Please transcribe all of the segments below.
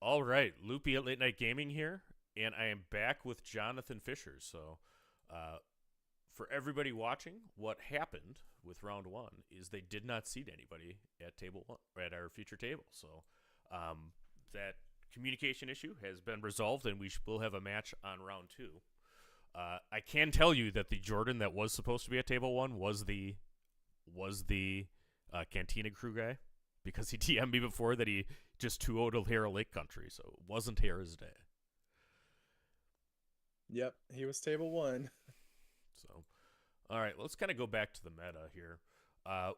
All right, Loopy at Late Night Gaming here, and I am back with Jonathan Fisher. So, uh, for everybody watching, what happened with round one is they did not seat anybody at table one, at our feature table. So, that communication issue has been resolved, and we will have a match on round two. I can tell you that the Jordan that was supposed to be at table one was the Cantina crew guy because he TM'd me before that he just 2-0'd Hera Lake Country, so it wasn't Hera's day. Yep, he was table one. So, all right, let's kind of go back to the meta here. Uh,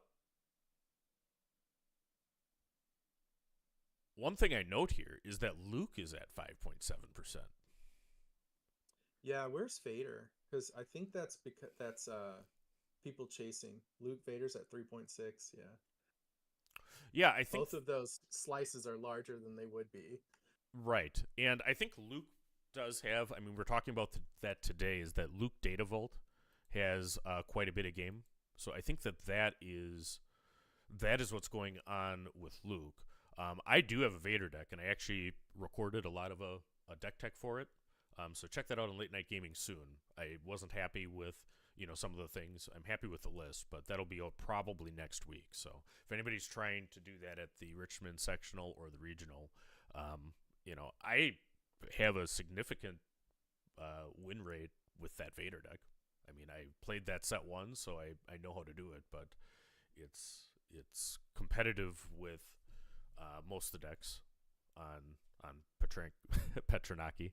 One thing I note here is that Luke is at 5.7%. Yeah, where's Vader? Because I think that's people chasing. Luke Vader's at 3.6. Yeah, Yeah, I think both of those slices are larger than they would be. right, and I think Luke does have. I mean, we're talking about that today. Is that Luke Data Vault has quite a bit of game, so I think that is what's going on with Luke. I do have a Vader deck, and I actually recorded a lot of a deck tech for it. So check that out on Late Night Gaming soon. I wasn't happy with some of the things. I'm happy with the list, but that'll be out probably next week. So if anybody's trying to do that at the Richmond sectional or the regional, I have a significant win rate with that Vader deck. I mean, I played that set once, so I know how to do it, but it's competitive with most of the decks on Petranaki.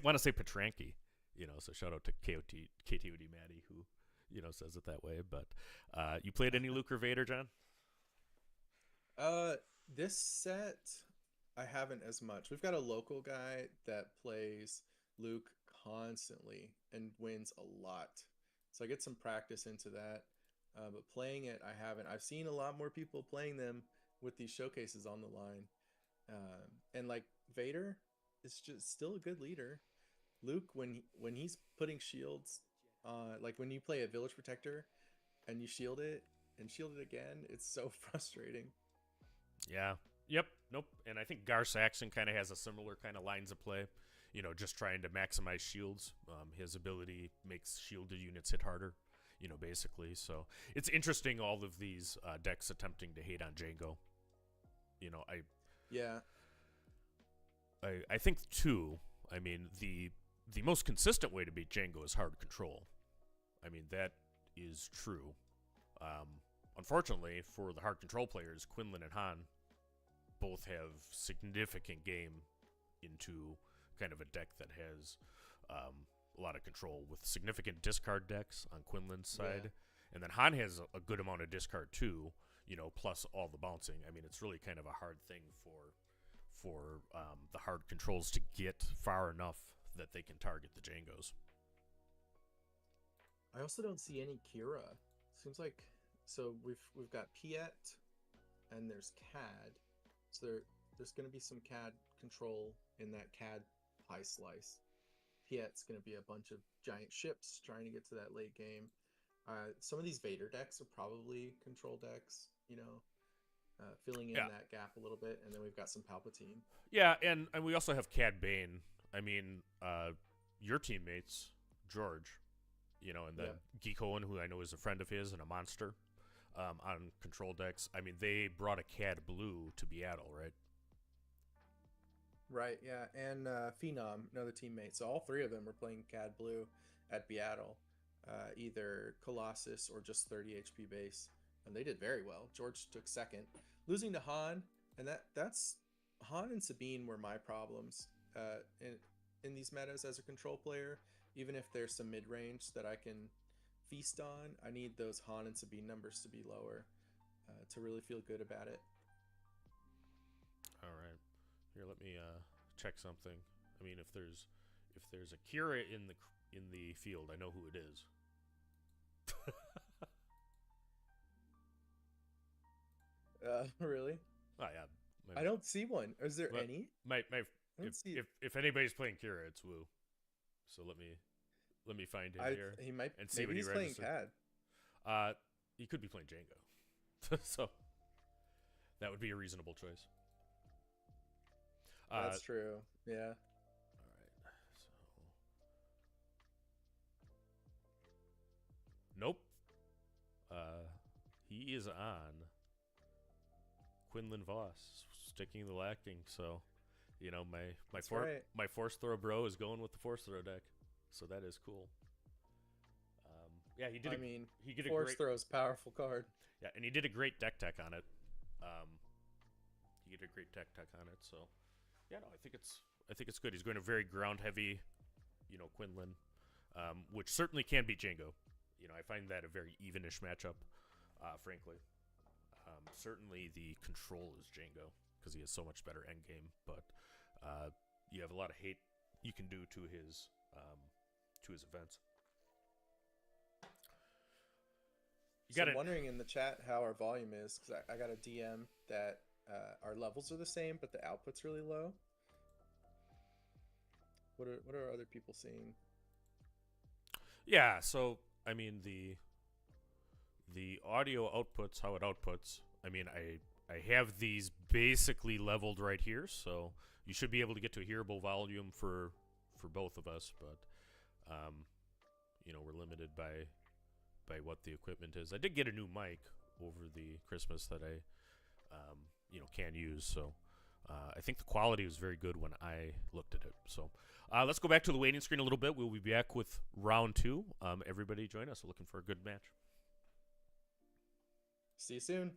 Want to say Petranki, so shout out to KTOD Maddie who says it that way. But you played any Luke or Vader, John? Uh, this set I haven't as much. We've got a local guy that plays Luke constantly and wins a lot, so I get some practice into that. But playing it, I haven't. I've seen a lot more people playing them with these showcases on the line. And like Vader is just still a good leader. Luke, when he's putting shields, like when you play a village protector and you shield it again, it's so frustrating. Yeah. Yep. Nope. And I think Gar Saxon kind of has a similar kind of lines of play. Just trying to maximize shields. His ability makes shielded units hit harder. Basically. So it's interesting all of these decks attempting to hate on Jango. You know, I Yeah, I think too. I mean, the most consistent way to beat Jango is hard control. I mean, that is true. Unfortunately, for the hard control players, Quinlan and Han both have significant game into kind of a deck that has a lot of control with significant discard decks on Quinlan's yeah. side. And then Han has a good amount of discard too, plus all the bouncing. I mean, it's really kind of a hard thing for the hard controls to get far enough that they can target the Jangos. I also don't see any Kira. Seems like so we've got Piet and there's CAD. So there's going to be some CAD control in that CAD pie slice. Piet's going to be a bunch of giant ships trying to get to that late game. Some of these Vader decks are probably control decks, filling in Yeah, that gap a little bit. And then we've got some Palpatine. yeah, and we also have Cad Bane. I mean, your teammates, George, and then Yep. Geek Owen, who I know is a friend of his and a monster on control decks. I mean, they brought a Cad Blue to Beatle, right? Right, yeah. And Phenom, another teammate. So all three of them were playing CAD Blue at Beatle, either Colossus or just 30 HP base. And they did very well. George took second. Losing to Han, and that's Han and Sabine were my problems in these metas as a control player. Even if there's some mid range that I can feast on, I need those Han and Sabine numbers to be lower to really feel good about it. All right. Here, let me check something. I mean, if there's a Kira in the field, I know who it is. Really? Oh yeah, I don't see one. Is there my, any? my I don't see. if anybody's playing Kira, it's Wu. So let me find him I here he might and see maybe what he he's playing registered. CAD. He could be playing Django, so that would be a reasonable choice. Uh, That's true. Yeah. all right. So, nope. Uh, he is on Quinlan Voss, sticking the lacking. So, That's right. my force throw bro is going with the force throw deck. So that is cool. Yeah, I mean, he did a Force great Throw's powerful card. yeah, and he did a great deck tech on it. He did a great deck tech on it. So yeah, no, I think it's good. He's going to very ground heavy, Quinlan, which certainly can be Jango. I find that a very evenish matchup, frankly. Certainly the control is Jango because he has so much better endgame, but you have a lot of hate you can do to his events. So I'm wondering in the chat how our volume is because I got a DM that our levels are the same, but the output's really low. What are other people seeing? Yeah, so I mean the audio outputs, how it outputs. I mean, I have these basically leveled right here, so you should be able to get to a hearable volume for both of us, but we're limited by what the equipment is. I did get a new mic over the Christmas that I can use, so I think the quality was very good when I looked at it. So let's go back to the waiting screen a little bit. We'll be back with round 2. Everybody join us. We're looking for a good match. See you soon.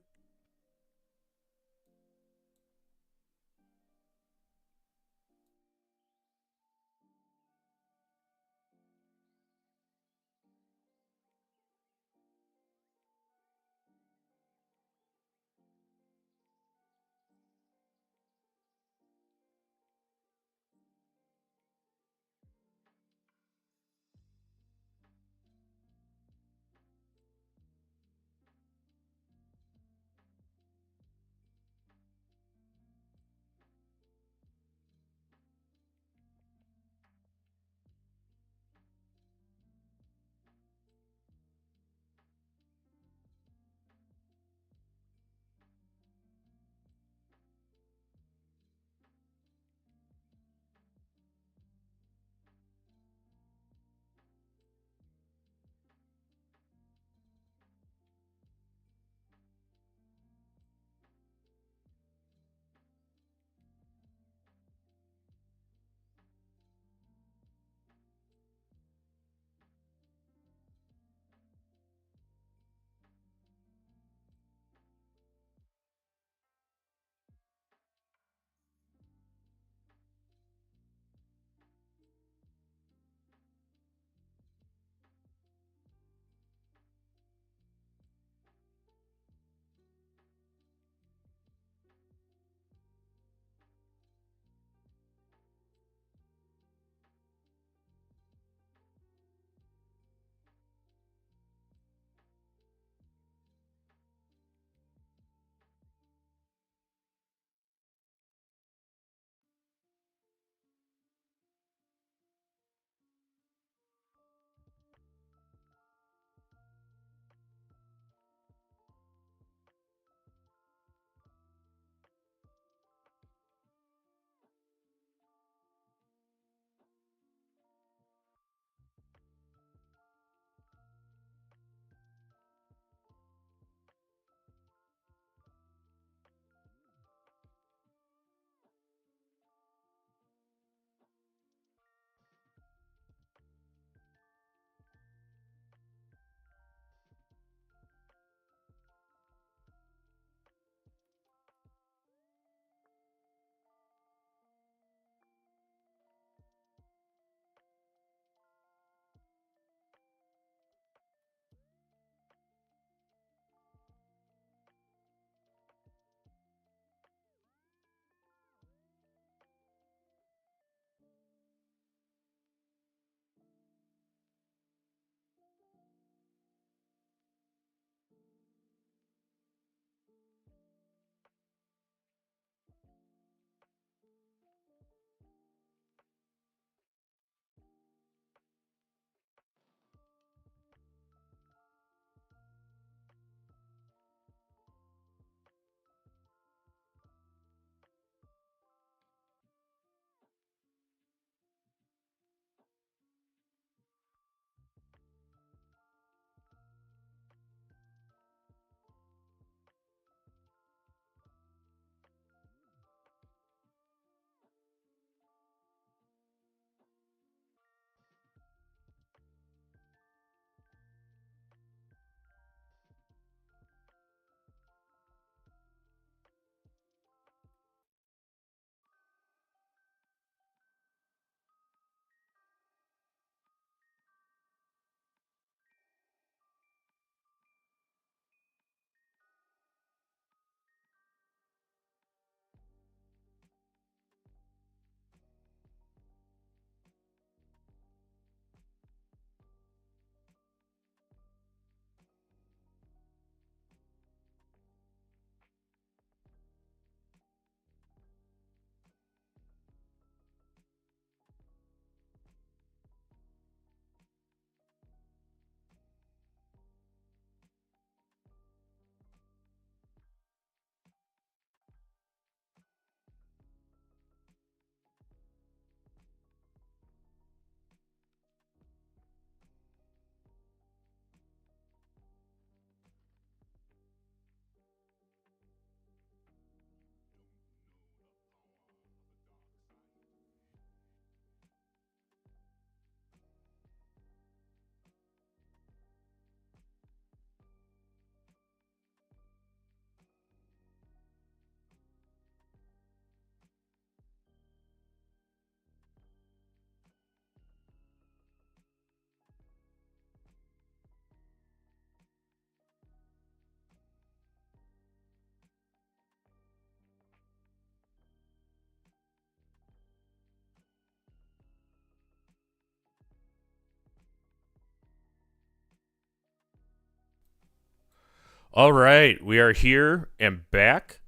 All right, we are here and back.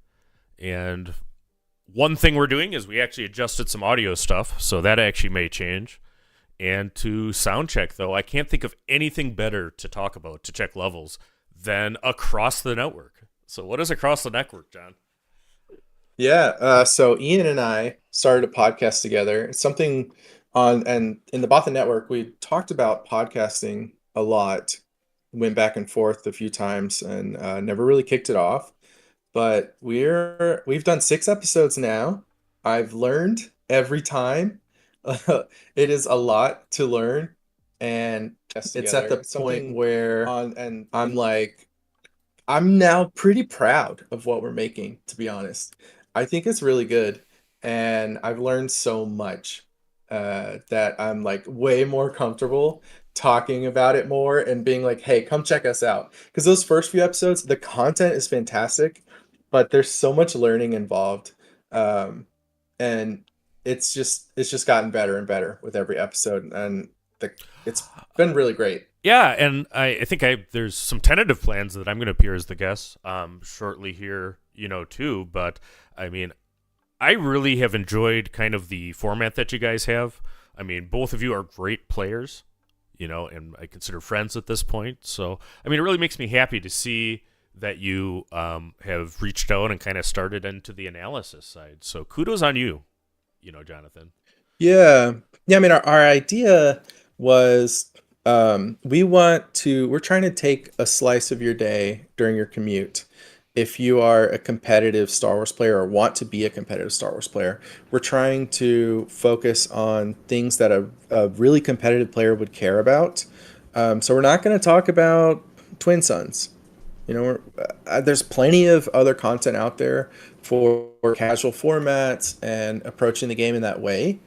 And one thing we're doing is we actually adjusted some audio stuff, so that actually may change. And to sound check, though, I can't think of anything better to talk about to check levels than across the network. So, what is across the network, John? Yeah, so Ian and I started a podcast together. It's something and in the Bothan Network, we talked about podcasting a lot, went back and forth a few times, and never really kicked it off. But we've done 6 episodes now. I've learned every time. It is a lot to learn, and it's at the point where I'm like, I'm now pretty proud of what we're making, to be honest. I think it's really good, and I've learned so much that I'm like way more comfortable talking about it more and being like, "Hey, come check us out." Because those first few episodes, the content is fantastic, but there's so much learning involved, and it's just gotten better and better with every episode, and it's been really great. Yeah, and I think there's some tentative plans that I'm going to appear as the guest shortly here, too. But I mean, I really have enjoyed kind of the format that you guys have. I mean, both of you are great players, and I consider friends at this point. So, I mean, it really makes me happy to see that you have reached out and kind of started into the analysis side. So, kudos on you, Jonathan. Yeah. Yeah, I mean our idea was we're trying to take a slice of your day during your commute. If you are a competitive Star Wars player or want to be a competitive Star Wars player, we're trying to focus on things that a really competitive player would care about. So we're not going to talk about Twin Suns. There's plenty of other content out there for casual formats and approaching the game in that way.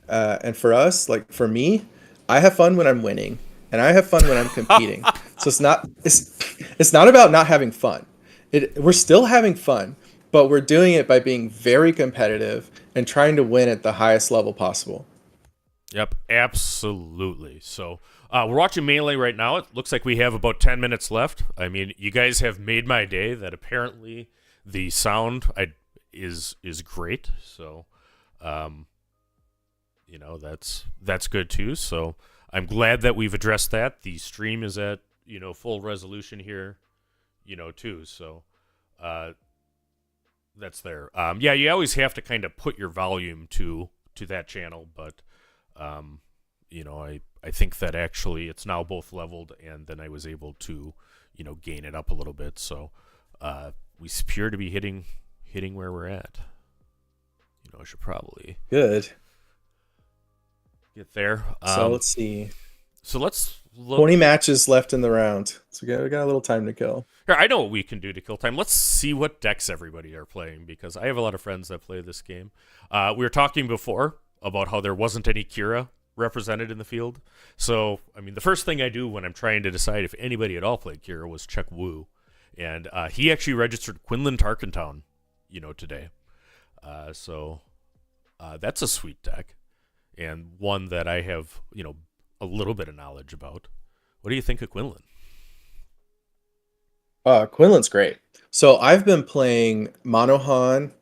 And for us, like for me, I have fun when I'm winning, and I have fun when I'm competing. So it's not about not having fun. We're still having fun, but we're doing it by being very competitive and trying to win at the highest level possible. Yep, absolutely. So we're watching Melee right now. It looks like we have about 10 minutes left. I mean, you guys have made my day that apparently the sound is great. So, that's good too. So I'm glad that we've addressed that. The stream is at, full resolution here, too. So that's there. Yeah, you always have to kind of put your volume to that channel, but I think that actually it's now both leveled, and then I was able to, gain it up a little bit. So we appear to be hitting where we're at. I should probably Good. get there. So let's see. So let's look. 20 matches left in the round. So we got a little time to kill. Here, I know what we can do to kill time. Let's see what decks everybody are playing, because I have a lot of friends that play this game. We were talking before about how there wasn't any Kira represented in the field. So, I mean, the first thing I do when I'm trying to decide if anybody at all played Kira was check Wu. And he actually registered Quinlan Tarkentown, today. So that's a sweet deck, and one that I have, a little bit of knowledge about. What do you think of Quinlan? Quinlan's great. So I've been playing Monohan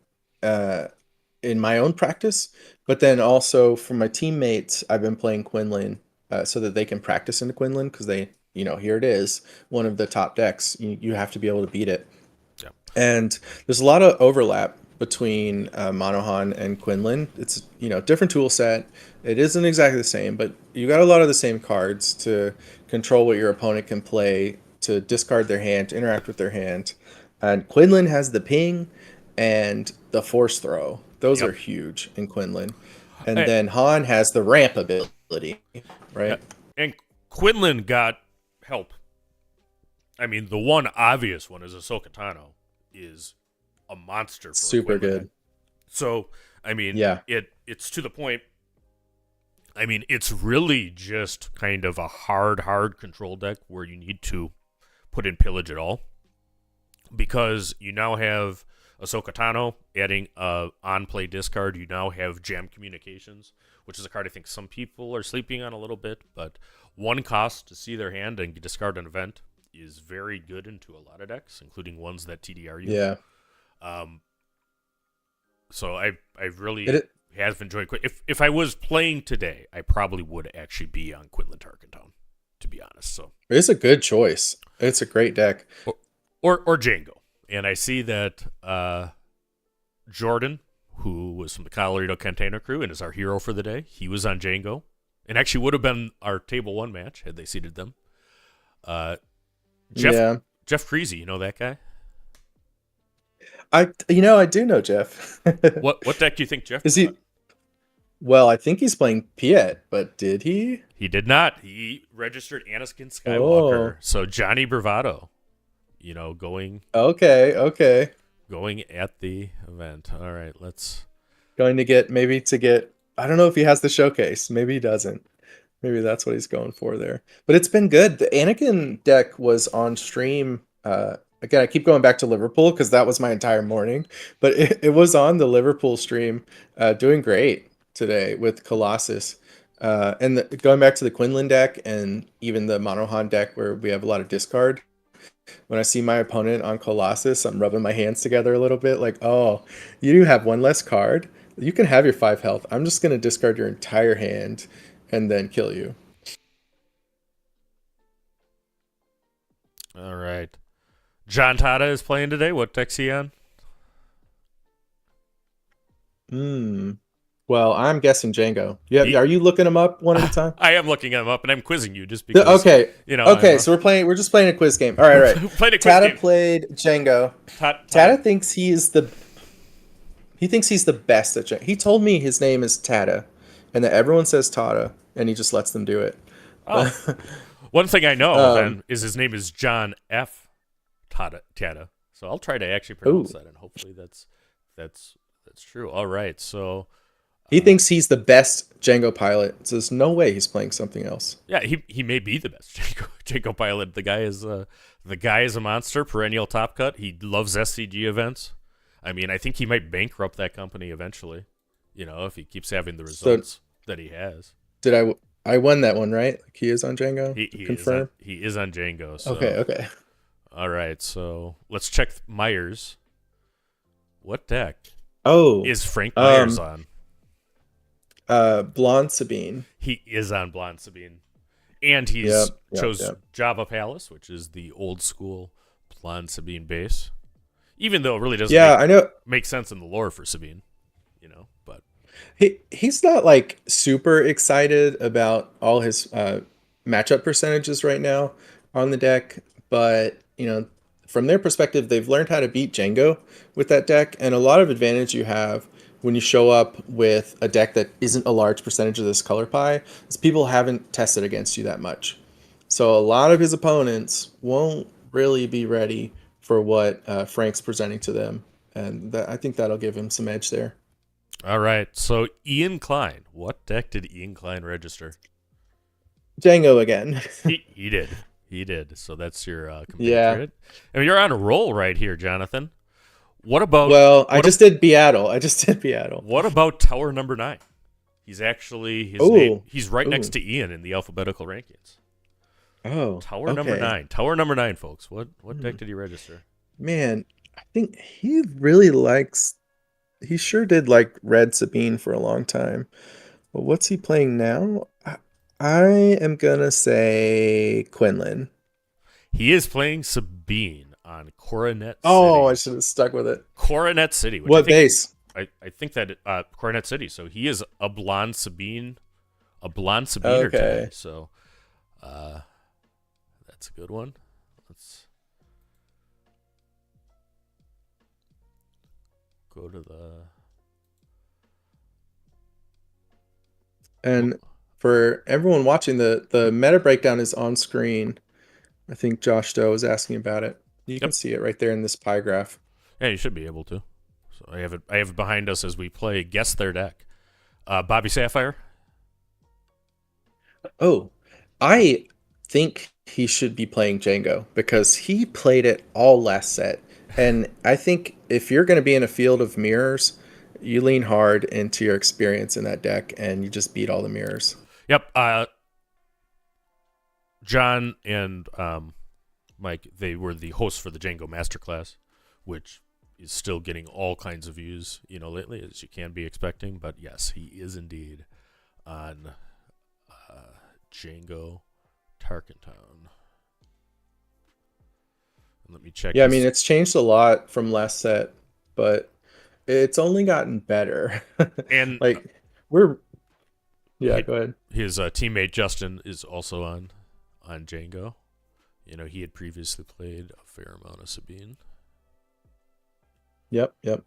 in my own practice, but then also for my teammates, I've been playing Quinlan so that they can practice into Quinlan, because here it is, one of the top decks. You have to be able to beat it. Yeah. And there's a lot of overlap between Monohan and Quinlan. It's different tool set. It isn't exactly the same, but you got a lot of the same cards to control what your opponent can play, to discard their hand, to interact with their hand. And Quinlan has the ping and the force throw. Those are huge in Quinlan. And then Han has the ramp ability, right? And Quinlan got help. I mean, the one obvious one is Ahsoka Tano is a monster. For super Quinlan. Good. So, I mean, yeah, it's to the point. I mean, it's really just kind of a hard control deck where you need to put in pillage at all, because you now have Ahsoka Tano adding on-play discard. You now have Jam Communications, which is a card I think some people are sleeping on a little bit, but one cost to see their hand and discard an event is very good into a lot of decks, including ones that TDR you. Yeah. Um, so I really It have enjoyed. If I was playing today, I probably would actually be on Quinlan Tarkentown, to be honest. So it's a good choice. It's a great deck. or Jango, and I see that Jordan, who was from the Colorado Container Crew and is our hero for the day, he was on Jango, and actually would have been our table 1 match had they seeded them. Jeff Creasy, you know that guy? I do know Jeff. What deck do you think Jeff is he? Well, I think he's playing Piet, but did he? He did not. He registered Anakin Skywalker. So Johnny Bravado, going. Okay. Going at the event. All right, let's. Going to get. I don't know if he has the showcase. Maybe he doesn't. Maybe that's what he's going for there. But it's been good. The Anakin deck was on stream. Again, I keep going back to Liverpool because that was my entire morning. But it was on the Liverpool stream, doing great today with Colossus. And going back to the Quinlan deck and even the Monohan deck where we have a lot of discard. When I see my opponent on Colossus, I'm rubbing my hands together a little bit like, oh, you do have one less card. You can have your 5 health. I'm just going to discard your entire hand and then kill you. All right. John Tada is playing today. What deck's he on? Well, I'm guessing Jango. Yeah, are you looking them up one at a time? I am looking them up, and I'm quizzing you just because. Okay. Okay, so we're just playing a quiz game. All right. Tada played Jango. Tada thinks he's the best at Jango. He told me his name is Tada, and that everyone says Tada, and he just lets them do it. Oh. One thing I know then is his name is John F. Tada. So I'll try to actually pronounce that, and hopefully that's true. All right, so. He thinks he's the best Jango pilot. So there's no way he's playing something else. Yeah, he may be the best Jango pilot. The guy is a monster, perennial top cut. He loves SCG events. I mean, I think he might bankrupt that company eventually. If he keeps having the results that he has. Did I won that one, right? Like he is on Jango. He is on Jango. So. Okay. All right, so let's check Myers. What deck? Is Frank Myers on? Blonde Sabine. He is on Blonde Sabine. And he's chose Java Palace, which is the old school Blonde Sabine base. Even though it really doesn't make sense in the lore for Sabine. But he's not like super excited about all his matchup percentages right now on the deck, but from their perspective, they've learned how to beat Jango with that deck, and a lot of advantage you have when you show up with a deck that isn't a large percentage of this color pie is people haven't tested against you that much. So a lot of his opponents won't really be ready for what Frank's presenting to them, and I think that'll give him some edge there. All right, so Ian Klein. What deck did Ian Klein register? Jango again. He did. He did. So that's your compatriot. I mean, you're on a roll right here, Jonathan. What about? Well, I just did Beatle. What about Tower number 9? He's actually his name. He's right next to Ian in the alphabetical rankings. Tower number 9. Tower number 9, folks. What deck did he register? Man, I think he really likes. He sure did like Red Sabine for a long time. But what's he playing now? I am gonna say Quinlan. He is playing Sabine on Coronet City. Oh, I should have stuck with it. Coronet City. What base? I think that Coronet City. So he is a blonde Sabine Sabiner today. So that's a good one. Let's go to the. And for everyone watching, the meta breakdown is on screen. I think Josh Doe was asking about it. You can see it right there in this pie graph. Yeah, you should be able to. So I have it behind us as we play Guess Their Deck. Bobby Sapphire. I think he should be playing Jango because he played it all last set. And I think if you're going to be in a field of mirrors, you lean hard into your experience in that deck and you just beat all the mirrors. Yep. John and Mike, they were the hosts for the Jango Masterclass, which is still getting all kinds of views, lately, as you can be expecting. But yes, he is indeed on Jango Tarkentown. And let me check Yeah, I mean his it's changed a lot from last set, but it's only gotten better. and Like we're yeah, go ahead. his teammate Justin is also on Jango. He had previously played a fair amount of Sabine. Yep, yep.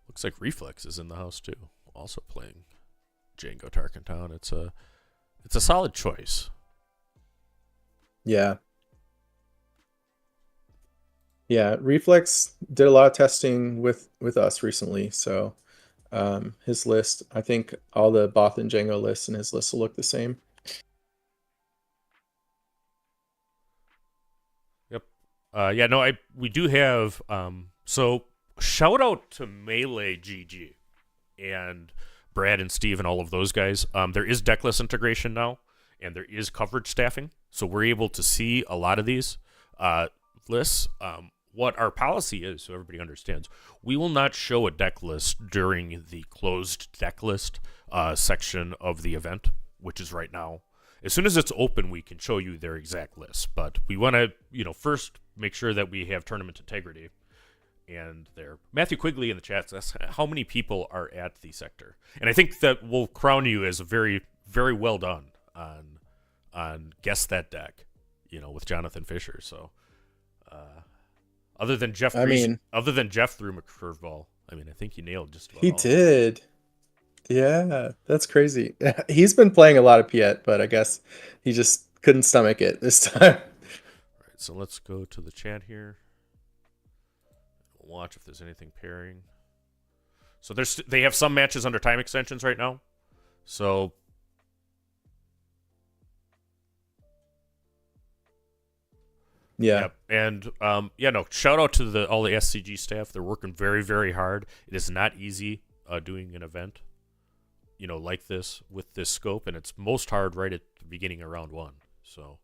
Looks like Reflex is in the house too, also playing Jango Tarkentown. It's a solid choice. Yeah. Yeah, Reflex did a lot of testing with us recently, so his list, I think all the Bothan Jango lists and his list will look the same. Yep. Yeah. No. We do have. So shout out to Melee GG and Brad and Steve and all of those guys. There is decklist integration now, and there is coverage staffing, so we're able to see a lot of these lists. What our policy is, so everybody understands, we will not show a deck list during the closed deck list section of the event, which is right now. As soon as it's open, we can show you their exact list, but we want to, first make sure that we have tournament integrity. And there, Matthew Quigley in the chat says, how many people are at the sector? And I think that will crown you as a very, very well done on Guess That Deck, with Jonathan Fisher. So, other than Jeff threw him a curveball, I think you nailed just about He all. did. Yeah, that's crazy. He's been playing a lot of Piet, but I guess he just couldn't stomach it this time. All right, so let's go to the chat here. We'll watch if there's anything pairing. So they have some matches under time extensions right now. So yeah. Yep. And shout out to all the SCG staff. They're working very, very hard. It is not easy doing an event, like this with this scope, and it's most hard right at the beginning of round one. So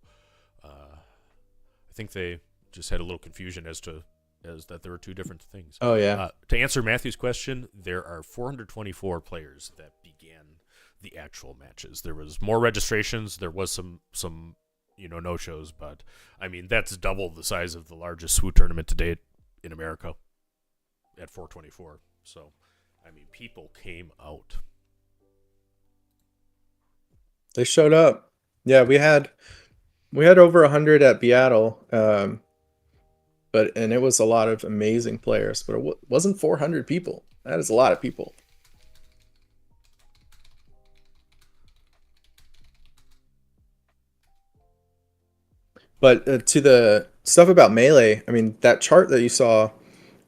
I think they just had a little confusion as that there were two different things. Oh yeah. To answer Matthew's question, there are 424 players that began the actual matches. There was more registrations. There was some no shows, but that's double the size of the largest SWU tournament to date in America at 424. So people came out. They showed up. Yeah, we had over 100 at Seattle, and it was a lot of amazing players, but it wasn't 400 people. That is a lot of people. But to the stuff about Melee, that chart that you saw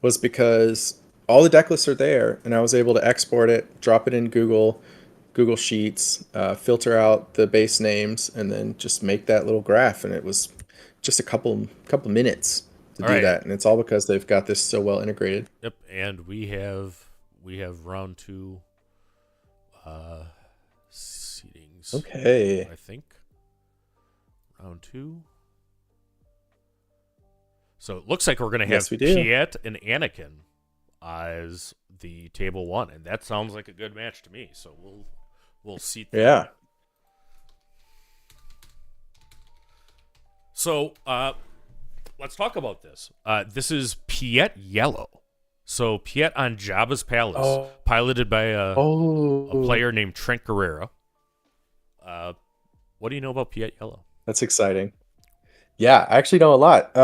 was because all the deck lists are there, and I was able to export it, drop it in Google Sheets, filter out the base names, and then just make that little graph. And it was just a couple minutes to do that, and it's all because they've got this so well integrated. Yep, and we have round two seedings. Okay. I think round two. So it looks like we're going to have Piet and Anakin as the table one, and that sounds like a good match to me. So we'll see. Yeah. So let's talk about this. This is Piet Yellow. So Piet on Jabba's Palace, piloted by a player named Trent Guerrera. What do you know about Piet Yellow? That's exciting. Yeah, I actually know a lot.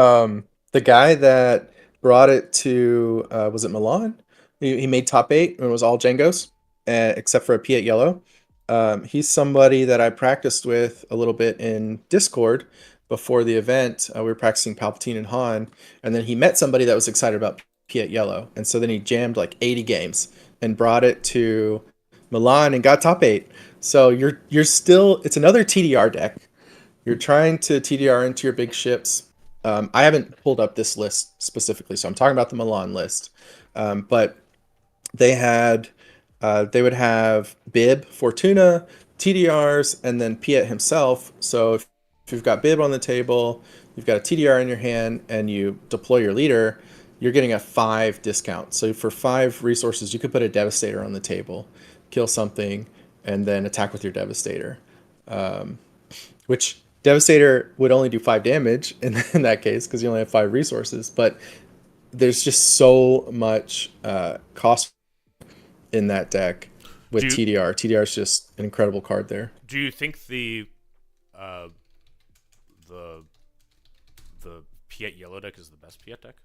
The guy that brought it to, was it Milan? He made top 8 and it was all Jangos, except for a Piet Yellow. He's somebody that I practiced with a little bit in Discord before the event. We were practicing Palpatine and Han, and then he met somebody that was excited about Piet Yellow, and so then he jammed like 80 games and brought it to Milan and got top 8. So you're still, it's another TDR deck. You're trying to TDR into your big ships. I haven't pulled up this list specifically, so I'm talking about the Milan list. But they would have Bib, Fortuna, TDRs, and then Piet himself. So if you've got Bib on the table, you've got a TDR in your hand and you deploy your leader, you're getting a 5 discount. So for 5 resources, you could put a Devastator on the table, kill something, and then attack with your Devastator. Which Devastator would only do 5 damage in that case because you only have 5 resources. But there's just so much cost in that deck with Do you, TDR. TDR is just an incredible card there. do you think uh, the the Piet yellow deck is the best Piet deck?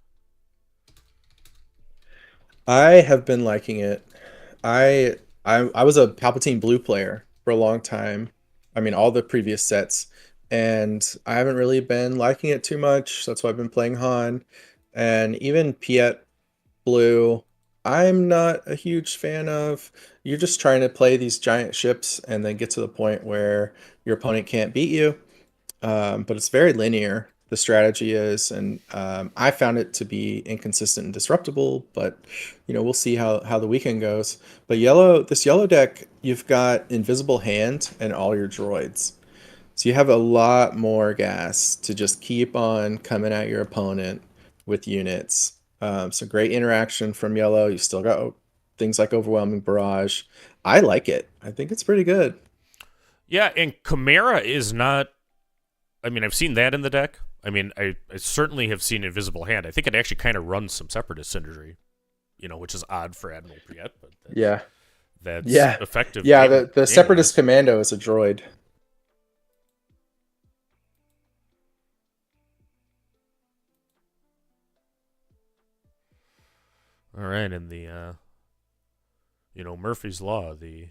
I have been liking it. I was a Palpatine blue player for a long time. I mean, all the previous sets, and I haven't really been liking it too much. That's why I've been playing Han, and even Piet blue. I'm not a huge fan of. You're just trying to play these giant ships and then get to the point where your opponent can't beat you. But it's very linear. The strategy is, and I found it to be inconsistent and disruptible. But we'll see how the weekend goes. But this yellow deck, you've got Invisible Hand and all your droids, so you have a lot more gas to just keep on coming at your opponent with units. So great interaction from yellow. You still got things like Overwhelming Barrage. I like it. I think it's pretty good. Yeah, and Chimera is not. I mean, I've seen that in the deck. I mean, I certainly have seen Invisible Hand. I think it actually kind of runs some Separatist Synergy, which is odd for Admiral Piet, but Yeah. that's Yeah. effective. Yeah, the Separatist game-wise. Commando is a droid. All right, and the Murphy's Law, the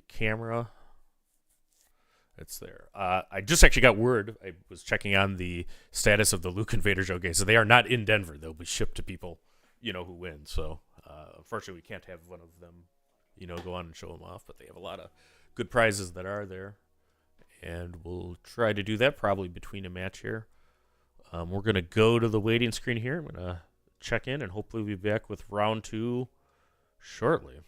camera. It's there. I just actually got word. I was checking on the status of the Luke Invader showcase. So they are not in Denver. They'll be shipped to people, who win. So unfortunately, we can't have one of them, go on and show them off. But they have a lot of good prizes that are there, and we'll try to do that probably between a match here. We're gonna go to the waiting screen here. I'm gonna check in, and hopefully we'll be back with round 2 shortly.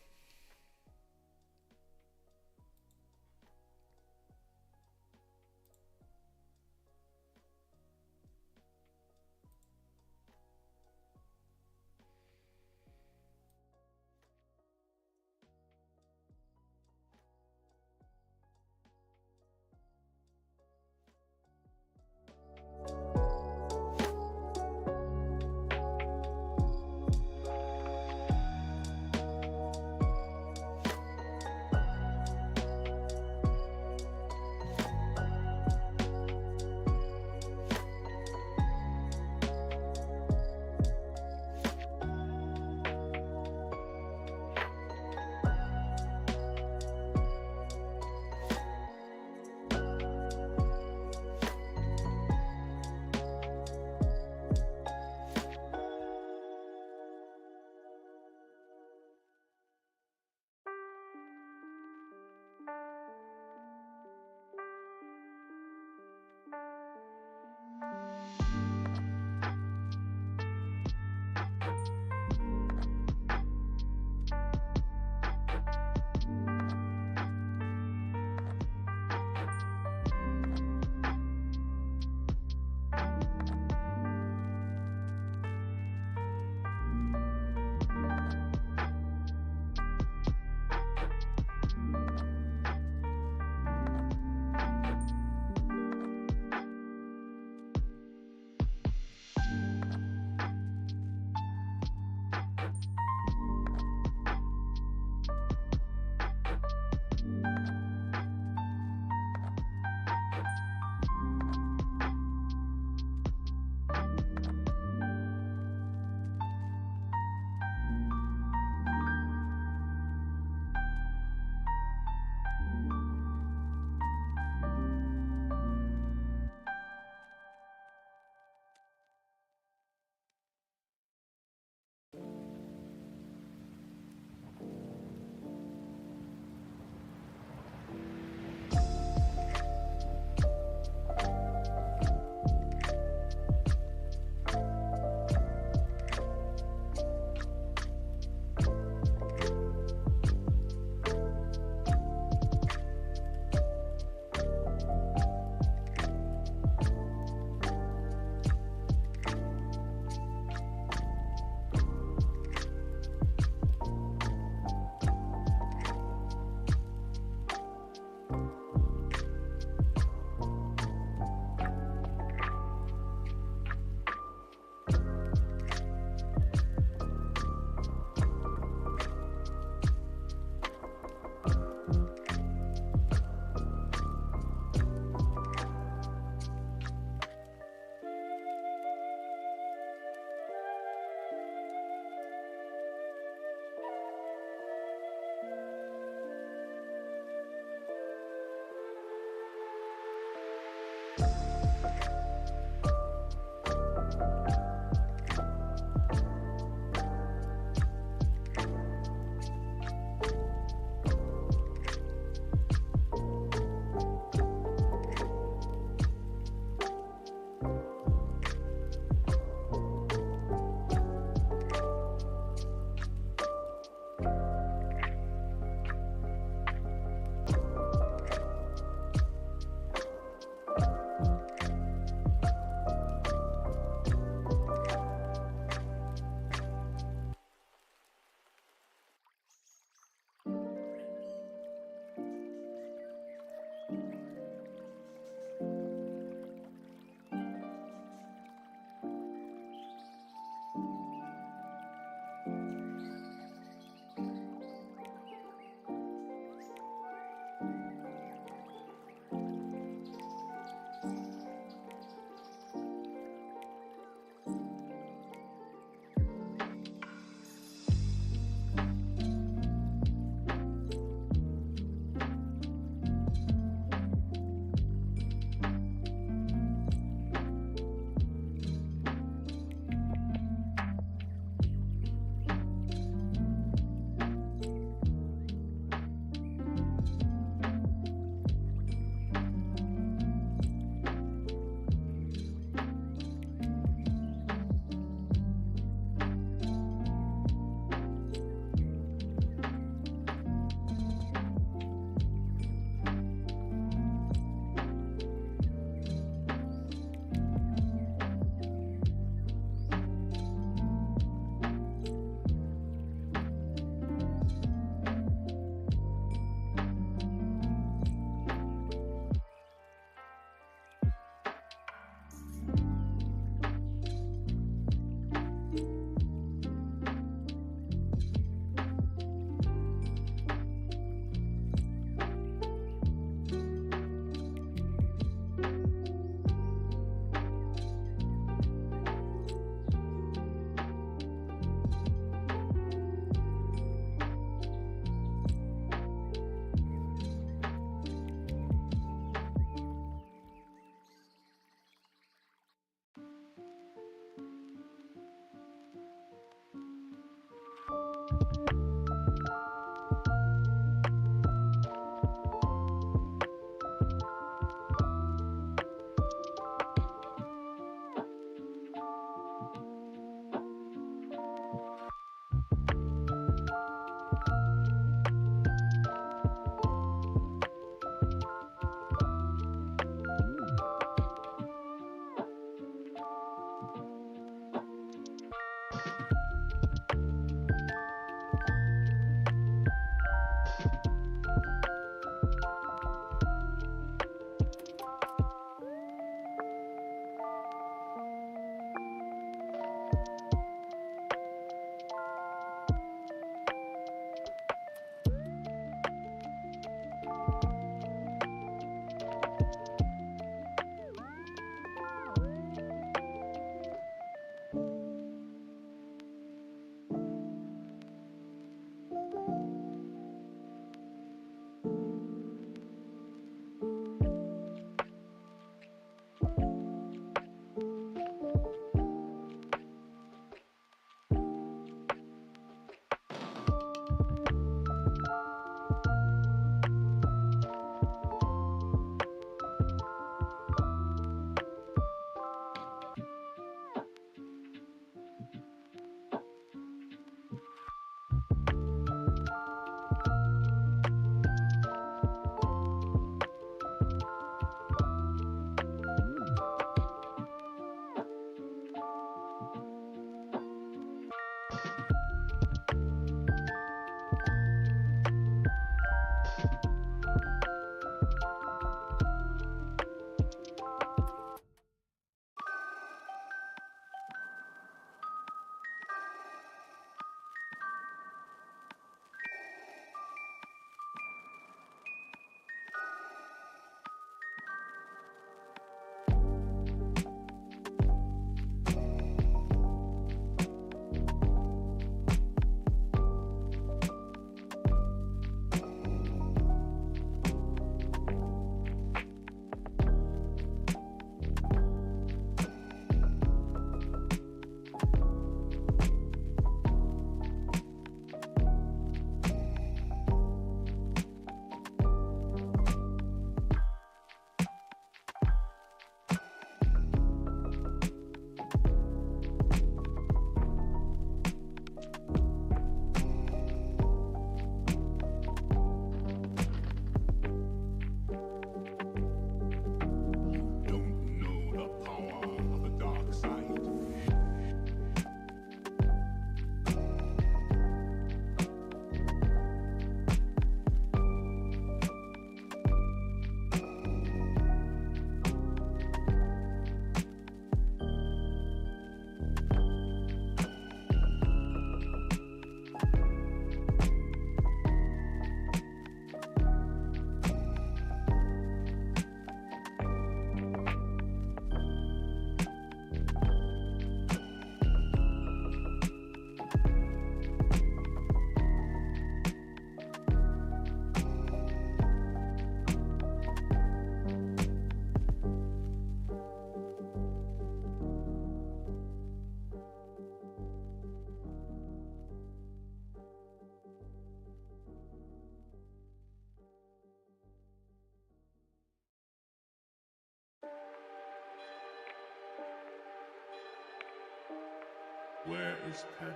Where is Padme?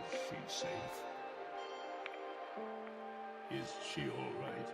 Is she safe? Is she all right?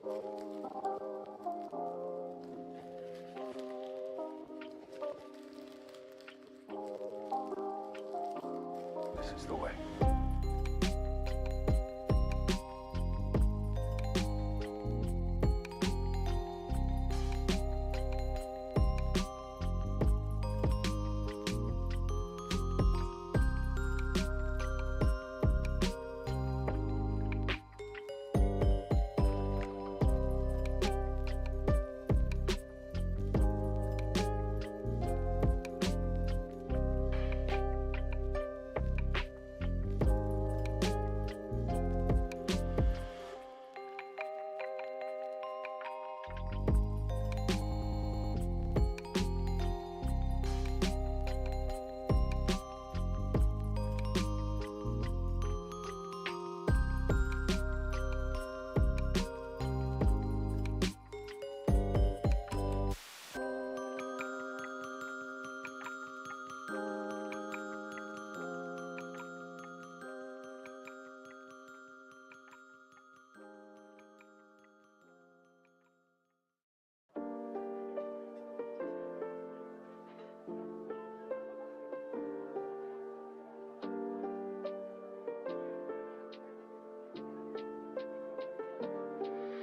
This is the way.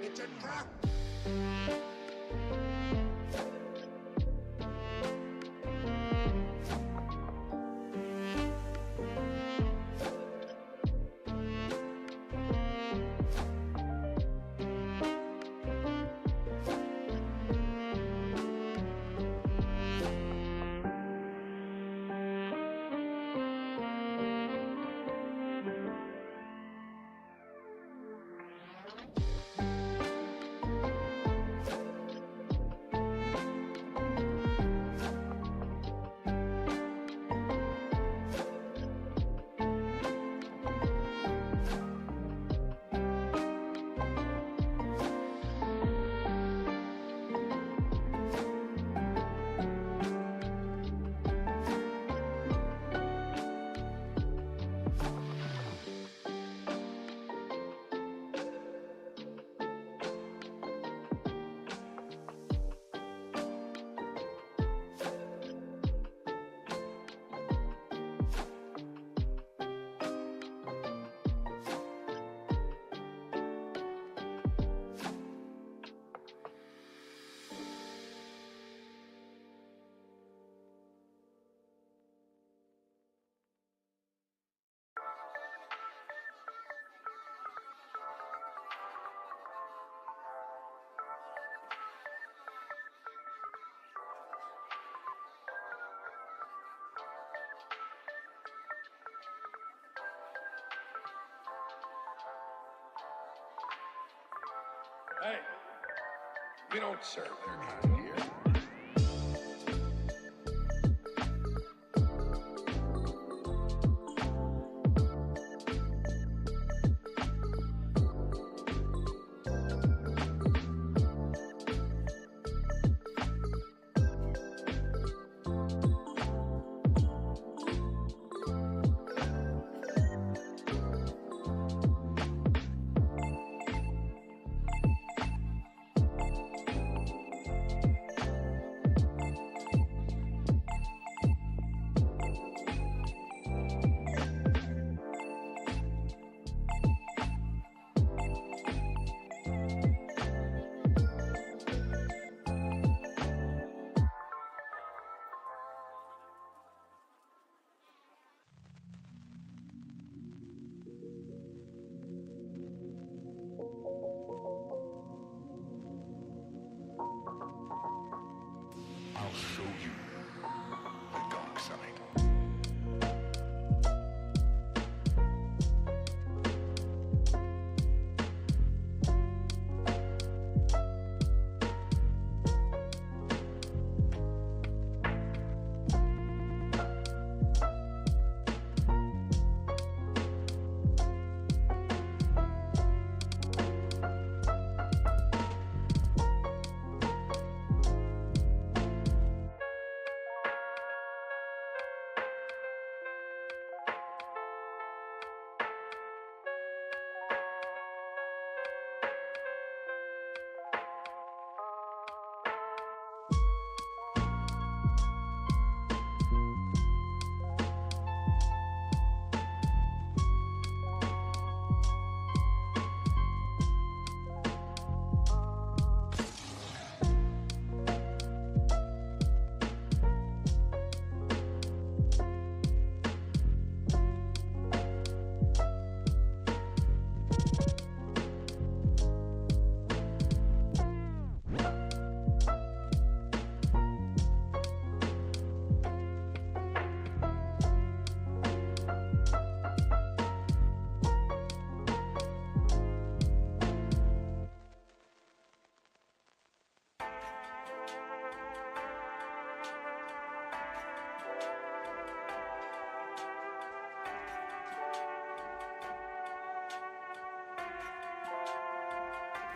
It's a trap! Hey, you don't serve their kind here.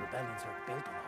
Rebellions are built on hope.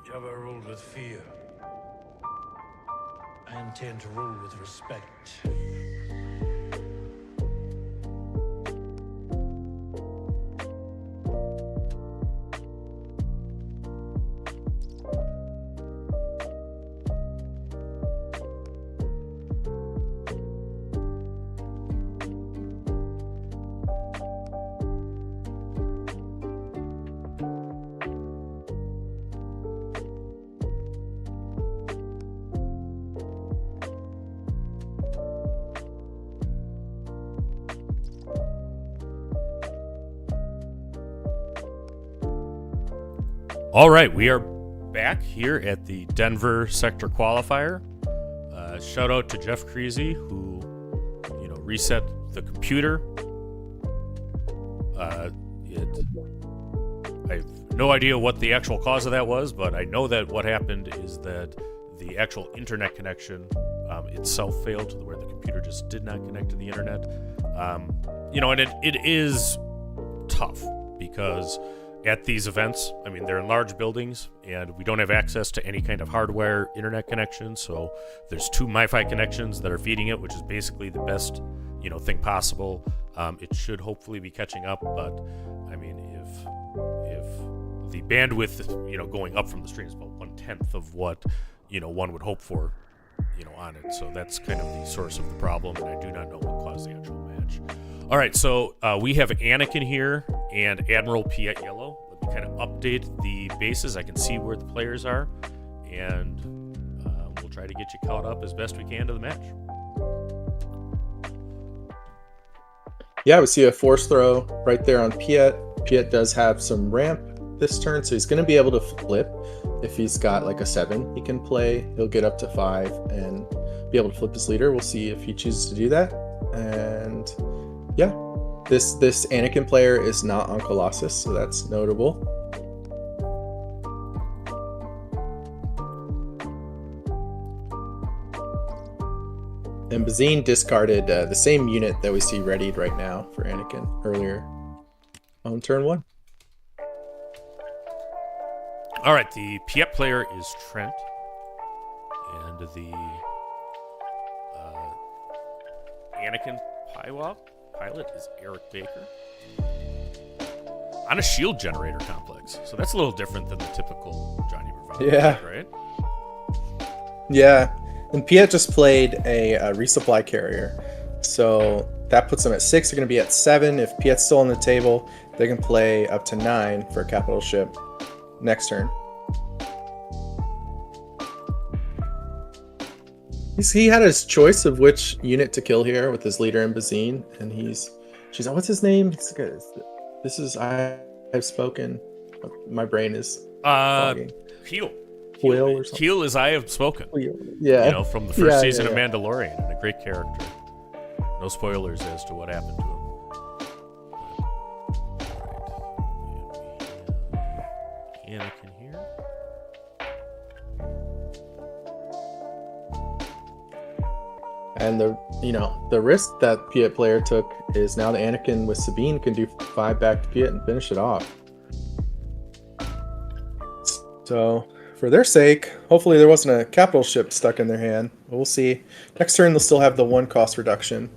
Jabba ruled with fear. I intend to rule with respect. All right, we are back here at the Denver Sector Qualifier. Shout out to Jeff Creasy, who, reset the computer. I have no idea what the actual cause of that was, but I know that what happened is that the actual internet connection itself failed to where the computer just did not connect to the internet. And it is tough because at these events, I mean, they're in large buildings, and we don't have access to any kind of hardware internet connection, so there's 2 MiFi connections that are feeding it, which is basically the best, thing possible. It should hopefully be catching up, but, I mean, if the bandwidth, going up from the stream is about 1/10 of what, one would hope for, on it, so that's kind of the source of the problem, and I do not know what caused the actual match. All right, so we have Anakin here and Admiral Piet Yellow. Let me kind of update the bases. I can see where the players are, and we'll try to get you caught up as best we can to the match. Yeah, we see a force throw right there on Piet. Piet does have some ramp this turn, so he's going to be able to flip. If he's got like a 7 he can play, he'll get up to 5 and be able to flip his leader. We'll see if he chooses to do that. And yeah, this Anakin player is not on Colossus, so that's notable. And Bazine discarded the same unit that we see readied right now for Anakin earlier on turn 1. All right, the Piet player is Trent, and the Anakin pilot is Eric Baker on a shield generator complex. So that's a little different than the typical Johnny Bravado, yeah, right? Yeah, and Piet just played a resupply carrier, so that puts them at 6. They're going to be at 7. If Piet's still on the table, they can play up to 9 for a capital ship next turn. He had his choice of which unit to kill here with his leader in Bazine, and she's like, what's his name? This is I've spoken. My brain is fogging. Keel. Quill or something. Keel is I have spoken. Quill. Yeah. From the first season of Mandalorian, and a great character. No spoilers as to what happened to him. Anakin here. And the risk that Piet player took is now the Anakin with Sabine can do 5 back to Piet and finish it off. So for their sake, hopefully there wasn't a capital ship stuck in their hand. We'll see. Next turn they'll still have the 1 cost reduction.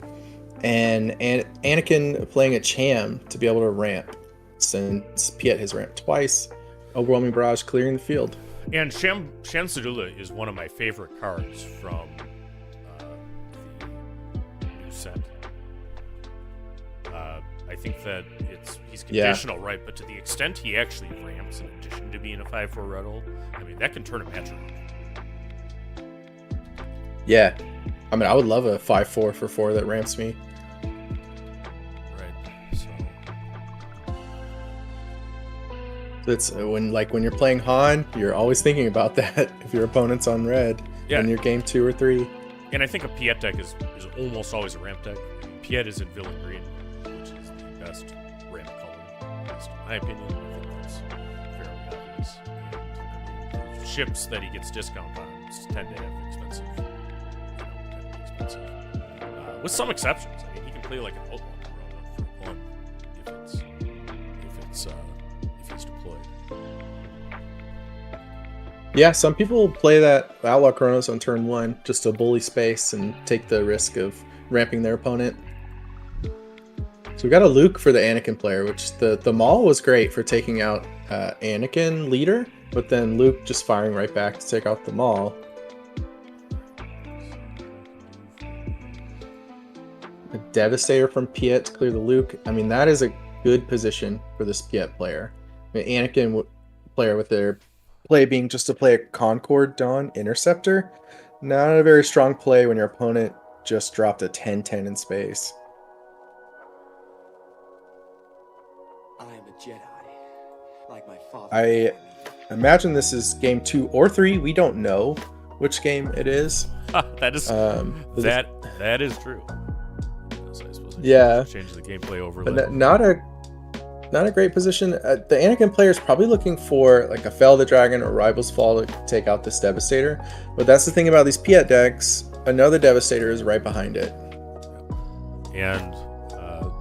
And Anakin playing a Cham to be able to ramp, since Piet has ramped twice. Overwhelming Barrage clearing the field. And Shan Sedula is one of my favorite cards from the new set. I think that he's conditional, right? But to the extent he actually ramps in addition to being a 5/4 Rebel, I mean, that can turn a match around. Yeah. I mean, I would love a 5/4 for 4 that ramps me. It's when you're playing Han, you're always thinking about that if your opponent's on red in your game 2 or 3. And I think a Piet deck is almost always a ramp deck. Piet is in villain green, which is the best ramp color, at least in my opinion. I think that's fairly obvious. And the ships that he gets discount on tend to have expensive, with some exceptions. I mean, he can play like an outlaw for 1 if he's deployed. Yeah, some people play that Outlaw Chronos on turn 1 just to bully space and take the risk of ramping their opponent. So we got a Luke for the Anakin player, which the Maul was great for taking out Anakin leader, but then Luke just firing right back to take out the Maul. A Devastator from Piet to clear the Luke. I mean, that is a good position for this Piet player. I mean, Anakin player with their play being just to play a Concord Dawn Interceptor. Not a very strong play when your opponent just dropped a 10/10 in space. I am a Jedi, like my father. I imagine this is game 2 or 3. We don't know which game it is. That is that is true. So I suppose yeah, change the gameplay overlay. But not a great position. The Anakin player is probably looking for like a Fell the Dragon or Rival's Fall to take out this Devastator. But that's the thing about these Piet decks. Another Devastator is right behind it. And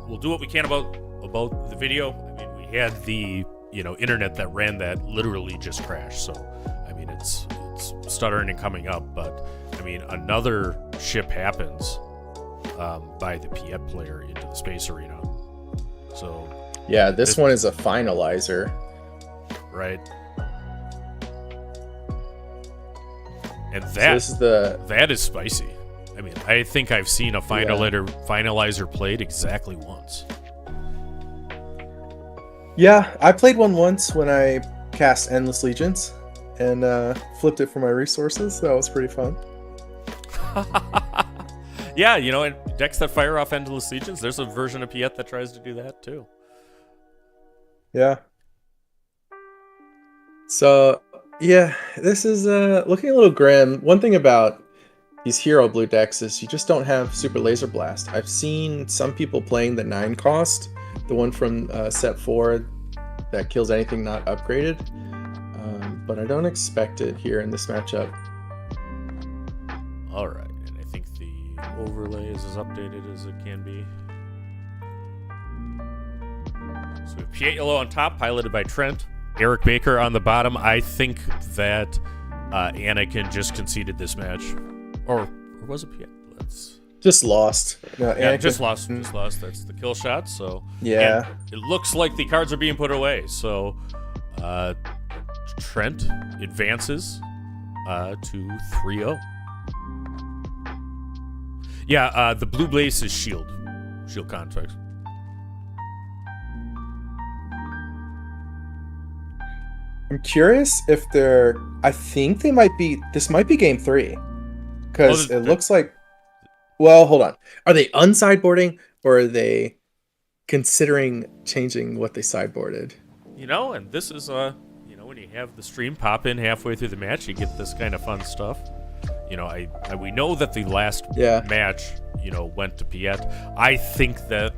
we'll do what we can about the video. I mean, we had the internet that ran that literally just crashed. So I mean, it's stuttering and coming up. But I mean, another ship happens by the Piet player into the space arena. So. Yeah, this one is a finalizer. Right. And that is spicy. I mean, I think I've seen a finalizer played exactly once. Yeah, I played one once when I cast Endless Legions and flipped it for my resources. That was pretty fun. Yeah, and decks that fire off Endless Legions, there's a version of Piet that tries to do that too. Yeah. So, yeah, this is looking a little grim. One thing about these hero blue decks is you just don't have Super Laser Blast. I've seen some people playing the 9 cost, the one from set 4 that kills anything not upgraded, but I don't expect it here in this matchup. All right, and I think the overlay is as updated as it can be. So we have Piet Yellow on top, piloted by Trent. Eric Baker on the bottom. I think that Anakin just conceded this match. Or was it Piet? Just lost. No, yeah, Anakin, just lost. Just lost. That's the kill shot. So yeah. And it looks like the cards are being put away. So Trent advances to 3-0. Yeah, the blue blaze is shield context. I'm curious if I think this might be game 3. Because it looks like, well, hold on. Are they unsideboarding or are they considering changing what they sideboarded? And this is, when you have the stream pop in halfway through the match, you get this kind of fun stuff. We know that the last match, went to Piet. I think that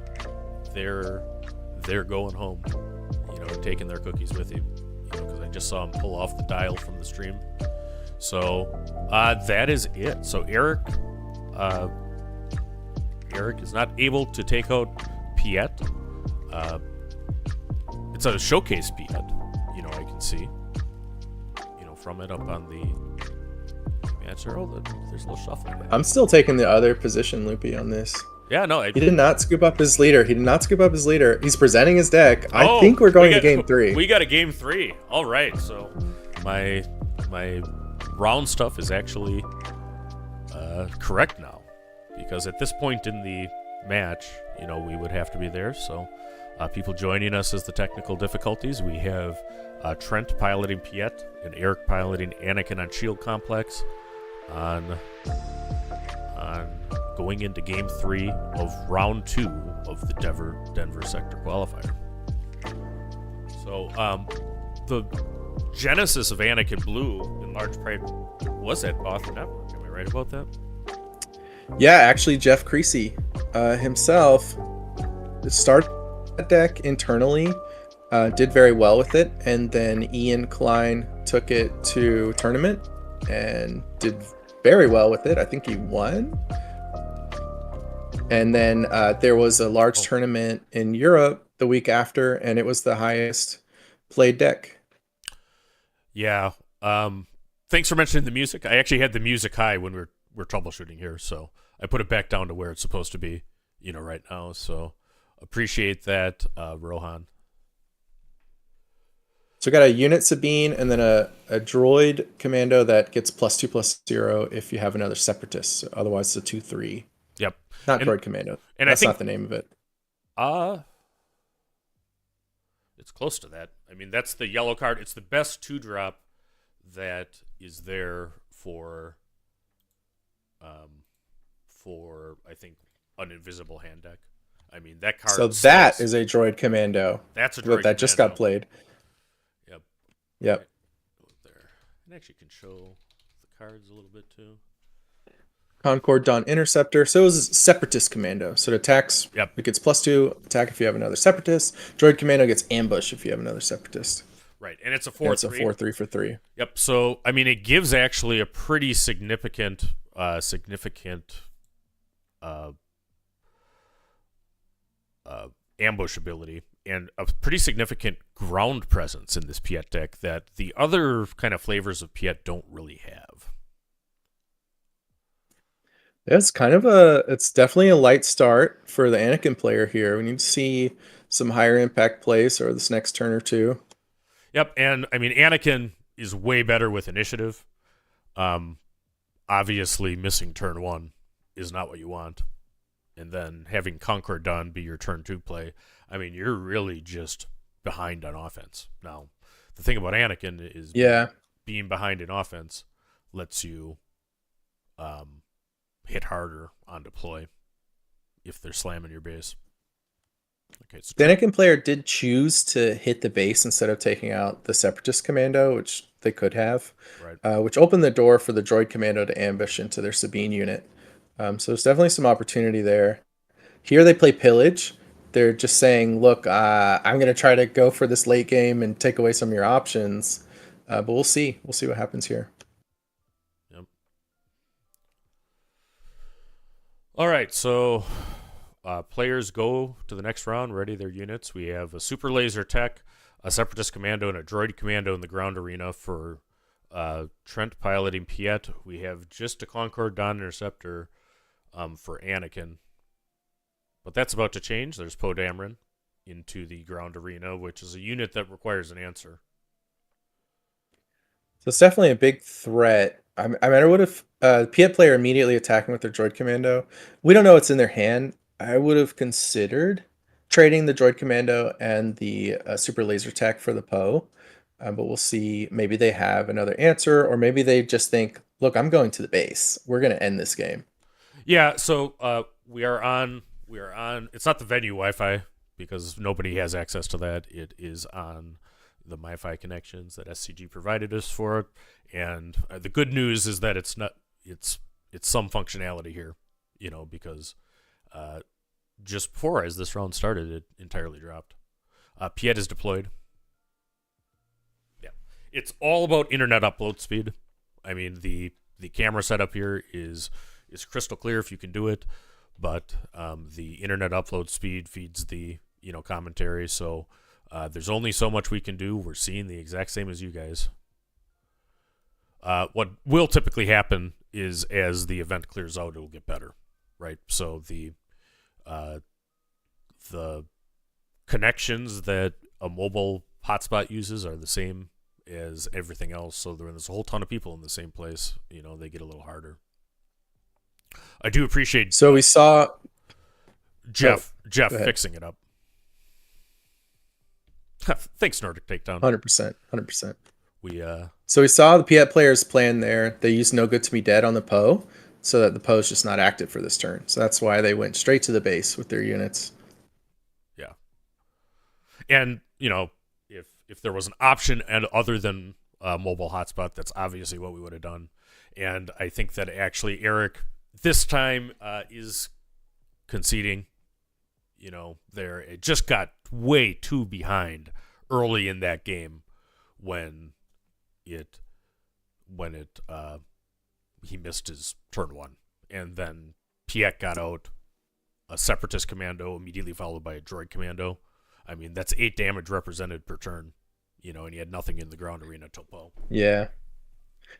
they're going home, taking their cookies with you. Because I just saw him pull off the dial from the stream. So that is it. So Eric Eric is not able to take out Piet. It's a showcase Piet, I can see, from it up on the match. There's a little shuffling there. I'm still taking the other position, Loopy, on this. Yeah, no. He did not scoop up his leader. He's presenting his deck. I think we're going to game 3. We got a game 3. All right, so my round stuff is actually correct now, because at this point in the match, we would have to be there. So people joining us as the technical difficulties. We have Trent piloting Piet and Eric piloting Anakin on Shield Complex on going into Game 3 of Round 2 of the Denver Sector Qualifier. So the genesis of Anakin Blue, in large part, was at Bothan Network. Am I right about that? Yeah, actually, Jeff Creasy himself started that deck internally, did very well with it, and then Ian Klein took it to tournament and did very well with it. I think he won. And then there was a large tournament in Europe the week after, and it was the highest played deck. Yeah. Thanks for mentioning the music. I actually had the music high when we're troubleshooting here, so I put it back down to where it's supposed to be, right now. So appreciate that, Rohan. So we got a unit Sabine and then a droid commando that gets +2/+0 if you have another separatist. So otherwise, it's a 2/3. Yep. Not droid commando. And that's I think, not the name of it. It's close to that. I mean, that's the yellow card. It's the best 2-drop that is there for I think an invisible hand deck. I mean, that card. So that is a droid commando. That's a droid that just got played. Yep. There. And actually can show the cards a little bit too. Concord Dawn Interceptor. So it was Separatist Commando. So it attacks. Yep. It gets +2 attack if you have another Separatist. Droid Commando gets Ambush if you have another Separatist. Right, and it's a 4/3. It's a 4/3 for 3. Yep. So I mean, it gives actually a pretty significant ambush ability and a pretty significant ground presence in this Piet deck that the other kind of flavors of Piet don't really have. It's definitely a light start for the Anakin player here. We need to see some higher impact plays or this next turn or two. Yep, and I mean, Anakin is way better with initiative. Obviously, missing turn 1 is not what you want. And then having Conquer done be your turn 2 play, I mean, you're really just behind on offense. Now, the thing about Anakin is being behind in offense lets you hit harder on deploy if they're slamming your base. Okay, so the Anakin player did choose to hit the base instead of taking out the Separatist Commando, which they could have, right. Which opened the door for the Droid Commando to ambush into their Sabine unit. So there's definitely some opportunity there. Here they play Pillage. They're just saying, look, I'm going to try to go for this late game and take away some of your options. But we'll see. We'll see what happens here. Yep. All right, so players go to the next round, ready their units. We have a Super Laser Tech, a Separatist Commando, and a Droid Commando in the ground arena for Trent piloting Piet. We have just a Concord Dawn Interceptor for Anakin. But that's about to change. There's Poe Dameron into the ground arena, which is a unit that requires an answer. So it's definitely a big threat. I mean, what if Piet player immediately attacking with their Droid Commando? We don't know what's in their hand. I would have considered trading the Droid Commando and the Super Laser Tech for the Poe. But we'll see. Maybe they have another answer, or maybe they just think, look, I'm going to the base. We're going to end this game. Yeah, so we are on, it's not the venue Wi-Fi because nobody has access to that. It is on the MiFi connections that SCG provided us for. And the good news is that it's some functionality here, because just before as this round started, it entirely dropped. Piet is deployed. It's all about internet upload speed. I mean, the camera setup here is crystal clear if you can do it, but the internet upload speed feeds the commentary. So there's only so much we can do. We're seeing the exact same as you guys. What will typically happen is as the event clears out, it'll get better, right? So the connections that a mobile hotspot uses are the same as everything else. So there's a whole ton of people in the same place. They get a little harder. I do appreciate. So we saw Jeff fixing it up. Thanks, Nordic Takedown. 100%. So we saw the Piet players plan there. They used No Good to Be Dead on the Poe, so that the Poe's just not active for this turn. So that's why they went straight to the base with their units. Yeah. And, if there was an option and other than mobile hotspot, that's obviously what we would have done. And I think that actually Eric this time is conceding. It just got way too behind early in that game when he missed his turn 1, and then Piet got out a separatist commando immediately followed by a droid commando. I mean, that's 8 damage represented per turn, and he had nothing in the ground arena till Poe. Yeah.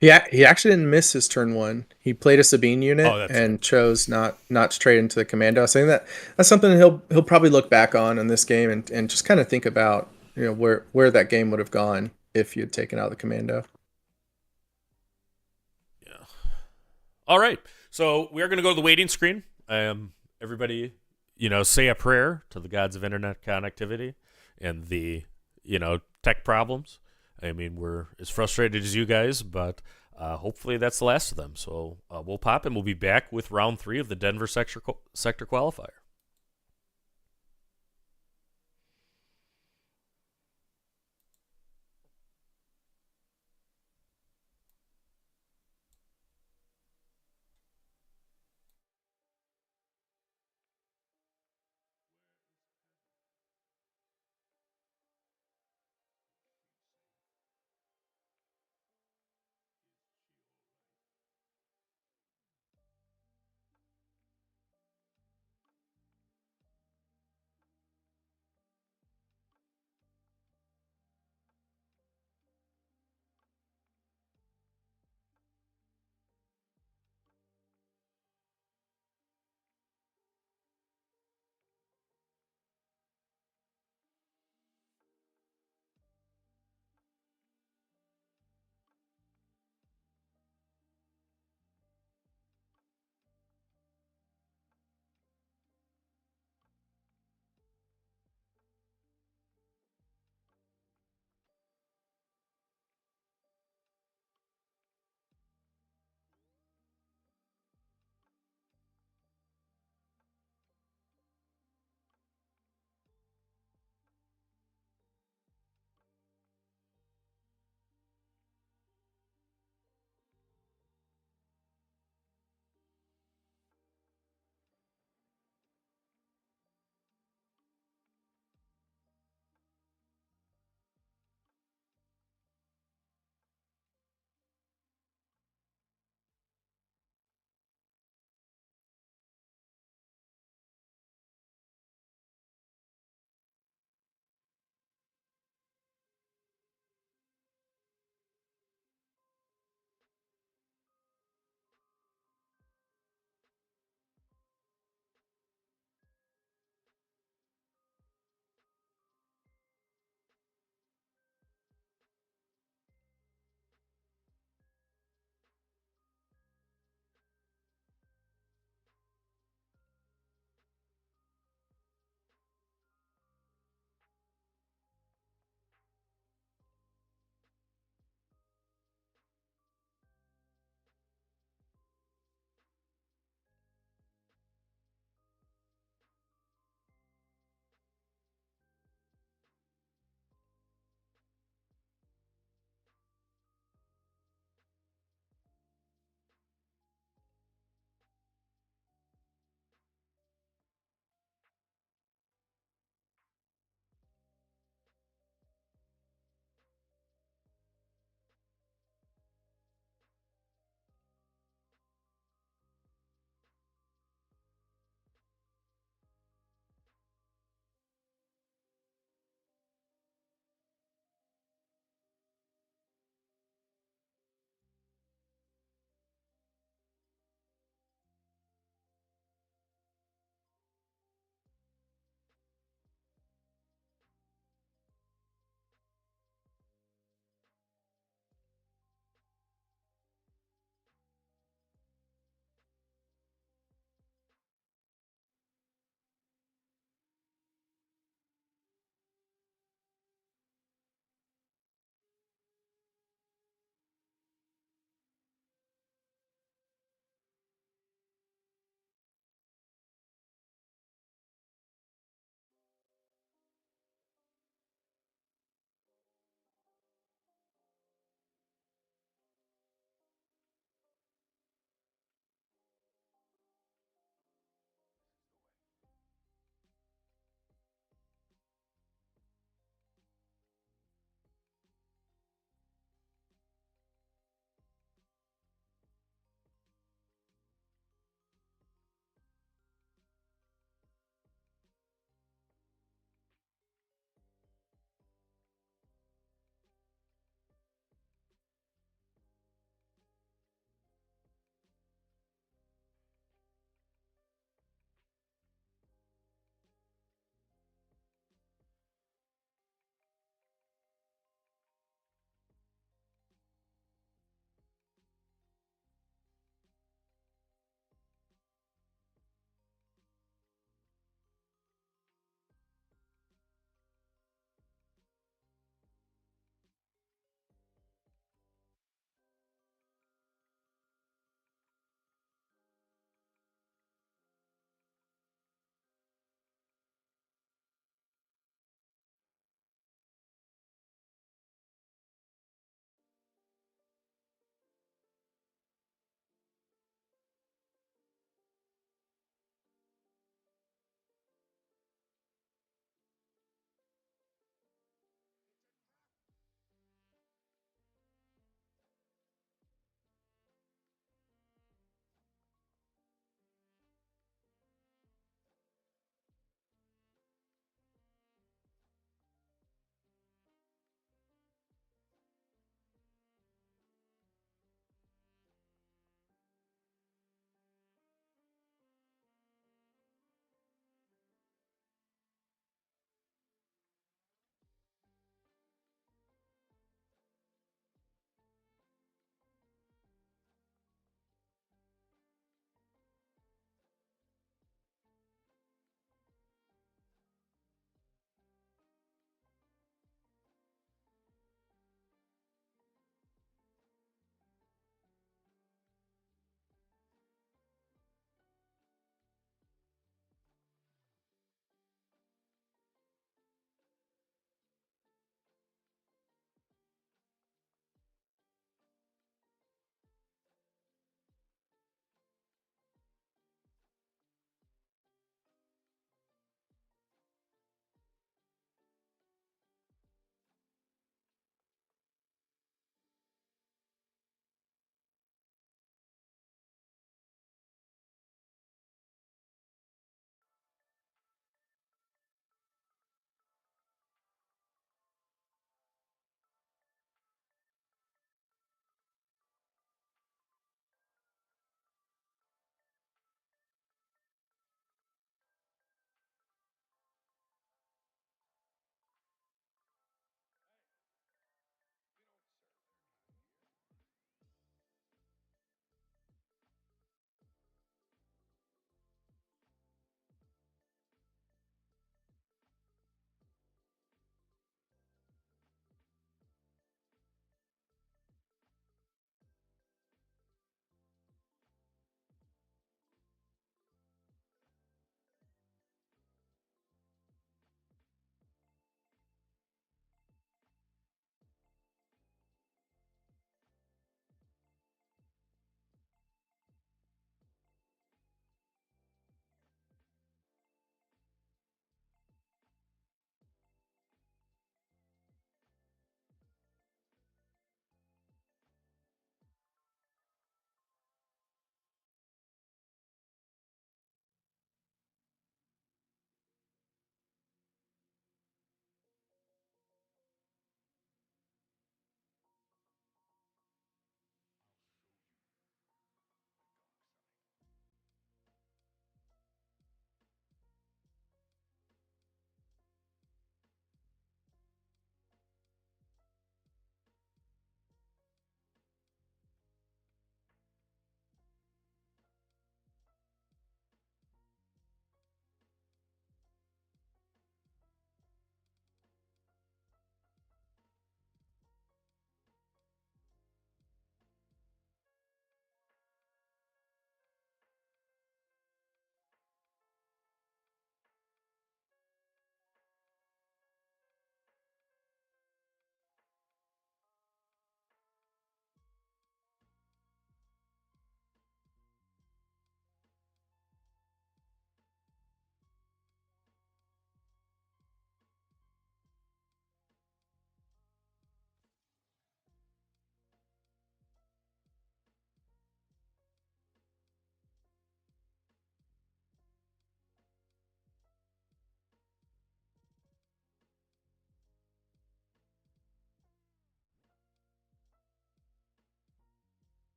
He actually didn't miss his turn 1. He played a Sabine unit and chose not to trade into the commando. So I think that's something he'll probably look back on in this game and just kind of think about where that game would have gone if you had taken out the commando. Yeah. All right. So we are going to go to the waiting screen. Everybody, say a prayer to the gods of internet connectivity and the tech problems. I mean, we're as frustrated as you guys, but hopefully that's the last of them. So we'll pop and we'll be back with round 3 of the Denver Sector Qualifier.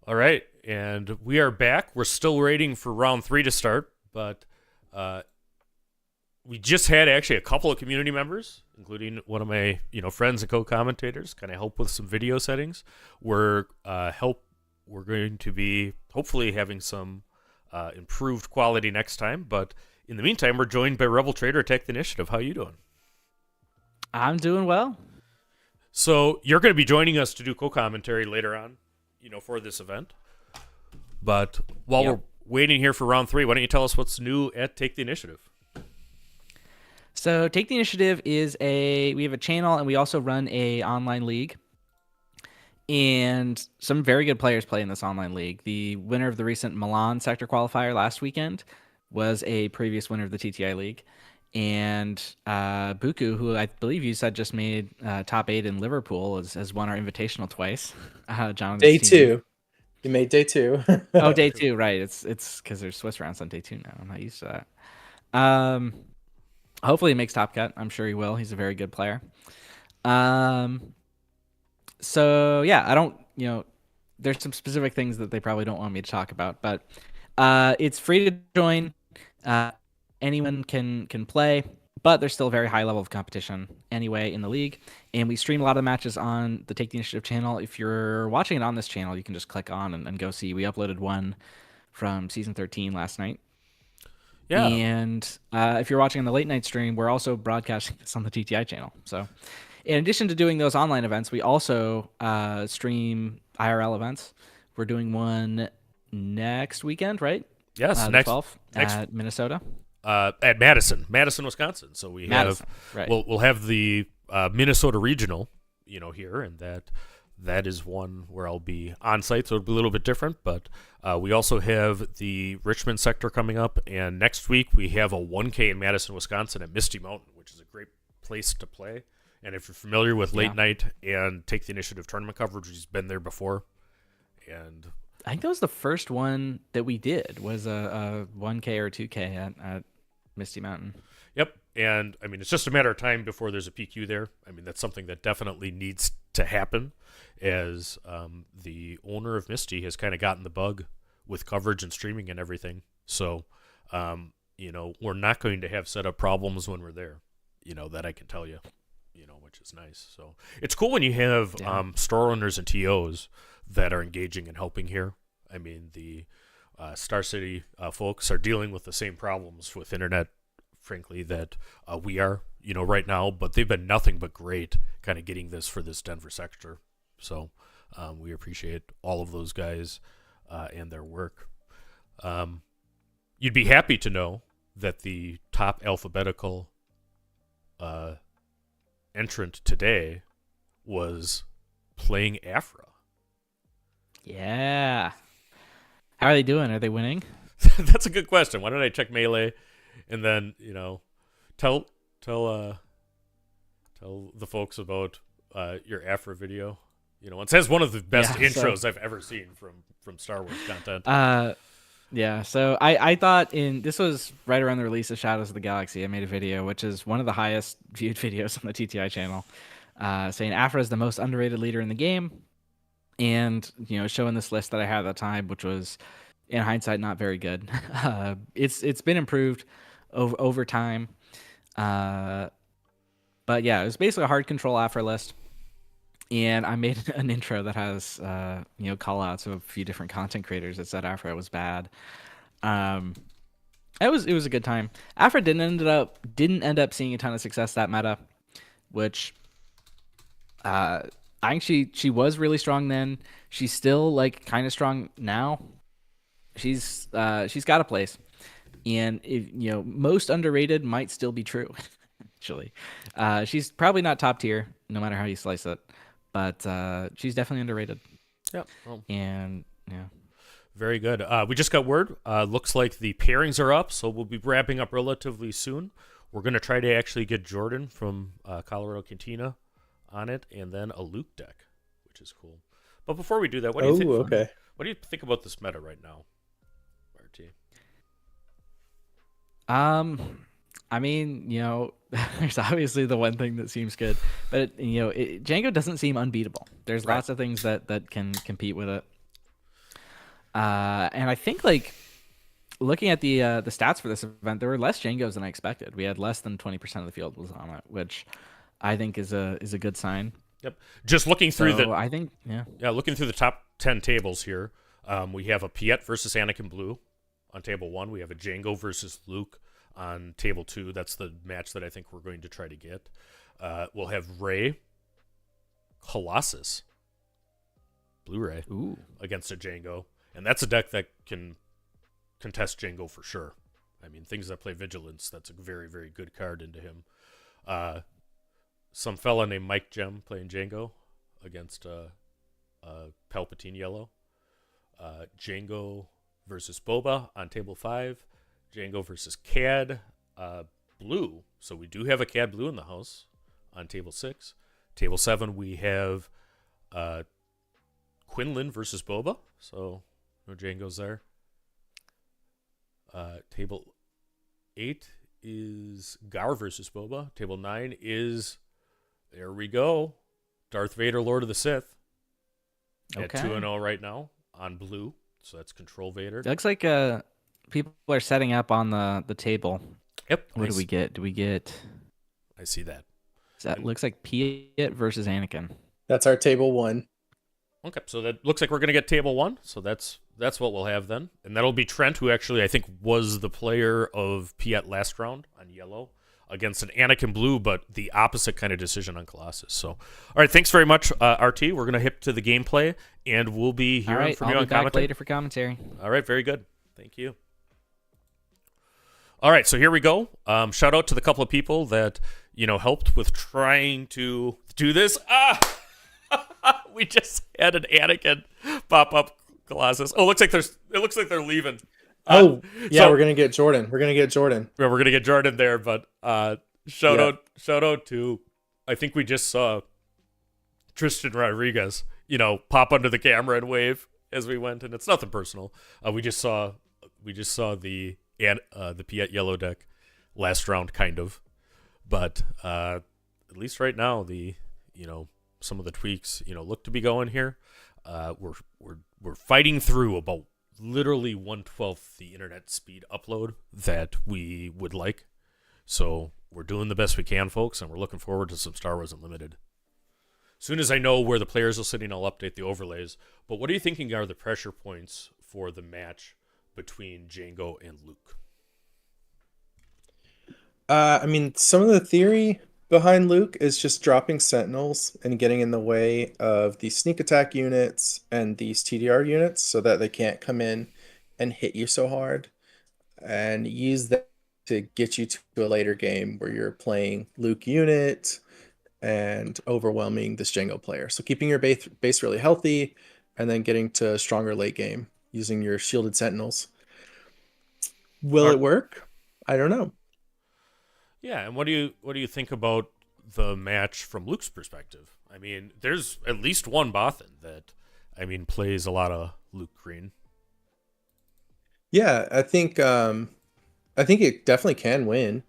All right, and we are back. We're still waiting for round 3 to start, but we just had actually a couple of community members, including one of my friends and co-commentators, kind of help with some video settings. We're going to be hopefully having some improved quality next time, but in the meantime, we're joined by Rebel Traitor Attack the Initiative. How you doing? I'm doing well. So you're going to be joining us to do co-commentary later on, for this event. But while we're waiting here for round 3, why don't you tell us what's new at Take the Initiative? So Take the Initiative we have a channel, and we also run a online league. And some very good players play in this online league. The winner of the recent Milan Sector Qualifier last weekend was a previous winner of the TTI League. And Buku, who I believe you said just made top 8 in Liverpool, has won our invitational twice. Day 2. You made day 2. Oh, day 2, right. It's because there's Swiss rounds on day 2 now. I'm not used to that. Hopefully he makes top cut. I'm sure he will. He's a very good player. So yeah, I don't, there's some specific things that they probably don't want me to talk about, but it's free to join. Anyone can play, but there's still a very high level of competition anyway in the league. And we stream a lot of the matches on the Take the Initiative channel. If you're watching it on this channel, you can just click on and go see. We uploaded one from season 13 last night. Yeah. And if you're watching on the late night stream, we're also broadcasting this on the TTI channel. So in addition to doing those online events, we also stream IRL events. We're doing one next weekend, right? Yes, next 12th at Minnesota. At Madison, Wisconsin. So we have we'll have the Minnesota regional, here, and that is one where I'll be on site, so it'll be a little bit different. But we also have the Richmond sector coming up, and next week we have a 1K in Madison, Wisconsin at Misty Mountain, which is a great place to play. And if you're familiar with late night and Take the Initiative tournament coverage, he's been there before. And I think that was the first one that we did, was a 1K or 2K at Misty Mountain. Yep. And I mean, it's just a matter of time before there's a PQ there. I mean, that's something that definitely needs to happen, as the owner of Misty has kind of gotten the bug with coverage and streaming and everything. So, we're not going to have setup problems when we're there, that I can tell you, which is nice. So it's cool when you have store owners and TOs that are engaging and helping here. I mean, the Star City folks are dealing with the same problems with internet, frankly, that we are, right now, but they've been nothing but great kind of getting this for this Denver sector. So we appreciate all of those guys and their work. You'd be happy to know that the top alphabetical entrant today was playing Afra. Yeah. How are they doing? Are they winning? That's a good question. Why don't I check Melee and then, tell the folks about your Afra video. It says one of the best intros I've ever seen from Star Wars content. Yeah, so I thought this was right around the release of Shadows of the Galaxy. I made a video, which is one of the highest viewed videos on the TTI channel, saying Afra is the most underrated leader in the game. And, showing this list that I had at the time, which was, in hindsight, not very good. It's been improved over time. But yeah, it was basically a hard control Afra list. And I made an intro that has, call outs of a few different content creators that said Afra was bad. It was a good time. Afra didn't end up seeing a ton of success that meta, which, I think she was really strong then. She's still kind of strong now. She's got a place, and most underrated might still be true. Actually, she's probably not top tier, no matter how you slice it, but she's definitely underrated. Yeah, well, and yeah, very good. We just got word. Looks like the pairings are up, so we'll be wrapping up relatively soon. We're gonna try to actually get Jordan from Colorado Cantina on it, and then a Luke deck, which is cool. But before we do that, what do you think? Okay. What do you think about this meta right now, RT? I mean, there's obviously the one thing that seems good, but Jango doesn't seem unbeatable. There's lots of things that can compete with it. And I think like looking at the stats for this event, there were less Jangos than I expected. We had less than 20% of the field was on it, which I think is a good sign. Yep. Just looking through I think looking through the top 10 tables here, we have a Piet versus Anakin Blue on table 1. We have a Jango versus Luke on table 2. That's the match that I think we're going to try to get. We'll have Rey Colossus Blu-ray against a Jango, and that's a deck that can contest Jango for sure. I mean, things that play Vigilance, that's a very, very good card into him. Some fella named Mike Gem playing Jango against Palpatine Yellow. Jango versus Boba on table 5. Jango versus Cad Blue. So we do have a Cad Blue in the house on table 6. Table 7, we have Quinlan versus Boba. So no Jango's there. Table 8 is Gar versus Boba. Table 9 is, there we go, Darth Vader, Lord of the Sith. At 2-0 right now on blue. So that's Control Vader. It looks like people are setting up on the table. Yep. What do we get? Do we get? I see that. That looks like Piet versus Anakin. That's our table 1. Okay, so that looks like we're going to get table 1. So that's what we'll have then. And that'll be Trent, who actually I think was the player of Piet last round on yellow against an Anakin Blue, but the opposite kind of decision on Colossus. So, all right, thanks very much, RT. We're going to hit to the gameplay, and we'll be hearing from you on commentary. Later for commentary. All right, very good. Thank you. All right, so here we go. Shout out to the couple of people that helped with trying to do this. We just had an Anakin pop up Colossus. Oh, it looks like they're leaving. We're gonna get Jordan. Yeah, we're gonna get Jordan there, but shout out to, I think we just saw Tristan Rodriguez, pop under the camera and wave as we went, and it's nothing personal. We just saw the Piet yellow deck last round, kind of, but at least right now some of the tweaks look to be going here. We're fighting through about literally 1/12 the internet speed upload that we would like. So we're doing the best we can, folks, and we're looking forward to some Star Wars Unlimited. As soon as I know where the players are sitting, I'll update the overlays. But what are you thinking are the pressure points for the match between Jango and Luke? I mean, some of the theory behind Luke is just dropping Sentinels and getting in the way of the sneak attack units and these TDR units so that they can't come in and hit you so hard, and use that to get you to a later game where you're playing Luke unit and overwhelming this Jango player. So keeping your base really healthy and then getting to stronger late game using your shielded Sentinels. Will it work? I don't know. Yeah, and what do you think about the match from Luke's perspective? I mean, there's at least one Bothan that plays a lot of Luke Green. Yeah, I think it definitely can win,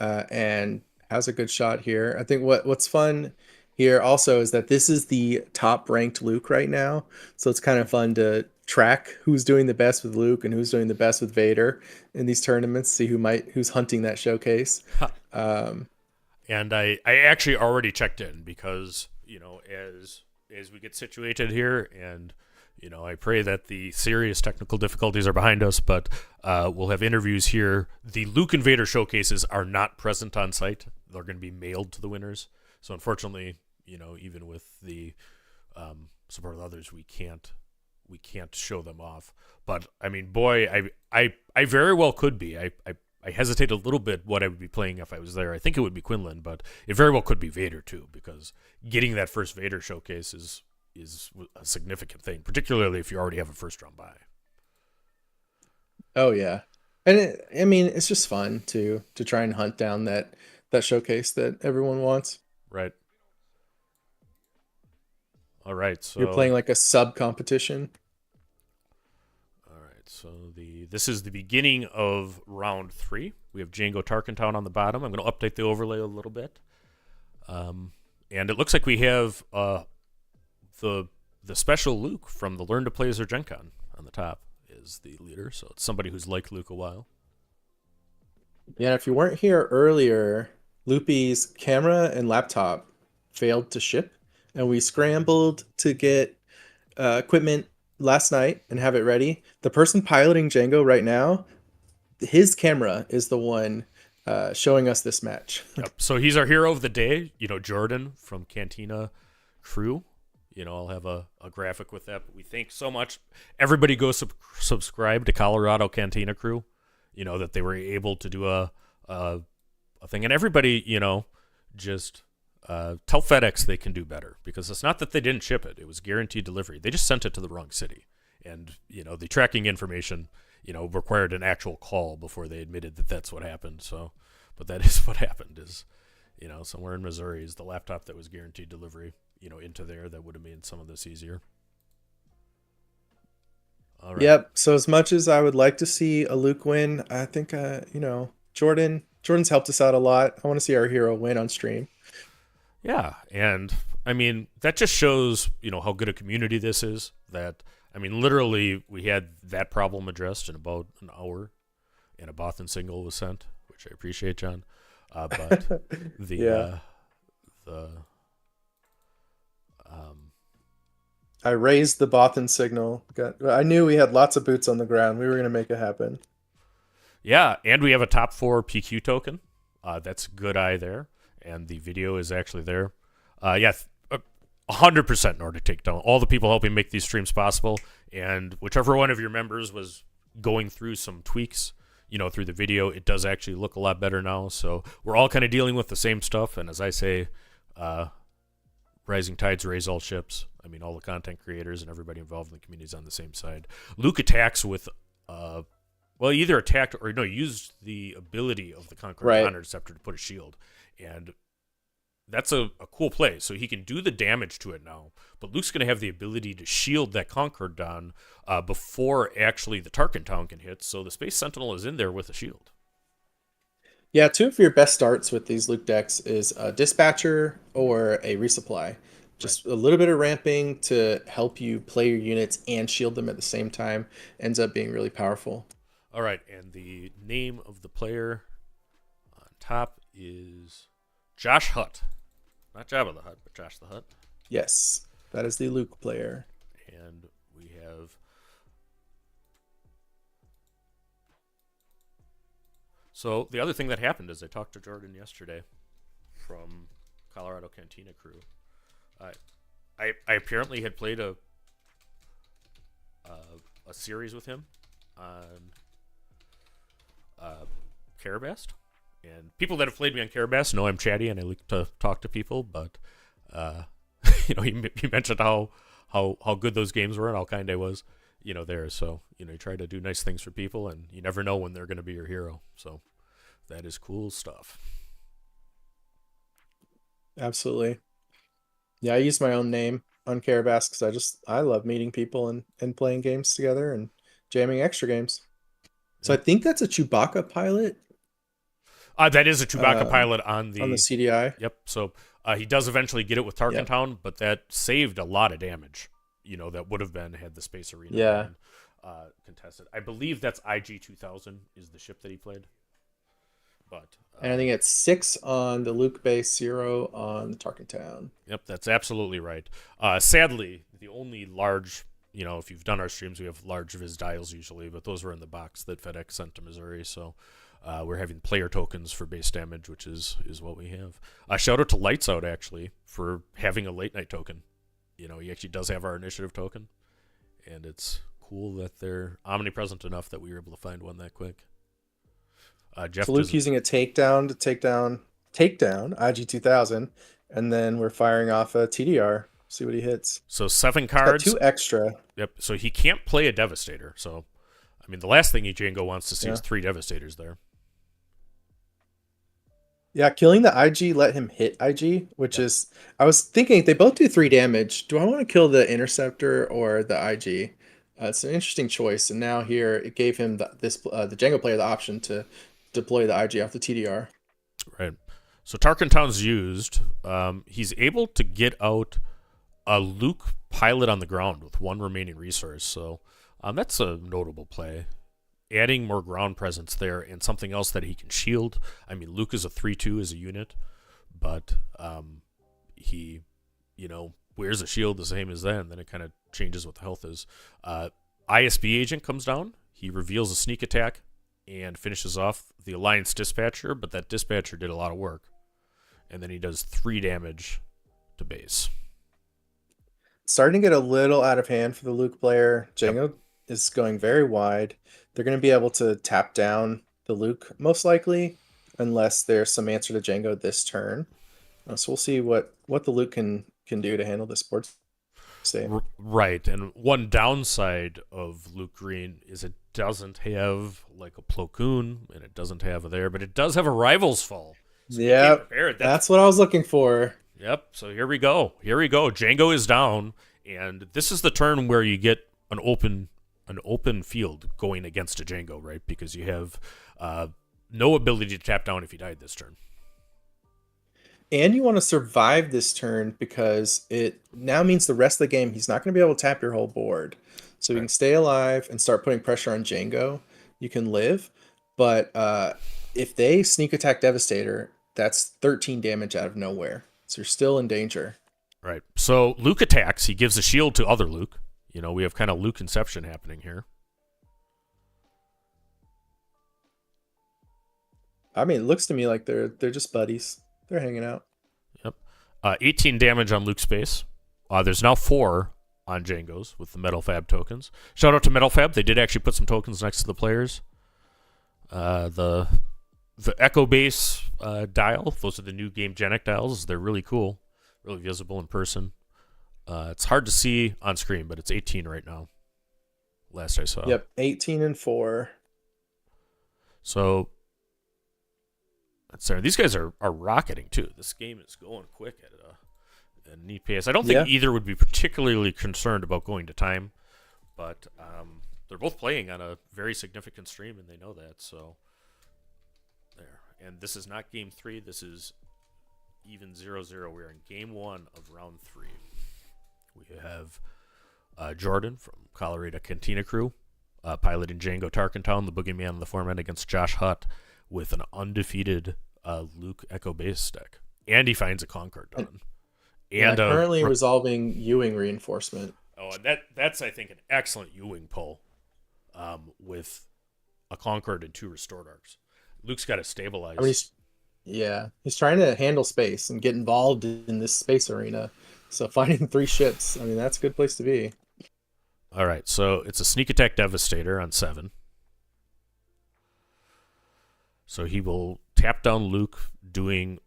and has a good shot here. I think what's fun here also is that this is the top ranked Luke right now, so it's kind of fun to track who's doing the best with Luke and who's doing the best with Vader in these tournaments, see who's hunting that showcase. And I actually already checked in because as we get situated here, and I pray that the serious technical difficulties are behind us, but we'll have interviews here. The Luke and Vader showcases are not present on site. They're going to be mailed to the winners. So unfortunately, even with the support of others, we can't show them off. But I mean, boy, I very well could be. I hesitate a little bit what I would be playing if I was there. I think it would be Quinlan, but it very well could be Vader too, because getting that first Vader showcase is a significant thing, particularly if you already have a first round bye. Oh yeah, and it's just fun to try and hunt down that showcase that everyone wants. Right. All right, so you're playing like a sub competition. So this is the beginning of round 3. We have Jango Tarkentown on the bottom. I'm going to update the overlay a little bit. And it looks like we have the special Luke from the Learn to Play as Gen Con on the top. as the leader. So it's somebody who's liked Luke a while. Yeah, if you weren't here earlier, Loopy's camera and laptop failed to ship, and we scrambled to get equipment last night and have it ready. The person piloting Jango right now, his camera is the one showing us this match. Yep. So he's our hero of the day. Jordan from Cantina Crew. I'll have a graphic with that. But we thank so much. Everybody go subscribe to Colorado Cantina Crew. That they were able to do a thing. And everybody, just tell FedEx they can do better, because it's not that they didn't ship it. It was guaranteed delivery. They just sent it to the wrong city. And, the tracking information, required an actual call before they admitted that that's what happened. So, but that is what happened is, somewhere in Missouri is the laptop that was guaranteed delivery, into there. That would have made some of this easier. All right. Yep. So as much as I would like to see a Luke win, I think, Jordan's helped us out a lot. I want to see our hero win on stream. Yeah. And I mean, that just shows, how good a community this is. That, literally we had that problem addressed in about an hour, and a Bothan signal was sent, which I appreciate, John. But I raised the Bothan signal. I knew we had lots of boots on the ground. We were going to make it happen. Yeah, and we have a top 4 PQ token. That's good eye there, and the video is actually there. 100% in order to take down all the people helping make these streams possible, and whichever one of your members was going through some tweaks, through the video, it does actually look a lot better now. So we're all kind of dealing with the same stuff, and as I say, rising tides raise all ships. All the content creators and everybody involved in the community is on the same side. Luke attacks with, either attacked or used the ability of the Conqueror Interceptor to put a shield, and that's a cool play. So he can do the damage to it now, but Luke's going to have the ability to shield that Conqueror down before actually the Tarkin Town can hit. So the Space Sentinel is in there with a shield. Yeah, 2 of your best starts with these Luke decks is a Dispatcher or a Resupply. Just a little bit of ramping to help you play your units and shield them at the same time ends up being really powerful. All right, and the name of the player on top is Josh Hutt. Not Jabba the Hutt, but Josh the Hutt. Yes, that is the Luke player. And we have... So the other thing that happened is I talked to Jordan yesterday from Colorado Cantina Crew. I apparently had played a series with him on Carabast, and people that have played me on Carabast know I'm chatty and I like to talk to people. But he mentioned how good those games were and how kind I was, there. So you try to do nice things for people, and you never know when they're going to be your hero. So that is cool stuff. Absolutely. Yeah, I use my own name on Carabast because I love meeting people and playing games together and jamming extra games. So I think that's a Chewbacca pilot. That is a Chewbacca pilot on the CDI. Yep. So he does eventually get it with Tarkin Town, but that saved a lot of damage. That would have been had the Space Arena been, contested. I believe that's IG-2000 is the ship that he played. But and I think it's 6 on the Luke base, 0 on the Tarkin Town. Yep, that's absolutely right. Sadly, the only large, if you've done our streams, we have large Viz dials usually, but those were in the box that FedEx sent to Missouri. So we're having player tokens for base damage, which is what we have. Shout out to Lights Out, actually, for having a late night token. He actually does have our initiative token, and it's cool that they're omnipresent enough that we were able to find one that quick. Jeff so Luke using a takedown to take down IG-2000, and then we're firing off a TDR. See what he hits. So 7 cards. 2 extra. Yep. So he can't play a Devastator. So, the last thing Jango wants to see is 3 Devastators there. Yeah, killing the IG let him hit IG, which is... I was thinking, they both do 3 damage. Do I want to kill the Interceptor or the IG? It's an interesting choice. And now here, it gave him the Jango player the option to deploy the IG off the TDR. Right. So Tarkin Town's used. He's able to get out a Luke pilot on the ground with 1 remaining resource. So That's a notable play. Adding more ground presence there and something else that he can shield. I mean, Luke is a 3-2 as a unit, but he, wears a shield the same as then it kind of changes what the health is. ISB agent comes down. He reveals a sneak attack and finishes off the Alliance dispatcher, but that dispatcher did a lot of work. And then he does 3 damage to base. Starting to get a little out of hand for the Luke player. Jango is going very wide. They're going to be able to tap down the Luke, most likely, unless there's some answer to Jango this turn. So we'll see what the Luke can do to handle this board state. Right, and one downside of Luke Green is it doesn't have like a Plo Koon, and it doesn't have a there, but it does have a Rival's Fall. So yep, that's what I was looking for. Yep, so here we go. Jango is down, and this is the turn where you get an open field going against a Jango, right? Because you have no ability to tap down if you died this turn. And you want to survive this turn because it now means the rest of the game he's not going to be able to tap your whole board. So you can stay alive and start putting pressure on Jango. You can live, but if they sneak attack Devastator, that's 13 damage out of nowhere. So you're still in danger. Right. So Luke attacks. He gives a shield to other Luke. We have kind of Luke inception happening here. I mean, it looks to me like they're just buddies. They're hanging out. Yep. 18 damage on Luke's base. There's now 4 on Jango's with the Metal Fab tokens. Shout out to Metal Fab. They did actually put some tokens next to the players. The Echo Base dial. Those are the new Game Genic dials. They're really cool. Really visible in person. It's hard to see on screen, but it's 18 right now. Last I saw. Yep, 18 and 4. So these guys are rocketing too. This game is going quick at a neat pace. I don't think either would be particularly concerned about going to time, but they're both playing on a very significant stream, and they know that. So there. And this is not game 3. This is even 0-0. We're in game 1 of round 3. We have Jordan from Colorado Cantina Crew piloting Jango Tarkentown, the boogeyman in the format, against Josh Hutt with an undefeated Luke Echo Base deck. And he finds a Concord done. And currently resolving Ewing reinforcement. Oh, and that's, I think, an excellent Ewing pull with a Concord and 2 Restored Arcs. Luke's got to stabilize. I mean, he's trying to handle space and get involved in this space arena. So finding 3 ships, I mean, that's a good place to be. All right, so it's a sneak attack Devastator on 7. So he will tap down Luke, doing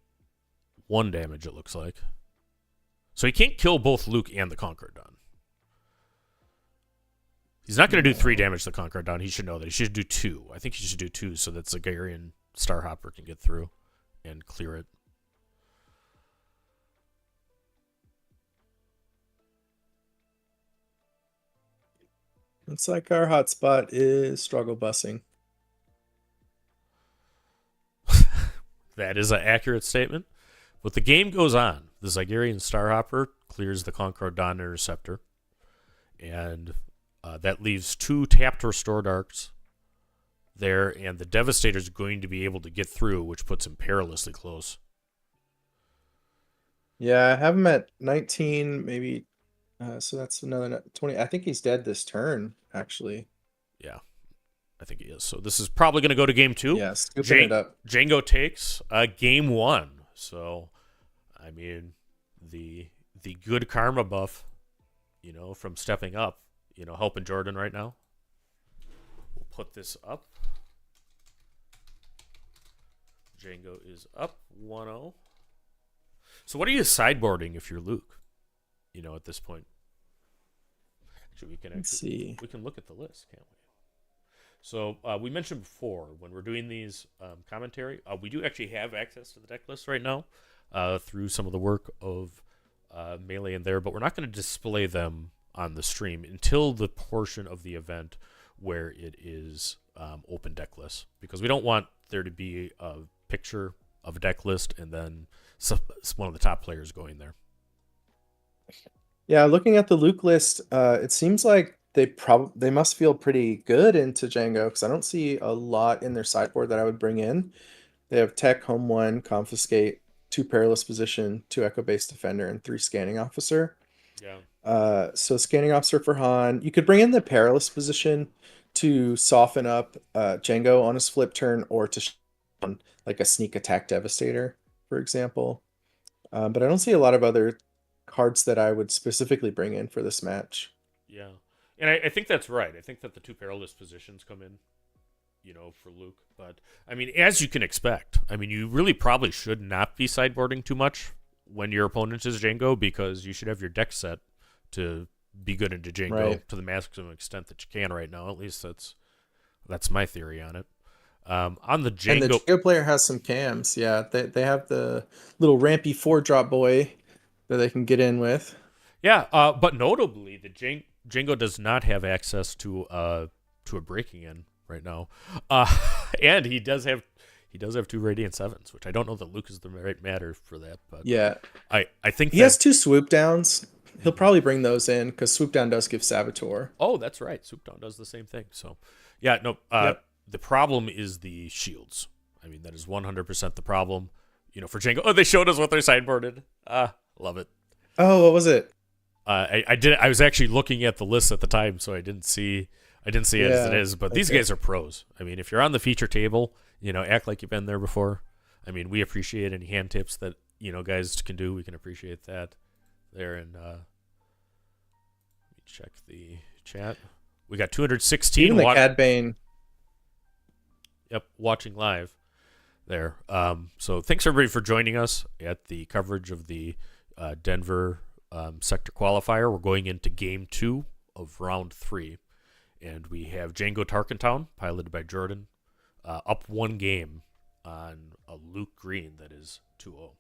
1 damage, it looks like. So he can't kill both Luke and the Conqueror Dawn. He's not going to do 3 damage to the Conqueror Dawn. He should know that. He should do 2. I think he should do 2 so that Zagarian Starhopper can get through and clear it. Looks like our hotspot is struggle bussing. That is an accurate statement. But the game goes on. The Zygerian Starhopper clears the Conqueror Dawn Interceptor. And that leaves 2 tapped Restored Arcs there. And the Devastator is going to be able to get through, which puts him perilously close. Yeah, I have him at 19, maybe. So that's another 20. I think he's dead this turn, actually. Yeah, I think he is. So this is probably going to go to game 2. Yeah, scooping it up. Jango takes game 1. So, I mean, the good karma buff, from stepping up, helping Jordan right now. We'll put this up. Jango is up 1-0. So what are you sideboarding if you're Luke? At this point. Actually, we can look at the list, can't we? So we mentioned before when we're doing these commentary, we do actually have access to the deck list right now through some of the work of Melee in there, but we're not going to display them on the stream until the portion of the event where it is open deck list, because we don't want there to be a picture of a deck list and then one of the top players going there. Yeah, looking at the Luke list, it seems like they must feel pretty good into Jango because I don't see a lot in their sideboard that I would bring in. They have Tech, Home 1, Confiscate, 2 Perilous Position, 2 Echo Based Defender, and 3 Scanning Officer. Yeah. So Scanning Officer for Han. You could bring in the Perilous Position to soften up Jango on his flip turn, or to on like a Sneak Attack Devastator, for example. But I don't see a lot of other cards that I would specifically bring in for this match. Yeah. And I think that's right. I think that the 2 perilous positions come in, for Luke. But, I mean, as you can expect, I mean, you really probably should not be sideboarding too much when your opponent is Jango, because you should have your deck set to be good into Jango to the maximum extent that you can right now. At least that's my theory on it. On the Jango... And the Jango player has some cams. Yeah, they have the little rampy 4-drop boy that they can get in with. Yeah, but notably, the Jango does not have access to a breaking in right now, and he does have 2 Radiant 7s, which I don't know that Luke is the right matter for that. But yeah, I think he has 2 swoop downs. He'll probably bring those in because swoop down does give Saboteur. Oh, that's right, swoop down does the same thing. So yeah, no. The problem is the shields. I mean, that is 100% the problem. For Jango. Oh, they showed us what they're sideboarded. Love it. Oh, what was it? I was actually looking at the list at the time, so I didn't see it as it is. But these guys are pros. I mean, if you're on the feature table, act like you've been there before. I mean, we appreciate any hand tips that guys can do. We can appreciate that there. And let me check the chat. We got 216. Even the Cad Bane. Yep, watching live there. So thanks everybody for joining us at the coverage of the Denver Sector Qualifier. We're going into Game 2 of Round 3, and we have Jango Tarkentown, piloted by Jordan, up 1 game on a Luke Green that is 2-0.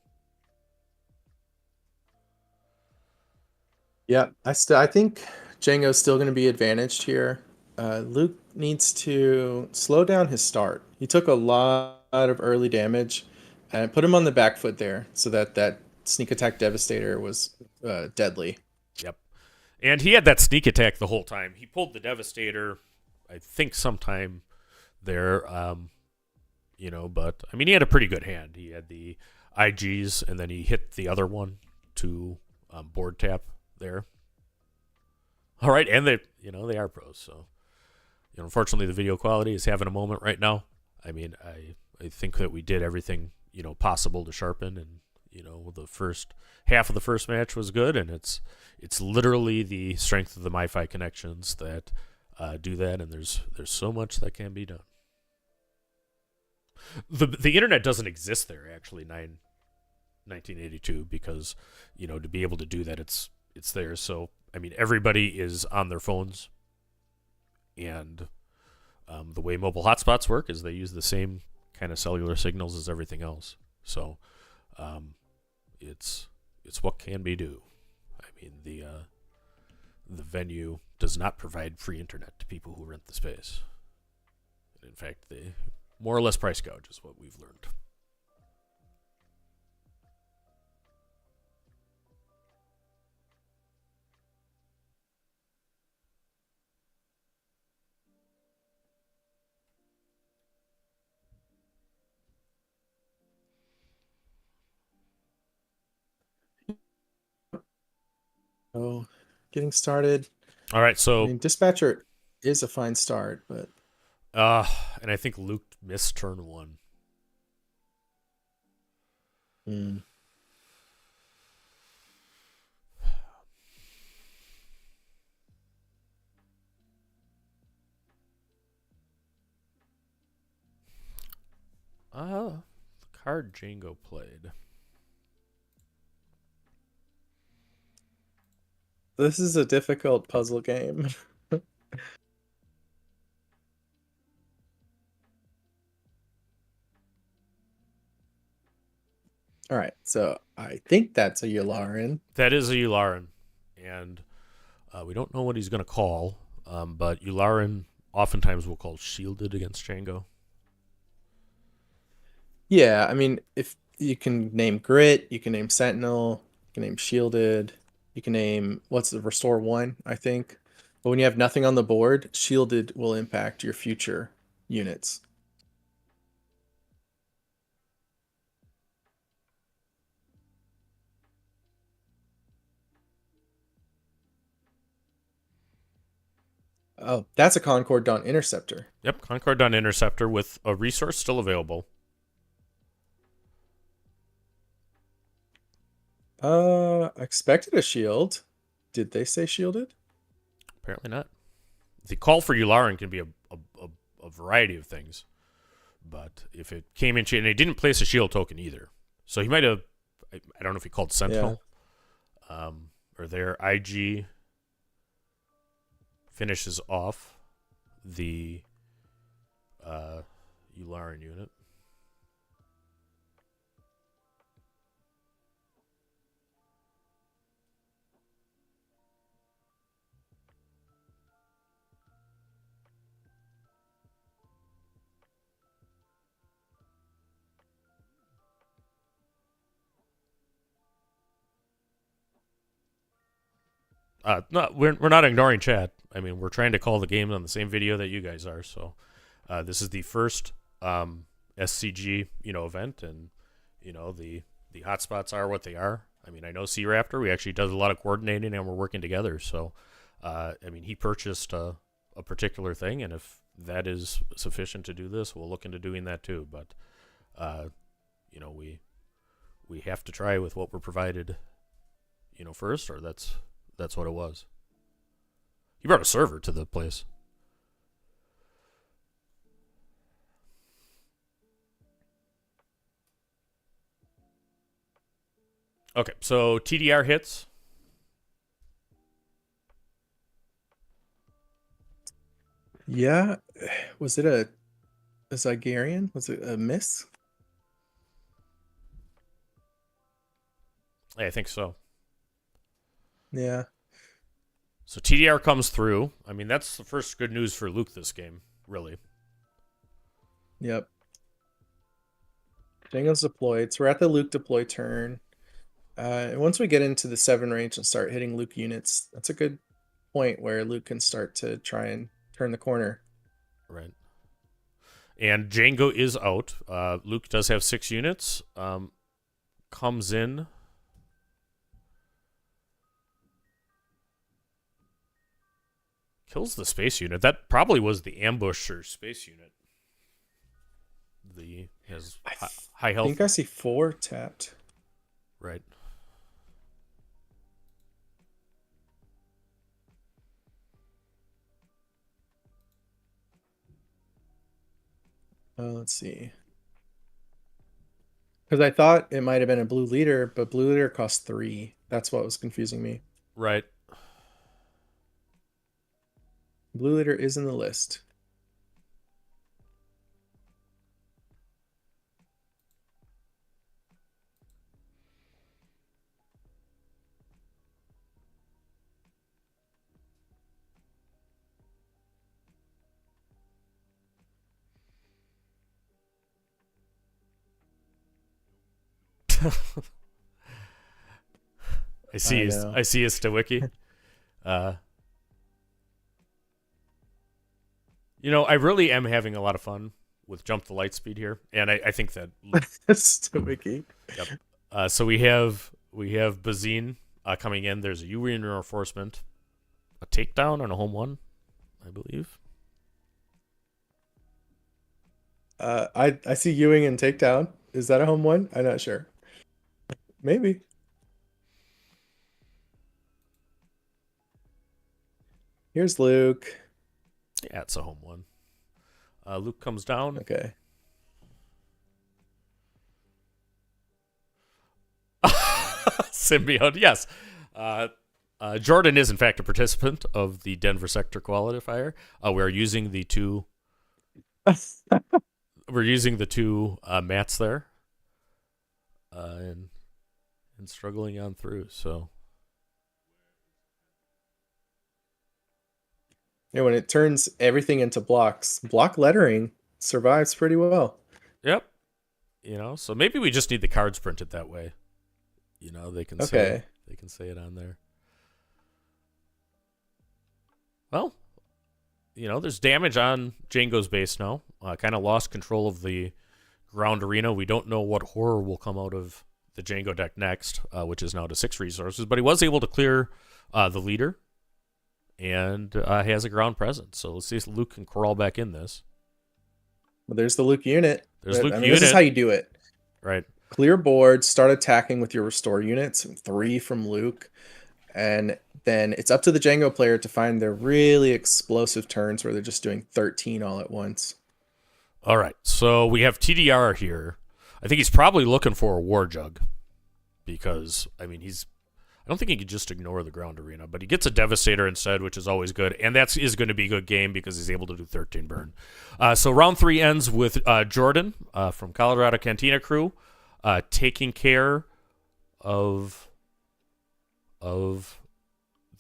Yeah, I think Jango's still going to be advantaged here. Luke needs to slow down his start. He took a lot of early damage and put him on the back foot there, so that Sneak Attack Devastator was deadly. Yep. And he had that sneak attack the whole time. He pulled the Devastator, I think, sometime there, but, I mean, he had a pretty good hand. He had the IGs, and then he hit the other one to board tap there. All right, and they are pros, so, unfortunately, the video quality is having a moment right now. I mean, I think that we did everything, possible to sharpen, and, the first half of the first match was good, and it's literally the strength of the MiFi connections that do that, and there's so much that can be done. The internet doesn't exist there, actually, 1982, because, to be able to do that, it's there. So, I mean, everybody is on their phones, and the way mobile hotspots work is they use the same kind of cellular signals as everything else. So, it's what can be do. I mean, the venue does not provide free internet to people who rent the space. In fact, they more or less price gouge is what we've learned. Oh, getting started. All right, so I mean, Dispatcher is a fine start, but and I think Luke missed turn 1. The card Jango played. This is a difficult puzzle game. All right, so I think that's a Yularen. That is a Yularen, and we don't know what he's going to call, but Yularen oftentimes will call shielded against Jango. Yeah, I mean, if you can name Grit, you can name Sentinel, you can name Shielded, you can name, what's the Restore 1, I think. But when you have nothing on the board, shielded will impact your future units. Oh, that's a Concord Dawn Interceptor. Yep, Concord Dawn Interceptor with a resource still available. I expected a shield. Did they say shielded? Apparently not. The call for Yularen can be a variety of things. But if it came in, and they didn't place a shield token either. So he might have, I don't know if he called Sentinel. Yeah. Or their IG finishes off the Yularen unit. No, we're not ignoring chat. I mean, we're trying to call the game on the same video that you guys are. So, this is the first SCG event, and the hotspots are what they are. I mean, I know C Raptor. We actually does a lot of coordinating, and we're working together. So, I mean, he purchased a particular thing, and if that is sufficient to do this, we'll look into doing that too. But, we have to try with what we're provided, first, or that's what it was. He brought a server to the place. Okay, so TDR hits. Yeah. Was it a Zygarian? Was it a miss? I think so. Yeah. So TDR comes through. I mean, that's the first good news for Luke this game, really. Yep. Jango's deployed. So we're at the Luke deploy turn. And once we get into the 7 range and start hitting Luke units, that's a good point where Luke can start to try and turn the corner. Right. And Jango is out. Luke does have 6 units. Comes in. Kills the space unit. That probably was the ambusher space unit. Has high health. I think I see 4 tapped. Right. Let's see. Because I thought it might have been a blue leader, but blue leader costs 3. That's what was confusing me. Right. Blue leader is in the list. I see his Stawiki. I really am having a lot of fun with Jump the Light Speed here, and I think that Stawiki. Yep. So we have Bazine coming in. There's a U reinforcement, a takedown, and a home 1, I believe. I see Ewing and takedown. Is that a home 1? I'm not sure. Maybe. Here's Luke. Yeah, it's a home 1. Luke comes down. Okay. Symbiote, yes. Jordan is in fact a participant of the Denver Sector Qualifier. We're using the two. We're using the 2 mats there, and struggling on through. So, yeah, when it turns everything into blocks, block lettering survives pretty well. Yep. So maybe we just need the cards printed that way. They can say it on there. Well, there's damage on Jango's base now. Kind of lost control of the ground arena. We don't know what horror will come out of the Jango deck next, which is now to 6 resources. But he was able to clear the leader and has a ground presence. So let's see if Luke can crawl back in this. Well, there's the Luke unit. There's Luke unit. This is how you do it. Right. Clear board, start attacking with your restore units, 3 from Luke. And then it's up to the Jango player to find their really explosive turns where they're just doing 13 all at once. All right, so we have TDR here. I think he's probably looking for a War Jug because, I don't think he could just ignore the ground arena, but he gets a Devastator instead, which is always good, and that is going to be a good game because he's able to do 13 burn. So round 3 ends with Jordan from Colorado Cantina Crew taking care of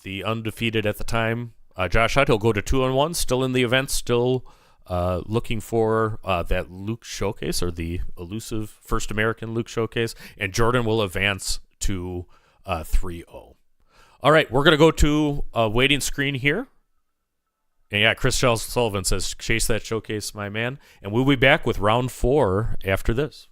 the undefeated at the time. Josh Hutt, he'll go to 2-1, still in the event, still looking for that Luke showcase or the elusive first American Luke showcase, and Jordan will advance to 3-0. All right, we're going to go to a waiting screen here. And yeah, Chris Sullivan says, chase that showcase, my man. And we'll be back with round 4 after this.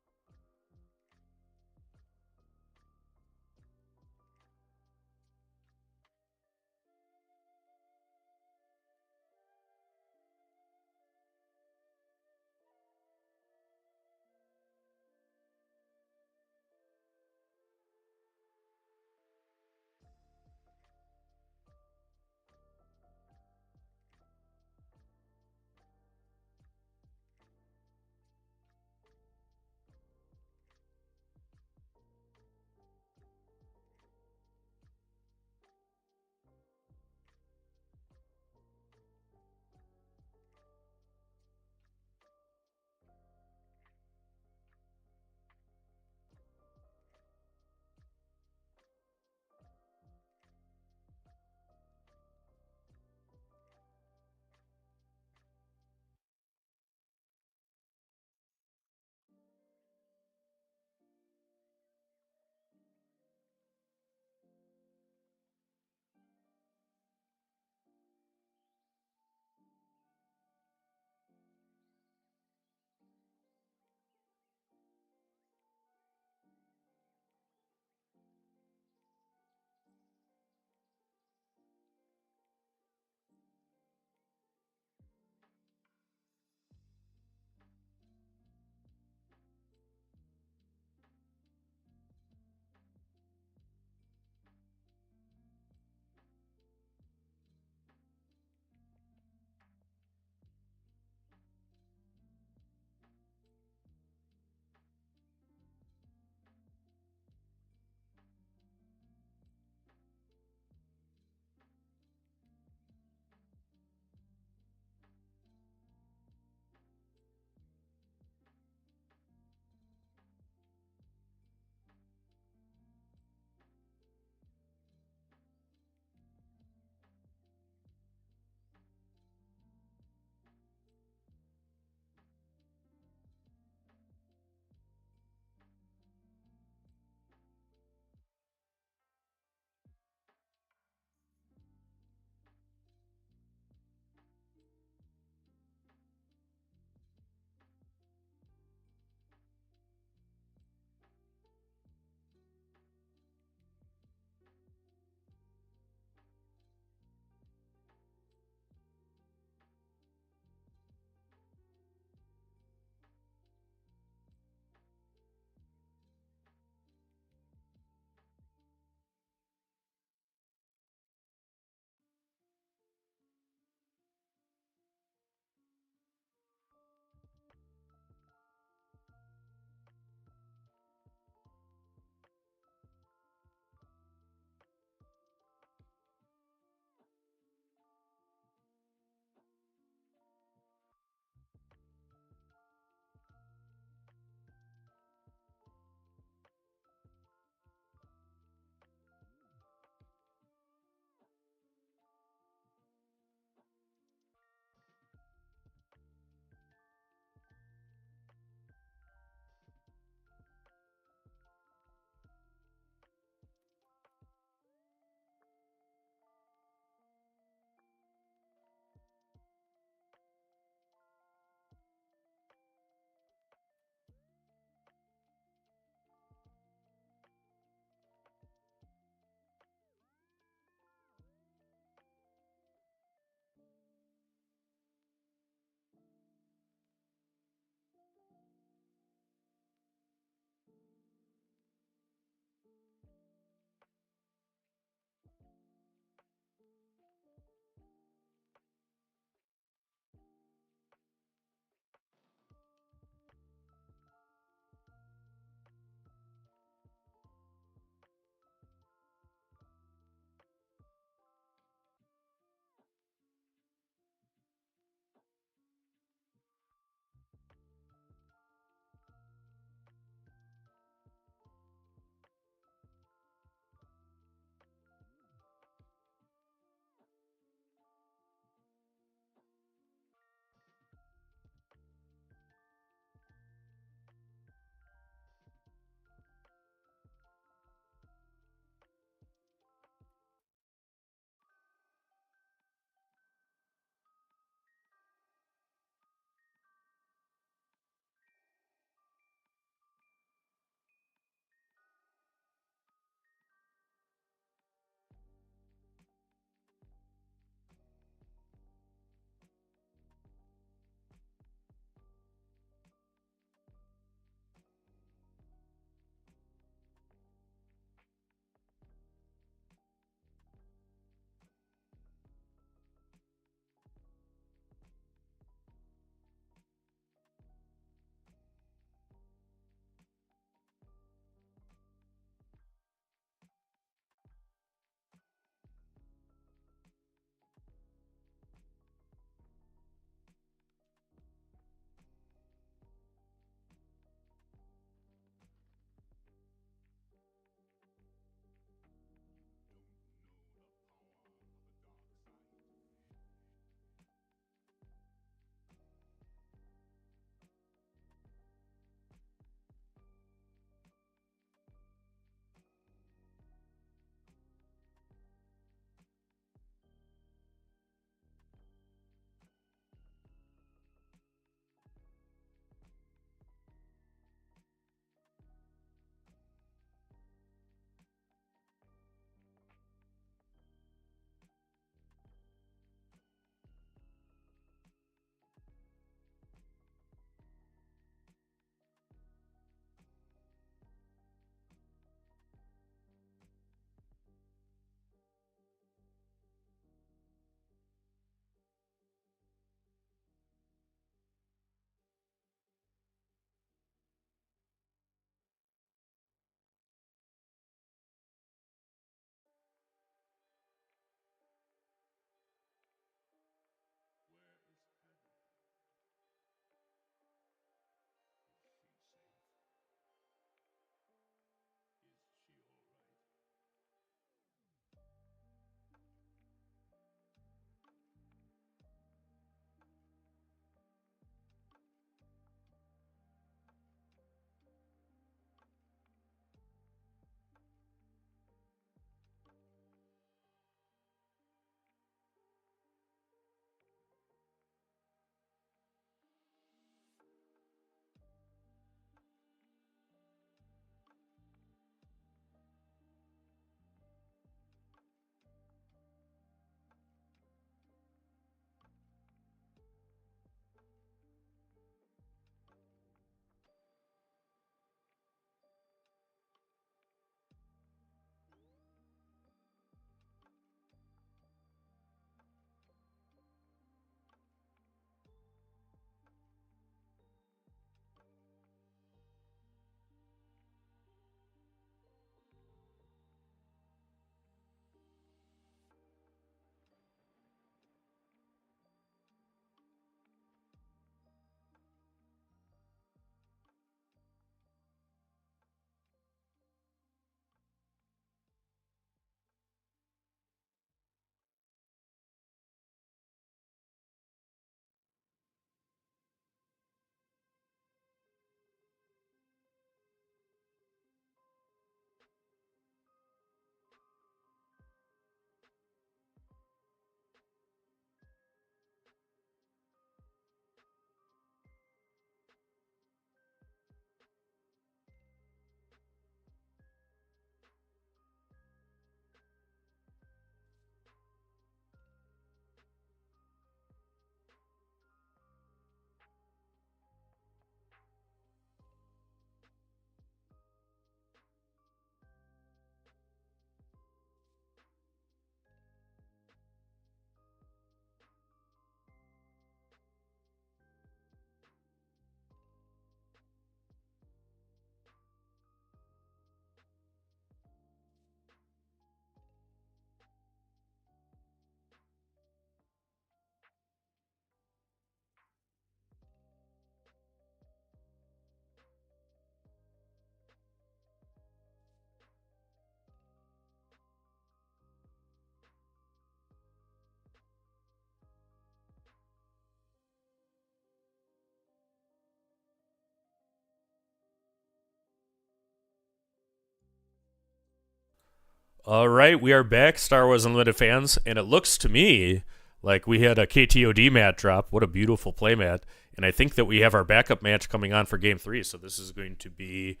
All right, we are back, Star Wars Unlimited fans, and it looks to me like we had a KTOD mat drop. What a beautiful play mat. And I think that we have our backup match coming on for Game 3, so this is going to be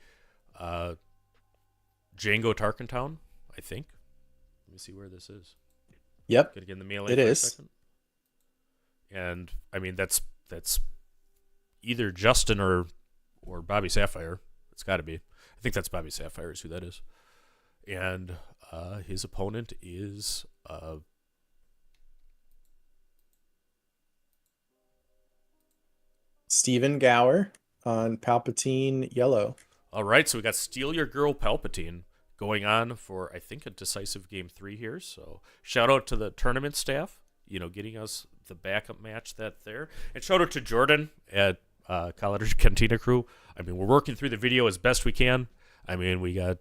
Jango Tarkentown, I think. Let me see where this is. Yep. Gonna get in the melee it for a is. second. And, I mean, that's either Justin or Bobby Sapphire. It's got to be. I think that's Bobby Sapphire is who that is. And his opponent is Steven Gower on Palpatine yellow. all right, so we got Steal Your Girl Palpatine going on for, I think, a decisive Game 3 here. So shout out to the tournament staff, getting us the backup match that's there. And shout out to Jordan at College Cantina Crew. I mean, we're working through the video as best we can. I mean, we got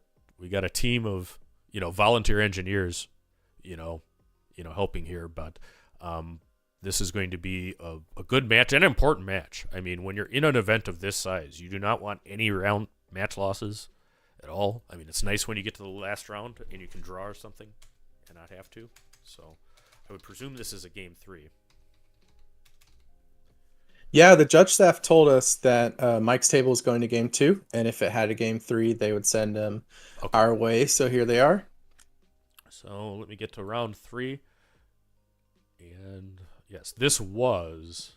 a team of, volunteer engineers, helping here. But this is going to be a good match and an important match. I mean, when you're in an event of this size, you do not want any round match losses at all. I mean, it's nice when you get to the last round and you can draw or something and not have to. So I would presume this is a Game 3. Yeah, the judge staff told us that Mike's table is going to Game 2, and if it had a Game 3, they would send him our way. So here they are. So let me get to round 3. And yes, this was...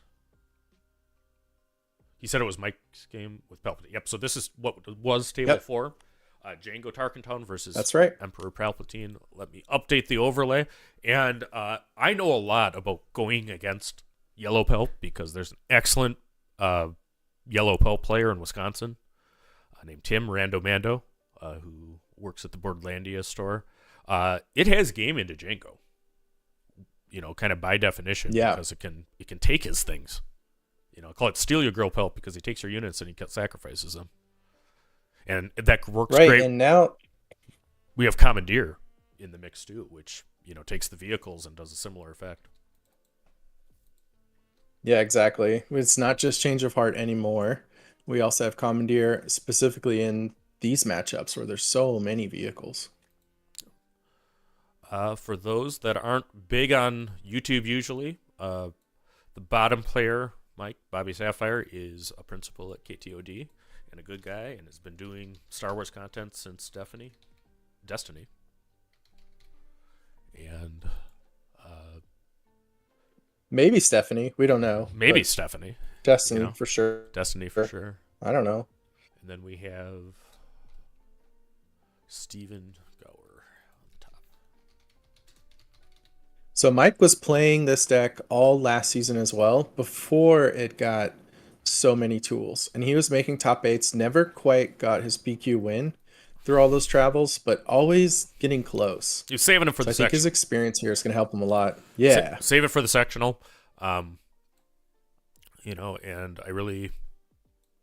He said it was Mike's game with Palpatine. Yep, so this is what was table 4. Jango Tarkentown versus That's right. Emperor Palpatine. Let me update the overlay. And I know a lot about going against Yellow Pelt because there's an excellent Yellow Pelt player in Wisconsin named Tim Randomando who works at the Borderlandia store. It has game into Jango, kind of by definition, because it can take his things. I call it Steal Your Girl Pelt because he takes your units and he sacrifices them. And that works great. And now we have Commandeer in the mix too, which, takes the vehicles and does a similar effect. Yeah, exactly. It's not just Change of Heart anymore. We also have Commandeer specifically in these matchups where there's so many vehicles. For those that aren't big on YouTube usually, the bottom player, Mike, Bobby Sapphire, is a principal at KTOD and a good guy and has been doing Star Wars content since Destiny. And maybe Stephanie. We don't know. Maybe Stephanie. Destiny for sure. Destiny for sure. I don't know. And then we have Steven Gower on the top. So Mike was playing this deck all last season as well, before it got so many tools. And he was making top 8s, never quite got his PQ win through all those travels, but always getting close. You're saving him for the I think sectional. his experience here is going to help him a lot. Yeah. Save it for the sectional. And I really,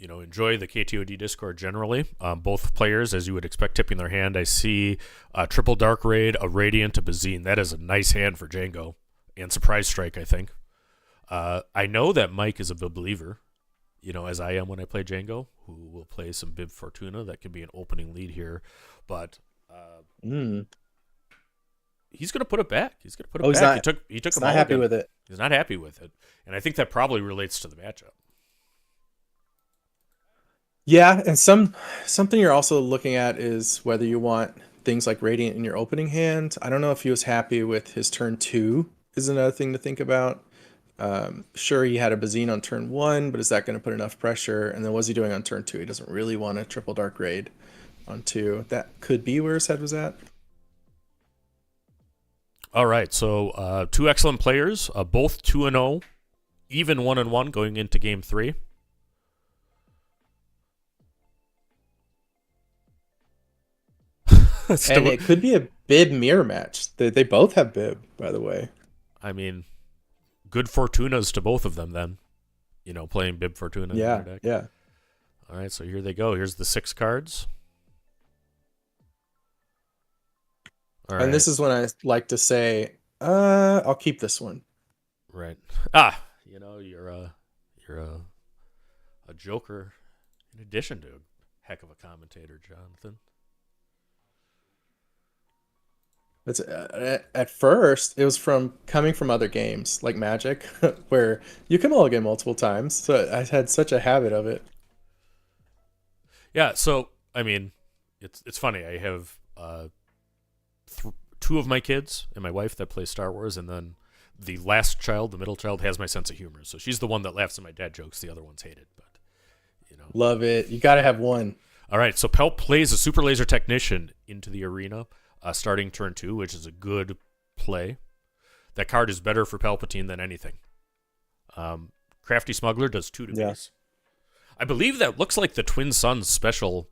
enjoy the KTOD Discord generally. Both players, as you would expect, tipping their hand. I see a triple Dark Raid, a Radiant, a Bazine. That is a nice hand for Jango. And Surprise Strike, I think. I know that Mike is a big believer, as I am when I play Jango, who will play some Bib Fortuna. That could be an opening lead here. But he's going to put it back. He's going to put it back. He took he's not happy with it. He's not happy with it. And I think that probably relates to the matchup. Yeah, and something you're also looking at is whether you want things like Radiant in your opening hand. I don't know if he was happy with his turn 2 is another thing to think about. Sure, he had a Bazine on turn 1, but is that going to put enough pressure? And then what's he doing on turn 2? He doesn't really want a triple Dark Raid on 2. That could be where his head was at. All right, so 2 excellent players, both 2-0, even 1-1 going into Game 3. And it could be a Bib mirror match. They both have Bib, by the way. I mean, good Fortunas to both of them then. Playing Bib Fortuna in their deck. Yeah. All right, so here they go. Here's the 6 cards. All right. And this is when I like to say, I'll keep this one. Right. You're a joker in addition to a heck of a commentator, Jonathan. It's at first it was from coming from other games like Magic, where you can mulligan multiple times. So I had such a habit of it. Yeah, so I mean, it's funny. I have two of my kids and my wife that play Star Wars, and then the last child, the middle child, has my sense of humor. So she's the one that laughs at my dad jokes. The other ones hate it, but you know, Love it. You got to have one. All right, so Pelp plays a Super Laser Technician into the arena, starting turn 2, which is a good play. That card is better for Palpatine than anything. Crafty Smuggler does 2 to base. I believe that looks like the Twin Suns special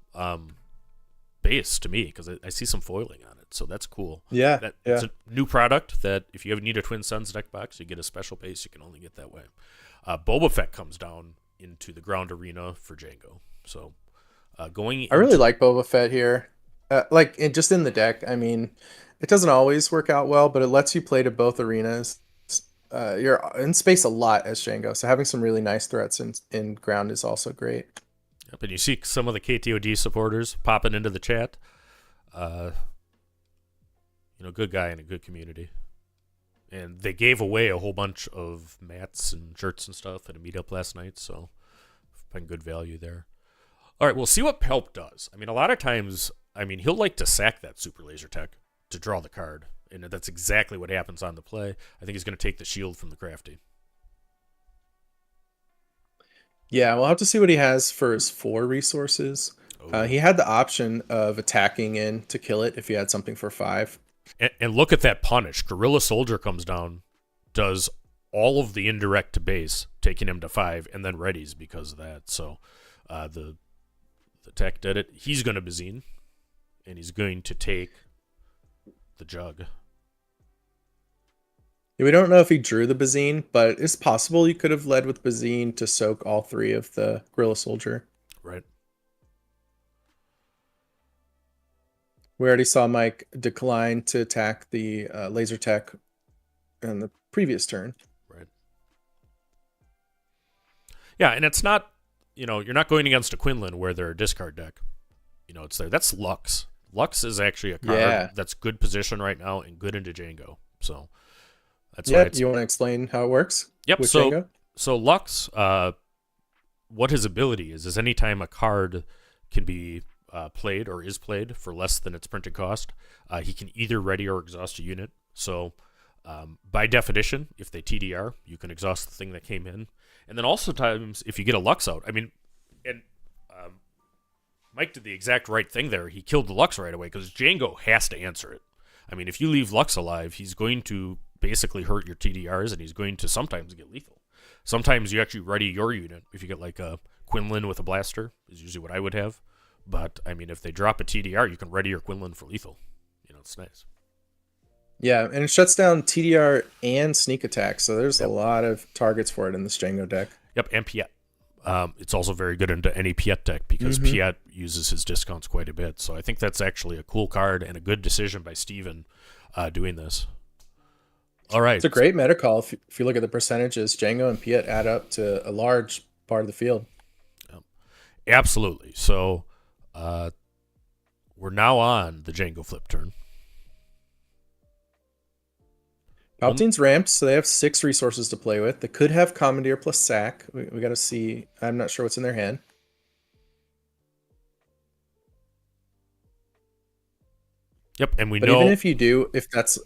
base to me, because I see some foiling on it, so that's cool. Yeah, It's a new product that if you ever need a Twin Suns deck box, you get a special base. You can only get that way. Boba Fett comes down into the ground arena for Jango. So I really like Boba Fett here. Just in the deck. I mean, it doesn't always work out well, but it lets you play to both arenas. You're in space a lot as Jango, so having some really nice threats in ground is also great. Yep, and you see some of the KTOD supporters popping into the chat. Good guy in a good community. And they gave away a whole bunch of mats and shirts and stuff at a meetup last night, so find good value there. All right, we'll see what Pelp does. I mean, a lot of times, he'll like to sack that Super Laser Tech to draw the card, and that's exactly what happens on the play. I think he's going to take the shield from the Crafty. Yeah, we'll have to see what he has for his 4 resources. He had the option of attacking in to kill it if he had something for 5. And look at that punish. Guerrilla Soldier comes down, does all of the indirect to base, taking him to 5, and then readies because of that. So the tech did it. He's going to Bazine, and he's going to take the Jug. Yeah, we don't know if he drew the Bazine, but it's possible you could have led with Bazine to soak all 3 of the Guerrilla Soldier. Right. We already saw Mike decline to attack the laser tech in the previous turn. Right. Yeah, and it's not, you're not going against a Quinlan where they're a discard deck. It's there. That's Lux. Lux is actually a card that's good position right now and good into Jango. So that's why you want to explain how it works? Yep. With Jango? So Lux, what his ability is anytime a card can be played or is played for less than its printed cost, he can either ready or exhaust a unit. So by definition, if they TDR, you can exhaust the thing that came in. And then also times if you get a Lux out, Mike did the exact right thing there. He killed the Lux right away because Jango has to answer it. If you leave Lux alive, he's going to basically hurt your TDRs, and he's going to sometimes get lethal. Sometimes you actually ready your unit. If you get like a Quinlan with a blaster, is usually what I would have. But, if they drop a TDR, you can ready your Quinlan for lethal. It's nice. Yeah, and it shuts down TDR and sneak attack, so there's a lot of targets for it in this Jango deck. Yep, and Piet. It's also very good into any Piet deck because Piet uses his discounts quite a bit. So I think that's actually a cool card and a good decision by Steven doing this. All right. It's a great meta call. If you look at the percentages, Jango and Piet add up to a large part of the field. Absolutely. So we're now on the Jango flip turn. Palpatine's ramped, so they have 6 resources to play with. They could have Commandeer plus Sack. We got to see. I'm not sure what's in their hand. Yep, and we but know... even if you do, if that's...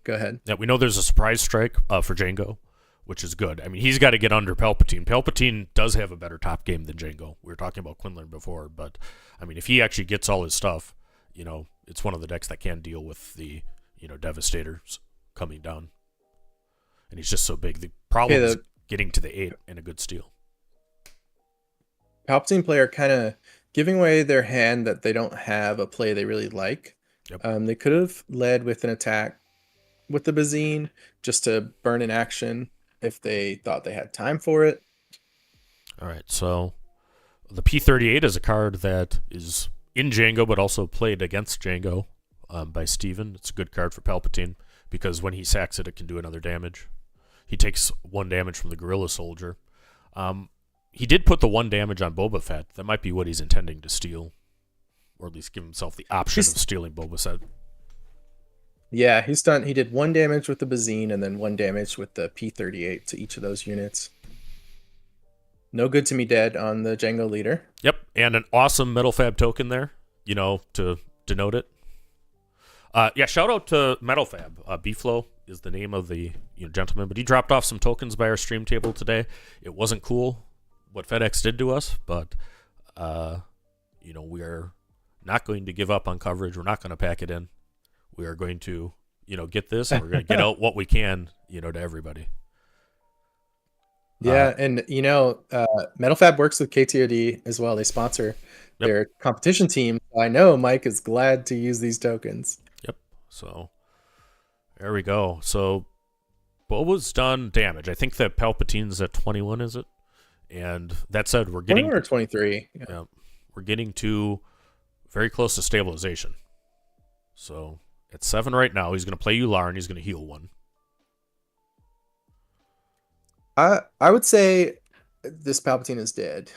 Go ahead. Yeah, we know there's a surprise strike for Jango, which is good. He's got to get under Palpatine. Palpatine does have a better top game than Jango. We were talking about Quinlan before, but, if he actually gets all his stuff, it's one of the decks that can deal with the, Devastators coming down. And he's just so big. The problem is getting to the 8 and a good steal. Palpatine player kind of giving away their hand that they don't have a play they really like. Yep. They could have led with an attack with the Bazine just to burn an action if they thought they had time for it. All right, so the P38 is a card that is in Jango but also played against Jango by Steven. It's a good card for Palpatine because when he sacks it, it can do another damage. He takes 1 damage from the Guerrilla Soldier. He did put the 1 damage on Boba Fett. That might be what he's intending to steal, or at least give himself the option of stealing Boba Fett. Yeah, he's done. He did 1 damage with the Bazine and then 1 damage with the P38 to each of those units. No good to me dead on the Jango leader. Yep, and an awesome Metal Fab token there, to denote it. Yeah, shout out to Metal Fab. B-Flow is the name of the gentleman, but he dropped off some tokens by our stream table today. It wasn't cool what FedEx did to us, but we are not going to give up on coverage. We're not going to pack it in. We are going to, get this, and we're going to get out what we can, to everybody. Yeah, and Metal Fab works with KTOD as well. They sponsor their competition team. I know Mike is glad to use these tokens. Yep. So there we go. So Boba's done damage. I think that Palpatine's at 21, is it? And that said, we're getting 21 or 23. Yeah, we're getting to very close to stabilization. So at 7 right now, he's going to play Ular and he's going to heal 1. I would say this Palpatine is dead.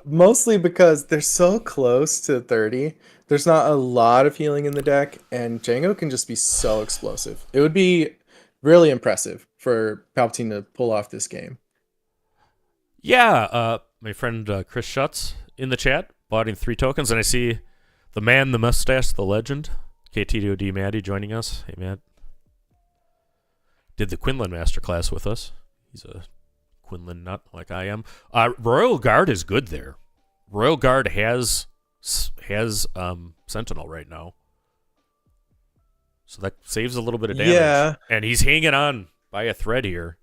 Mostly because they're so close to 30. There's not a lot of healing in the deck, and Jango can just be so explosive. It would be really impressive for Palpatine to pull off this game. Yeah, my friend Chris Schutz in the chat bought in 3 tokens, and I see the man, the mustache, the legend, KTOD Maddie joining us. Hey, Matt. Did the Quinlan Masterclass with us. He's a Quinlan nut like I am. Royal Guard is good there. Royal Guard has Sentinel right now. So that saves a little bit of damage. Yeah. And he's hanging on by a thread here.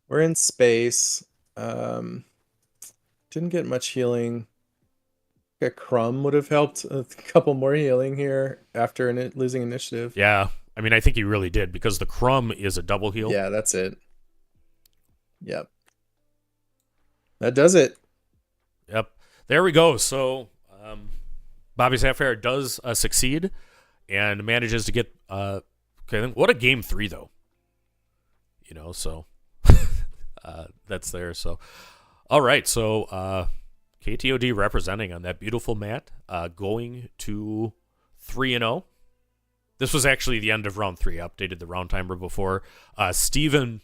We're in space. Didn't get much healing. A Crumb would have helped a couple more healing here after losing initiative. Yeah. I mean, I think he really did because the Crumb is a double heal. Yeah, that's it. Yep. That does it. Yep. There we go. So Bobby Sapphire does succeed and manages to get okay. What a game 3 though. So that's there. So all right. So KTOD representing on that beautiful mat, going to 3-0. This was actually the end of round 3. I updated the round timer before. Steven,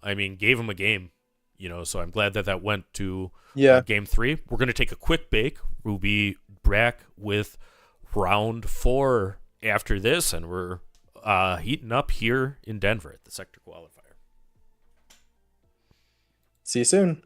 gave him a game, so I'm glad that went to game 3. We're going to take a quick break. We'll be back with round 4 after this, and we're heating up here in Denver at the Sector Qualifier. See you soon.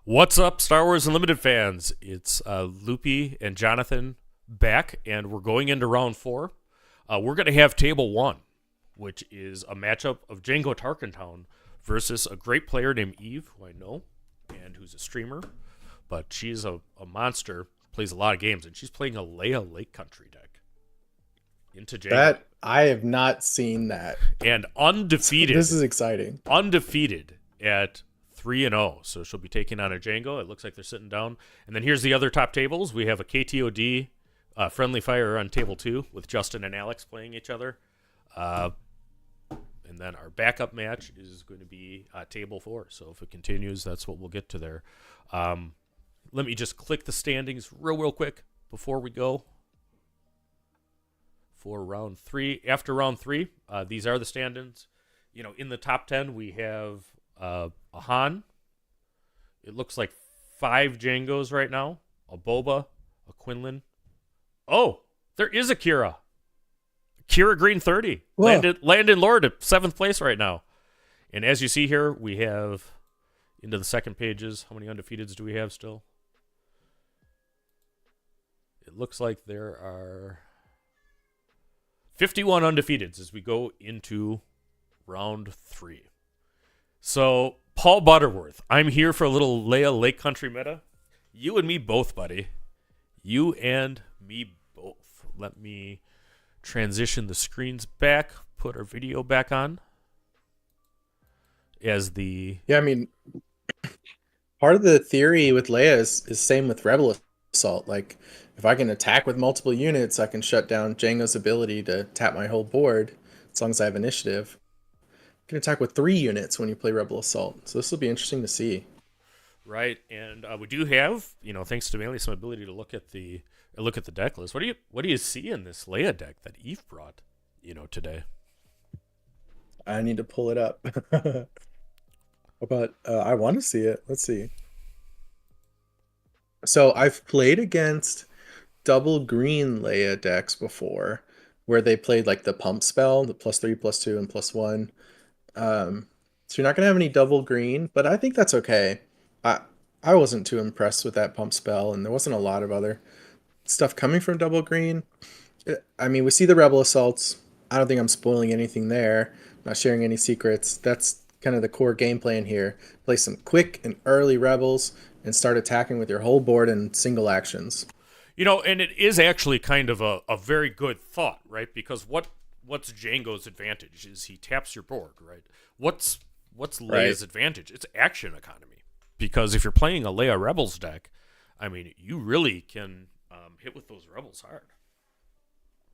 What's up, Star Wars Unlimited fans? It's Loopy and Jonathan back, and we're going into round 4. We're going to have table 1, which is a matchup of Jango Tarkentown versus a great player named Eve, who I know, and who's a streamer. But she's a monster, plays a lot of games, and she's playing a Leia Lake Country deck into Jango. That I have not seen that. And undefeated. This is exciting. Undefeated at 3-0, so she'll be taking on a Jango. It looks like they're sitting down. And then here's the other top tables. We have a KTOD Friendly Fire on table 2 with Justin and Alex playing each other. And then our backup match is going to be table 4. So if it continues, that's what we'll get to there. Let me just click the standings real quick before we go for round 3. After round 3, these are the standings. You know, in the top 10, we have a Han. It looks like 5 Jangos right now. A Boba, a Quinlan. Oh, there is a Kira. Kira Green 30. Landon Lord at 7th place right now. And as you see here, we have into the second pages. How many undefeateds do we have still? It looks like there are 51 undefeateds as we go into round 3. So, Paul Butterworth, I'm here for a little Leia Lake Country meta. You and me both, buddy. You and me both. Let me transition the screens back, put our video back on. As the... Yeah, I mean, part of the theory with Leia is same with Rebel Assault. Like, if I can attack with multiple units, I can shut down Jango's ability to tap my whole board, as long as I have initiative. You can attack with 3 units when you play Rebel Assault. So this will be interesting to see. Right, and we do have, thanks to Melee, some ability to look at the deck list. What do you see in this Leia deck that Eve brought, today? I need to pull it up. But I want to see it. Let's see. So I've played against double green Leia decks before, where they played like the pump spell, the +3, +2, and +1. So you're not gonna have any double green, but I think that's okay. I wasn't too impressed with that pump spell, and there wasn't a lot of other stuff coming from double green. I mean, we see the Rebel Assaults. I don't think I'm spoiling anything there. Not sharing any secrets. That's kind of the core game plan here. Play some quick and early Rebels and start attacking with your whole board in single actions. And it is actually kind of a very good thought, right? Because what's Jango's advantage is he taps your board, right? What's Leia's advantage? It's action economy. Because if you're playing a Leia Rebels deck, I mean, you really can hit with those Rebels hard.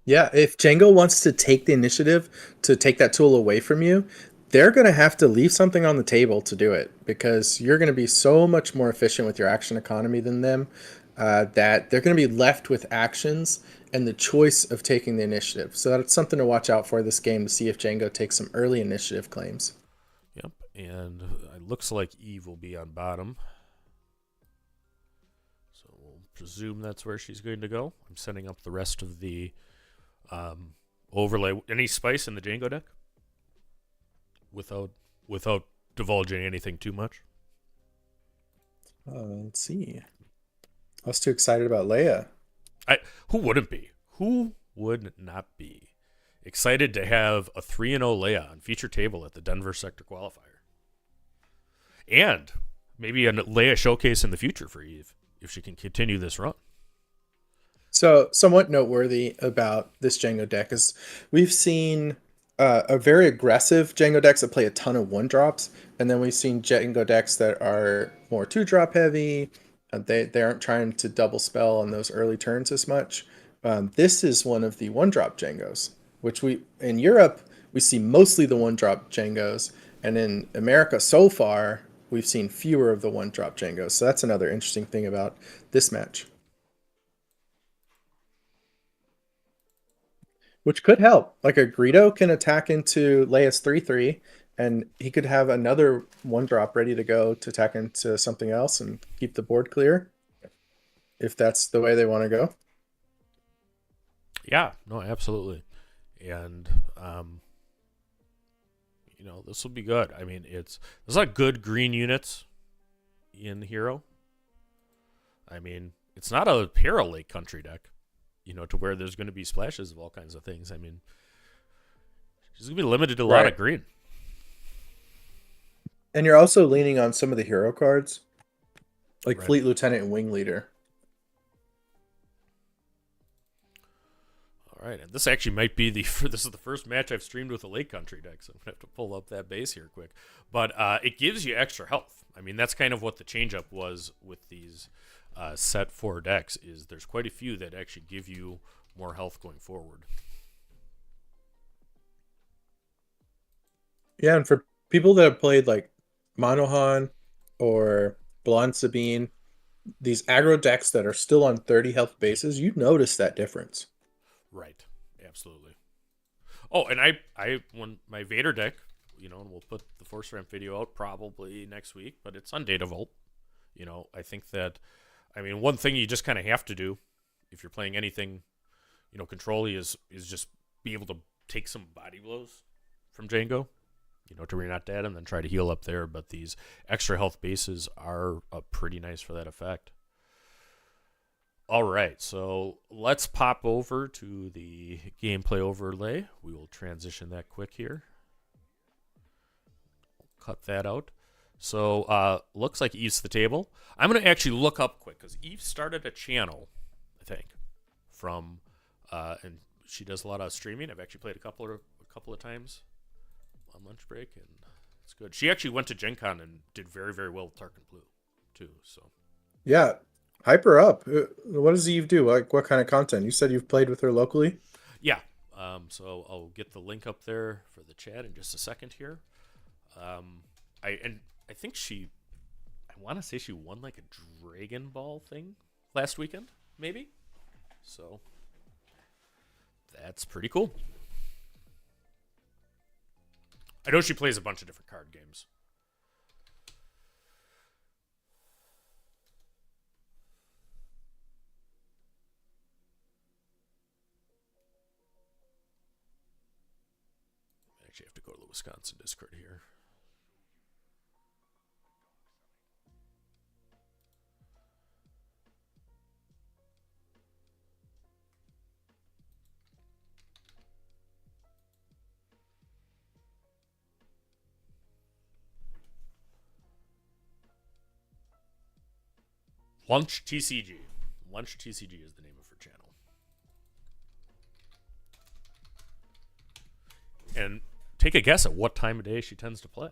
Yeah, if Jango wants to take the initiative to take that tool away from you, they're going to have to leave something on the table to do it, because you're going to be so much more efficient with your action economy than them that they're going to be left with actions and the choice of taking the initiative. So that's something to watch out for this game, to see if Jango takes some early initiative claims. Yep, and it looks like Eve will be on bottom. So we'll presume that's where she's going to go. I'm setting up the rest of the overlay. Any spice in the Jango deck? Without divulging anything too much? Let's see. I was too excited about Leia. Who wouldn't be? Who would not be excited to have a 3-0 Leia on feature table at the Denver Sector Qualifier? And maybe a Leia showcase in the future for Eve, if she can continue this run. So, somewhat noteworthy about this Jango deck is we've seen a very aggressive Jango decks that play a ton of 1-drops, and then we've seen Jango decks that are more 2-drop heavy. They aren't trying to double spell on those early turns as much. This is one of the 1-drop Jangos, which in Europe we see mostly the 1-drop Jangos, and in America so far we've seen fewer of the 1-drop Jangos. So that's another interesting thing about this match, which could help. Like a Greedo can attack into Leia's 3/3, and he could have another 1-drop ready to go to attack into something else and keep the board clear, if that's the way they want to go. Yeah, no, absolutely. And, this will be good. I mean, there's a lot of good green units in Hero. I mean, it's not a Hero Lake Country deck, to where there's going to be splashes of all kinds of things. I mean, she's going to be limited to a lot of green. And you're also leaning on some of the hero cards, like Fleet Lieutenant and Wing Leader. All right, and this actually might be this is the first match I've streamed with a Lake Country deck, so I'm going to have to pull up that base here quick. But it gives you extra health. I mean, that's kind of what the change-up was with these set 4 decks, is there's quite a few that actually give you more health going forward. Yeah, and for people that have played like Monohan or Blonde Sabine, these aggro decks that are still on 30 health bases, you notice that difference. Right, absolutely. Oh, and I when my Vader deck, and we'll put the Force Ramp video out probably next week, but it's on Data Vault. I think that, one thing you just kind of have to do if you're playing anything, control-y is just be able to take some body blows from Jango, to where you're not dead, and then try to heal up there. But these extra health bases are pretty nice for that effect. All right, so let's pop over to the gameplay overlay. We will transition that quick here. Cut that out. So looks like Eve's the table. I'm going to actually look up quick, because Eve started a channel, I think, from and she does a lot of streaming. I've actually played a couple of times on lunch break, and it's good. She actually went to Gen Con and did very, very well with Tarkin Blue too. So yeah, hype her up. What does Eve do? Like, what kind of content? You said you've played with her locally? Yeah. So I'll get the link up there for the chat in just a second here. I think I want to say she won like a Dragon Ball thing last weekend, maybe. So that's pretty cool. I know she plays a bunch of different card games. I actually have to go to the Wisconsin Discord here. Lunch TCG. Lunch TCG is the name of her channel. And take a guess at what time of day she tends to play.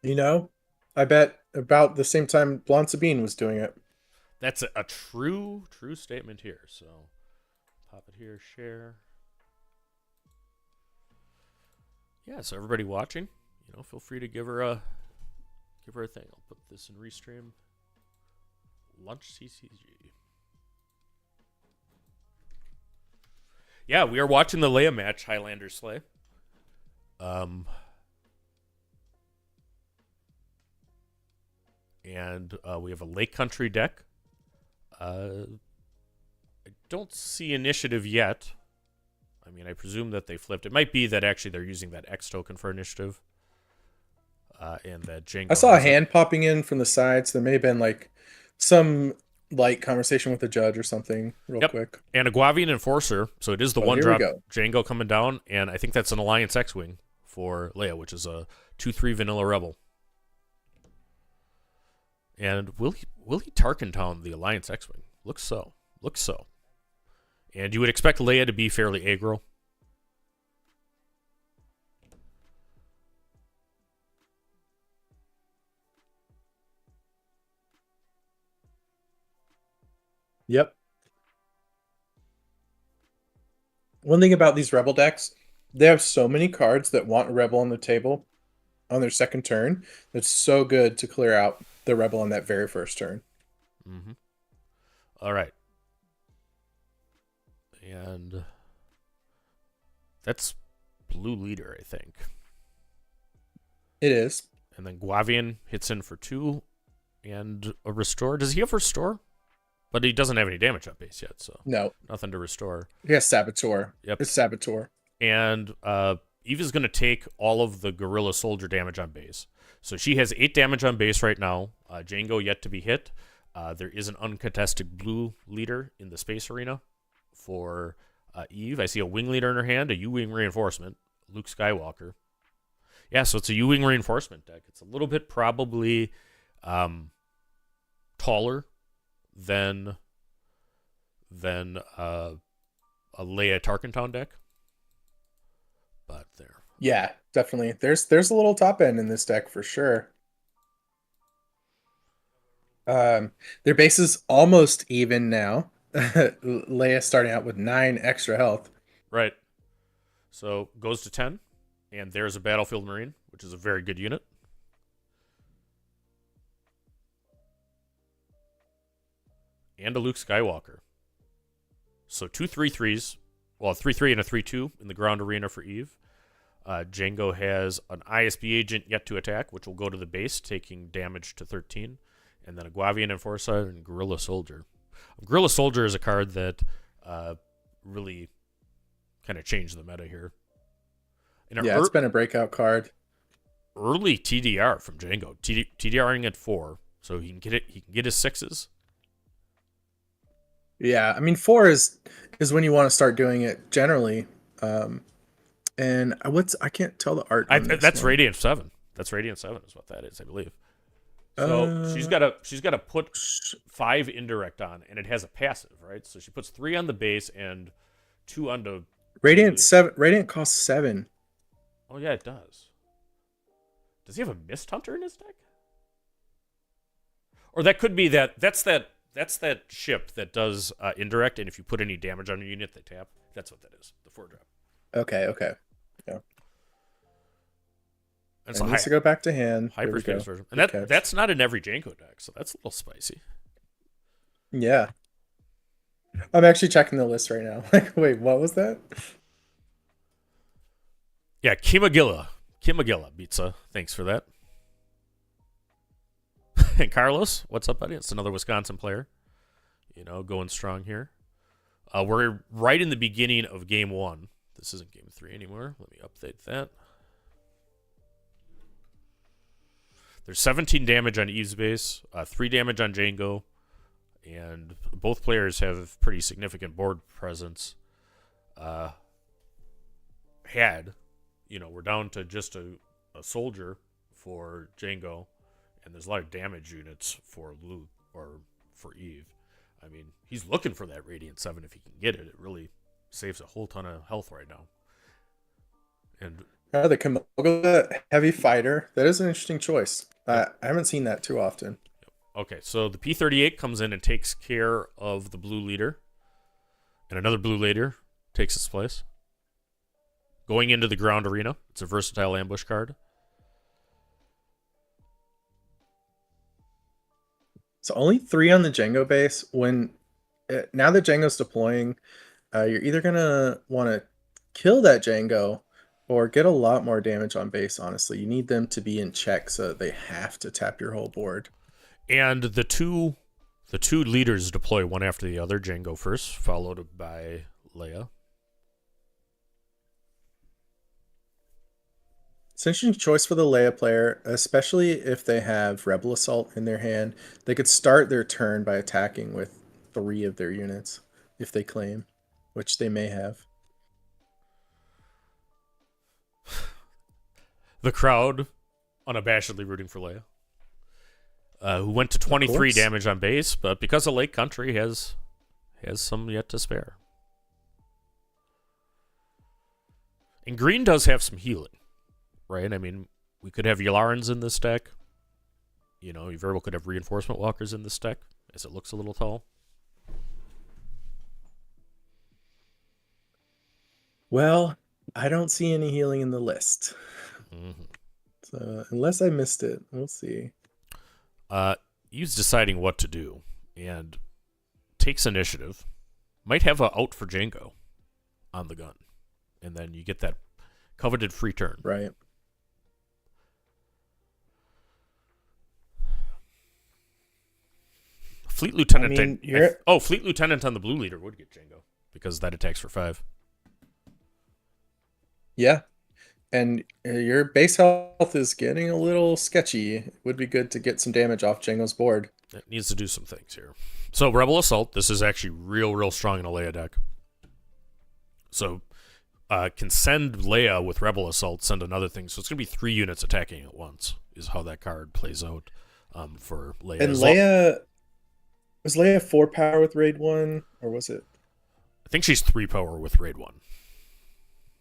I bet about the same time Blonde Sabine was doing it. That's a true statement here. So pop it here, share. Yeah, so everybody watching, feel free to give her a thing. I'll put this in Restream. Lunch CCG. Yeah, we are watching the Leia match, Highlander Slay. And we have a Lake Country deck. I don't see initiative yet. I presume that they flipped. It might be that actually they're using that X token for initiative. And that Jango. I saw a hand popping in from the sides. There may have been like some light conversation with the judge or something real quick. And a Guavian Enforcer. So it is the one drop Jango coming down. And I think that's an Alliance X-Wing for Leia, which is a 2/3 vanilla rebel. And will he Tarkin Town the Alliance X-Wing? Looks so. And you would expect Leia to be fairly aggro. Yep. One thing about these Rebel decks, they have so many cards that want a Rebel on the table on their second turn. That's so good to clear out the Rebel on that very first turn. Mm-hmm. All right. And that's Blue Leader, I think. It is. And then Guavian hits in for 2 and a Restore. Does he have Restore? But he doesn't have any damage up base yet, so no, nothing to restore. He has Saboteur. Yep, it's Saboteur. And Eve is going to take all of the Guerrilla Soldier damage on base. So she has 8 damage on base right now. Jango yet to be hit. There is an uncontested blue leader in the space arena for Eve. I see a wing leader in her hand, a U-wing reinforcement, Luke Skywalker. Yeah, so it's a U-wing reinforcement deck. It's a little bit probably taller than a Leia Tarkentown deck. But there. Yeah, definitely. There's a little top end in this deck for sure. Their base is almost even now. Leia starting out with 9 extra health. Right. So goes to 10, and there's a Battlefield Marine, which is a very good unit. And a Luke Skywalker. So 2 3/3s. Well, a 3/3 and a 3/2 in the ground arena for Eve. Jango has an ISB agent yet to attack, which will go to the base, taking damage to 13. And then a Guavian Enforcer and Guerrilla Soldier. Guerrilla Soldier is a card that really kind of changed the meta here. It's been a breakout card. Early TDR from Jango. TDRing at 4, so he can get it. He can get his 6s. Yeah, I mean 4 is when you want to start doing it generally. And I can't tell the art. That's Radiant 7. That's Radiant 7 is what that is, I believe. So she's got to put 5 indirect on, and it has a passive, right? So she puts 3 on the base and 2 on the Radiant 7. Radiant costs 7. Oh yeah, it does. Does he have a Mist Hunter in his deck? Or that could be that. That's that ship that does indirect, and if you put any damage on a unit, they tap. That's what that is. The 4-drop. Okay. Yeah. It needs to go back to hand. Hyperspace version. And that's not in every Jango deck, so that's a little spicy. Yeah. I'm actually checking the list right now. Like, wait, what was that? Yeah, Kimagilla Pizza. Thanks for that. And Carlos, what's up, buddy? It's another Wisconsin player. Going strong here. We're right in the beginning of game 1. This isn't game 3 anymore. Let me update that. There's 17 damage on Eve's base, 3 damage on Jango, and both players have pretty significant board presence. We're down to just a soldier for Jango, and there's a lot of damage units for Luke or for Eve. I mean, he's looking for that Radiant 7 if he can get it. It really saves a whole ton of health right now. And the Kamogla Heavy Fighter, that is an interesting choice. I haven't seen that too often. Okay, so the P-38 comes in and takes care of the blue leader. And another blue leader takes its place. Going into the ground arena. It's a versatile ambush card. So only 3 on the Jango base. Now that Jango's deploying, you're either going to want to kill that Jango or get a lot more damage on base, honestly. You need them to be in check so they have to tap your whole board. And the two leaders deploy one after the other. Jango first, followed by Leia. It's an interesting choice for the Leia player, especially if they have Rebel Assault in their hand. They could start their turn by attacking with 3 of their units if they claim, which they may have. The crowd unabashedly rooting for Leia, who went to 23 damage on base, but because of Lake Country has some yet to spare. And green does have some healing, right? I mean, we could have Ylarans in this deck. You very well could have Reinforcement Walkers in this deck, as it looks a little tall. Well, I don't see any healing in the list. Mm-hmm. So unless I missed it, we'll see. He's deciding what to do and takes initiative. Might have a out for Jango on the gun, and then you get that coveted free turn. Right. Fleet Lieutenant. Fleet Lieutenant on the blue leader would get Jango because that attacks for 5. Yeah. And your base health is getting a little sketchy. It would be good to get some damage off Jango's board. It needs to do some things here. So Rebel Assault, this is actually real strong in a Leia deck. So can send Leia with Rebel Assault, send another thing. So it's going to be 3 units attacking at once is how that card plays out for Leia. And Leia, was Leia 4 power with Raid 1? Or was it? I think she's 3 power with Raid 1.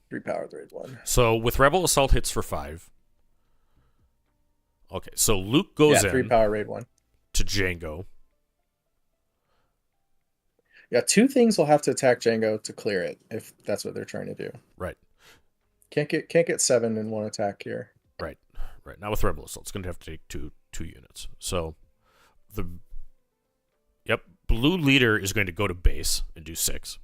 3 power with Raid 1. So with Rebel Assault hits for 5. Okay, so Luke goes in 3 power Raid 1. to Jango. Yeah, 2 things will have to attack Jango to clear it, if that's what they're trying to do. Right. Can't get 7 in 1 attack here. Right. Now with Rebel Assault, it's going to have to take two units. So Blue Leader is going to go to base and do 6.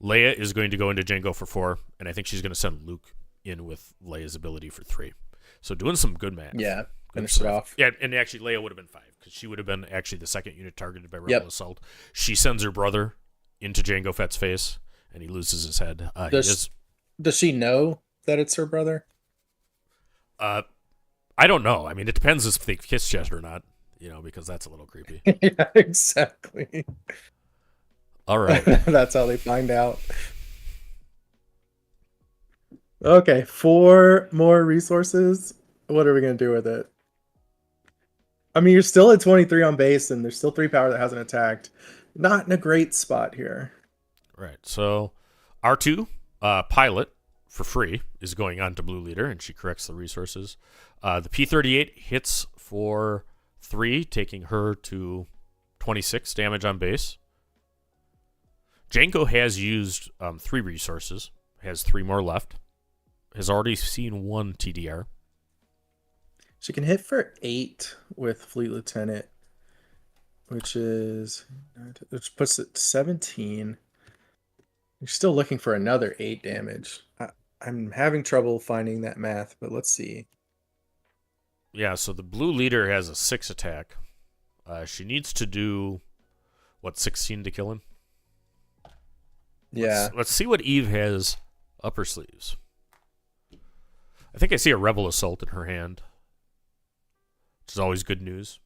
Leia is going to go into Jango for 4, and I think she's going to send Luke in with Leia's ability for 3. So doing some good math. Yeah, finish it off. Yeah, and actually Leia would have been 5 because she would have been actually the second unit targeted by Rebel Assault. She sends her brother into Jango Fett's face, and he loses his head. Does she know that it's her brother? I don't know. I mean, it depends if they kiss yet or not, because that's a little creepy. Yeah, exactly. All right. That's how they find out. Okay, 4 more resources. What are we going to do with it? I mean, you're still at 23 on base, and there's still 3 power that hasn't attacked. Not in a great spot here. Right. So R2, Pilot, for free, is going on to Blue Leader, and she corrects the resources. The P-38 hits for 3, taking her to 26 damage on base. Jango has used 3 resources, has 3 more left, has already seen 1 TDR. She can hit for 8 with Fleet Lieutenant, which puts it 17. You're still looking for another 8 damage. I'm having trouble finding that math, but let's see. Yeah, so the Blue Leader has a 6 attack. She needs to do, 16 to kill him? Yeah. Let's see what Eve has up her sleeves. I think I see a Rebel Assault in her hand, which is always good news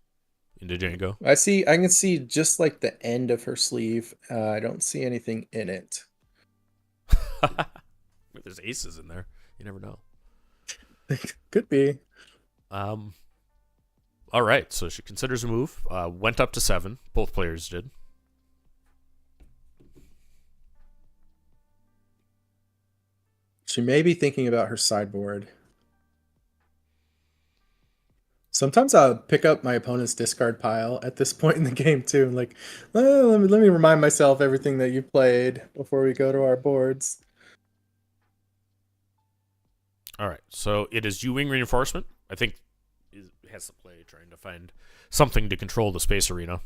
into Jango. I can see just like the end of her sleeve. I don't see anything in it. There's aces in there. You never know. Could be. All right, so she considers a move. Went up to 7. Both players did. She may be thinking about her sideboard. Sometimes I'll pick up my opponent's discard pile at this point in the game too. Like, let me remind myself everything that you played before we go to our boards. All right, so it is U-Wing Reinforcement. I think it has to play trying to find something to control the space arena.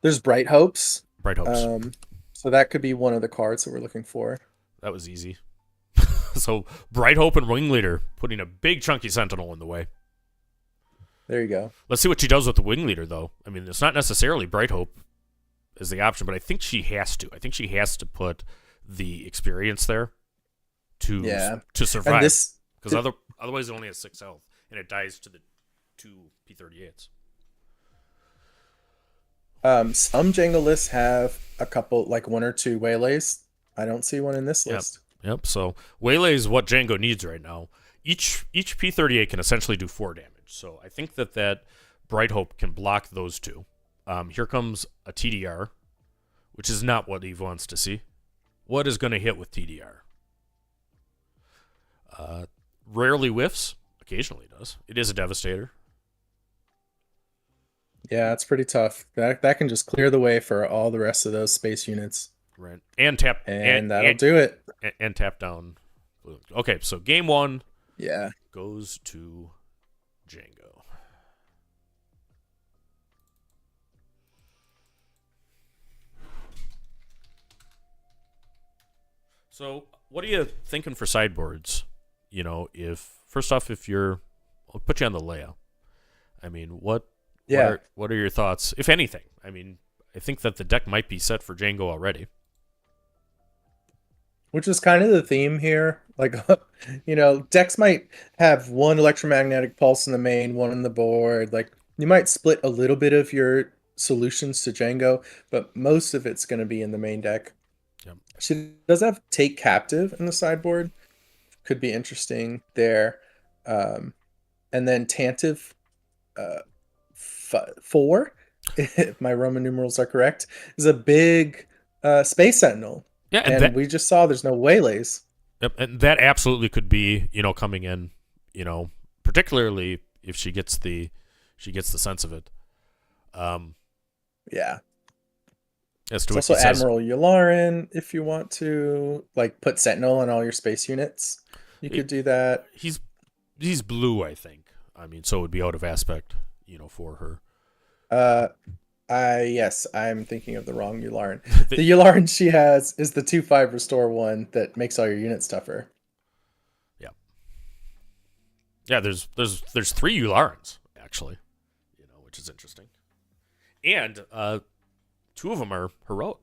There's Bright Hopes. Bright Hopes. So that could be one of the cards that we're looking for. That was easy. So Bright Hope and Wing Leader putting a big chunky Sentinel in the way. There you go. Let's see what she does with the Wing Leader, though. I mean, it's not necessarily Bright Hope as the option, but I think she has to. I think she has to put the experience there to survive. Because otherwise it only has 6 health, and it dies to the 2 P-38s. Some Jango lists have a couple, like 1 or 2 waylays. I don't see one in this list. Yep. So waylay is what Jango needs right now. Each P-38 can essentially do 4 damage. So I think that Bright Hope can block those 2. Here comes a TDR, which is not what Eve wants to see. What is going to hit with TDR? Rarely whiffs. Occasionally does. It is a Devastator. Yeah, it's pretty tough. That can just clear the way for all the rest of those space units. Right. And tap. And that'll do it. And tap down. Okay, so game 1 goes to Jango. So what are you thinking for sideboards? If you're... I'll put you on the Leia. I mean, what are your thoughts, if anything? I mean, I think that the deck might be set for Jango already. which is kind of the theme here. Like, decks might have one electromagnetic pulse in the main, one on the board. Like, you might split a little bit of your solutions to Jango, but most of it's going to be in the main deck. Yep. She does have Take Captive in the sideboard. Could be interesting there. And then Tantive 4, if my Roman numerals are correct, is a big Space Sentinel. Yeah, and we just saw there's no waylays. Yep, and that absolutely could be, coming in, particularly if she gets the sense of it. Yeah. As to It's what also Admiral Yularen, if you want to put Sentinel on all your space units. You could do that. He's blue, I think. I mean, so it would be out of aspect, for her. Yes, I'm thinking of the wrong Yularen. The Yularen she has is the 2/5 restore one that makes all your units tougher. Yeah. Yeah, there's 3 Yularens, actually, which is interesting. And 2 of them are heroic,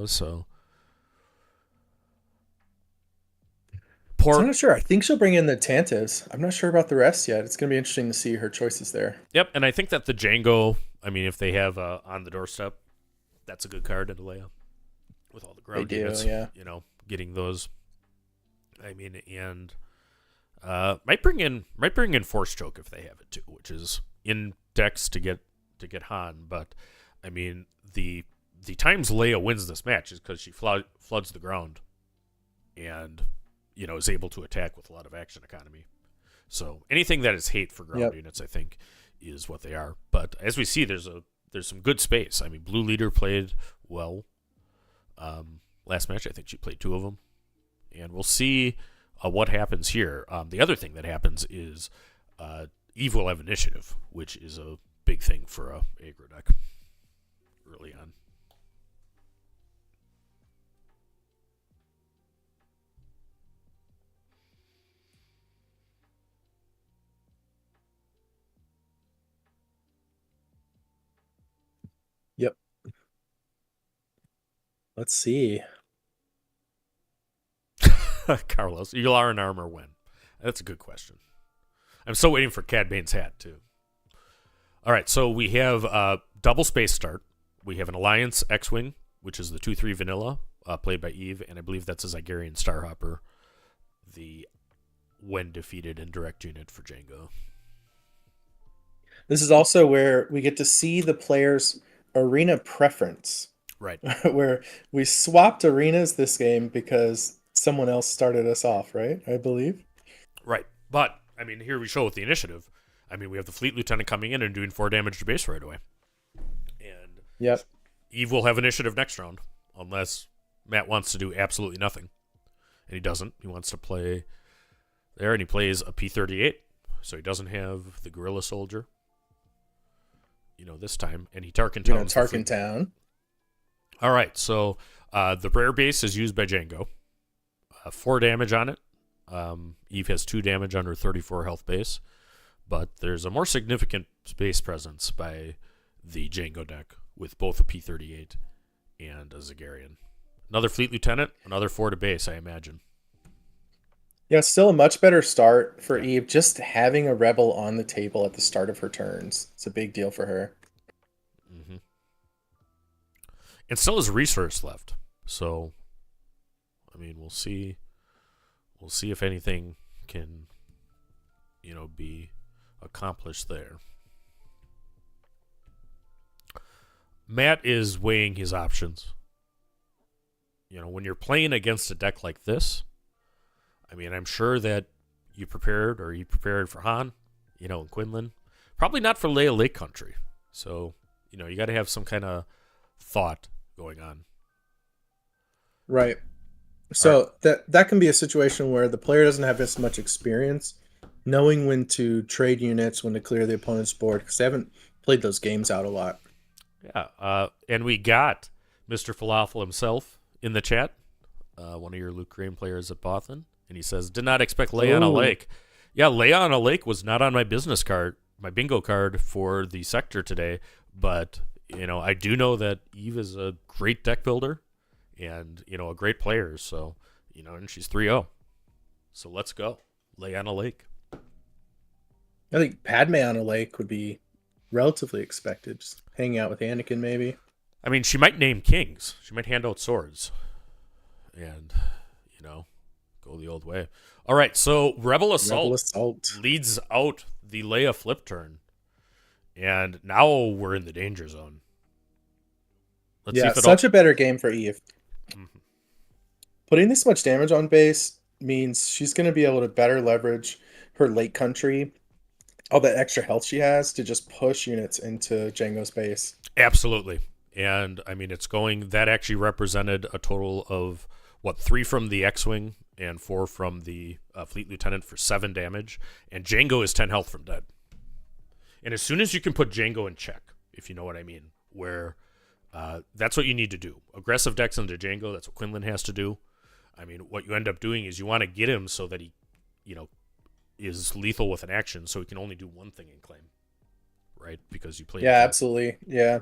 so. I'm not sure. I think she'll bring in the Tantives. I'm not sure about the rest yet. It's going to be interesting to see her choices there. Yep, and I think that the Jango, I mean, if they have On the Doorstep, that's a good card into Leia. With all the ground units, getting those. I mean, and might bring in Force Choke if they have it too, which is in decks to get Han. But I mean, the times Leia wins this match is because she floods the ground, and is able to attack with a lot of action economy. So anything that is hate for ground units, I think, is what they are. But as we see, there's some good space. I mean, Blue Leader played well. Last match, I think she played 2 of them. And we'll see what happens here. The other thing that happens is Eve will have initiative, which is a big thing for a aggro deck early on. Yep. Let's see. Carlos, Yularen armor when? That's a good question. I'm still waiting for Cad Bane's hat, too. All right, so we have double space start. We have an Alliance X-Wing, which is the 2/3 vanilla, played by Eve, and I believe that's a Zygerian Starhopper, the when defeated indirect unit for Jango. This is also where we get to see the player's arena preference. Right. Where we swapped arenas this game because someone else started us off, right? I believe. Right. But, I mean, here we show with the initiative. I mean, we have the Fleet Lieutenant coming in and doing 4 damage to base right away. And Eve will have initiative next round, unless Matt wants to do absolutely nothing. And he doesn't. He wants to play there, and he plays a P-38. So he doesn't have the Guerrilla Soldier, this time. And he Tarkin Towns. Tarkin Town. All right, so the rare base is used by Jango. 4 damage on it. Eve has 2 damage on her 34 health base. But there's a more significant space presence by the Jango deck with both a P-38 and a Zygerian. Another Fleet Lieutenant, another 4 to base, I imagine. Yeah, still a much better start for Eve. Just having a Rebel on the table at the start of her turns. It's a big deal for her. Mm-hmm. And still has resource left. So, I mean, we'll see. We'll see if anything can, be accomplished there. Matt is weighing his options. When you're playing against a deck like this, I mean, I'm sure that you prepared for Han, and Quinlan. Probably not for Leia Lake Country. So, you got to have some kind of thought going on. Right. So that can be a situation where the player doesn't have as much experience knowing when to trade units, when to clear the opponent's board, because they haven't played those games out a lot. Yeah, and we got Mr. Falafel himself in the chat, one of your Luke Green players at Bothan, and he says, did not expect Leia on a lake. Yeah, Leia on a lake was not on my business card, my bingo card for the sector today, but, I do know that Eve is a great deck builder, and a great player. So and she's 3-0. So let's go. Leia on a lake. I think Padme on a lake would be relatively expected. Just hanging out with Anakin, maybe. I mean, she might name kings. She might hand out swords, and go the old way. All right, so Rebel Assault leads out the Leia flip turn, and now we're in the danger zone. Let's see if such a better game for Eve. Mm-hmm. Putting this much damage on base means she's going to be able to better leverage her late country, all that extra health she has, to just push units into Jango's base. Absolutely. And I mean, that actually represented a total of 3 from the X-Wing and 4 from the Fleet Lieutenant for 7 damage. And Jango is 10 health from dead. And as soon as you can put Jango in check, if you know what I mean, where that's what you need to do. Aggressive decks into Jango, that's what Quinlan has to do. I mean, what you end up doing is you want to get him so that he, is lethal with an action, so he can only do one thing in claim, right? Because you play. Yeah, absolutely. Yeah.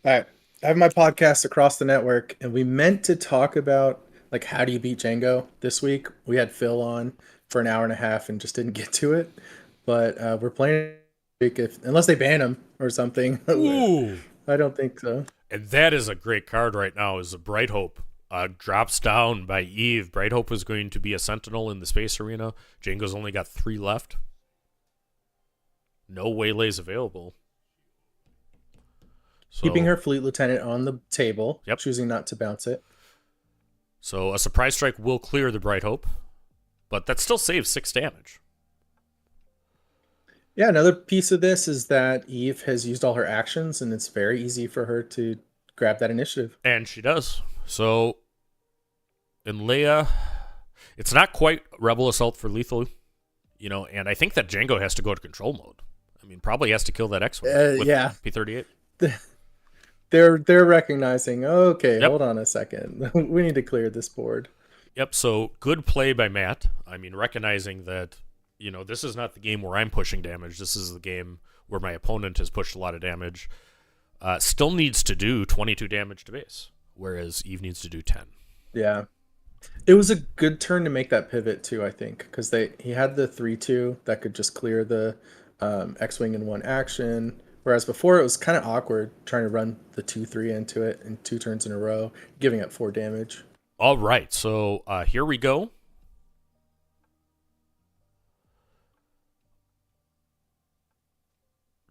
All right. I have my podcast Across the Network, and we meant to talk about how do you beat Jango this week. We had Phil on for an hour and a half and just didn't get to it. But we're playing unless they ban him or something. Ooh. I don't think so. And that is a great card right now. Is a Bright Hope. Drops down by Eve. Bright Hope is going to be a sentinel in the space arena. Jango's only got 3 left. No waylays available. So, keeping her Fleet Lieutenant on the table, yep. Choosing not to bounce it. So a surprise strike will clear the Bright Hope, but that still saves 6 damage. Yeah, another piece of this is that Eve has used all her actions, and it's very easy for her to grab that initiative. And she does. So, in Leia, it's not quite Rebel Assault for lethal, and I think that Jango has to go to control mode. I mean, probably has to kill that X-Wing with P-38. They're recognizing, okay, Yep. Hold on a second. We need to clear this board. Yep, so good play by Matt. I mean, recognizing that, this is not the game where I'm pushing damage. This is the game where my opponent has pushed a lot of damage. Still needs to do 22 damage to base, whereas Eve needs to do 10. Yeah. It was a good turn to make that pivot, too, I think, because he had the 3-2 that could just clear the X-Wing in one action. Whereas before it was kind of awkward trying to run the 2-3 into it in 2 turns in a row, giving up 4 damage. All right, so here we go.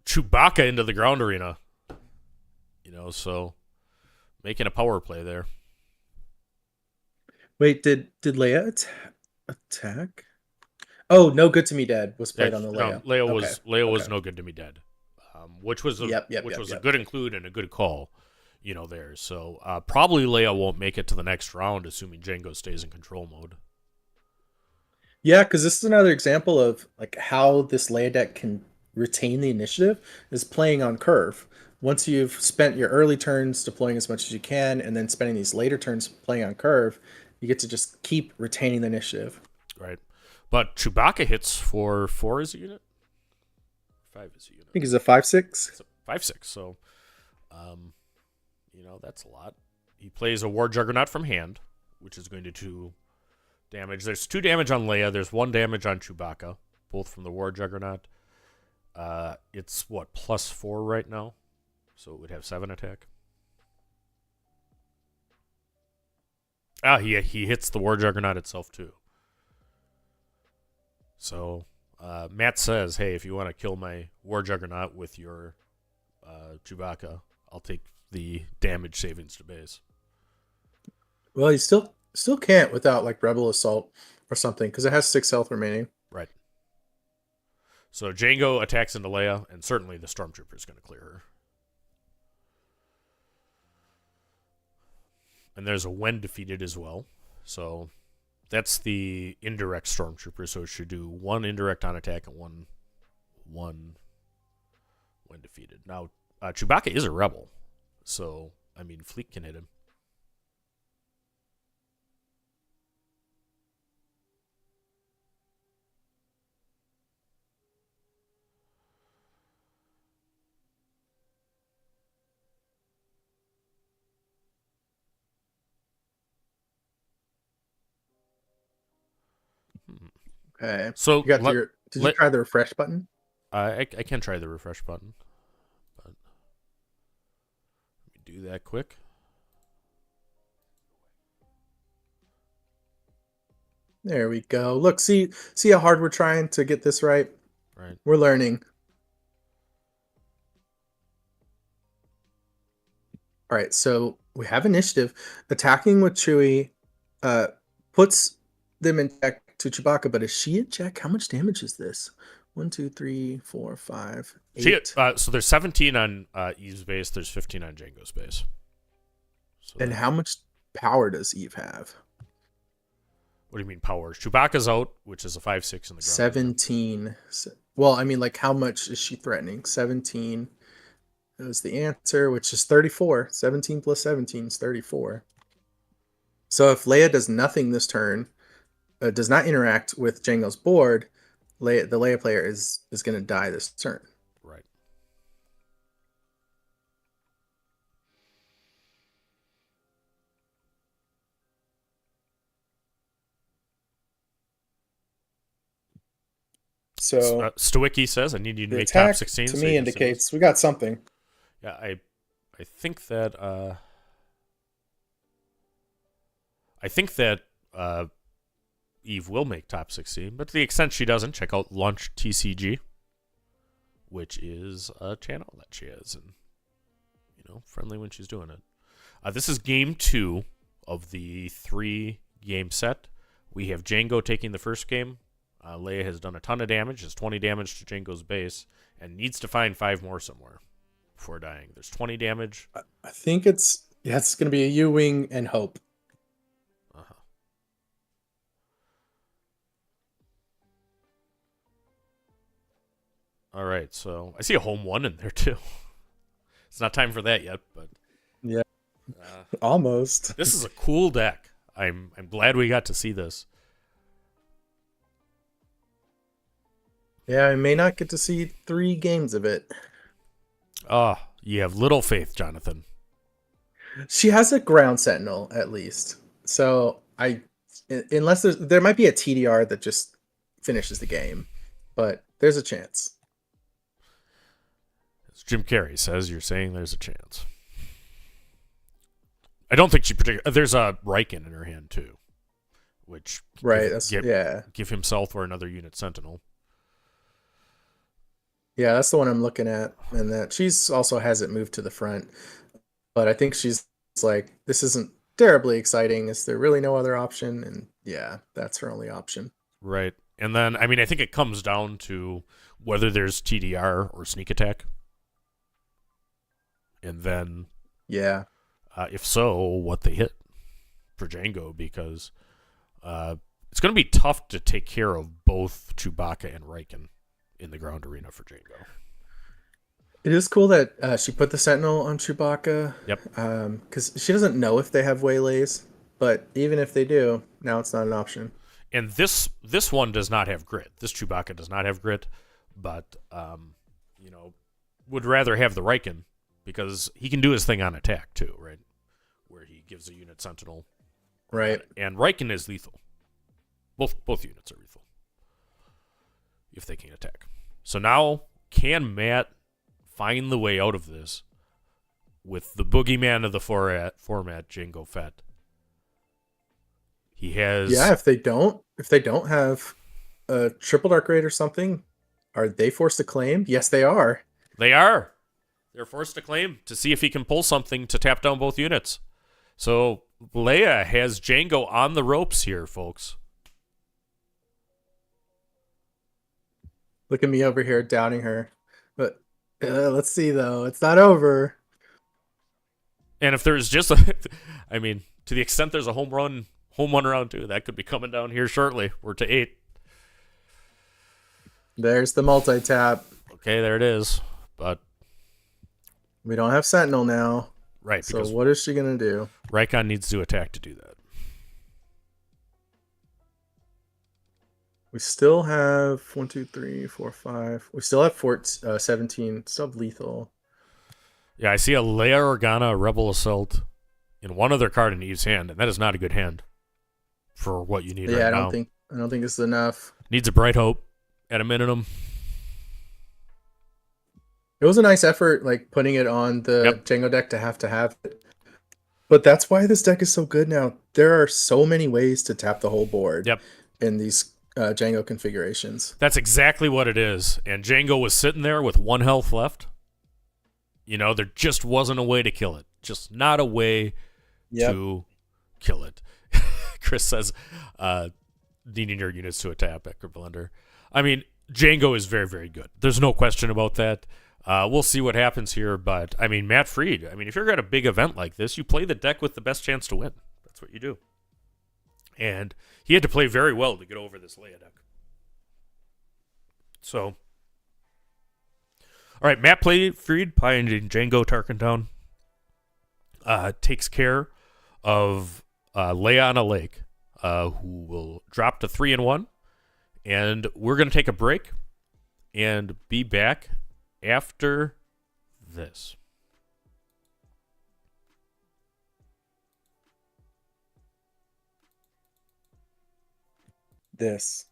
Chewbacca into the ground arena. So making a power play there. Wait, did Leia attack? Oh, No Good to Me Dead was played on the Leia. No, Leia was No Good to Me Dead. Which was a good include and a good call, there. So probably Leia won't make it to the next round, assuming Jango stays in control mode. Yeah, because this is another example of how this Leia deck can retain the initiative is playing on curve. Once you've spent your early turns deploying as much as you can, and then spending these later turns playing on curve, you get to just keep retaining the initiative. Right, but Chewbacca hits for 4 as a unit. 5 as a unit. I think he's a 5/6. It's a 5/6. So, that's a lot. He plays a War Juggernaut from hand, which is going to do damage. There's 2 damage on Leia. There's 1 damage on Chewbacca, both from the War Juggernaut. It's +4 right now, so it would have 7 attack. He hits the War Juggernaut itself too. So. Matt says, hey, if you want to kill my War Juggernaut with your Chewbacca, I'll take the damage savings to base. Well, he still can't without Rebel Assault or something, because it has 6 health remaining. Right. So Jango attacks into Leia, and certainly the Stormtrooper is going to clear her. And there's a when defeated as well. So that's the indirect Stormtrooper, so it should do 1 indirect on attack and 1 when defeated. Now, Chewbacca is a rebel, so, I mean, Fleet can hit him. Okay. So You got your. Did you try the refresh button? I can try the refresh button, but let me do that quick. There we go. Look, see how hard we're trying to get this right. Right. We're learning. All right, so we have initiative. Attacking with Chewie puts them in check to Chewbacca, but is she in check? How much damage is this? 1, 2, 3, 4, 5, 8. So there's 17 on Eve's base. There's 15 on Jango's base. So And how much power does Eve have? What do you mean power? Chewbacca's out, which is a 5/6 in the ground. 17. Well, I mean, like, how much is she threatening? 17 is the answer, which is 34. 17 plus 17 is 34. So if Leia does nothing this turn, does not interact with Jango's board, the Leia player is going to die this turn. Right. So Stoicki says, "I need you to the make top attack 16." to so me you can see indicates we got something. Yeah, I think that Eve will make top 16, but to the extent she doesn't, check out Launch TCG, which is a channel that she has, and friendly when she's doing it. This is game 2 of the 3-game set. We have Jango taking the first game. Leia has done a ton of damage, has 20 damage to Jango's base, and needs to find 5 more somewhere before dying. There's 20 damage. I think it's going to be a U-Wing and Hope. Uh-huh. All right, so I see a home 1 in there too. It's not time for that yet, but yeah, almost. This is a cool deck. I'm glad we got to see this. Yeah, I may not get to see 3 games of it. You have little faith, Jonathan. She has a ground sentinel at least. So unless there might be a TDR that just finishes the game, but there's a chance. As Jim Carrey says, you're saying there's a chance. I don't think she particularly. There's a Riken in her hand too, which right. Give himself or another unit sentinel. Yeah, that's the one I'm looking at, and that she's also has it moved to the front. But I think she's like, this isn't terribly exciting. Is there really no other option? And yeah, that's her only option. Right. And then, I mean, I think it comes down to whether there's TDR or sneak attack. And then, yeah, if so, what they hit for Jango, because it's going to be tough to take care of both Chewbacca and Riken in the ground arena for Jango. It is cool that she put the Sentinel on Chewbacca. Yep. Because she doesn't know if they have waylays, but even if they do, now it's not an option. And this one does not have grit. This Chewbacca does not have grit, but would rather have the Riken because he can do his thing on attack too, right? Where he gives a unit Sentinel. Right. And Riken is lethal. Both units are lethal if they can attack. So now, can Matt find the way out of this with the boogeyman of the format, Jango Fett? He has. Yeah, if they don't have a triple dark raid or something, are they forced to claim? Yes, they are. They are. They're forced to claim to see if he can pull something to tap down both units. So Leia has Jango on the ropes here, folks. Look at me over here doubting her. But let's see, though. It's not over. And if there's just I mean, to the extent there's a home one round 2, that could be coming down here shortly. We're to 8. There's the multi-tap. Okay, there it is. But we don't have Sentinel now. Right. So what is she going to do? Riken needs to attack to do that. We still have 1, 2, 3, 4, 5. We still have 17 sub-lethal. Yeah, I see a Leia Organa Rebel Assault in one other card in Eve's hand, and that is not a good hand for what you need right now. I don't think this is enough. Needs a bright hope at a minimum. It was a nice effort, like putting it on the Yep. Jango deck to have it. But that's why this deck is so good now. There are so many ways to tap the whole board Yep. in these Jango configurations. That's exactly what it is. And Jango was sitting there with 1 health left. You know, there just wasn't a way to kill it. Just not a way to kill it. Chris says, needing your units to attack Becker Blender. I mean, Jango is very, very good. There's no question about that. We'll see what happens here. But, I mean, Matt Freed, I mean, if you're at a big event like this, you play the deck with the best chance to win. That's what you do. And he had to play very well to get over this Leia deck. So, all right, Matt Freed playing Jango Tarkentown takes care of Leia on a Lake, who will drop to 3-1. And we're going to take a break and be back after this. This.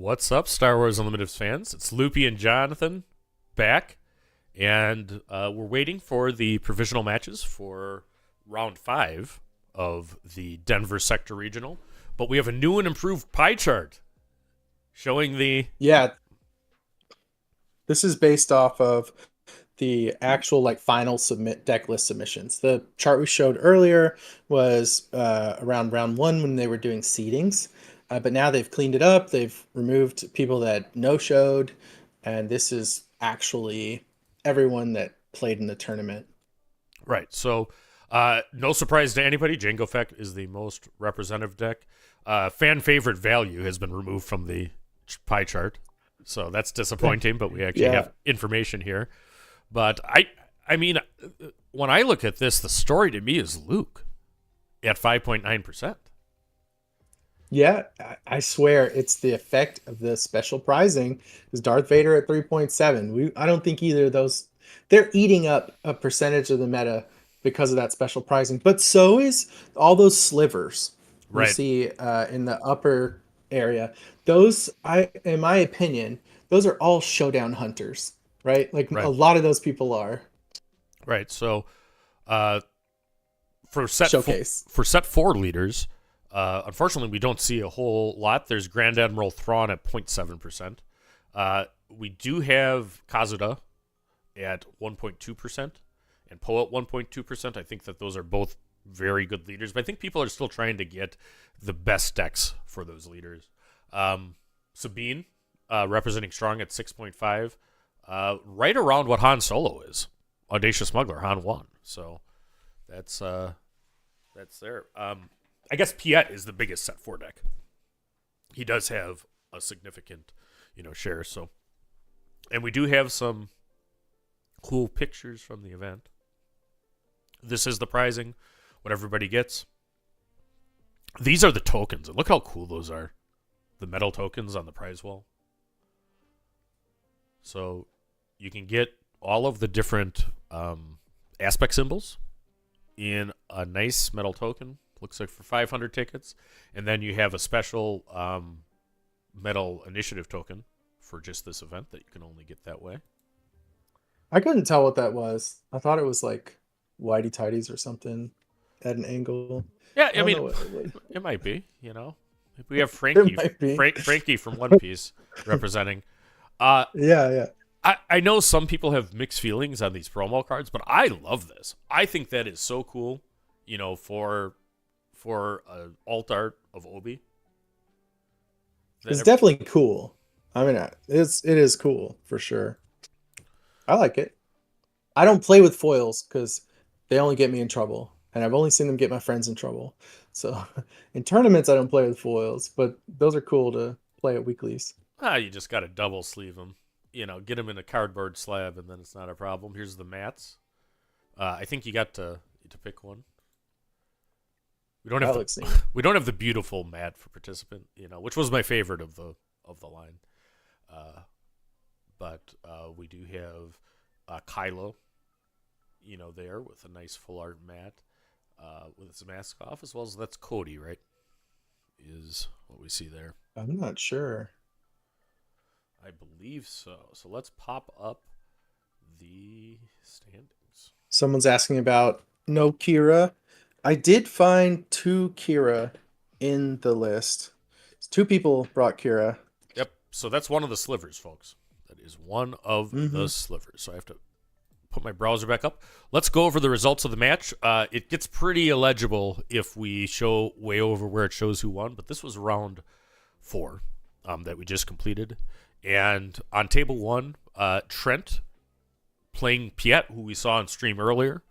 What's up, Star Wars Unlimited fans? It's Loopy and Jonathan back, and we're waiting for the provisional matches for round 5 of the Denver Sector Regional. But we have a new and improved pie chart showing the... Yeah. This is based off of the actual final submit deck list submissions. The chart we showed earlier was around round 1 when they were doing seedings. But now they've cleaned it up. They've removed people that no-showed. And this is actually everyone that played in the tournament. Right. So, no surprise to anybody, Jango Fett is the most representative deck. Fan favorite value has been removed from the pie chart. So that's disappointing, but we actually have information here. But I mean, when I look at this, the story to me is Luke at 5.9%. Yeah, I swear it's the effect of the special prizing. Is Darth Vader at 3.7? I don't think either of those. They're eating up a percentage of the meta because of that special prizing. But so is all those slivers you see in the upper area. Those, in my opinion, those are all showdown hunters, right? A lot of those people are. Right. So, for set 4 leaders. Unfortunately, we don't see a whole lot. There's Grand Admiral Thrawn at 0.7%. We do have Kazuda at 1.2% and Poe at 1.2%. I think that those are both very good leaders, but I think people are still trying to get the best decks for those leaders. Sabine, representing Strong at 6.5, right around what Han Solo is. Audacious Smuggler, Han 1. So that's there. I guess Piet is the biggest set 4 deck. He does have a significant, share. So, and we do have some cool pictures from the event. This is the prizing, what everybody gets. These are the tokens, and look how cool those are. The metal tokens on the prize wall. So you can get all of the different aspect symbols in a nice metal token. Looks like for 500 tickets. And then you have a special metal initiative token for just this event that you can only get that way. I couldn't tell what that was. I thought it was like Whitey Tidies or something at an angle. Yeah, I mean, it might be, We have Frankie, Frankie from One Piece representing. Yeah. I know some people have mixed feelings on these promo cards, but I love this. I think that is so cool, for alt art of Obi. It's definitely cool. I mean, it is cool for sure. I like it. I don't play with foils because they only get me in trouble, and I've only seen them get my friends in trouble. So in tournaments, I don't play with foils, but those are cool to play at weeklies. You just got to double sleeve them. Get them in a cardboard slab, and then it's not a problem. Here's the mats. I think you got to pick one. We don't have the beautiful mat for participant, which was my favorite of the line. But we do have Kylo, there with a nice full art mat with his mask off, as well as that's Cody, right? Is what we see there. I'm not sure. I believe so. So let's pop up the standings. Someone's asking about no Kira. I did find 2 Kira in the list. 2 people brought Kira. Yep. So that's one of the slivers, folks. That is one of the slivers. So I have to put my browser back up. Let's go over the results of the match. It gets pretty illegible if we show way over where it shows who won, but this was round 4 that we just completed. And on table 1, Trent playing Piet, who we saw on stream earlier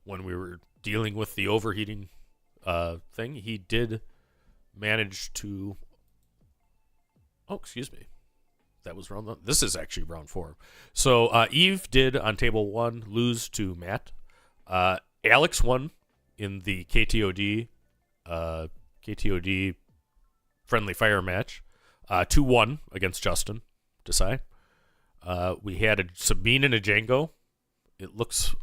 when we were dealing with the overheating thing. He did manage to... Oh, excuse me. That was round... This is actually round 4. So Eve did, on table 1, lose to Matt. Alex won in the KTOD friendly fire match. 2-1 against Justin Desai. We had a Sabine and a Jango. It looks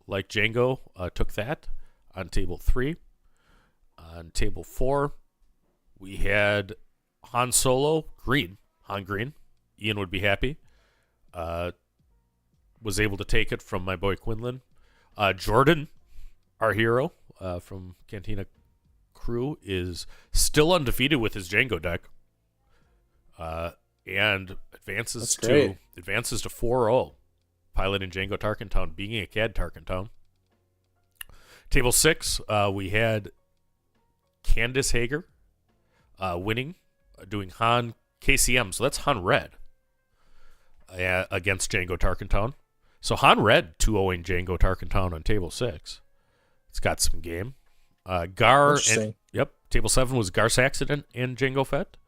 like Jango took that on table 3. On table 4, we had Han Solo, green. Han Green. Ian would be happy. Was able to take it from my boy Quinlan. Jordan, our hero from Cantina Crew, is still undefeated with his Jango deck. And advances to 4-0. Piloting Jango Tarkentown, being a CAD Tarkentown. Table 6, we had Candace Hager winning, doing Han KCM. So that's Han Red against Jango Tarkentown. So Han Red 2-0ing Jango Tarkentown on table 6. It's got some game. Table 7 was Gar Saxon and Jango Fett.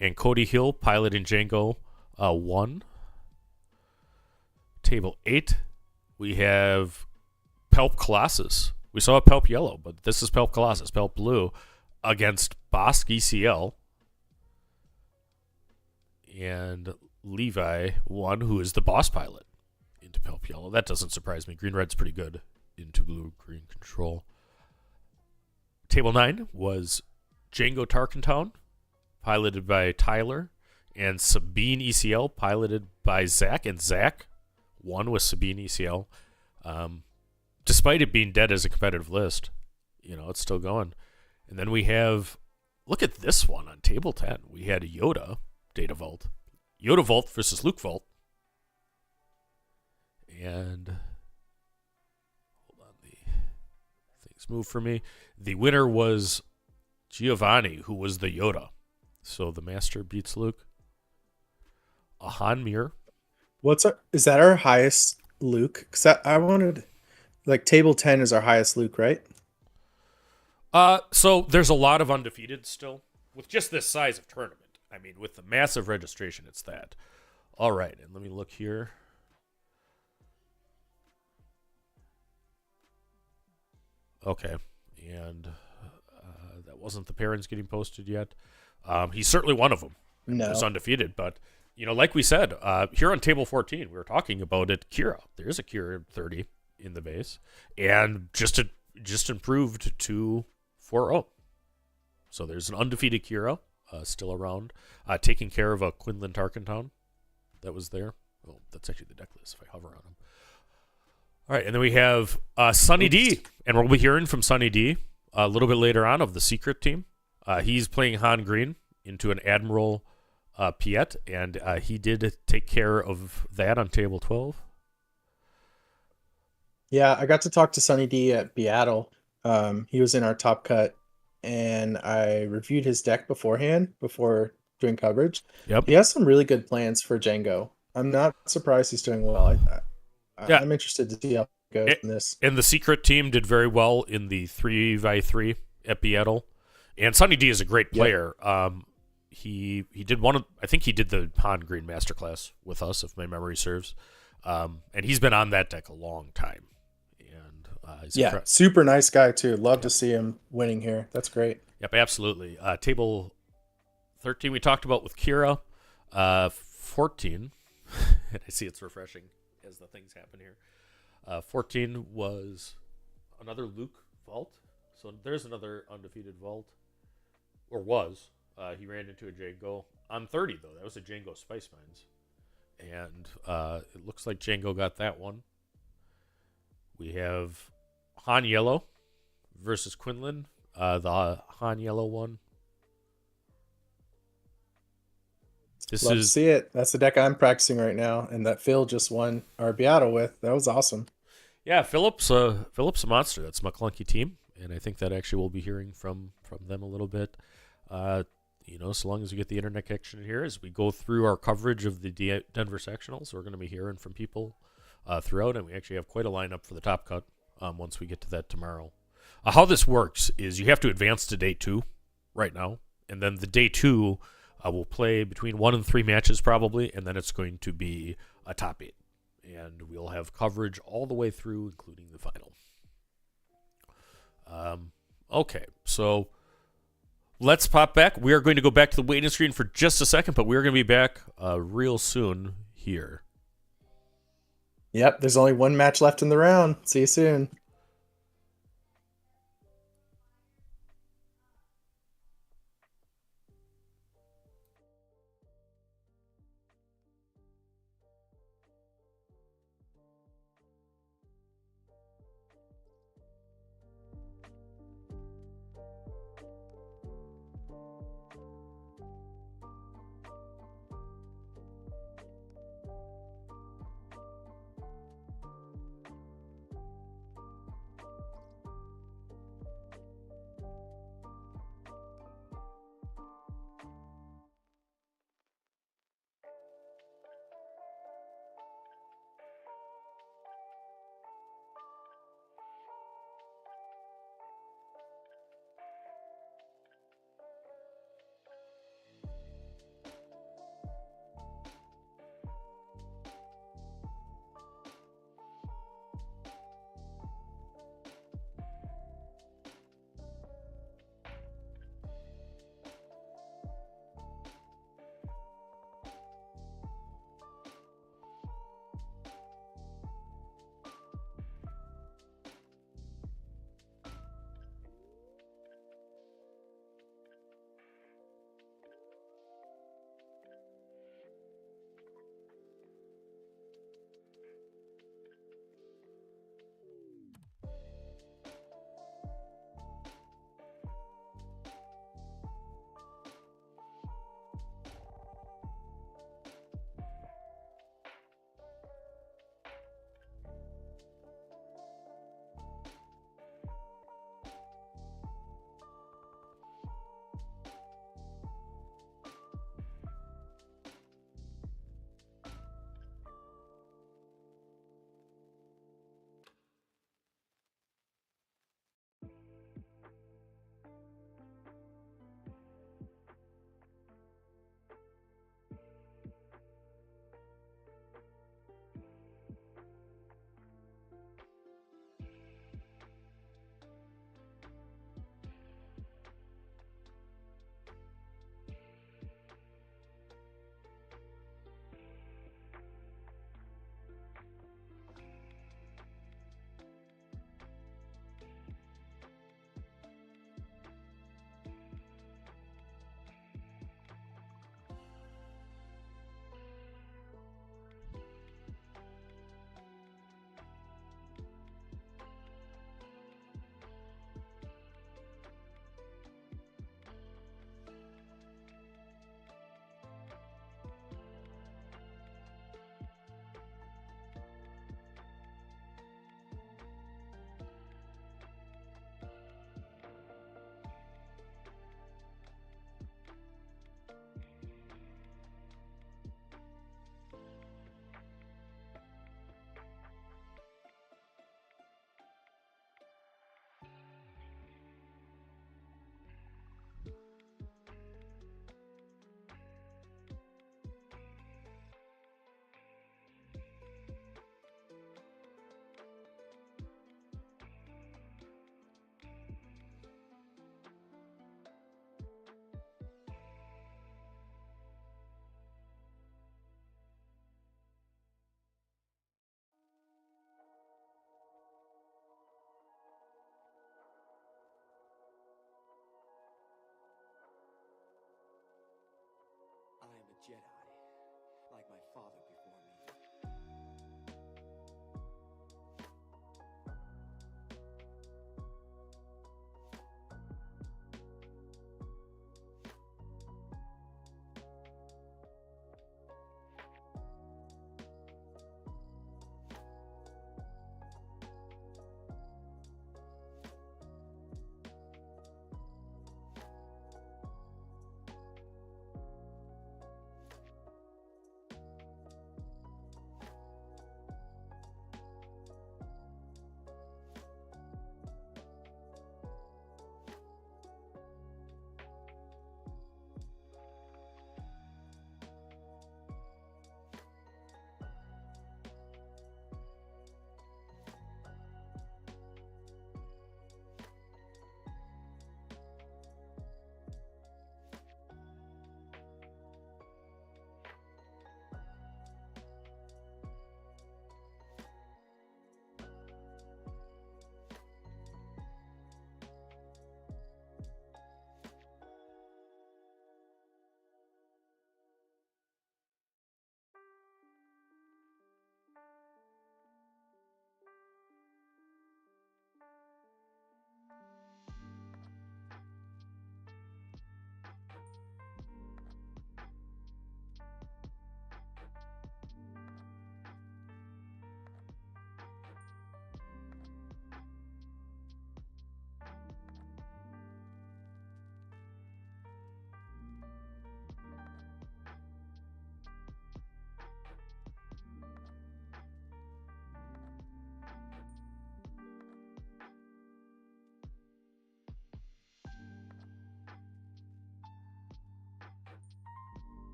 And Cody Hill piloting Jango 1. Table 8, we have Palp Colossus. We saw a Palp Yellow, but this is Palp Colossus, Palp Blue, against Bossk ECL. And Levi 1, who is the boss pilot, into Palp Yellow. That doesn't surprise me. Green-Red's pretty good into Blue-Green control. Table 9 was Jango Tarkentown, piloted by Tyler, and Sabine ECL, piloted by Zach. And Zach won with Sabine ECL. Despite it being dead as a competitive list, it's still going. And then we have, look at this one on table 10. We had a Yoda Data Vault. Yoda Vault versus Luke Vault. And hold on, the things move for me. The winner was Giovanni, who was the Yoda. So the Master beats Luke. A Han Mir. Is that our highest Luke? Because I wanted, table 10 is our highest Luke, right? So there's a lot of undefeated still with just this size of tournament. I mean, with the massive registration, it's that. All right, and let me look here. Okay, and that wasn't the parents getting posted yet. He's certainly one of them. No. He's undefeated, but like we said, here on table 14, we were talking about it. Kira, there is a Kira 30 in the base, and just improved to 4-0. So there's an undefeated Kira still around, taking care of a Quinlan Tarkentown that was there. Oh, that's actually the deck list if I hover on him. All right, and then we have Sunny D, and we'll be hearing from Sunny D a little bit later on of the Secret team. He's playing Han Green into an Admiral Piet, and he did take care of that on table 12. Yeah, I got to talk to Sunny D at Beatle. He was in our top cut, and I reviewed his deck beforehand, before doing coverage. Yep. He has some really good plans for Jango. I'm not surprised he's doing well. I'm interested to see how it goes in this. And the Secret team did very well in the 3x3 at Beatle. And Sunny D is a great player. Yep. He did I think he did the Han Green Masterclass with us, if my memory serves. And he's been on that deck a long time. And super nice guy too. Love to see him winning here. That's great. Yep, absolutely. Table 13 we talked about with Kira. 14, and I see it's refreshing as the things happen here. 14 was another Luke Vault. So there's another undefeated Vault. Or was. He ran into a Jango. On 30, though, that was a Jango Spice Mines. And it looks like Jango got that one. We have Han Yellow versus Quinlan. The Han Yellow one. Love to see it. That's the deck I'm practicing right now, and that Phil just won our Beato with. That was awesome. Yeah, Philip's a monster. That's McClunky team, and I think that actually we'll be hearing from them a little bit. So long as we get the internet connection here, as we go through our coverage of the Denver sectionals, we're going to be hearing from people throughout, and we actually have quite a lineup for the top cut once we get to that tomorrow. How this works is you have to advance to day 2 right now, and then the day 2 we'll play between 1 and 3 matches probably, and then it's going to be a top 8. And we'll have coverage all the way through, including the final. Okay, so let's pop back. We are going to go back to the waiting screen for just a second, but we're going to be back real soon here. Yep, there's only one match left in the round. See you soon.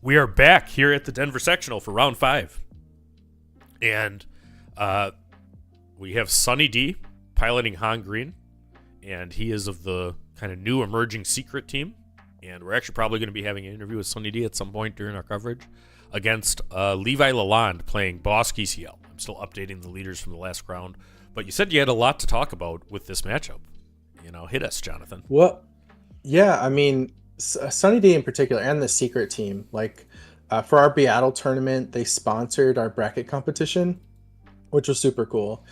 We are back here at the Denver sectional for round 5. And we have Sunny D piloting Han Green. And he is of the kind of new emerging secret team. And we're actually probably going to be having an interview with Sunny D at some point during our coverage against Levi Lalonde playing Bossk ECL. I'm still updating the leaders from the last round. But you said you had a lot to talk about with this matchup. Hit us, Jonathan. Well, yeah, I mean, Sunny D in particular and the secret team, like for our Seattle tournament, they sponsored our bracket competition, which was super cool.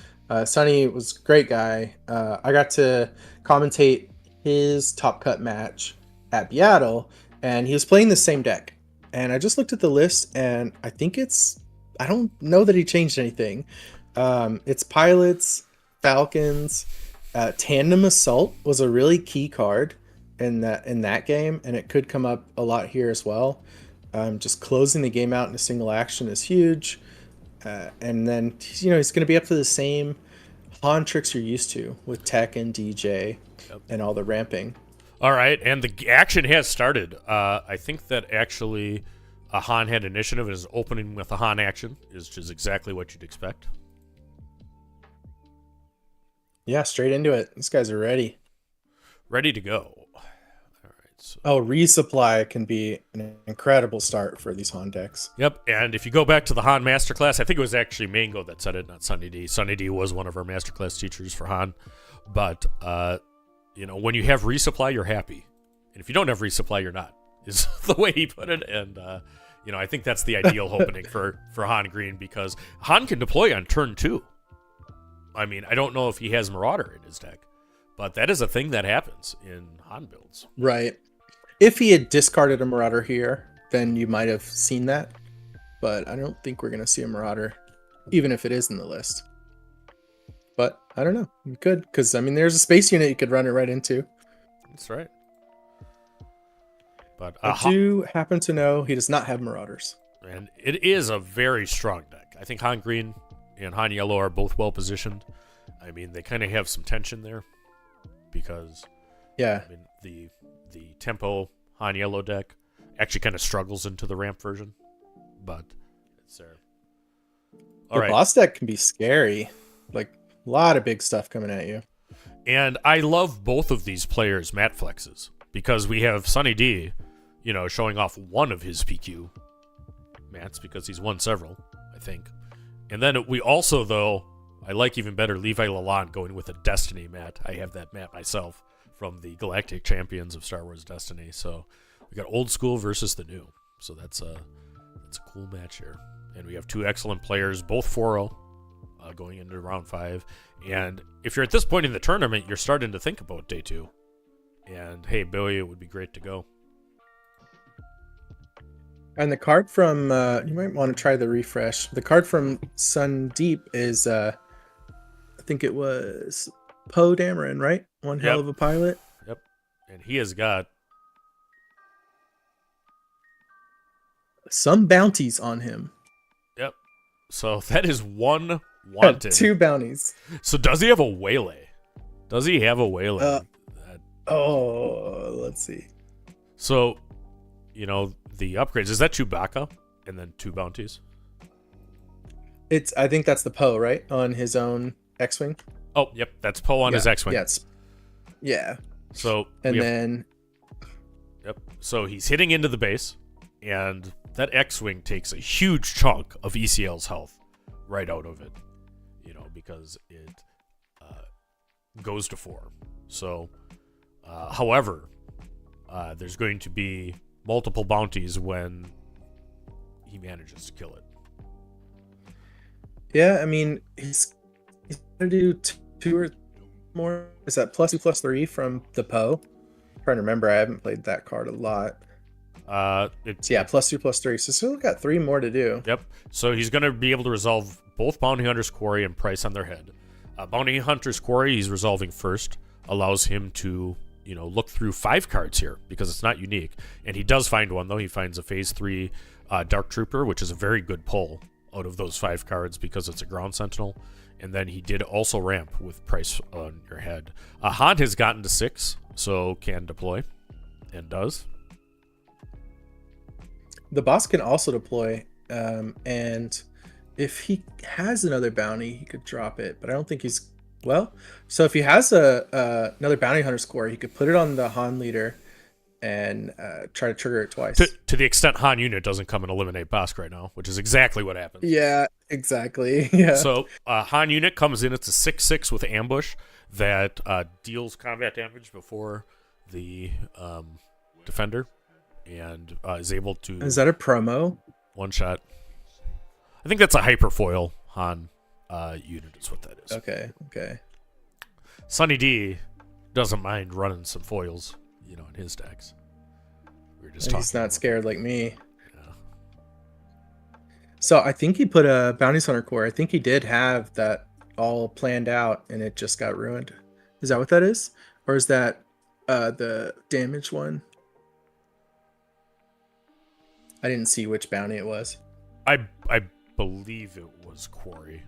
Sunny was a great guy. I got to commentate his top cut match at Seattle, and he was playing the same deck. And I just looked at the list, and I don't know that he changed anything. It's pilots, Falcons, Tandem Assault was a really key card in that game, and it could come up a lot here as well. Just closing the game out in a single action is huge. And then he's going to be up to the same Han tricks you're used to with Tech and DJ and all the ramping. All right, and the action has started. I think that actually a Han had initiative and is opening with a Han action, which is exactly what you'd expect. Yeah, straight into it. These guys are ready. Ready to go. All right. So. Resupply can be an incredible start for these Han decks. Yep, and if you go back to the Han Masterclass, I think it was actually Mango that said it, not Sunny D. Sunny D was one of our Masterclass teachers for Han. But, when you have resupply, you're happy. And if you don't have resupply, you're not, is the way he put it. And, I think that's the ideal opening for Han Green, because Han can deploy on turn 2. I mean, I don't know if he has Marauder in his deck, but that is a thing that happens in Han builds. Right. If he had discarded a Marauder here, then you might have seen that. But I don't think we're going to see a Marauder, even if it is in the list. But I don't know. We could, because, there's a space unit you could run it right into. That's right. But I do happen to know he does not have Marauders. And it is a very strong deck. I think Han Green and Han Yellow are both well positioned. I mean, they kind of have some tension there because the tempo Han Yellow deck actually kind of struggles into the ramp version, but it's there. The boss deck can be scary, like a lot of big stuff coming at you. And I love both of these players' mat flexes because we have Sunny D, showing off one of his PQ mats because he's won several, I think. And then we also, though, I like even better Levi Lalonde going with a Destiny mat. I have that mat myself from the Galactic Champions of Star Wars Destiny. So we got old school versus the new. So that's a cool match here. And we have two excellent players, both 4-0, going into round 5. And if you're at this point in the tournament, you're starting to think about day 2. And hey, Billy, it would be great to go. And the card from, you might want to try the refresh. The card from Sun Deep is, I think it was Poe Dameron, right? One hell of a pilot. Yep. And he has got some bounties on him. Yep. So that is one wanted. 2 bounties. So does he have a Waylay? Does he have a Waylay? Let's see. So, the upgrades, is that Chewbacca and then 2 bounties? I think that's the Poe, right? On his own X-Wing. Oh, yep, that's Poe on his X-Wing. Yeah. So Yep. So he's hitting into the base, and that X-Wing takes a huge chunk of ECL's health right out of it, because it goes to 4. So, however, there's going to be multiple bounties when he manages to kill it. Yeah, he's gonna do 2 or more. Is that +2/+3 from the Poe? I'm trying to remember, I haven't played that card a lot. +2/+3. So still got 3 more to do. Yep. So he's gonna be able to resolve both Bounty Hunter's Quarry and Price on their head. Bounty Hunter's Quarry he's resolving first, allows him to look through 5 cards here because it's not unique. And he does find one, though. He finds a Phase 3 Dark Trooper, which is a very good pull out of those 5 cards because it's a Ground Sentinel. And then he did also ramp with Price on your head. Han has gotten to 6, so can deploy, and does. the boss can also deploy, and if he has another bounty, he could drop it. But I don't think he's so if he has another bounty hunter score, he could put it on the Han leader and try to trigger it twice. To the extent Han unit doesn't come and eliminate Bossk right now, which is exactly what happens. Yeah, exactly. Yeah. So Han unit comes in. It's a 6/6 with ambush that deals combat damage before the defender, and is able to. Is that a promo? One shot. I think that's a hyperfoil Han unit. Is what that is. Okay. Sunny D doesn't mind running some foils, in his decks. We were just talking. He's not scared like me. Yeah. So I think he put a bounty hunter core. I think he did have that all planned out, and it just got ruined. Is that what that is, or is that the damage one? I didn't see which bounty it was. I believe it was Quarry,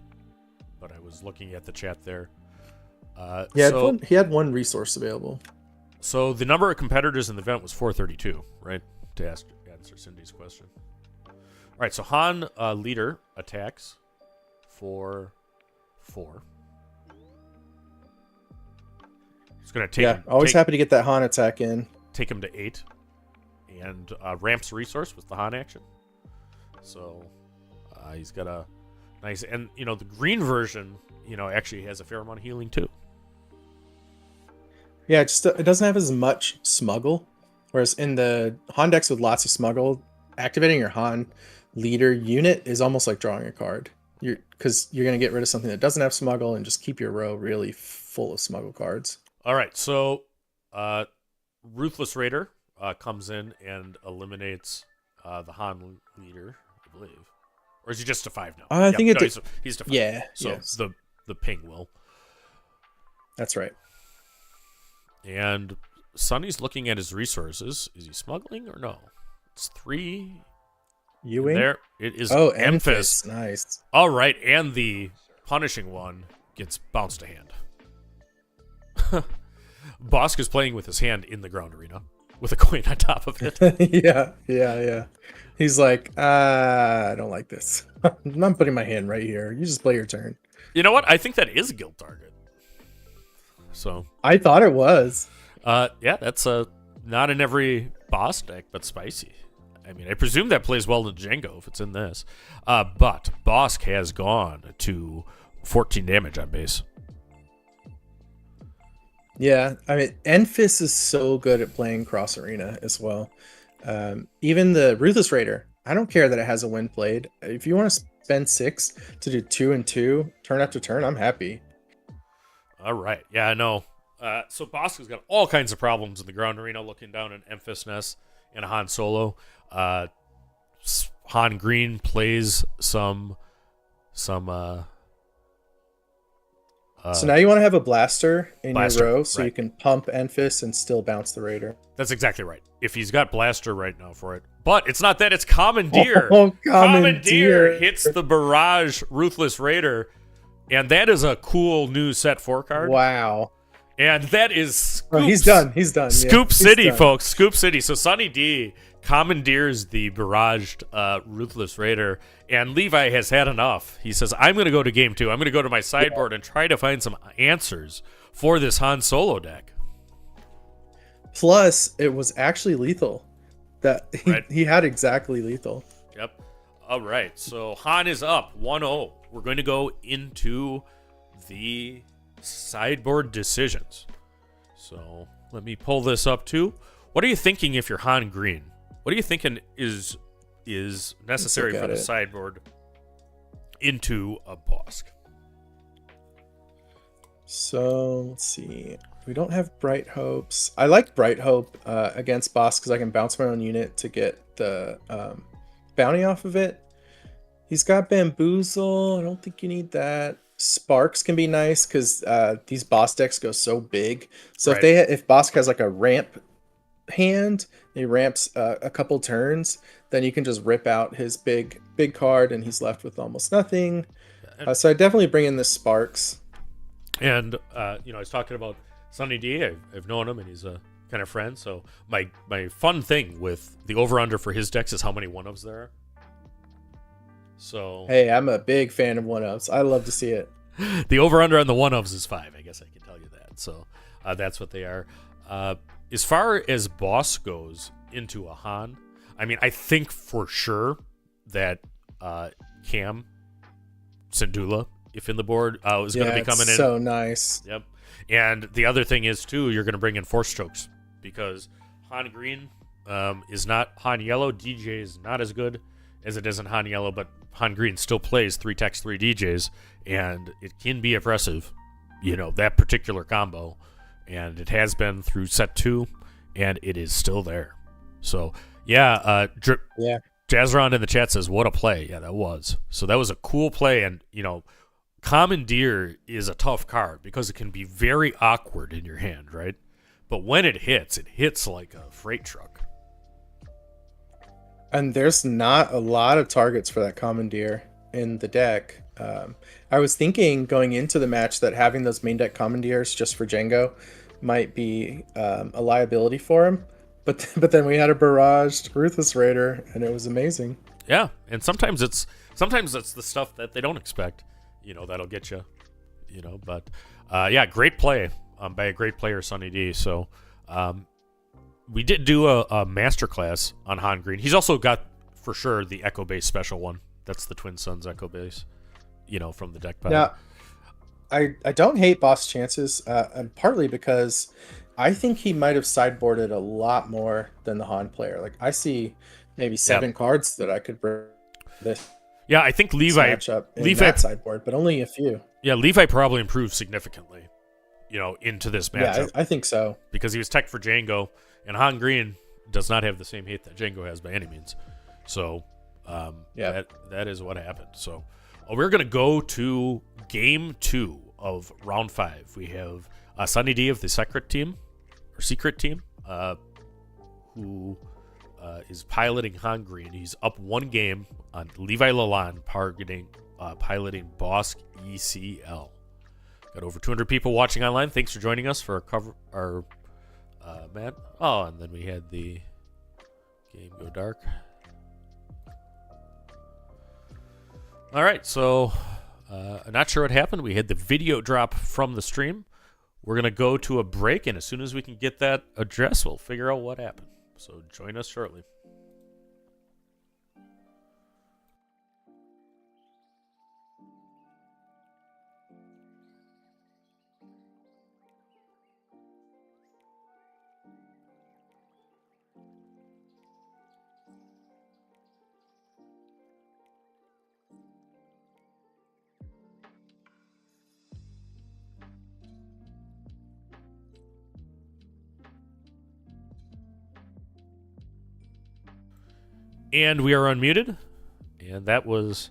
but I was looking at the chat there. He had one resource available. So the number of competitors in the event was 432, right? To answer Cindy's question. All right, so Han leader attacks for 4. It's going to take him. Always happy to get that Han attack in. Take him to 8, and ramps resource with the Han action. So he's got a nice, and the green version, actually has a fair amount of healing too. Yeah, it doesn't have as much smuggle, whereas in the Han decks with lots of smuggle, activating your Han leader unit is almost like drawing a card. Because you're going to get rid of something that doesn't have smuggle and just keep your row really full of smuggle cards. All right, so Ruthless Raider comes in and eliminates the Han leader, I believe. Or is he just to 5 now? I think he's to 5. Yeah. So yes. the ping will. That's right. And Sonny's looking at his resources. Is he smuggling or no? It's 3. Ewing? There it is. Oh, Emphas. Nice. All right, and the punishing one gets bounced to hand. Bossk is playing with his hand in the ground arena with a coin on top of it. Yeah. He's like, I don't like this. I'm putting my hand right here. You just play your turn. You know what? I think that is a guild target. So I thought it was. Yeah, that's not in every boss deck, but spicy. I mean, I presume that plays well in Jango if it's in this. But Bossk has gone to 14 damage on base. Yeah, I mean, Enfys is so good at playing cross arena as well. Even the Ruthless Raider, I don't care that it has a win played. If you want to spend 6 to do 2 and 2 turn after turn, I'm happy. All right. Yeah, I know. So Bossk has got all kinds of problems in the ground arena, looking down at Enfys Ness and a Han Solo. Han Green plays some. So now you want to have a blaster in Blaster, your row so right. you can pump Enfys and still bounce the Raider. That's exactly right. If he's got Blaster right now for it. But it's not that, it's Commandeer. Oh, Commandeer hits the Barrage Ruthless Raider, and that is a cool new set 4 card. Wow. And that is Scoops. Oh, he's done. Scoop Yeah, City, done. folks. Scoop City. So Sunny D commandeers the barraged Ruthless Raider, and Levi has had enough. He says, I'm going to go to game 2. I'm going to go to my sideboard and try to find some answers for this Han Solo deck. Plus, it was actually lethal. That Right. he had exactly lethal. Yep. All right. So Han is up 1-0. We're going to go into the sideboard decisions. So let me pull this up too. What are you thinking if you're Han Green? What are you thinking is necessary for the sideboard into a Bossk? So let's see. We don't have Bright Hopes. I like Bright Hope against Bossk because I can bounce my own unit to get the bounty off of it. He's got Bamboozle. I don't think you need that. Sparks can be nice because these boss decks go so big. So Right. if Bossk has like a ramp hand, he ramps a couple turns, then you can just rip out his big card and he's left with almost nothing. So I definitely bring in the Sparks. And I was talking about Sunny D. I've known him, and he's kind kind of friend. So my fun thing with the over-under for his decks is how many one-ofs there are. So Hey, I'm a big fan of one-ups. I love to see it. the over-under on the one-ofs is 5. I guess I can tell you that. So that's what they are. As far as Bossk goes into a Han, I mean, I think for sure that Cam Syndulla, if in the board, is going to be coming in. So nice. Yep. And the other thing is, too, you're going to bring in Force Chokes because Han Green is not Han Yellow. DJ is not as good as it is in Han Yellow, but Han Green still plays 3 techs, 3 DJs, and it can be oppressive, that particular combo. And it has been through set 2, and it is still there. So, yeah. Jazron in the chat says, what a play. Yeah, that was. So that was a cool play, and, Commandeer is a tough card because it can be very awkward in your hand, right? But when it hits like a freight truck. And there's not a lot of targets for that Commandeer in the deck. I was thinking going into the match that having those main deck Commandeers just for Jango might be a liability for him. But then we had a barraged Ruthless Raider, and it was amazing. Yeah, and sometimes it's the stuff that they don't expect. That'll get you, but yeah, great play by a great player, Sunny D. So we did do a masterclass on Han Green. He's also got, for sure, the Echo Base special one. That's the Twin Suns Echo Base, from the deck pad. Yeah, I don't hate Boss chances, and partly because I think he might have sideboarded a lot more than the Han player. Like, I see maybe 7 cards that I could bring this. Yeah, I think Levi that sideboard, but only a few. Yeah, Levi probably improved significantly, into this matchup. Yeah, I think so. Because he was tech for Jango, and Han Green does not have the same hate that Jango has by any means. So, that is what happened. So, we're going to go to game 2 of round 5. We have Sunny D of the secret team, who is piloting Han Green. He's up 1 game on Levi Lalonde, piloting Bossk ECL. Got over 200 people watching online. Thanks for joining us for our Matt. Oh, and then we had the game go dark. All right, so I'm not sure what happened. We had the video drop from the stream. We're going to go to a break, and as soon as we can get that address, we'll figure out what happened. So join us shortly. And we are unmuted, and that was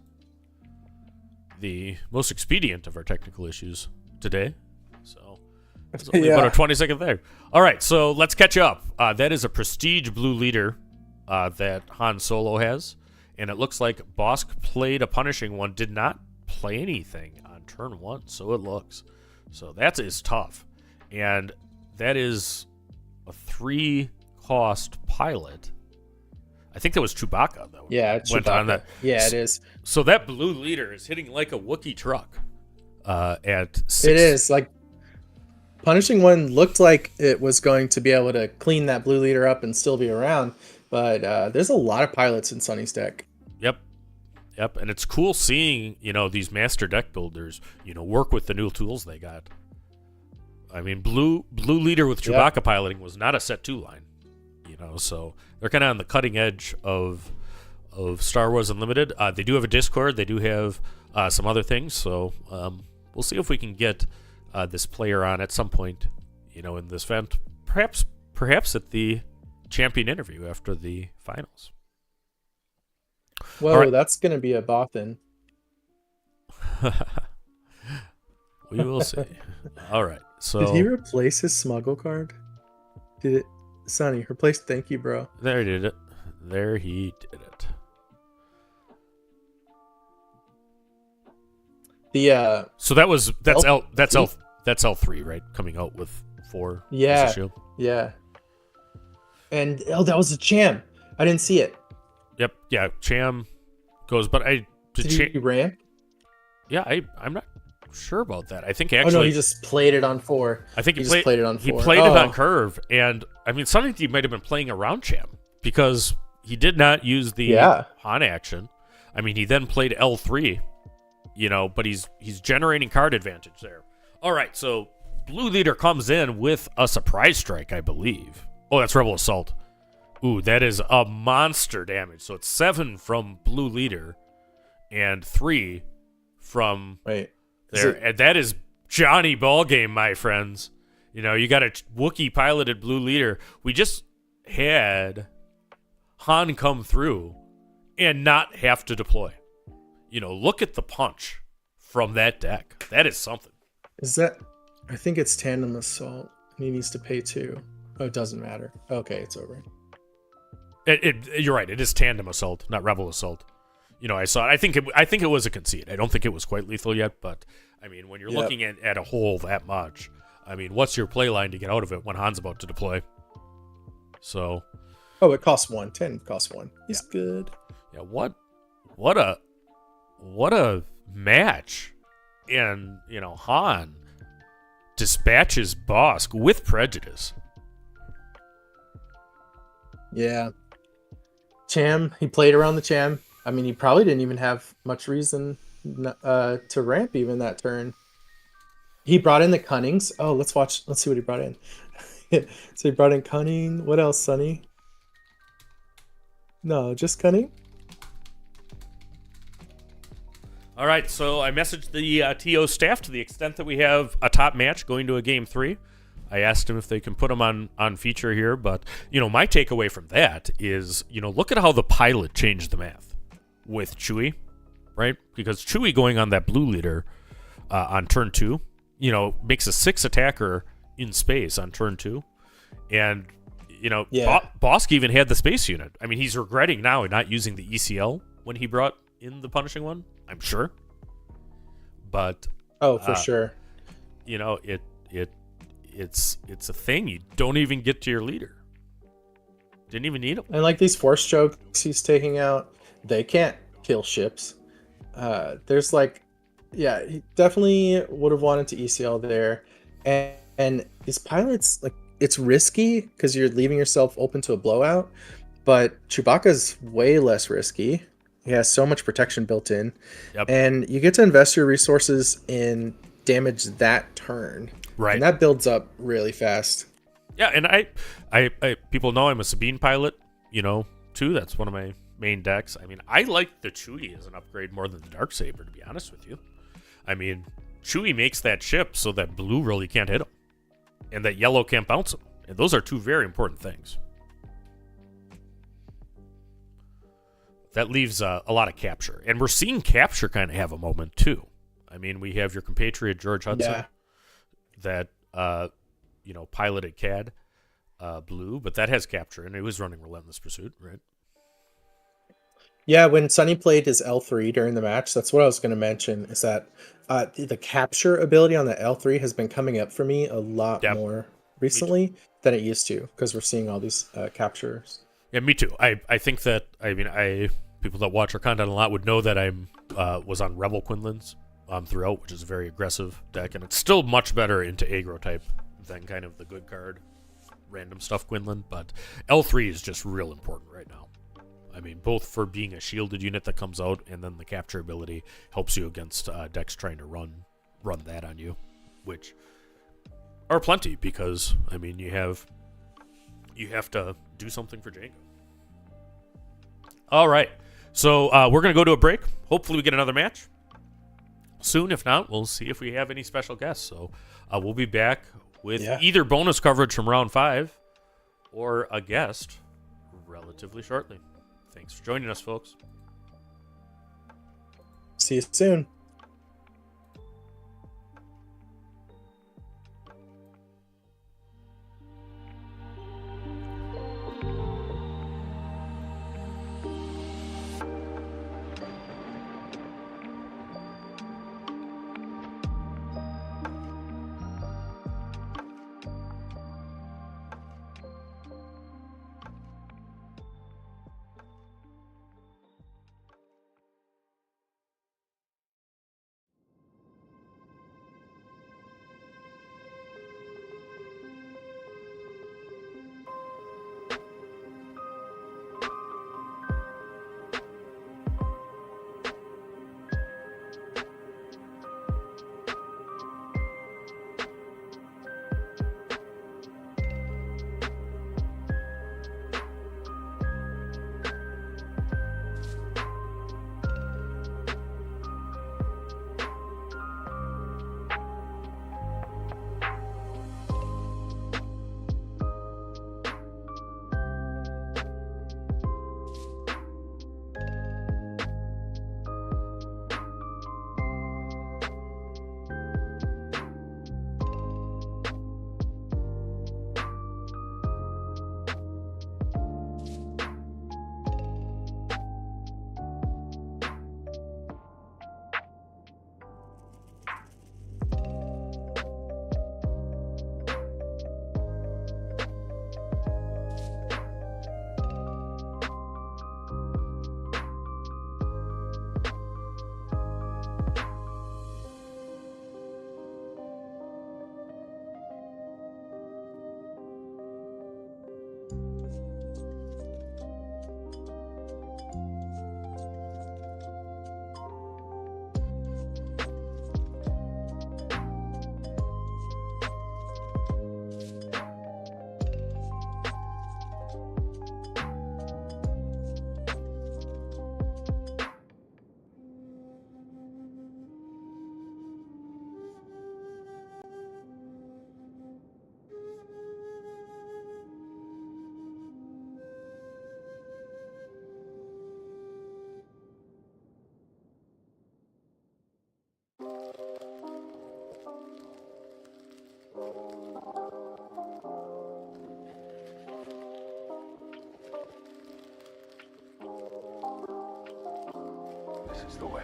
the most expedient of our technical issues today. So it's only about a 20-second there. All right, so let's catch up. That is a prestige blue leader that Han Solo has, and it looks like Bossk played a punishing one, did not play anything on turn 1, so it looks. So that is tough, and that is a 3-cost pilot. I think that was Chewbacca, though. Yeah, went on that. Yeah, it is. So that blue leader is hitting like a Wookiee truck at 6. It is. Like, punishing one looked like it was going to be able to clean that blue leader up and still be around, but there's a lot of pilots in Sunny's deck. Yep. And it's cool seeing, these master deck builders, work with the new tools they got. I mean, blue leader with Chewbacca piloting was not a set 2 line, so they're kind of on the cutting edge of Star Wars Unlimited. They do have a Discord. They do have some other things. So we'll see if we can get this player on at some point, in this event. Perhaps at the champion interview after the finals. Whoa, that's going to be a Bothan. We will see. All right. So did he replace his smuggle card? Did it? Sonny, replace thank you, bro. There he did it. The so that's L3, right? Coming out with 4. Yeah. Shield. Yeah. And that was a Cham. I didn't see it. Yep. Yeah. Cham goes, but Did he ramp? Yeah, I'm not sure about that. I think Oh actually. no, he just played it on 4. I think he just played it on 4. He played it on curve, and I mean, Sunny might have been playing around Cham because he did not use the Han action. I mean, he then played L3, but he's generating card advantage there. All right, so Blue Leader comes in with a surprise strike, I believe. Oh, that's Rebel Assault. Ooh, that is a monster damage. So it's 7 from Blue Leader and 3 from there. And that is Johnny Ballgame, my friends. You got a Wookiee piloted Blue Leader. We just had Han come through and not have to deploy. Look at the punch from that deck. That is something. I think it's Tandem Assault. He needs to pay 2. Oh, it doesn't matter. Okay, it's over. You're right. It is Tandem Assault, not Rebel Assault. I saw it. I think it was a concede. I don't think it was quite lethal yet, but I mean, when you're looking at a hole that much, I mean, what's your play line to get out of it when Han's about to deploy? So. Oh, it costs 1. 10 costs 1. He's good. Yeah. What a match, and Han dispatches Bossk with prejudice. Yeah. Cham, he played around the Cham. I mean, he probably didn't even have much reason to ramp even that turn. He brought in the Cunnings. Oh, let's see what he brought in. So he brought in Cunning. What else, Sonny? No, just Cunning. All right, so I messaged the TO staff to the extent that we have a top match going to a game 3. I asked them if they can put them on feature here, but my takeaway from that is look at how the pilot changed the math with Chewie, right? Because Chewie going on that Blue Leader on turn 2, makes a 6 attacker in space on turn 2, and Bossk even had the space unit. I mean, he's regretting now not using the ECL when he brought in the punishing one, I'm sure. But for sure. It's a thing. You don't even get to your leader. Didn't even need him. And like these force chokes he's taking out, they can't kill ships. There's he definitely would have wanted to ECL there. And these pilots, it's risky because you're leaving yourself open to a blowout, but Chewbacca's way less risky. He has so much protection built in, and you get to invest your resources in damage that turn. Right. And that builds up really fast. Yeah, and I people know I'm a Sabine pilot, too. That's one of my main decks. I mean, I like the Chewie as an upgrade more than the Darksaber, to be honest with you. I mean, Chewie makes that ship so that blue really can't hit him, and that yellow can't bounce him. And those are 2 very important things. That leaves a lot of capture. And we're seeing capture kind of have a moment, too. I mean, we have your compatriot, George Hudson, that, piloted CAD blue, but that has capture, and it was running Relentless Pursuit, right? Yeah, when Sonny played his L3 during the match, that's what I was going to mention, is that the capture ability on the L3 has been coming up for me a lot more recently than it used to, because we're seeing all these captures. Yeah, me too. I think that, people that watch our content a lot would know that I was on Rebel Quinlan's throughout, which is a very aggressive deck, and it's still much better into aggro type than kind of the good card random stuff Quinlan, but L3 is just real important right now. I mean, both for being a shielded unit that comes out, and then the capture ability helps you against decks trying to run that on you, which are plenty, because I mean you have to do something for Jango. All right, so we're gonna go to a break. Hopefully we get another match soon. If not, we'll see if we have any special guests. So we'll be back with either bonus coverage from round 5 or a guest relatively shortly. Thanks for joining us, folks. See you soon. This is the way.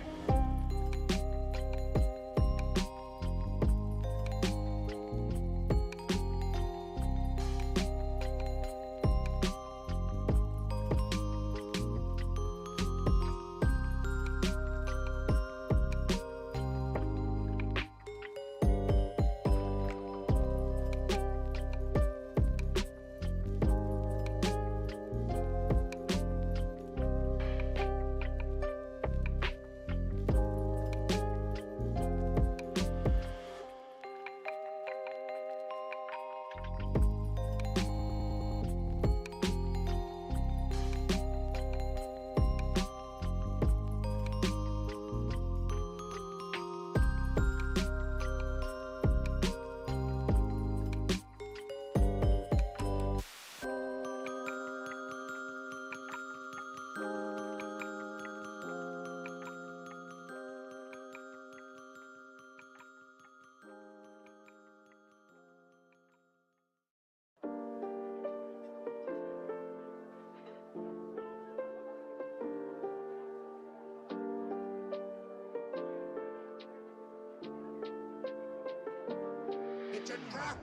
It's a trap!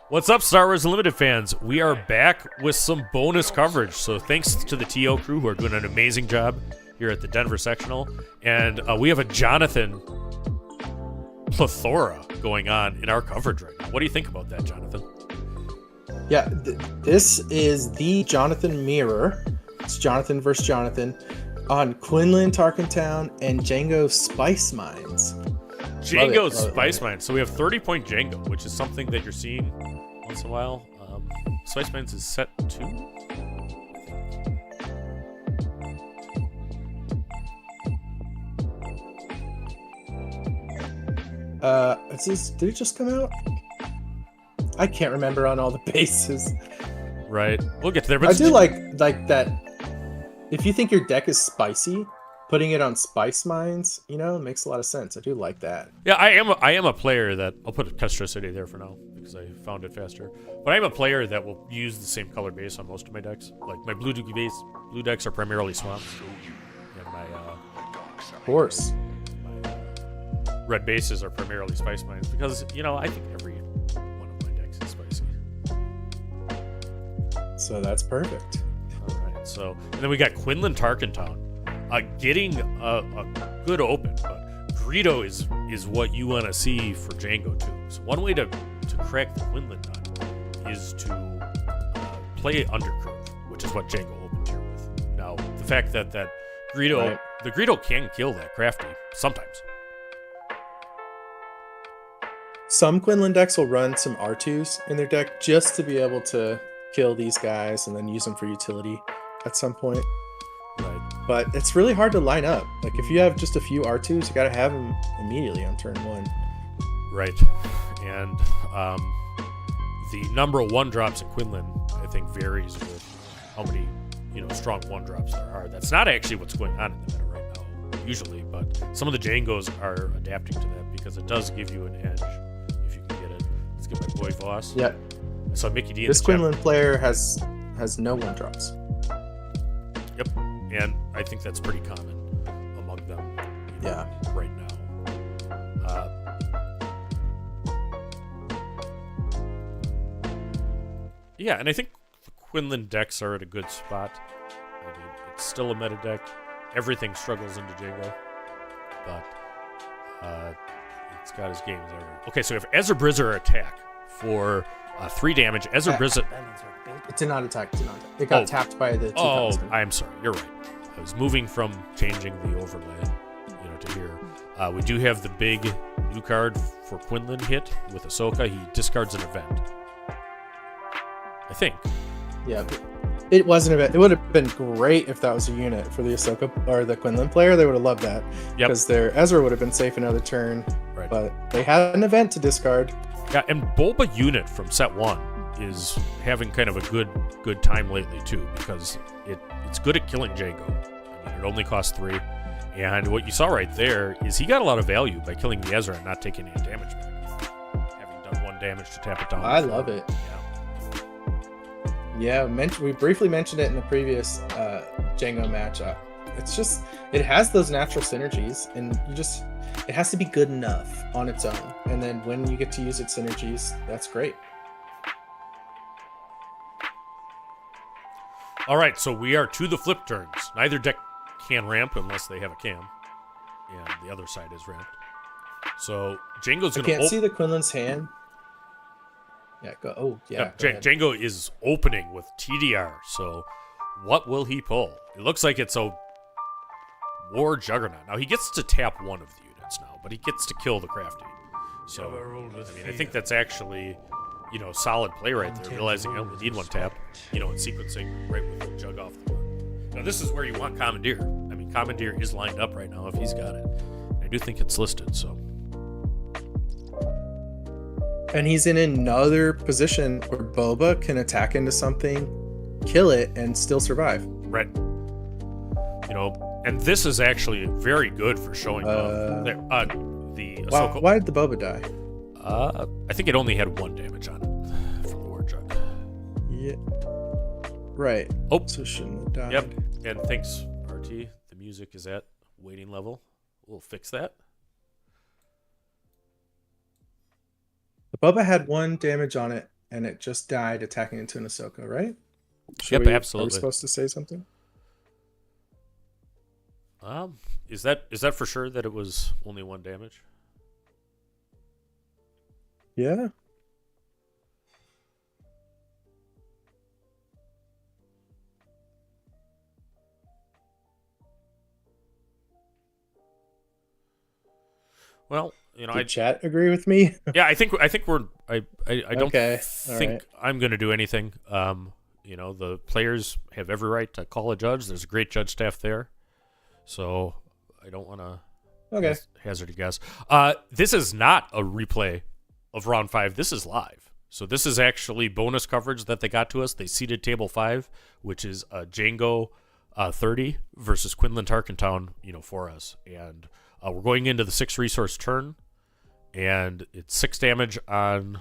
What's up, Star Wars Unlimited fans? We are back with some bonus coverage. So thanks to the TO crew who are doing an amazing job here at the Denver sectional. And we have a Jonathan plethora going on in our coverage right now. What do you think about that, Jonathan? Yeah, this is the Jonathan mirror. It's Jonathan versus Jonathan on Quinlan Tarkentown and Jango Spice Mines. Jango's Spice Mines. So we have 30-point Jango, which is something that you're seeing once in a while. Spice Mines is set 2. Did it just come out? I can't remember on all the bases. Right. We'll get to there. But I do like that. If you think your deck is spicy, putting it on Spice Mines, makes a lot of sense. I do like that. Yeah, I am a player that I'll put Castricity there for now because I found it faster. But I'm a player that will use the same color base on most of my decks. Like my blue decks are primarily swamps, and my Of course. red bases are primarily Spice Mines because I think every one of my decks is spicy. So that's perfect. All right. So and then we got Quinlan Tarkentown. Getting a good open, but Greedo is what you want to see for Jango too. So one way to crack the Quinlan nut is to play Undercurve, which is what Jango opened here with. Now the fact that Greedo, Right. the Greedo can kill that crafty sometimes. Some Quinlan decks will run some R2s in their deck just to be able to kill these guys and then use them for utility at some point. Right. but it's really hard to line up. Like if you have just a few R2s, you got to have them immediately on turn 1. Right. And the number of 1-drops in Quinlan, I think, varies with how many, strong 1-drops there are. That's not actually what's going on in the meta right now, usually, but some of the Jangos are adapting to that because it does give you an edge if you can get it. Let's get my boy Voss. Yeah. I saw Mickey D in This the Quinlan chat. player has no 1-drops. Yep. And I think that's pretty common among them Yeah. right now. Yeah, and I think the Quinlan decks are at a good spot. I mean, it's still a meta deck. Everything struggles into Jango, but it's got his games there. Okay, so if Ezra Brizzer attack for 3 damage, Ezra Brizzer... It did not attack. It got tapped by the 2000. I'm sorry. You're right. I was moving from changing the overlay, to here. We do have the big new card for Quinlan hit with Ahsoka. He discards an event. I think. Yeah, it wasn't a bit. It would have been great if that was a unit for the Ahsoka or the Quinlan player. They would have loved that because their Ezra would have been safe another turn. Right. But they had an event to discard. Yeah, and Boba unit from set 1 is having kind of a good time lately too because it's good at killing Jango. I mean, it only costs 3, and what you saw right there is he got a lot of value by killing the Ezra and not taking any damage back, having done 1 damage to tap it down. I love it. Yeah, we briefly mentioned it in the previous Jango match. It's just, it has those natural synergies, and it has to be good enough on its own. And then when you get to use its synergies, that's great. All right, so we are to the flip turns. Neither deck can ramp unless they have a cam, and the other side is ramped. So Jango's going to... I can't see the Quinlan's hand. Yeah, go. Oh, yeah. Jango is opening with TDR, so what will he pull? It looks like it's a War Juggernaut. Now, he gets to tap one of the units now, but he gets to kill the crafty. So, I think that's actually, solid play right there, realizing I only need 1 tap, and sequencing right with the Jug off the board. Now, this is where you want Commandeer. I mean, Commandeer is lined up right now if he's got it. I do think it's listed, so... And he's in another position where Boba can attack into something, kill it, and still survive. Right. And this is actually very good for showing off. The Ahsoka. Why did the Boba die? I think it only had 1 damage on it from the War Jug. Yeah. Right. Oh. So shouldn't have died. Yep. And thanks, RT. The music is at waiting level. We'll fix that. The Boba had 1 damage on it, and it just died attacking into an Ahsoka, right? Absolutely. Are we supposed to say something? Is that for sure that it was only 1 damage? Yeah. Well, Did chat agree with me? Yeah, I think we're. I don't think right. I'm going to do anything. The players have every right to call a judge. There's a great judge staff there, so I don't want to hazard a guess. This is not a replay of round 5. This is live. So this is actually bonus coverage that they got to us. They seeded table 5, which is Jango 30 versus Quinlan Tarkentown, for us, and we're going into the 6 resource turn. And it's 6 damage on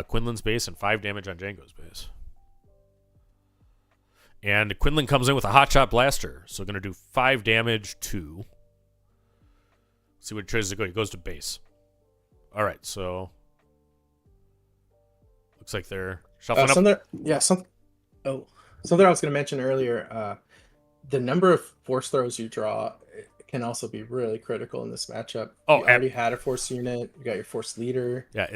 Quinlan's base and 5 damage on Jango's base. And Quinlan comes in with a hotshot blaster. So going to do 5 damage to... Let's see what it tries to go. He goes to base. All right, so... Looks like they're shuffling up. Something I was going to mention earlier. The number of force throws you draw can also be really critical in this matchup. You already had a force unit. You got your force leader. Yeah,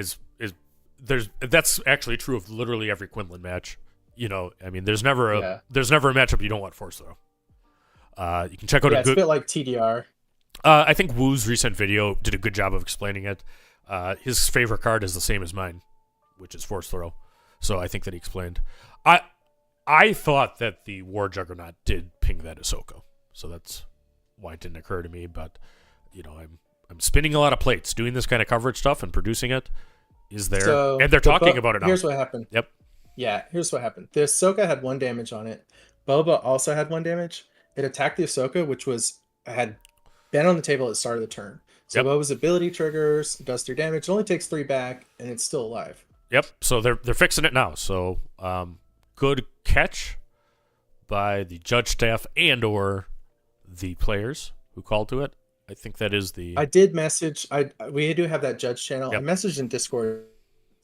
that's actually true of literally every Quinlan match. There's never a matchup you don't want force throw. You can check out it's a bit like TDR. I think Woo's recent video did a good job of explaining it. His favorite card is the same as mine, which is force throw. So I think that he explained. I thought that the War Juggernaut did ping that Ahsoka. so that's why it didn't occur to me. But I'm spinning a lot of plates doing this kind of coverage stuff and producing it. Is there? So and they're talking about it now. Here's what happened. Yep. Yeah, here's what happened. The Ahsoka had 1 damage on it. Boba also had 1 damage. It attacked the Ahsoka, which had been on the table at the start of the turn. So Boba's ability triggers, does 3 damage. It only takes 3 back, and it's still alive. Yep. So they're fixing it now. So good catch by the judge staff and/or the players who called to it. I think that is the. I did message. We do have that judge channel. Yep. I messaged in Discord.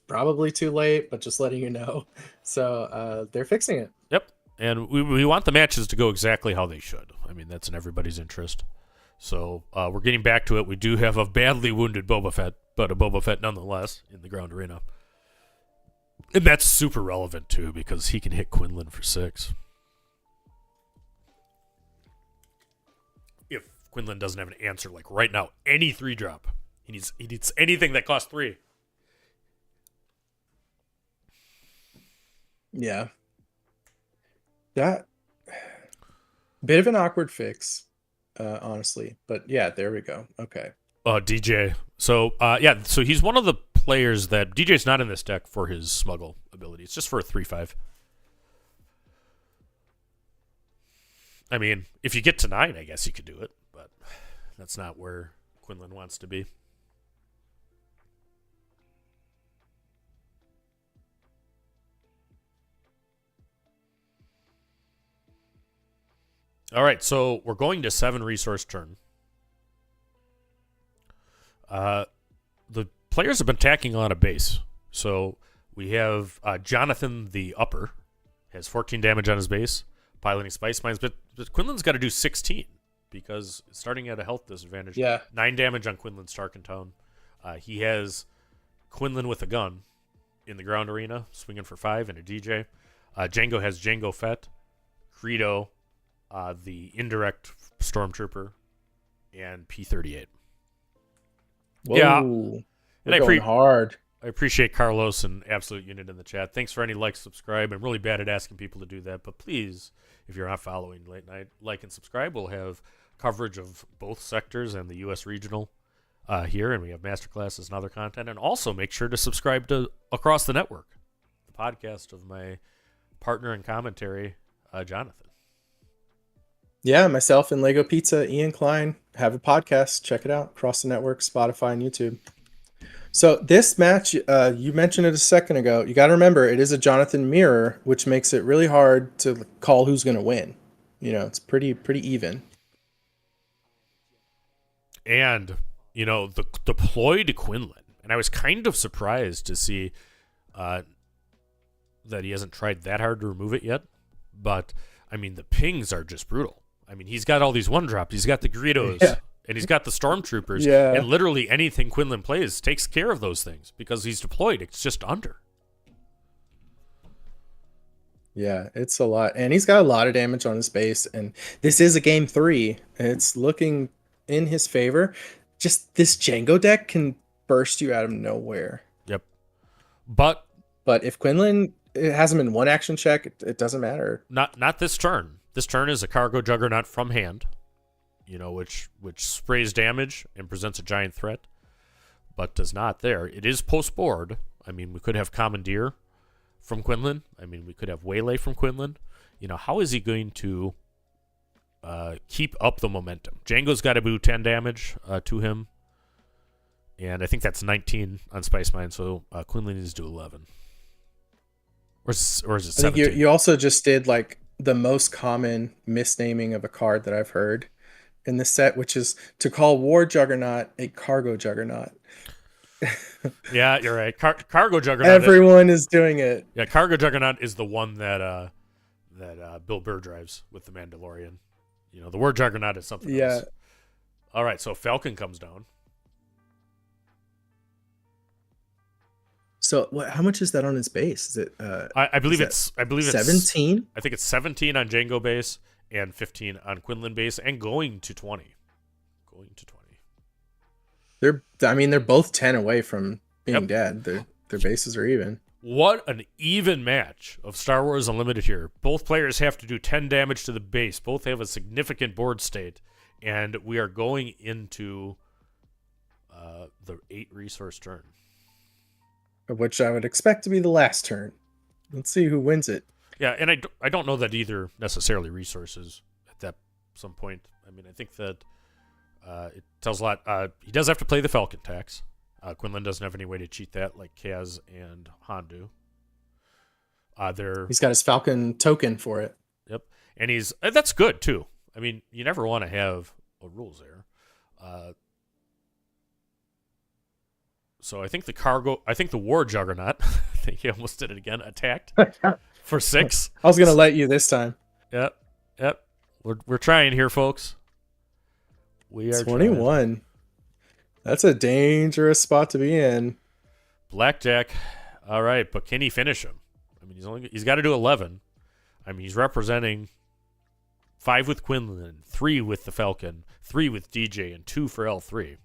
Probably too late, but just letting you know. So they're fixing it. Yep. And we want the matches to go exactly how they should. I mean, that's in everybody's interest. So we're getting back to it. We do have a badly wounded Boba Fett, but a Boba Fett nonetheless in the ground arena. And that's super relevant, too, because he can hit Quinlan for 6. If Quinlan doesn't have an answer, like right now, any 3-drop. He needs anything that costs 3. Yeah. That bit of an awkward fix, honestly. But yeah, there we go. Okay. DJ. So so he's one of the players that DJ's not in this deck for his smuggle ability. It's just for a 3/5. I mean, if you get to 9, I guess you could do it, but that's not where Quinlan wants to be. All right, so we're going to 7 resource turn. The players have been attacking on a base. So we have Jonathan the Upper has 14 damage on his base, piloting Spice Mines, but Quinlan's got to do 16 because starting at a health disadvantage. Yeah. 9 damage on Quinlan's Tarkentown. He has Quinlan with a gun in the ground arena, swinging for 5 and a DJ. Jango has Jango Fett, Greedo, the indirect Stormtrooper, and P-38. Whoa. Yeah. We're And going hard. I appreciate Carlos and Absolute Unit in the chat. Thanks for any like, subscribe. I'm really bad at asking people to do that, but please, if you're not following Late Night, like and subscribe. We'll have coverage of both sectors and the U.S. regional here, and we have masterclasses and other content. And also make sure to subscribe to Across the Network, the podcast of my partner in commentary, Jonathan. Yeah, myself and Lego Pizza, Ian Klein, have a podcast. Check it out. Across the Network, Spotify, and YouTube. So this match, you mentioned it a second ago. You got to remember, it is a Jonathan mirror, which makes it really hard to call who's going to win. It's pretty even. And, the deployed Quinlan. And I was kind of surprised to see that he hasn't tried that hard to remove it yet. But, I mean, the pings are just brutal. I mean, he's got all these 1-drops. He's got the Greedos. Yeah. And he's got the Stormtroopers. Yeah. And literally anything Quinlan plays takes care of those things because he's deployed. It's just under. Yeah, it's a lot. And he's got a lot of damage on his base. And this is a game 3. It's looking in his favor. Just this Jango deck can burst you out of nowhere. Yep. But if Quinlan has him in 1 action check, it doesn't matter. Not this turn. This turn is a Cargo Juggernaut from hand, which sprays damage and presents a giant threat, but does not there. It is post-board. I mean, we could have Commandeer from Quinlan. I mean, we could have Waylay from Quinlan. How is he going to keep up the momentum? Jango's got to do 10 damage to him, and I think that's 19 on Spice Mine, so Quinlan needs to do 11. Or is it 17? I think you also just did like the most common misnaming of a card that I've heard in this set, which is to call War Juggernaut a Cargo Juggernaut. Yeah, you're right. Cargo Juggernaut. Everyone is doing it. Yeah, Cargo Juggernaut is the one that Bill Burr drives with the Mandalorian. The War Juggernaut is something else. All right, so Falcon comes down. So how much is that on his base? Is it? I believe it's 17. I think it's 17 on Jango base and 15 on Quinlan base, and going to 20. They're both 10 away from being dead. Their bases are even. What an even match of Star Wars Unlimited here. Both players have to do 10 damage to the base. Both have a significant board state. And we are going into the 8 resource turn. Which I would expect to be the last turn. Let's see who wins it. Yeah, and I don't know that either necessarily resources at that some point. I mean, I think that it tells a lot. He does have to play the Falcon tax. Quinlan doesn't have any way to cheat that like Kaz and Han do. He's got his Falcon token for it. Yep, and that's good too. I mean, you never want to have rules there. So I think the War Juggernaut, I think he almost did it again, attacked for 6. I was going to let you this time. Yep. We're trying here, folks. We are 21. Trying. That's a dangerous spot to be in. Blackjack. All right, but can he finish him? I mean, he's got to do 11. I mean, he's representing 5 with Quinlan, 3 with the Falcon, 3 with DJ, and 2 for L3.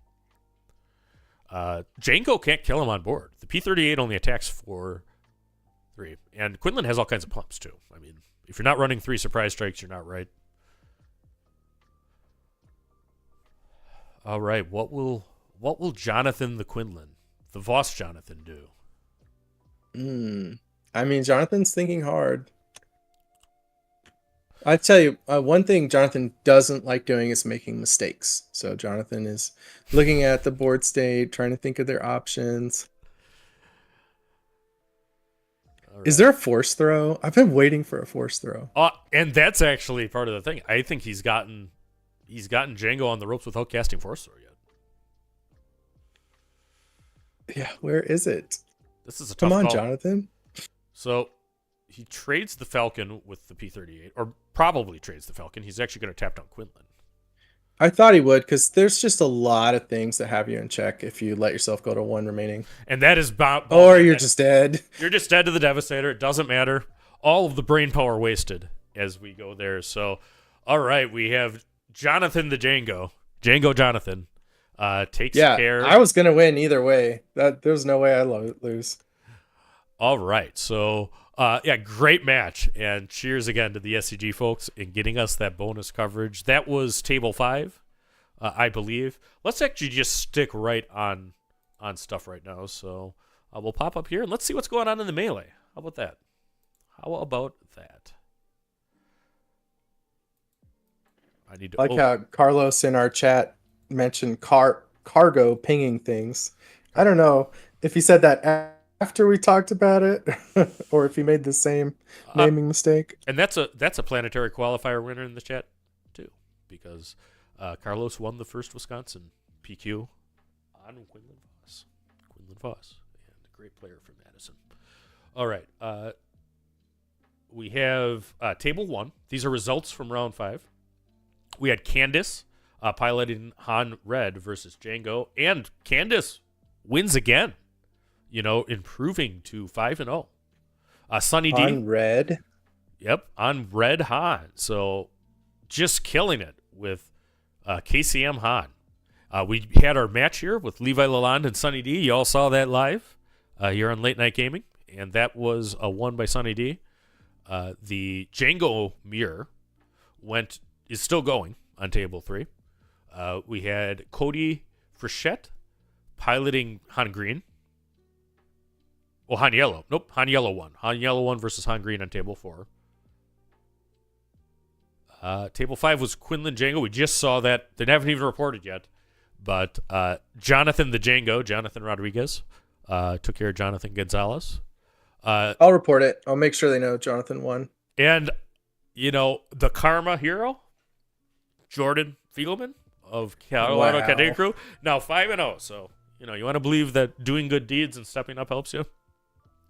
Jango can't kill him on board. The P-38 only attacks for 3. And Quinlan has all kinds of pumps, too. I mean, if you're not running 3 surprise strikes, you're not right. All right, what will Jonathan the Quinlan, the Voss Jonathan, do? I mean, Jonathan's thinking hard. I tell you, one thing Jonathan doesn't like doing is making mistakes. So Jonathan is looking at the board state, trying to think of their options. Right. Is there a force throw? I've been waiting for a force throw. And that's actually part of the thing. I think he's gotten Jango on the ropes without casting force throw yet. Yeah, where is it? This is a tough Come on, call. Jonathan. So he trades the Falcon with the P-38, or probably trades the Falcon. He's actually going to tap down Quinlan. I thought he would, because there's just a lot of things that have you in check if you let yourself go to 1 remaining. And that is or you're just dead. You're just dead to the Devastator. It doesn't matter. All of the brain power wasted as we go there. So, all right, we have Jonathan the Jango Jonathan, takes care. I was going to win either way. There's no way I lose. All right, so great match, and cheers again to the SCG folks in getting us that bonus coverage. That was table 5, I believe. Let's actually just stick right on stuff right now. So we'll pop up here and let's see what's going on in the melee. How about that? I need to how Carlos in our chat mentioned cargo pinging things. I don't know if he said that after we talked about it, or if he made the same naming mistake. And that's a planetary qualifier winner in the chat too, because Carlos won the first Wisconsin PQ on Quinlan Voss, and a great player from Madison. All right, we have table 1. These are results from round 5. We had Candace piloting Han Red versus Jango, and Candace wins again. Improving to 5-0. Sunny D. On Red? Yep, on Red Han. So just killing it with KCM Han. We had our match here with Levi Lalonde and Sunny D. You all saw that live here on Late Night Gaming, and that was a won by Sunny D. The Jango mirror is still going on table 3. We had Cody Frechette piloting Han Green. Well, Han Yellow. Nope, Han Yellow won. Han Yellow won versus Han Green on table 4. Table 5 was Quinlan Jango. We just saw that. They haven't even reported yet. But Jonathan the Jango, Jonathan Rodriguez, took care of Jonathan Gonzalez. I'll report it. I'll make sure they know Jonathan won. And, the Karma hero, Jordan Fiegelman of Colorado Cadet Crew, now 5-0. So, you want to believe that doing good deeds and stepping up helps you.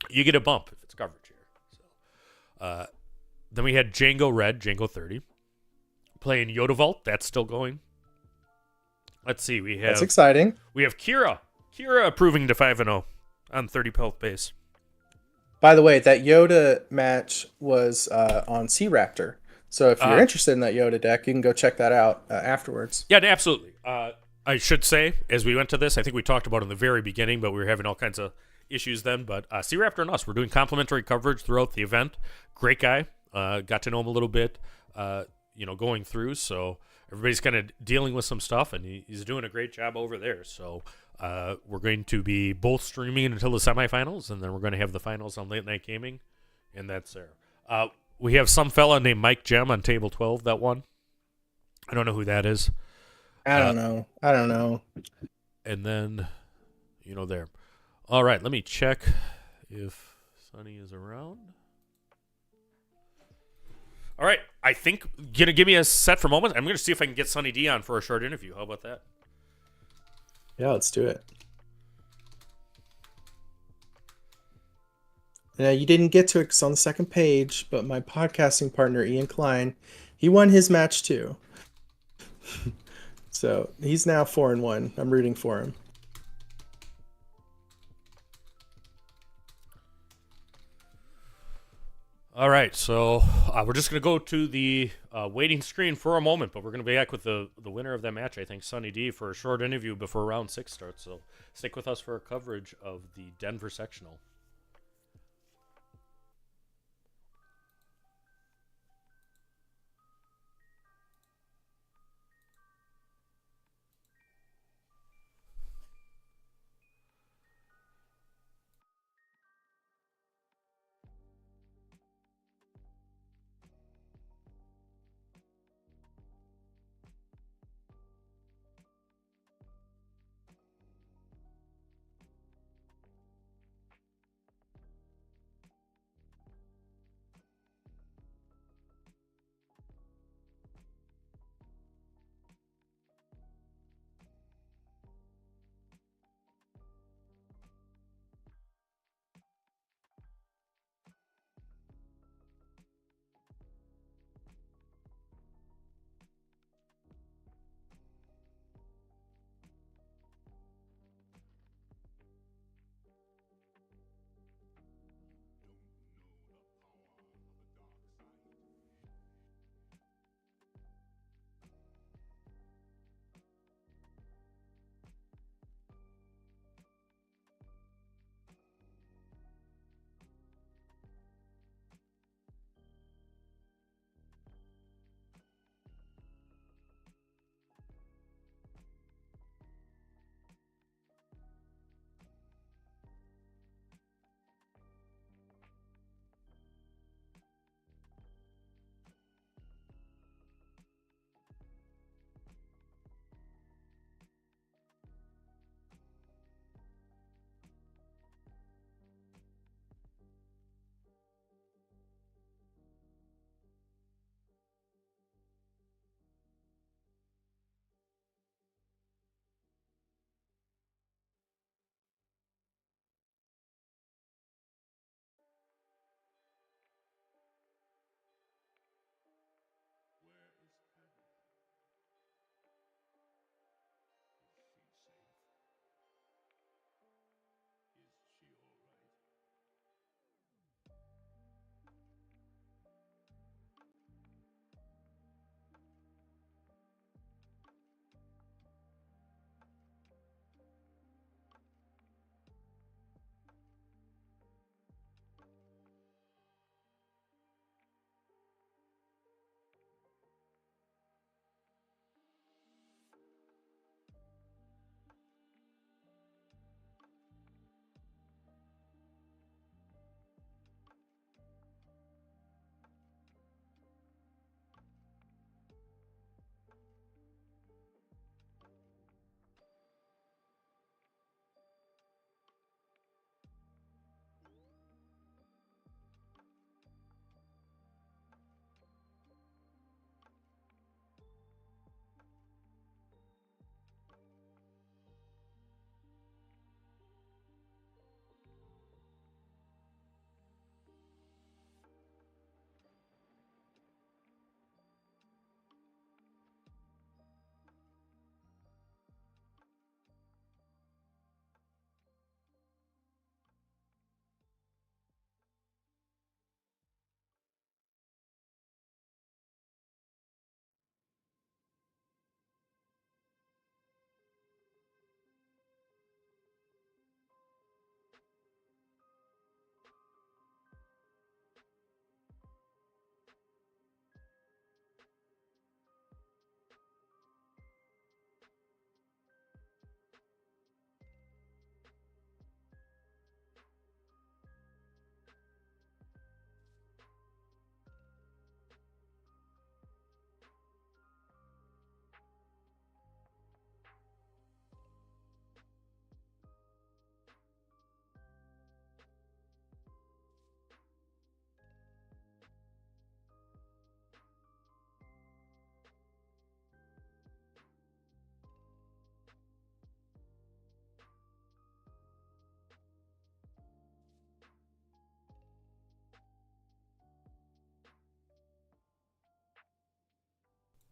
You get a bump if it's coverage here. So, then we had Jango Red, Jango 30, playing Yoda Vault. That's still going. Let's see. That's exciting. We have Kira improving to 5-0 on 30 health base. By the way, that Yoda match was on Sea Raptor. So if you're interested in that Yoda deck, you can go check that out afterwards. Yeah, absolutely. I should say, as we went to this, I think we talked about it in the very beginning, but we were having all kinds of issues then. But Sea Raptor and us, we're doing complimentary coverage throughout the event. Great guy. Got to know him a little bit, going through. So everybody's kind of dealing with some stuff, and he's doing a great job over there. So we're going to be both streaming until the semifinals, and then we're going to have the finals on Late Night Gaming, and that's there. We have some fella named Mike Gem on table 12 that won. I don't know who that is. I don't know. And then, there. All right, let me check if Sonny is around. All right, I think, gonna give me a set for a moment. I'm going to see if I can get Sonny D on for a short interview. How about that? Yeah, let's do it. Yeah, you didn't get to it 'cause on the second page, but my podcasting partner, Ian Klein, he won his match too. So he's now 4-1. I'm rooting for him. All right, so we're just going to go to the waiting screen for a moment, but we're going to be back with the winner of that match, I think, Sonny D, for a short interview before round 6 starts. So stick with us for a coverage of the Denver sectional.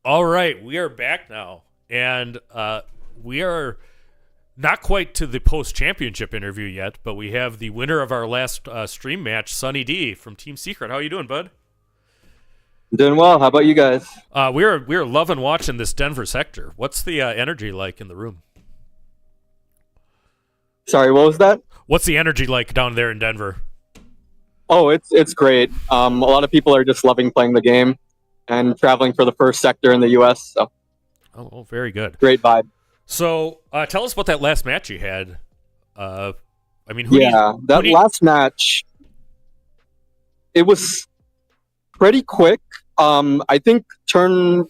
All right, we are back now, and we are not quite to the post-championship interview yet, but we have the winner of our last stream match, Sunny D from Team Secret. How are you doing, bud? Doing well. How about you guys? We're loving watching this Denver sector. What's the energy like in the room? Sorry, what was that? What's the energy like down there in Denver? Oh, it's great. A lot of people are just loving playing the game and traveling for the first sector in the US. So, oh, very good. Great vibe. So, tell us about that last match you had. I mean, last match, it was pretty quick. I think turn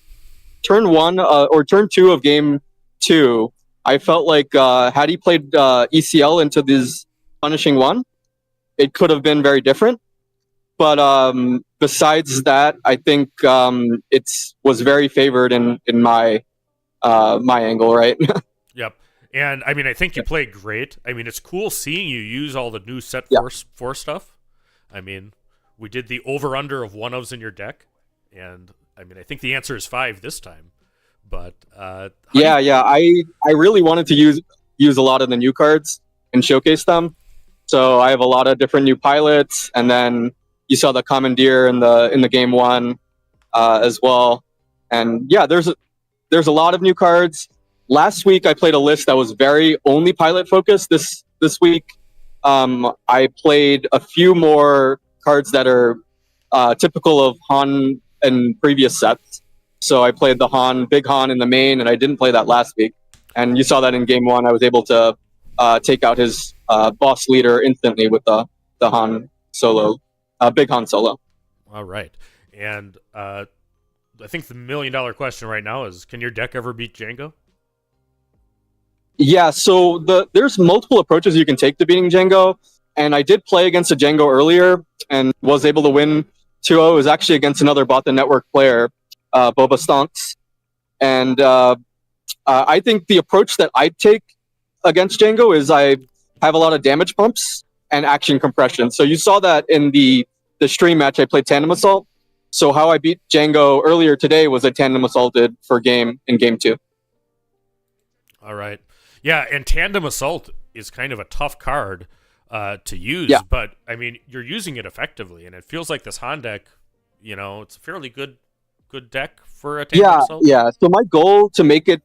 one or turn two of game 2, I felt like had he played ECL into this punishing one, it could have been very different. But besides that, I think it was very favored in my my angle, right? Yep. And I mean, I think you played great. I mean, it's cool seeing you use all the new set four stuff. I mean, we did the over-under of one-ofs in your deck, and I mean, I think the answer is 5 this time. But I really wanted to use a lot of the new cards and showcase them. So I have a lot of different new pilots, and then you saw the commandeer in the game 1 as well. And yeah, there's a lot of new cards. Last week I played a list that was very only pilot focused. This week I played a few more cards that are typical of Han and previous sets. So I played the big Han in the main, and I didn't play that last week. And you saw that in game 1. I was able to take out his boss leader instantly with the Han solo, big Han solo. All right. And I think the $1 million question right now is, can your deck ever beat Jango? Yeah, so there's multiple approaches you can take to beating Jango. And I did play against a Jango earlier and was able to win 2-0. It was actually against another Bothan Network player, Boba Stonks. And I think the approach that I take against Jango is I have a lot of damage pumps and action compression. So you saw that in the stream match I played Tandem Assault. So how I beat Jango earlier today was I Tandem Assaulted in game 2. All right. Yeah, and Tandem Assault is kind of a tough card to use, but I mean, you're using it effectively, and it feels like this Han deck, it's a fairly good deck for a Tandem Assault. Yeah. So my goal to make it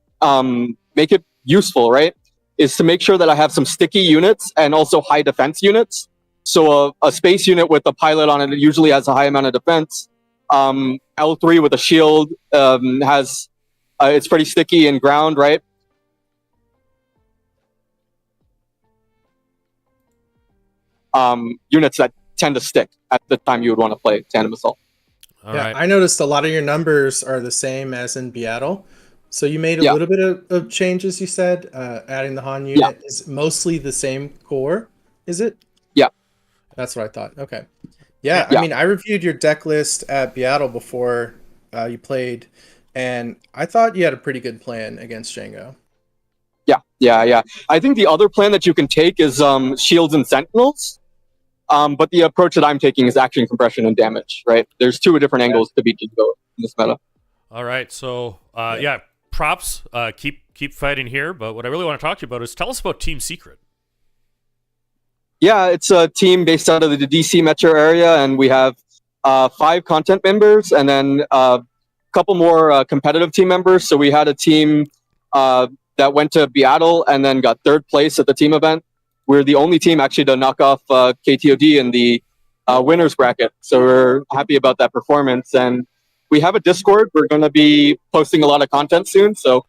useful, right, is to make sure that I have some sticky units and also high defense units. So a space unit with a pilot on it usually has a high amount of defense. L3 with a shield has it's pretty sticky in ground, right? Units that tend to stick at the time you would want to play Tandem Assault. All right. I noticed a lot of your numbers are the same as in Beatle. So you made a little bit of changes, you said, adding the Han unit. Is mostly the same core, is it? Yeah. That's what I thought. Okay. Yeah, I mean, I reviewed your deck list at Beatle before you played, and I thought you had a pretty good plan against Jango. Yeah. I think the other plan that you can take is Shields and Sentinels. But the approach that I'm taking is action compression and damage, right? There's 2 different angles to beat Jango in this meta. All right, so props. Keep fighting here. But what I really want to talk to you about is tell us about Team Secret. Yeah, it's a team based out of the DC metro area, and we have 5 content members, and then a couple more competitive team members. So we had a team that went to Beatle and then got 3rd place at the team event. We're the only team actually to knock off KTOD in the winners bracket. So we're happy about that performance. And we have a Discord. We're going to be posting a lot of content soon. So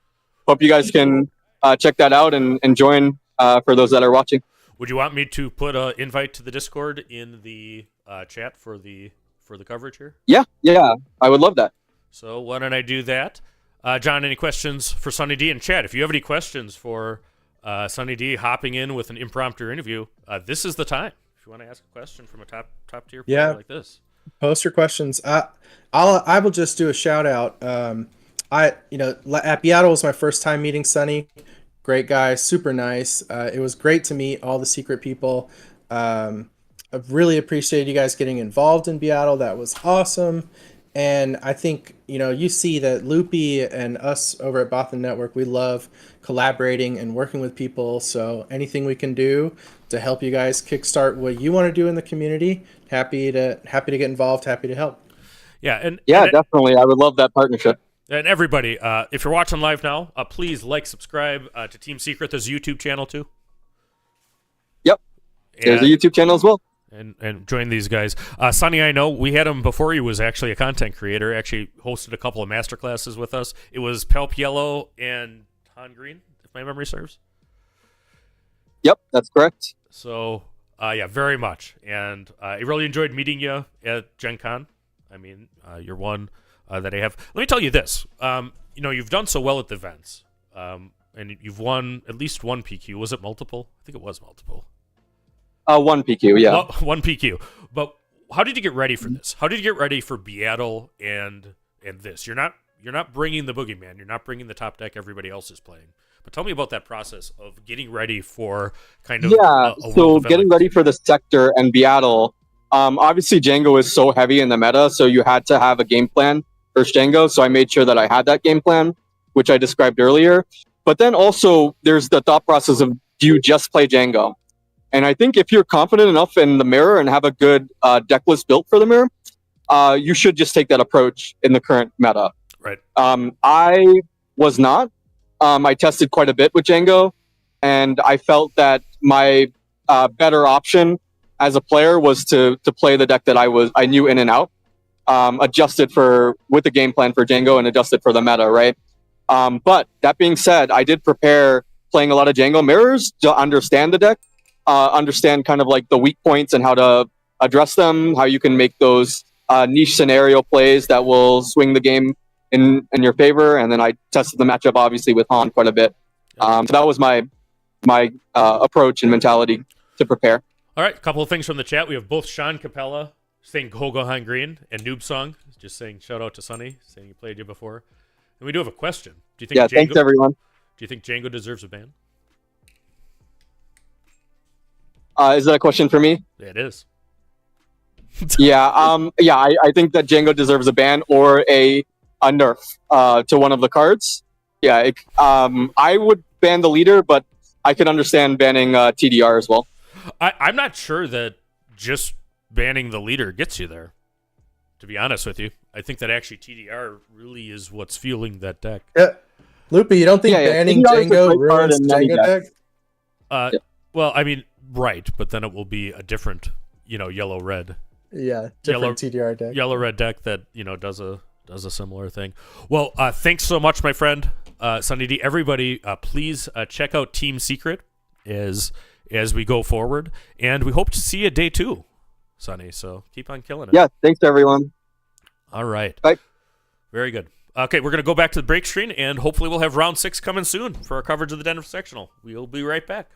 hope you guys can check that out and join for those that are watching. Would you want me to put an invite to the Discord in the chat for the coverage here? Yeah, I would love that. So why don't I do that? John, any questions for Sunny D in chat? If you have any questions for Sunny D hopping in with an impromptu interview, this is the time. If you want to ask a question from a top tier player like this, post your questions. I will just do a shout out. At Beatle was my first time meeting Sunny. Great guy, super nice. It was great to meet all the secret people. I really appreciated you guys getting involved in Beatle. That was awesome. And I think, you see that Loopy and us over at Bothan Network, we love collaborating and working with people. So anything we can do to help you guys kickstart what you want to do in the community, happy to get involved, happy to help. Yeah, and definitely. I would love that partnership. And everybody, if you're watching live now, please subscribe to Team Secret. There's a YouTube channel too. Yep. There's a YouTube channel as well. And join these guys. Sonny, I know we had him before he was actually a content creator. Actually hosted a couple of master classes with us. It was Palp Yellow and Han Green, if my memory serves. Yep, that's correct. So, yeah, very much. And I really enjoyed meeting you at Gen Con. I mean, you're one that I have. Let me tell you this. You've done so well at the events. And you've won at least one PQ. Was it multiple? I think it was multiple. One PQ, yeah. One PQ. But how did you get ready for this? How did you get ready for Beatle and this? You're not bringing the boogeyman. You're not bringing the top deck everybody else is playing. But tell me about that process of getting ready for kind of so getting ready for the sector and Beatle. Obviously, Jango is so heavy in the meta, so you had to have a game plan for Jango. So I made sure that I had that game plan, which I described earlier. But then also, there's the thought process of, do you just play Jango? And I think if you're confident enough in the mirror and have a good deck list built for the mirror, you should just take that approach in the current meta. Right. I was not. I tested quite a bit with Jango, and I felt that my better option as a player was to play the deck that I knew in and out, adjusted with the game plan for Jango and adjusted for the meta, right? But that being said, I did prepare playing a lot of Jango mirrors to understand the deck. Understand kind of like the weak points and how to address them, how you can make those niche scenario plays that will swing the game in your favor. And then I tested the matchup obviously with Han quite a bit. So that was my approach and mentality to prepare. All right, a couple of things from the chat. We have both Sean Capella saying Go Han Green and Noob Song just saying shout out to Sonny, saying he played you before. And we do have a question. Do you think Jango, thanks everyone. Do you think Jango deserves a ban? Is that a question for me? It is. I think that Jango deserves a ban or a nerf to one of the cards. Yeah, I would ban the leader, but I could understand banning TDR as well. I'm not sure that just banning the leader gets you there, to be honest with you. I think that actually TDR really is what's fueling that deck. Yeah. Loopy, you don't think banning Jango ruins Jango deck? Well, I mean, right, but then it will be a different, yellow-red. Yeah, different TDR deck. Yellow-red deck that, does a similar thing. Well, thanks so much, my friend, Sunny D. Everybody, please check out Team Secret as we go forward, and we hope to see you day 2, Sunny, so keep on killing it. Yeah, thanks, everyone. All right. Bye. Very good. Okay, we're going to go back to the break screen, and hopefully we'll have round 6 coming soon for our coverage of the Denver Sectional. We'll be right back.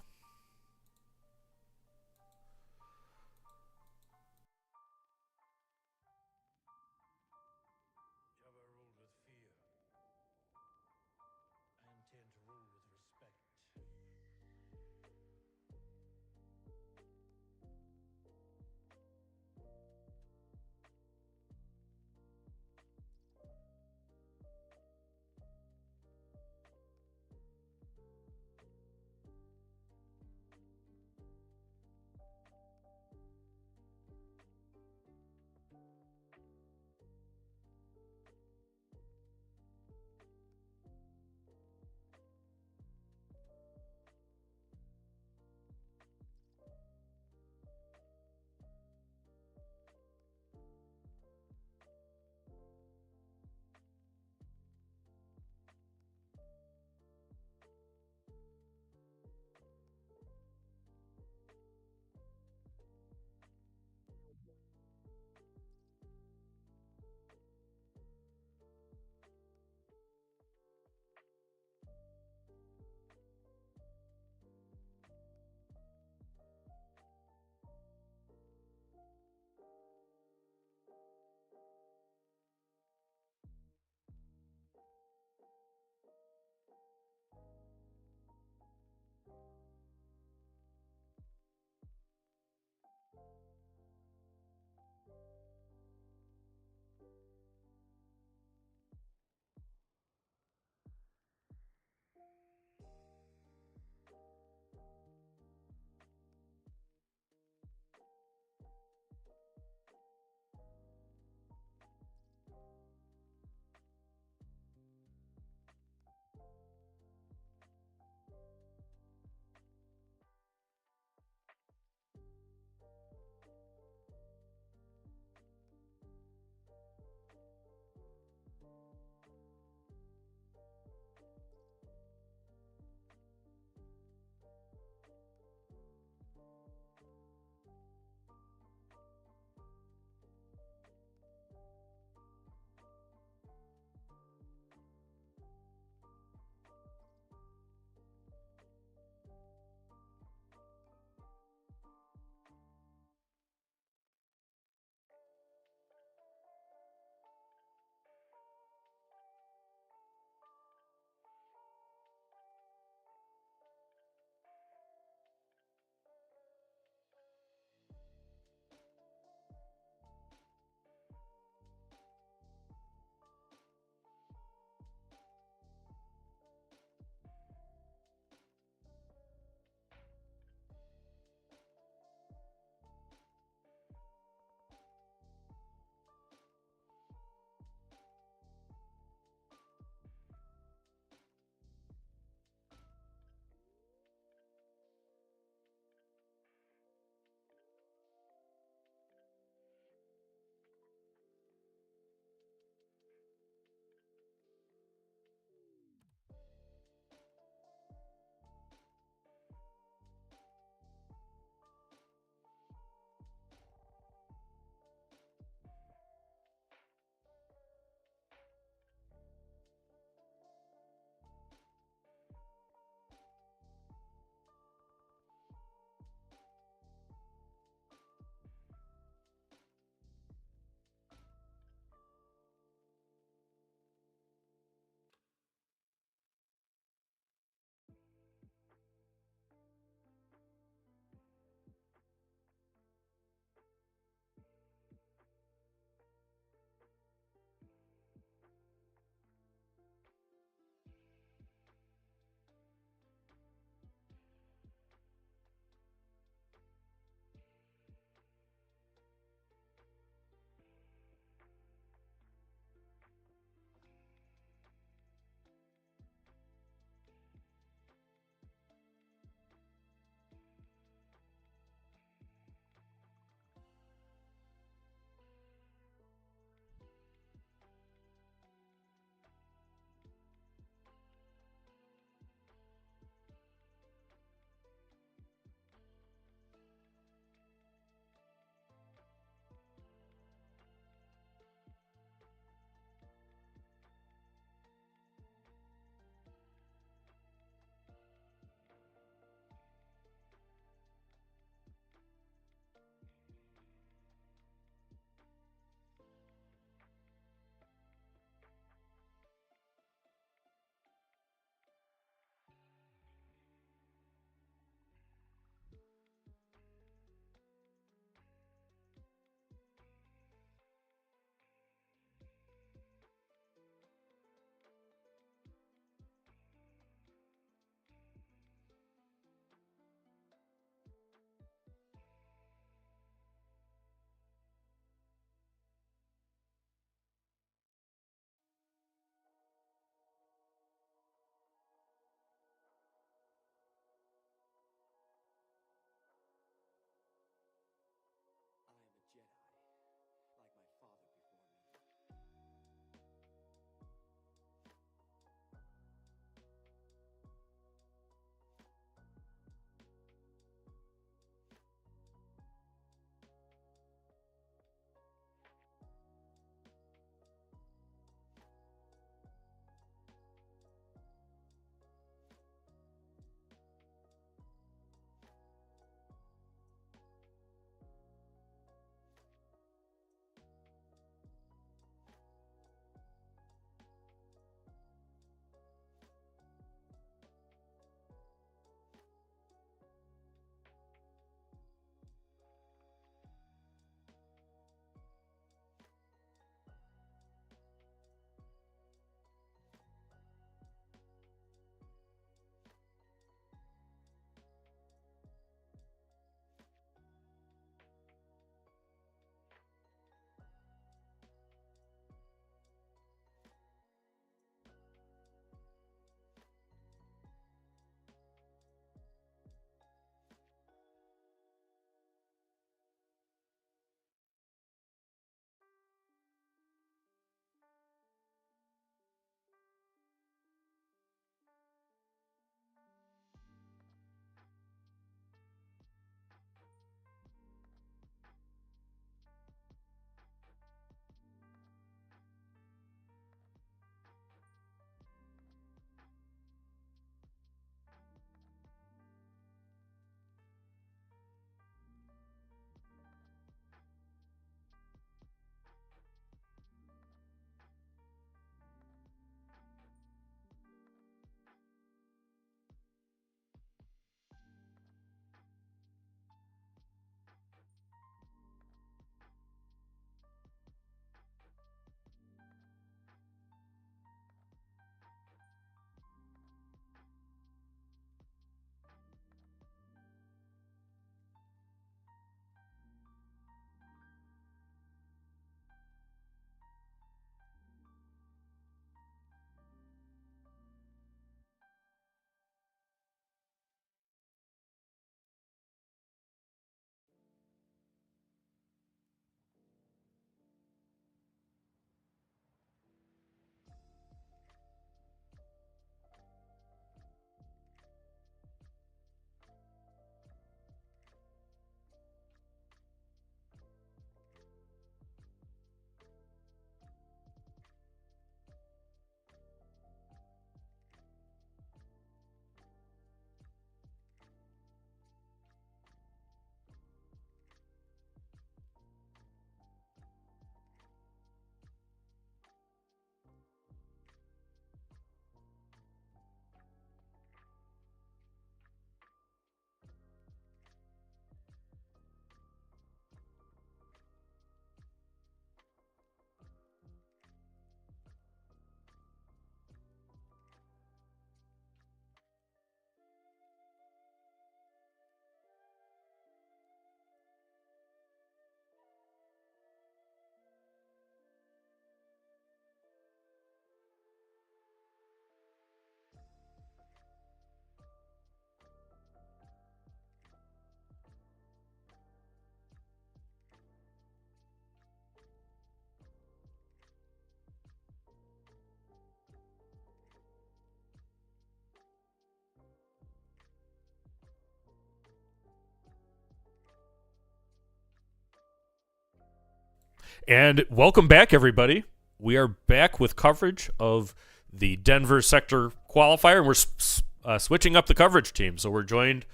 And welcome back, everybody. We are back with coverage of the Denver Sector Qualifier, and we're switching up the coverage team. So we're joined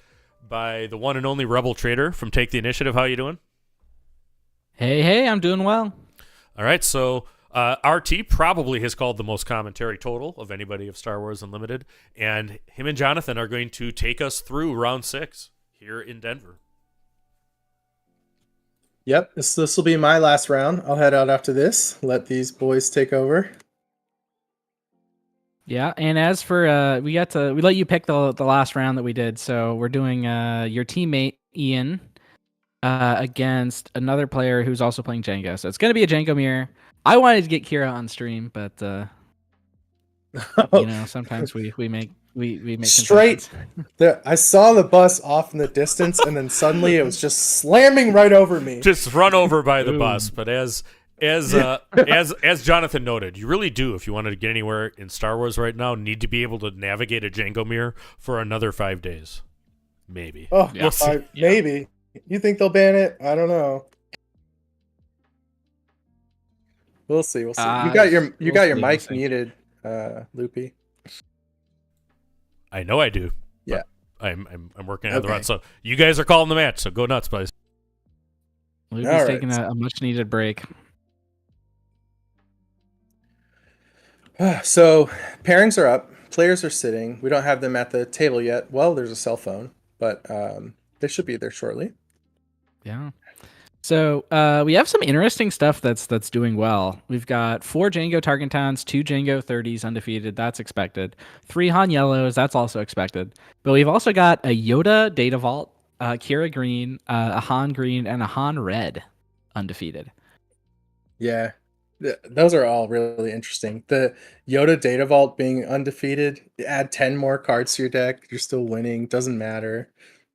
by the one and only Rebel Traitor from Take the Initiative. How you doing? Hey, I'm doing well. All right, so RT probably has called the most commentary total of anybody of Star Wars Unlimited, and him and Jonathan are going to take us through round 6 here in Denver. Yep, this will be my last round. I'll head out after this. Let these boys take over. Yeah, and as for we let you pick the last round that we did. So we're doing your teammate Ian against another player who's also playing Jango. So it's gonna be a Jango mirror. I wanted to get Kira on stream, but sometimes we make straight. I saw the bus off in the distance, and then suddenly it was just slamming right over me. Just run over by the bus. But as Jonathan noted, you really do, if you wanted to get anywhere in Star Wars right now, need to be able to navigate a Jango mirror for another 5 days, maybe. Oh, We'll see. maybe. You think they'll ban it? I don't know. We'll see. You got your mic muted, Loopy. I know I do. Yeah. I'm working on the run. So you guys are calling the match, so go nuts, boys. Loopy's taking a much needed break. So pairings are up. Players are sitting. We don't have them at the table yet. Well, there's a cell phone, but they should be there shortly. Yeah. So we have some interesting stuff that's doing well. We've got 4 Jango Tarkentons, 2 Jango 30s undefeated. That's expected. 3 Han Yellows. That's also expected. But we've also got a Yoda Data Vault, Kira Green, a Han Green, and a Han Red undefeated. Yeah. Those are all really interesting. The Yoda Data Vault being undefeated, add 10 more cards to your deck. You're still winning. Doesn't matter.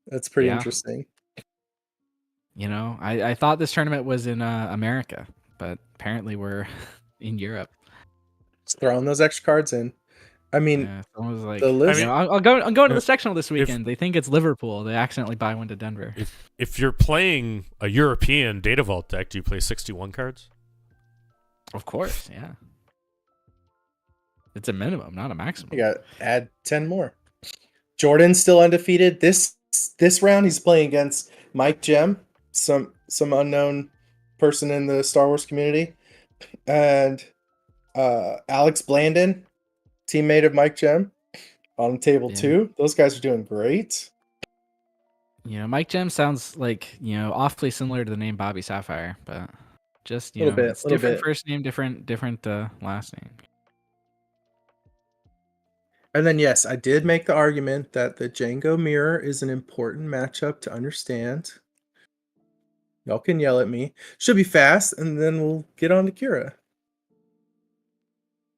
That's pretty interesting. I thought this tournament was in America, but apparently we're in Europe. Just throwing those extra cards in. I mean, someone was like, the list. I'm going to the sectional this weekend. They think it's Liverpool. They accidentally buy one to Denver. If you're playing a European Data Vault deck, do you play 61 cards? Of course, yeah. It's a minimum, not a maximum. You got to add 10 more. Jordan's still undefeated. This round he's playing against Mike Gem, some unknown person in the Star Wars community, and Alex Blandon, teammate of Mike Gem, on table 2. Those guys are doing great. Mike Gem sounds like awfully similar to the name Bobby Sapphire, but just it's different first name, different last name. And then yes, I did make the argument that the Jango mirror is an important matchup to understand. Y'all can yell at me. Should be fast, and then we'll get on to Kira.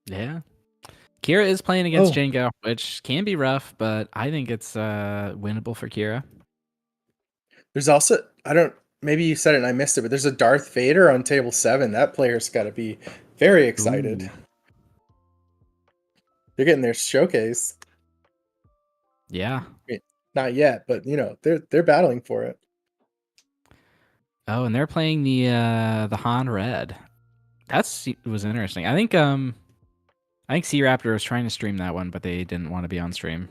Yeah. Kira is playing against Jango, which can be rough, but I think it's winnable for Kira. There's also, maybe you said it and I missed it, but there's a Darth Vader on table 7. That player's got to be very excited. Ooh. They're getting their showcase. Yeah. I mean, not yet, but they're battling for it. Oh, and they're playing the Han Red. Was interesting. I think C Raptor was trying to stream that one, but they didn't want to be on stream.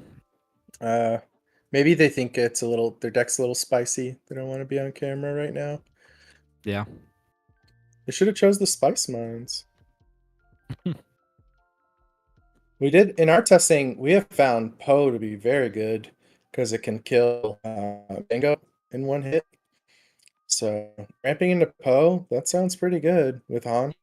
Maybe they think their deck's a little spicy. They don't want to be on camera right now. Yeah. They should have chose the Spice Mines. We did in our testing. We have found Poe to be very good because it can kill Jango in one hit. So ramping into Poe, that sounds pretty good with Han.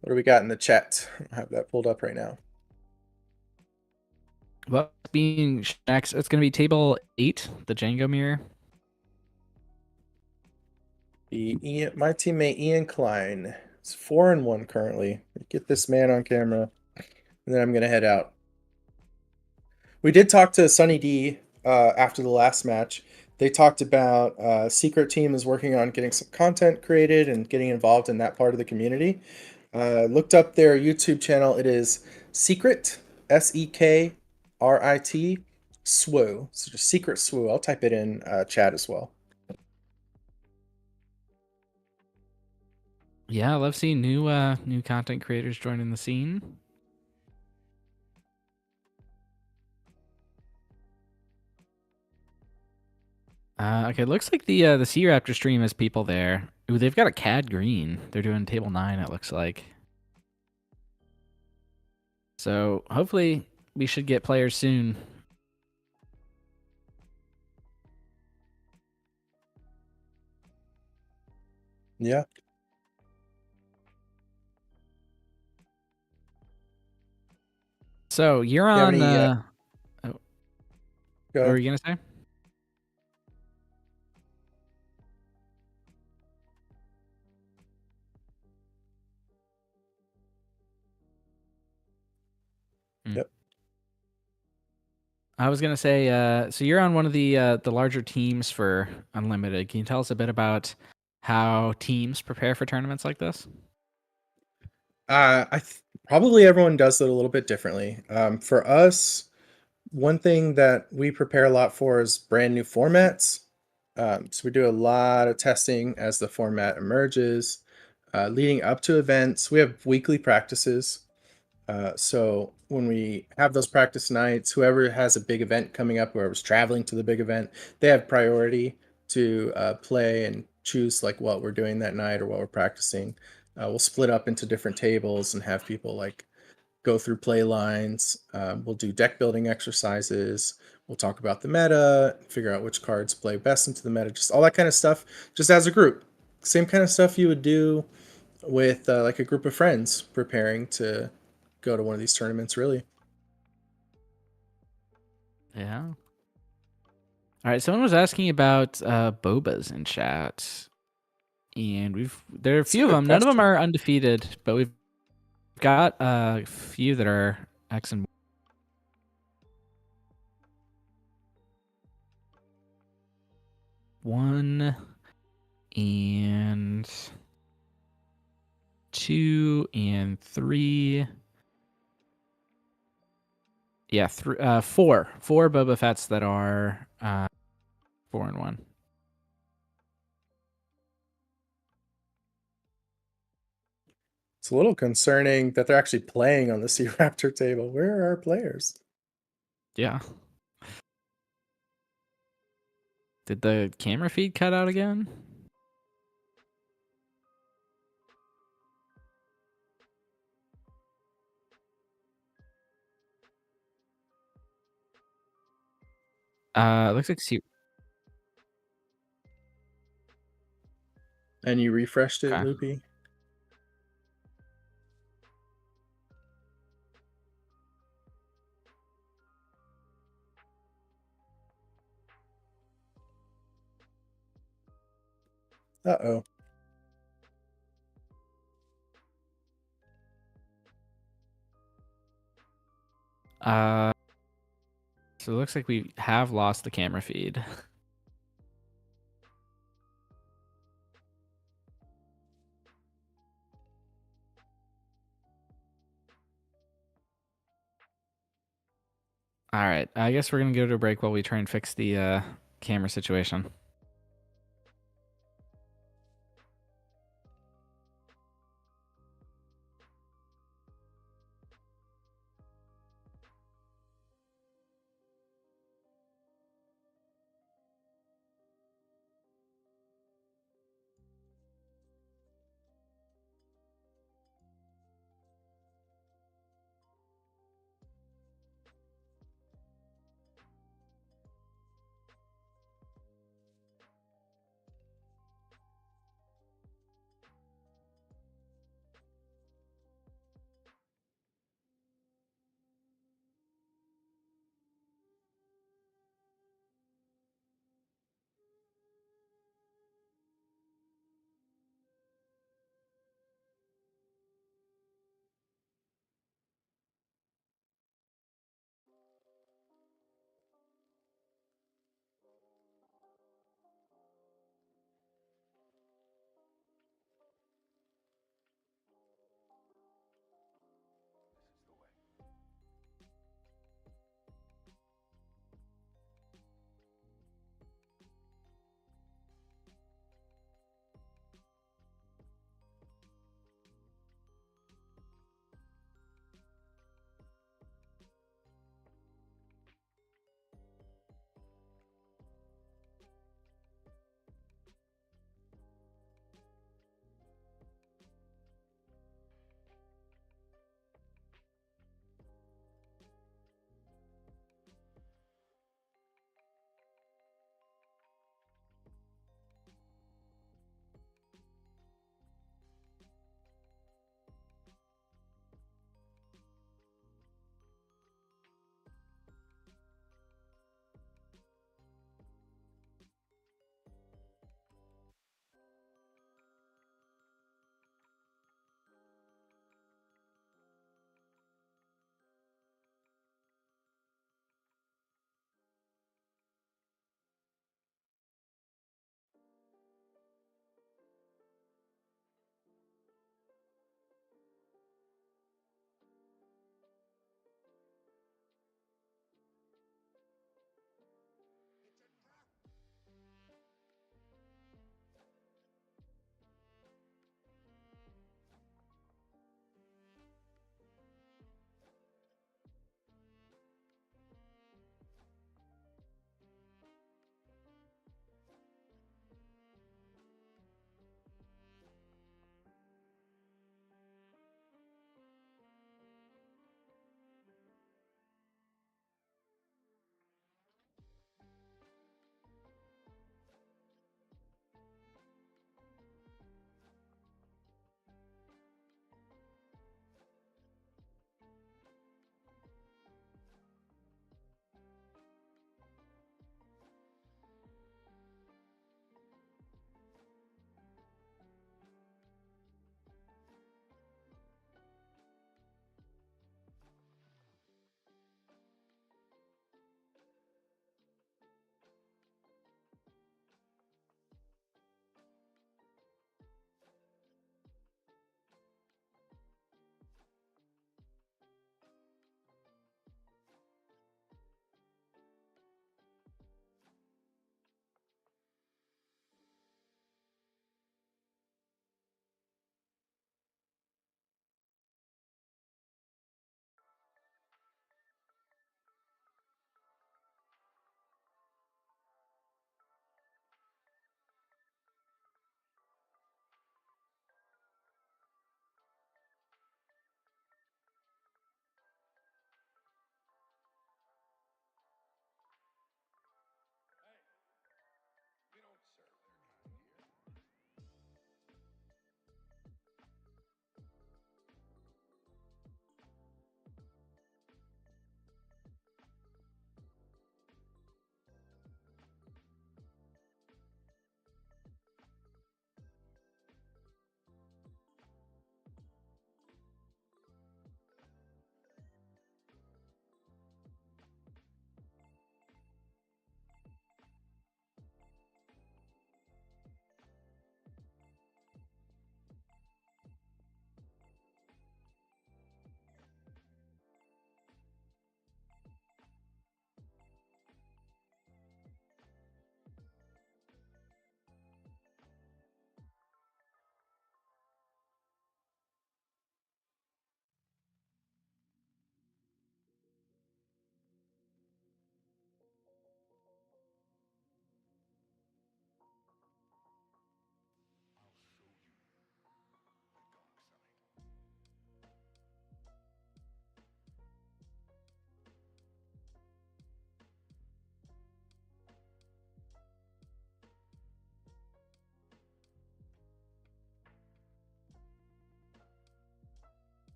What do we got in the chat? I have that pulled up right now. Well, being next, it's going to be table 8, the Jango mirror. My teammate Ian Klein. It's 4-1 currently. Get this man on camera, and then I'm going to head out. We did talk to Sunny D after the last match. They talked about Secret Team is working on getting some content created and getting involved in that part of the community. Looked up their YouTube channel. It is Secret, SEKRIT, SWO, so just secret SWO. I'll type it in chat as well. Yeah, I love seeing new content creators joining the scene. Okay, looks like the Sea Raptor stream has people there. Ooh, they've got a CAD green. They're doing table 9, it looks like. So hopefully we should get players soon. Yeah. So you're You have on. any, What go were ahead. you gonna say? Yep. I was gonna say. So you're on one of the larger teams for Unlimited. Can you tell us a bit about how teams prepare for tournaments like this? Probably everyone does it a little bit differently. For us, one thing that we prepare a lot for is brand new formats. So we do a lot of testing as the format emerges. Leading up to events, we have weekly practices. So when we have those practice nights, whoever has a big event coming up, whoever's traveling to the big event, they have priority to play and choose like what we're doing that night or what we're practicing. We'll split up into different tables and have people like go through play lines. We'll do deck building exercises. We'll talk about the meta, figure out which cards play best into the meta, just all that kind of stuff, just as a group. Same kind of stuff you would do with like a group of friends preparing to go to one of these tournaments, really. Yeah. All right. Someone was asking about bobas in chat, and there are a It's a few of good them. None of them question. are undefeated, but we've got a few that are X and 1 and 2 and 3. Yeah, 4 Boba Fett's that are 4 and 1. It's a little concerning that they're actually playing on the Sea Raptor table. Where are our players? Yeah. Did the camera feed cut out again? It looks like And you refreshed it, Okay. Loopy? Uh-oh. So it looks like we have lost the camera feed. All right. I guess we're going to go to a break while we try and fix the camera situation.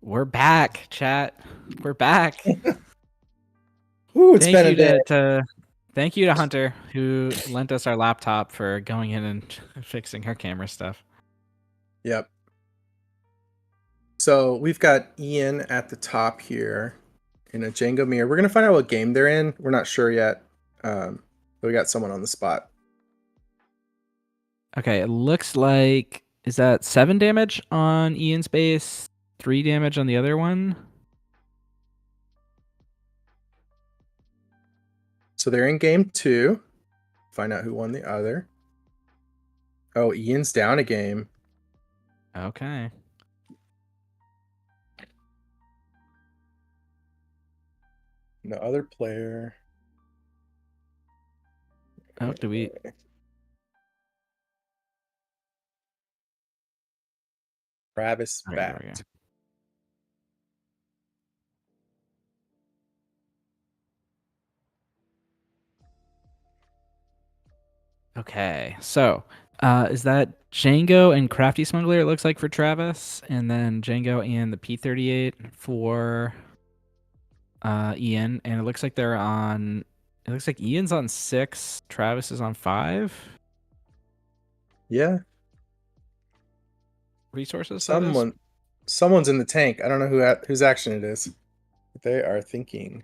We're back, chat. We're back. Ooh, it's been a day. Thank you to Hunter, who lent us our laptop for going in and fixing her camera stuff. Yep. So we've got Ian at the top here in a Jango mirror. We're gonna find out what game they're in. We're not sure yet. But we got someone on the spot. Okay, it looks like, is that 7 damage on Ian's base, 3 damage on the other one? So they're in game 2. Find out who won the other. Oh, Ian's down a game. Okay. And the other player. Oh, do we? Travis All right, there we back. go. Okay, so is that Jango and Crafty Smuggler? It looks like for Travis, and then Jango and the P38 for Ian, and it looks like they're on. It looks like Ian's on 6, Travis is on 5. Yeah. Resources. that is? Someone's in the tank. I don't know whose action it is. But they are thinking.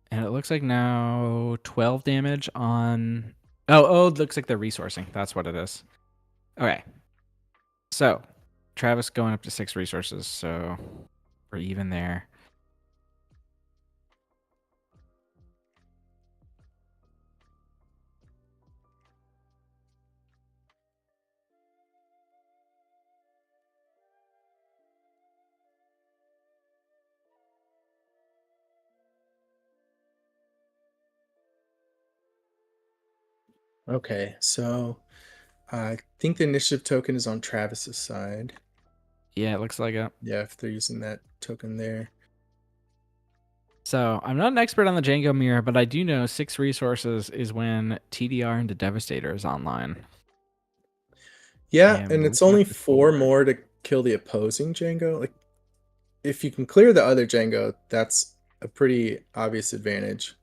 And it looks like now 12 damage on. Oh, it looks like they're resourcing. That's what it is. Okay. So, Travis going up to 6 resources, so we're even there. Okay, so I think the initiative token is on Travis's side. Yeah, it looks like it. Yeah, if they're using that token there. So, I'm not an expert on the Jango mirror, but I do know 6 resources is when TDR into Devastator is online. Yeah, And and it's looking only up the 4 board. more to kill the opposing Jango. Like, if you can clear the other Jango, that's a pretty obvious advantage.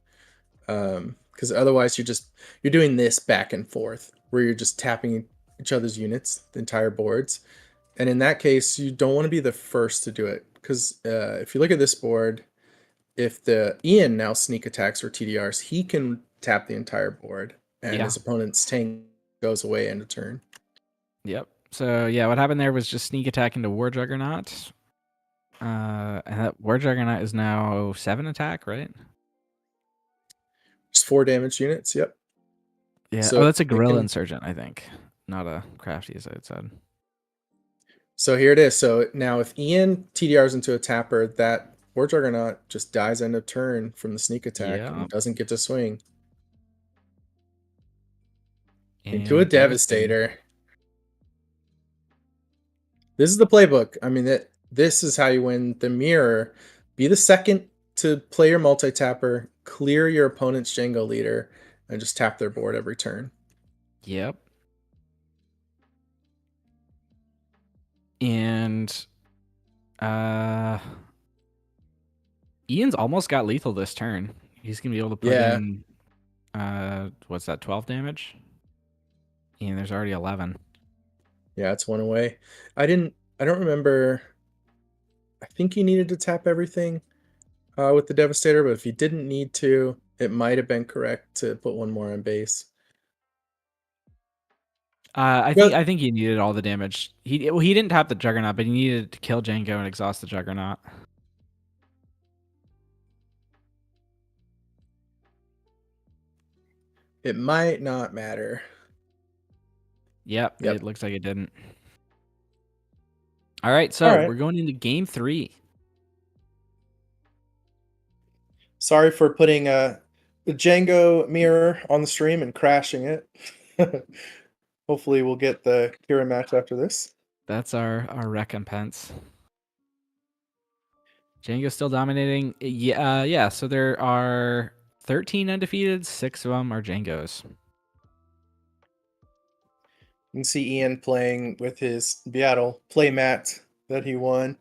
Because otherwise you're doing this back and forth where you're just tapping each other's units, the entire boards. And in that case, you don't want to be the first to do it. Because if you look at this board, if the Ian now sneak attacks or TDRs, he can tap the entire board, and Yeah. his opponent's tank goes away end of turn. Yep. So, yeah, what happened there was just sneak attack into War Juggernaut. And that War Juggernaut is now 7 attack, right? Just 4 damage units. Yep. Yeah. So that's a it Guerrilla can- Insurgent, I think. Not a Crafty, as I had said. So here it is. So now if Ian TDRs into a tapper, that War Juggernaut just dies end of turn from the sneak attack Yep. and doesn't get to swing. And Into a Devastator. This is the playbook. I mean, this is how you win the mirror. Be the second to play your multi-tapper, clear your opponent's Jango leader, and just tap their board every turn. Yep. And Ian's almost got lethal this turn. He's gonna be able to put in what's that, 12 damage? And there's already 11. Yeah, it's 1 away. I don't remember. I think you needed to tap everything with the Devastator, but if you didn't need to, it might have been correct to put 1 more on base. I think he needed all the damage. He didn't tap the Juggernaut, but he needed to kill Jango and exhaust the Juggernaut. It might not matter. Yep. It looks like it didn't. All right, so we're going into game 3. Sorry for putting the Jango mirror on the stream and crashing it. Hopefully we'll get the Kira match after this. That's our recompense. Jango's still dominating. Yeah. So there are 13 undefeated. 6 of them are Jangos. You can see Ian playing with his Beatle playmat that he won.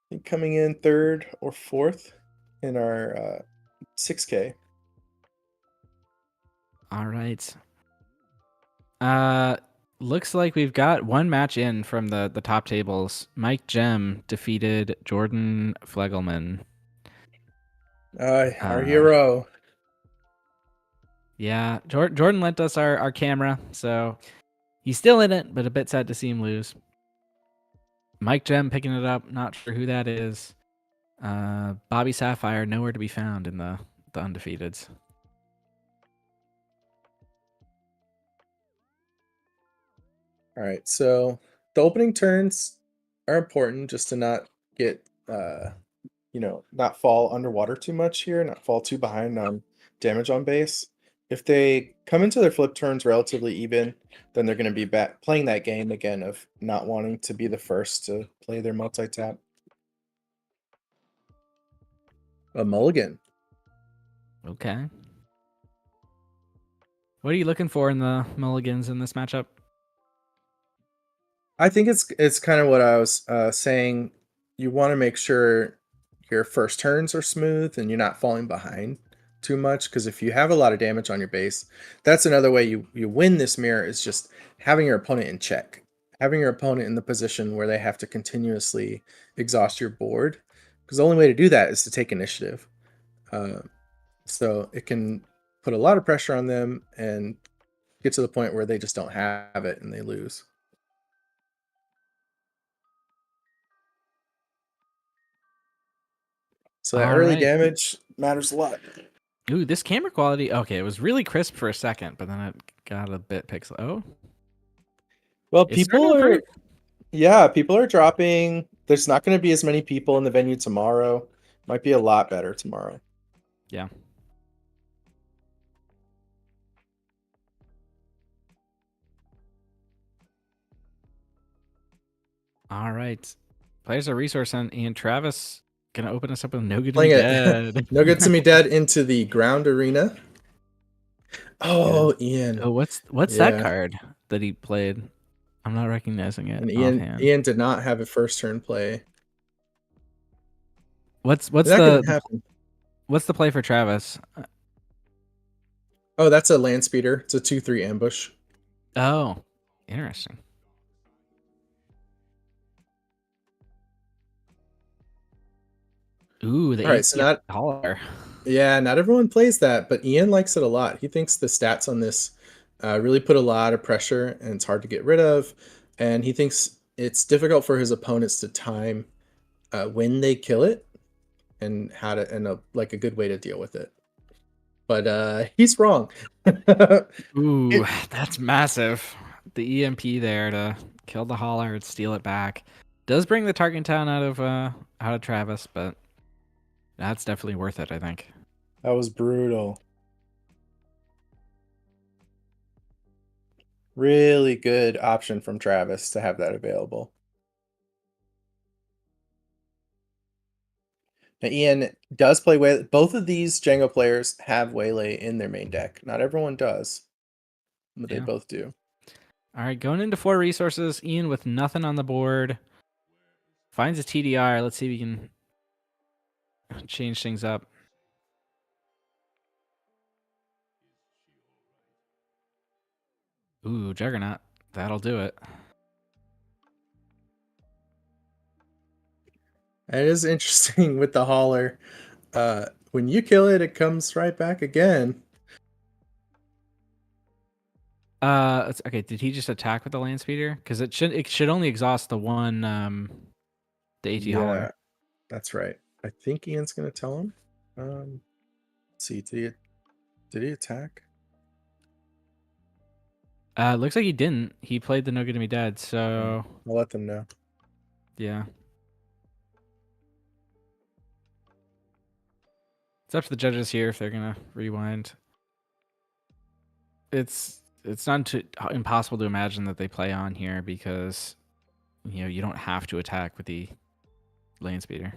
think coming in third or fourth in our 6K. All right. Looks like we've got one match in from the top tables. Mike Gem defeated Jordan Flegelman. Our hero. Yeah, Jordan lent us our camera, so he's still in it, but a bit sad to see him lose. Mike Gem picking it up. Not sure who that is. Bobby Sapphire nowhere to be found in the undefeateds. All right, so the opening turns are important just to not get, not fall underwater too much here, not fall too behind on damage on base. If they come into their flip turns relatively even, then they're going to be back playing that game again of not wanting to be the first to play their multi-tap. A mulligan. Okay. What are you looking for in the mulligans in this matchup? I think it's kind of what I was saying. You want to make sure your first turns are smooth and you're not falling behind too much, because if you have a lot of damage on your base, that's another way you win this mirror, is just having your opponent in check, having your opponent in the position where they have to continuously exhaust your board, because the only way to do that is to take initiative. So it can put a lot of pressure on them and get to the point where they just don't have it and they lose. So that All early right. damage matters a lot. Ooh, this camera quality. Okay, it was really crisp for a second, but then it got a bit pixel. Oh, Well, it's starting to improve. people are dropping. There's not going to be as many people in the venue tomorrow. Might be a lot better tomorrow. Yeah. All right. Players are resource and Travis gonna open us up with No Good to Be Playing Dead. it. No Good to Me Dead into the ground arena. Oh, Ian. Oh, what's that Yeah. card that he played? I'm not recognizing it And offhand. Ian did not have a first turn play. What's That could happen. what's the play for Travis? Oh, that's a land speeder. It's a 2/3 ambush. Oh, interesting. Ooh, the All right, so holler. not everyone plays that, but Ian likes it a lot. He thinks the stats on this really put a lot of pressure and it's hard to get rid of. And he thinks it's difficult for his opponents to time when they kill it and how to, and a good way to deal with it. But he's wrong. Ooh, that's massive. The EMP there to kill the holler and steal it back. Does bring the target town out of Travis, but that's definitely worth it, I think. That was brutal. Really good option from Travis to have that available. Now, Ian does play Waylay. Both of these Jango players have Waylay in their main deck. Not everyone does, but they both do. All right, going into 4 resources. Ian with nothing on the board. Finds a TDR. Let's see if we can change things up. Ooh, Juggernaut. That'll do it. It is interesting with the hauler. When you kill it, it comes right back again. Okay. Did he just attack with the land speeder? Because it should only exhaust the one the AT hauler. That's right. I think Ian's gonna tell him. Let's see, did he attack? Looks like he didn't. He played the No Good to Me Dead, so I'll let them know. yeah. It's up to the judges here if they're gonna rewind. It's not impossible to imagine that they play on here because you don't have to attack with the lane speeder.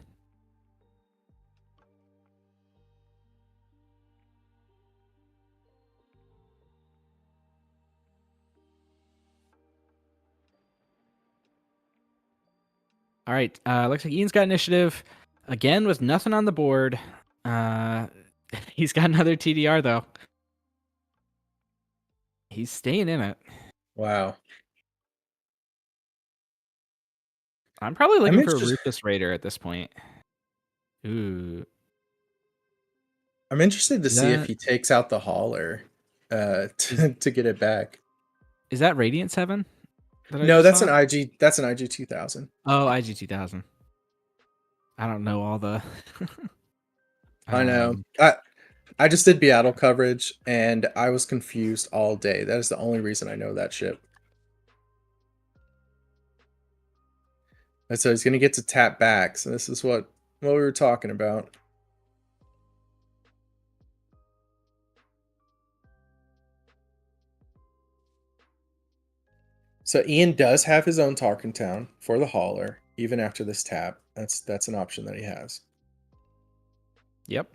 All right. Looks like Ian's got initiative again with nothing on the board. He's got another TDR though. He's staying in it. Wow. I'm probably I'm looking for a interested- Rufus Raider at this point. Ooh. I'm interested to Is see if that- he takes out the hauler to get it back. Is that Radiant 7? No, that's an IG. That's an IG 2000. Oh, IG 2000. I don't know all the. I know. I just did Beatle coverage and I was confused all day. That is the only reason I know that ship. And so he's gonna get to tap back. So this is what we were talking about. So Ian does have his own Tarkin Town for the hauler, even after this tap. That's an option that he has. Yep.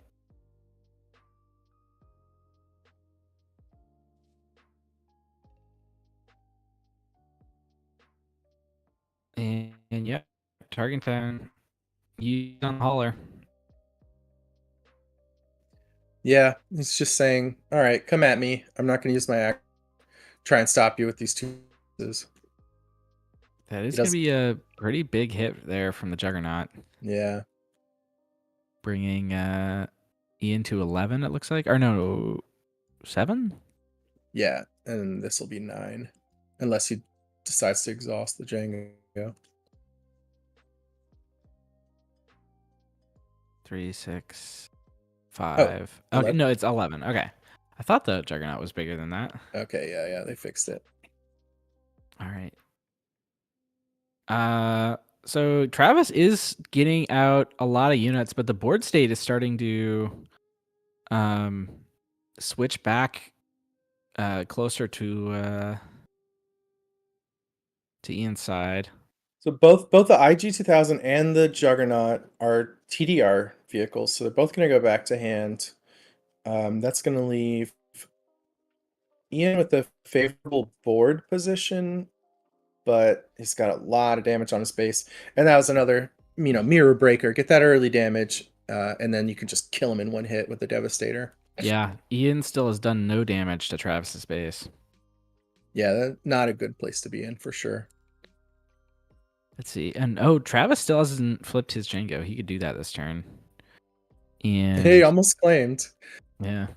And yeah, Target Town. You on hauler. Yeah, he's just saying, all right, come at me. I'm not going to use my act. Try and stop you with these two. That is going to be a pretty big hit there from the Juggernaut. Yeah. Bringing Ian to 11, it looks like. Or no, 7? Yeah, and this will be 9. Unless he decides to exhaust the Jango. 3, 6, 5. Oh, okay, no, it's 11. Okay. I thought the Juggernaut was bigger than that. Okay, yeah, they fixed it. All right. So Travis is getting out a lot of units, but the board state is starting to switch back closer to Ian's side. So both the IG 2000 and the Juggernaut are TDR vehicles, so they're both going to go back to hand. That's going to leave Ian with a favorable board position, but he's got a lot of damage on his base. And that was another, mirror breaker. Get that early damage, and then you can just kill him in one hit with the Devastator. Yeah, Ian still has done no damage to Travis's base. Yeah, that's not a good place to be in for sure. Let's see. And Travis still hasn't flipped his Jango. He could do that this turn. And He almost claimed. Yeah.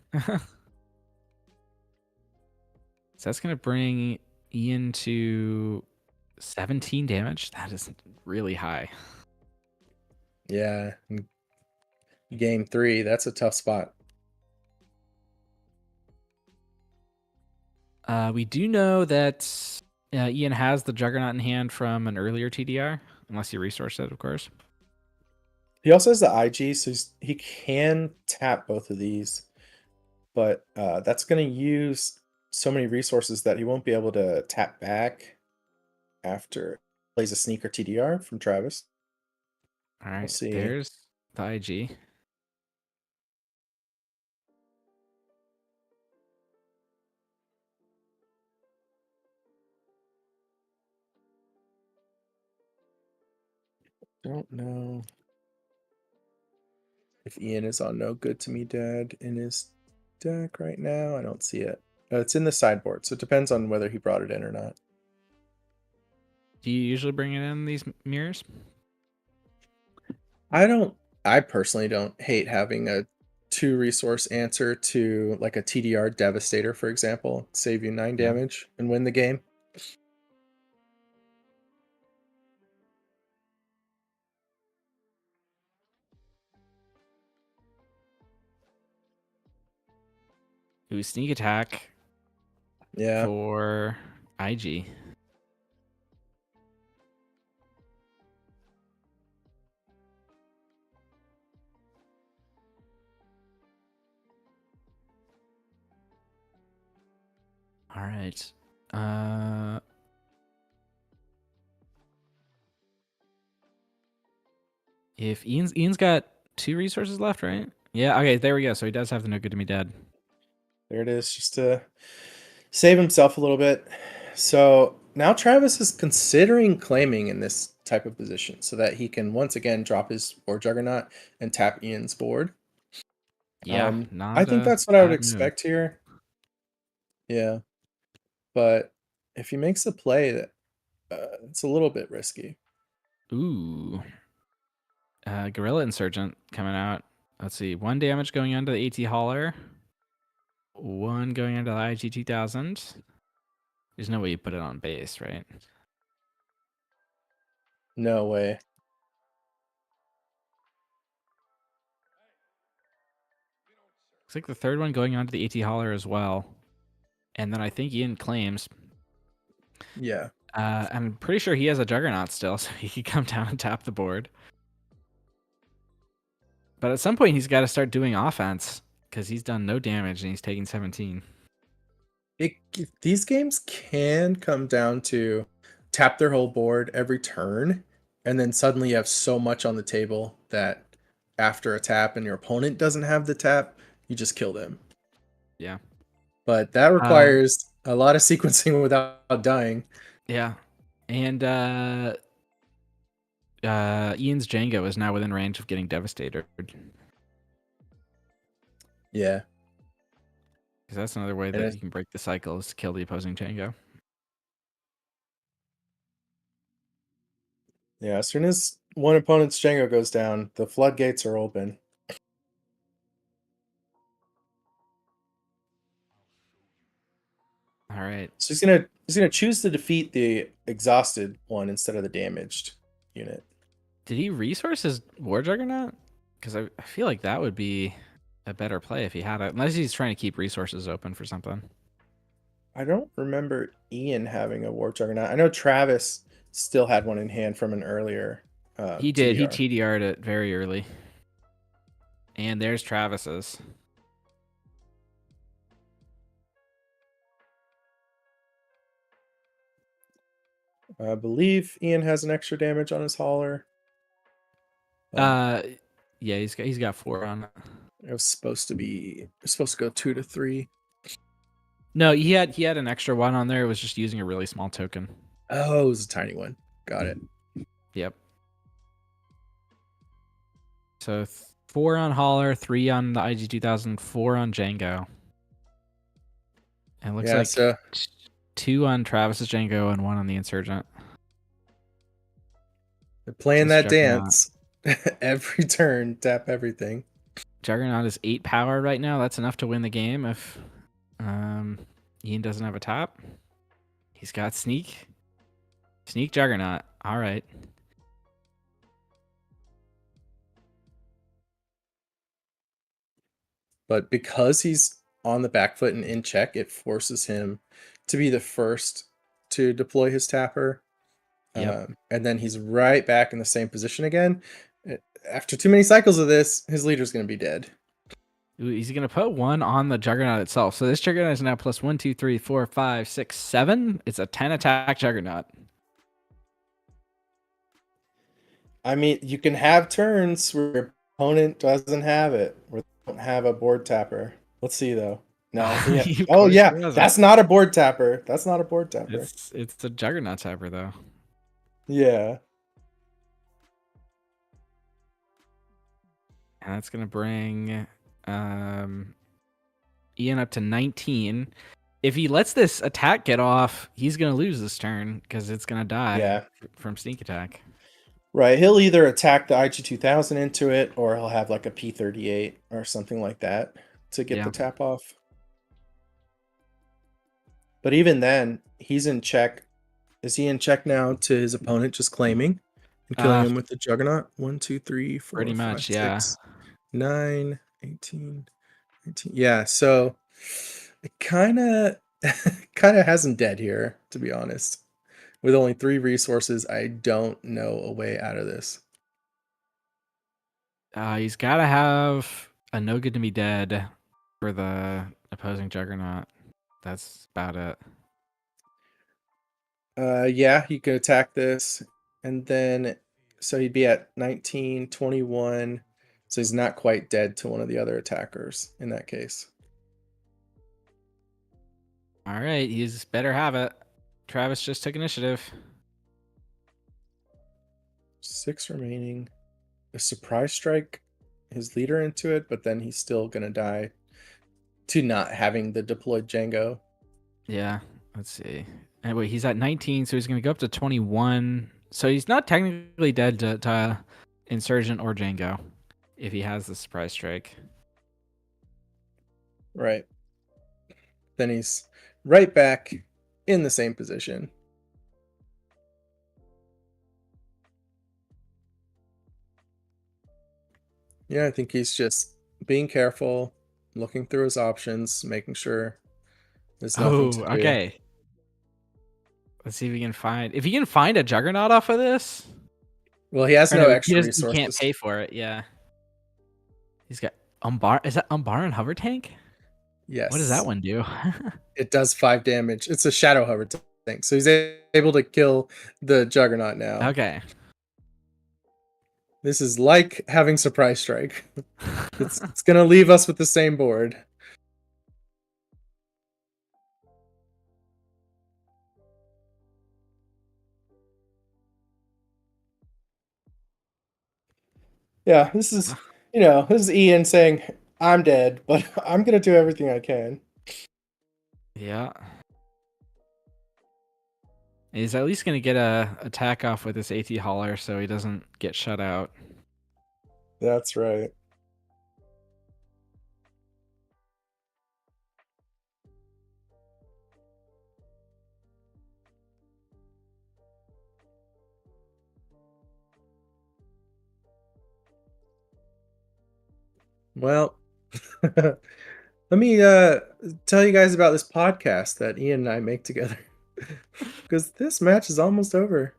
So that's going to bring Ian to 17 damage. That is really high. Yeah. Game 3, that's a tough spot. We do know that Ian has the Juggernaut in hand from an earlier TDR, unless you resource it, of course. He also has the IG, so he can tap both of these. But that's going to use so many resources that he won't be able to tap back after he plays a sneaker TDR from Travis. All right, We'll see. There's the IG. Don't know if Ian is on No Good to Me Dad in his deck right now. I don't see it. It's in the sideboard, so it depends on whether he brought it in or not. Do you usually bring it in these mirrors? I personally don't hate having a 2 resource answer to like a TDR Devastator, for example. Save you 9 damage and win the game. Ooh, sneak attack Yeah. for IG. All right. If Ian's got 2 resources left, right? Yeah. Okay. There we go. So he does have the No Good to Me Dad. There it is, just to save himself a little bit. So now Travis is considering claiming in this type of position so that he can once again drop his board juggernaut and tap Ian's board. Yeah, I not think a that's what I would bad move. expect here. Yeah, but if he makes a play, that it's a little bit risky. Ooh. Guerrilla Insurgent coming out. Let's see. 1 damage going onto the AT Hauler. 1 going onto the IG-2000. There's no way you put it on base, right? No way. Looks like the 3rd one going onto the AT Hauler as well. And then I think Ian claims. Yeah. I'm pretty sure he has a Juggernaut still, so he could come down and tap the board. But at some point, he's got to start doing offense because he's done no damage and he's taking 17. These games can come down to tap their whole board every turn, and then suddenly you have so much on the table that after a tap and your opponent doesn't have the tap, you just kill them. Yeah. But that requires a lot of sequencing without dying. Yeah. And Ian's Jango is now within range of getting devastated. Yeah. Because that's another way that you can break the cycle is to kill the opposing Jango. Yeah, as soon as one opponent's Jango goes down, the floodgates are open. All right. So he's gonna choose to defeat the exhausted one instead of the damaged unit. Did he resource his War Juggernaut? Because I feel like that would be a better play if he had it. Unless he's trying to keep resources open for something. I don't remember Ian having a War Juggernaut. I know Travis still had one in hand from an earlier. He did. TDR. He TDR'd it very early. And there's Travis's. I believe Ian has an extra damage on his hauler. Yeah, he's got 4 on it. It was supposed to go 2 to 3. No, he had an extra 1 on there. It was just using a really small token. Oh, it was a tiny one. Got it. Yep. So 4 on Hauler, 3 on the IG-2000, 4 on Jango. And it looks like 2 on Travis's Jango and 1 on the Insurgent. They're playing Just that Juggernaut. dance. Every turn, tap everything. Juggernaut is 8 power right now. That's enough to win the game if Ian doesn't have a tap. He's got Sneak. Sneak Juggernaut. All right. But because he's on the back foot and in check, it forces him to be the first to deploy his tapper. Yep. And then he's right back in the same position again. After too many cycles of this, his leader's going to be dead. Ooh, he's going to put 1 on the Juggernaut itself. So this Juggernaut is now plus 1, 2, 3, 4, 5, 6, 7. It's a 10 attack Juggernaut. I mean, you can have turns where your opponent doesn't have it, where they don't have a board tapper. Let's see, though. No. Yeah. Oh, yeah. That's not a board tapper. That's not a board tapper. It's a Juggernaut tapper, though. Yeah. And that's going to bring Ian up to 19. If he lets this attack get off, he's going to lose this turn because it's going to die from sneak attack. Right. He'll either attack the IG-2000 into it, or he'll have like a P-38 or something like that to get the tap off. But even then, he's in check. Is he in check now to his opponent just claiming and killing him with the Juggernaut? 1, 2, 3, 4, pretty 5, much, 6, 9, 18, 19. Yeah, so it kind of has him dead here, to be honest. With only 3 resources, I don't know a way out of this. He's got to have a no good to be dead for the opposing Juggernaut. That's about it. Yeah, he could attack this, and then so he'd be at 19, 21. So he's not quite dead to one of the other attackers in that case. All right, he's better have it. Travis just took initiative. 6 remaining. A surprise strike his leader into it, but then he's still gonna die to not having the deployed Jango. Yeah, let's see. Anyway, he's at 19, so he's going to go up to 21. So he's not technically dead to Insurgent or Jango if he has the surprise strike. Right. Then he's right back in the same position. Yeah, I think he's just being careful, looking through his options, making sure there's nothing to do. Okay. Let's see if we can find a Juggernaut off of this. Well, he has Or no he extra doesn't- He resources. can't pay for it. Yeah. He's got Umbar. Is that Umbar and Hover Tank? Yes. What does that one do? It does 5 damage. It's a Shadow Hover tank, so he's able to kill the Juggernaut now. Okay. This is like having Surprise Strike. It's gonna leave us with the same board. Yeah, this is Ian saying, I'm dead, but I'm gonna do everything I can. Yeah. He's at least going to get a attack off with this AT hauler so he doesn't get shut out. That's right. Well, let me tell you guys about this podcast that Ian and I make together. Because this match is almost over.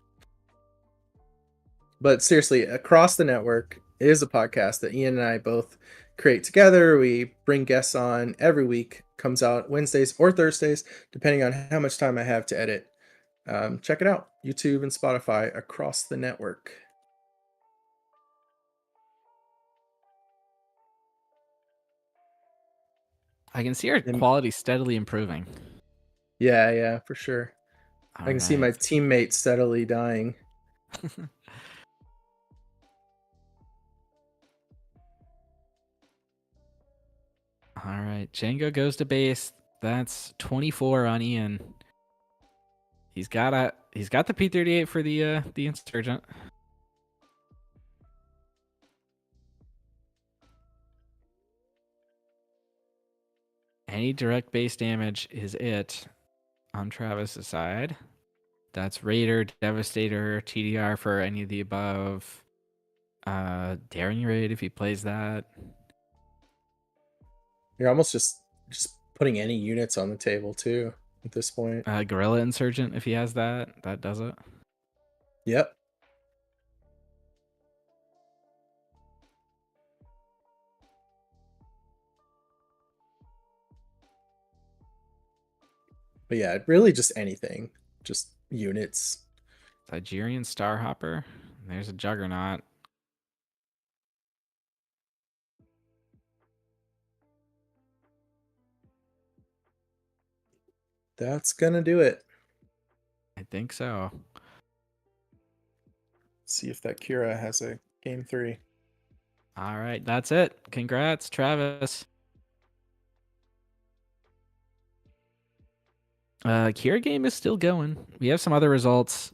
But seriously, Across the Network is a podcast that Ian and I both create together. We bring guests on every week. Comes out Wednesdays or Thursdays, depending on how much time I have to edit. Check it out. YouTube and Spotify, Across the Network. I can see our quality steadily improving. Yeah, for sure. I can see my teammates steadily dying. All right, Jango goes to base. That's 24 on Ian. He's got the P38 for the Insurgent. Any direct base damage is it on Travis's side. That's Raider, Devastator, TDR for any of the above. Daring Raid if he plays that. You're almost just putting any units on the table too at this point. Gorilla Insurgent if he has that. That does it. Yep. But yeah, really just anything. Just units. Nigerian Starhopper. There's a Juggernaut. That's gonna do it. I think so. See if that Kira has a game 3. All right, that's it. Congrats, Travis. Kira game is still going. We have some other results.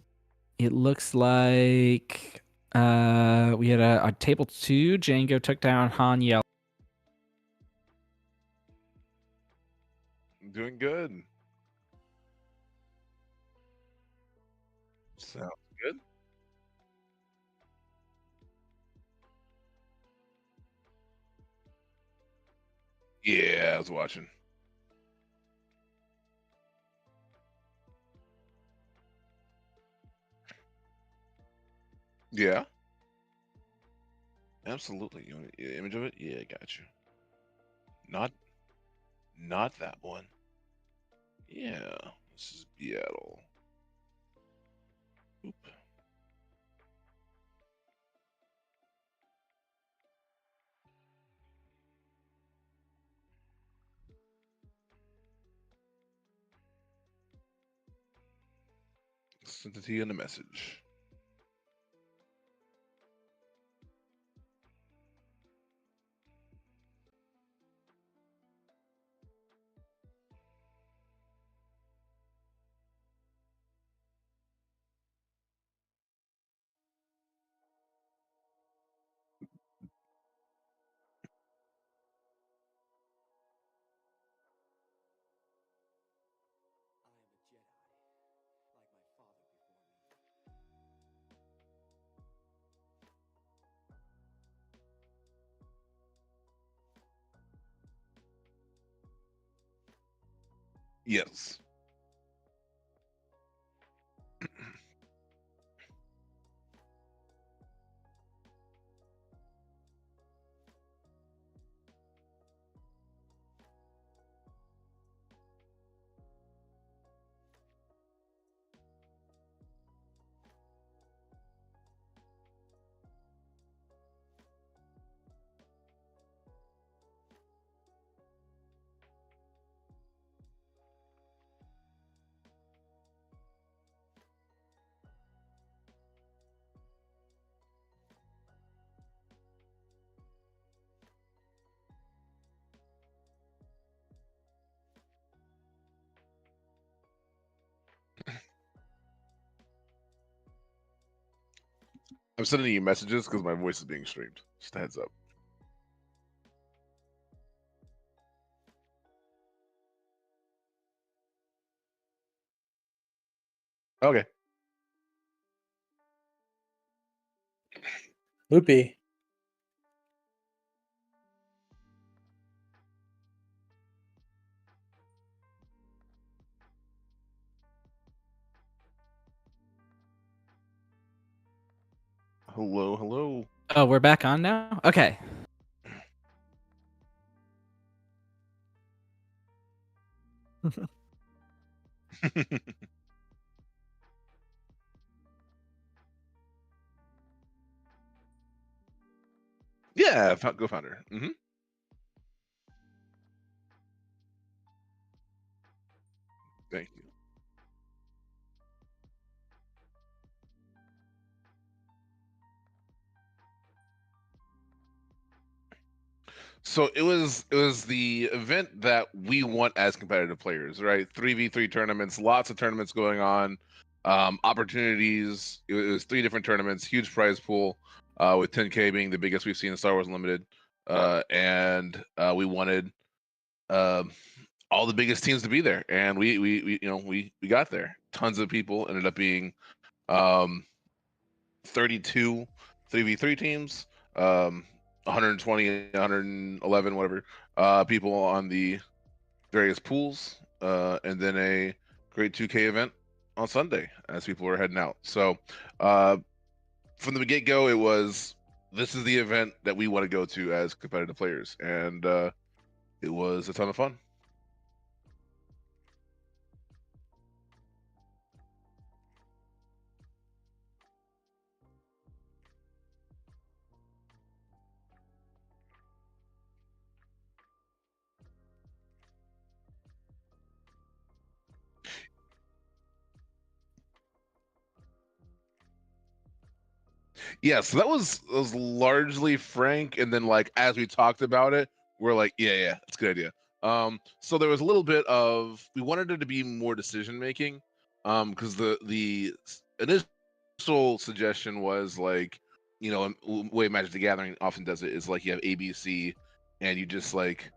It looks like we had a table 2. Jango took down Han Yell. Doing good. Sounds good. Yeah, I was watching. Yeah. Absolutely. You want the image of it? Yeah, got you. Not that one. Yeah. This is Seattle. Oop. Sent it to you in a message. Yes. I'm sending you messages because my voice is being streamed. Just a heads up. Okay. Loopy. Hello, hello. Oh, we're back on now? Okay. Yeah, co-founder. Thank you. So it was the event that we want as competitive players, right? 3v3 tournaments, lots of tournaments going on, opportunities. It was 3 different tournaments, huge prize pool, with 10K being the biggest we've seen in Star Wars Unlimited, and we wanted all the biggest teams to be there, and we got there. Tons of people ended up being 32 3v3 teams, 120, 111, whatever, people on the various pools, and then a great 2K event on Sunday as people were heading out. So from the get-go, it was, this is the event that we want to go to as competitive players, and it was a ton of fun. Yeah, so that was largely Frank, and then like as we talked about it, we're like, yeah, that's a good idea. So there was a little bit of, we wanted it to be more decision making, because the initial suggestion was like, the way Magic the Gathering often does it is like you have ABC, and you just like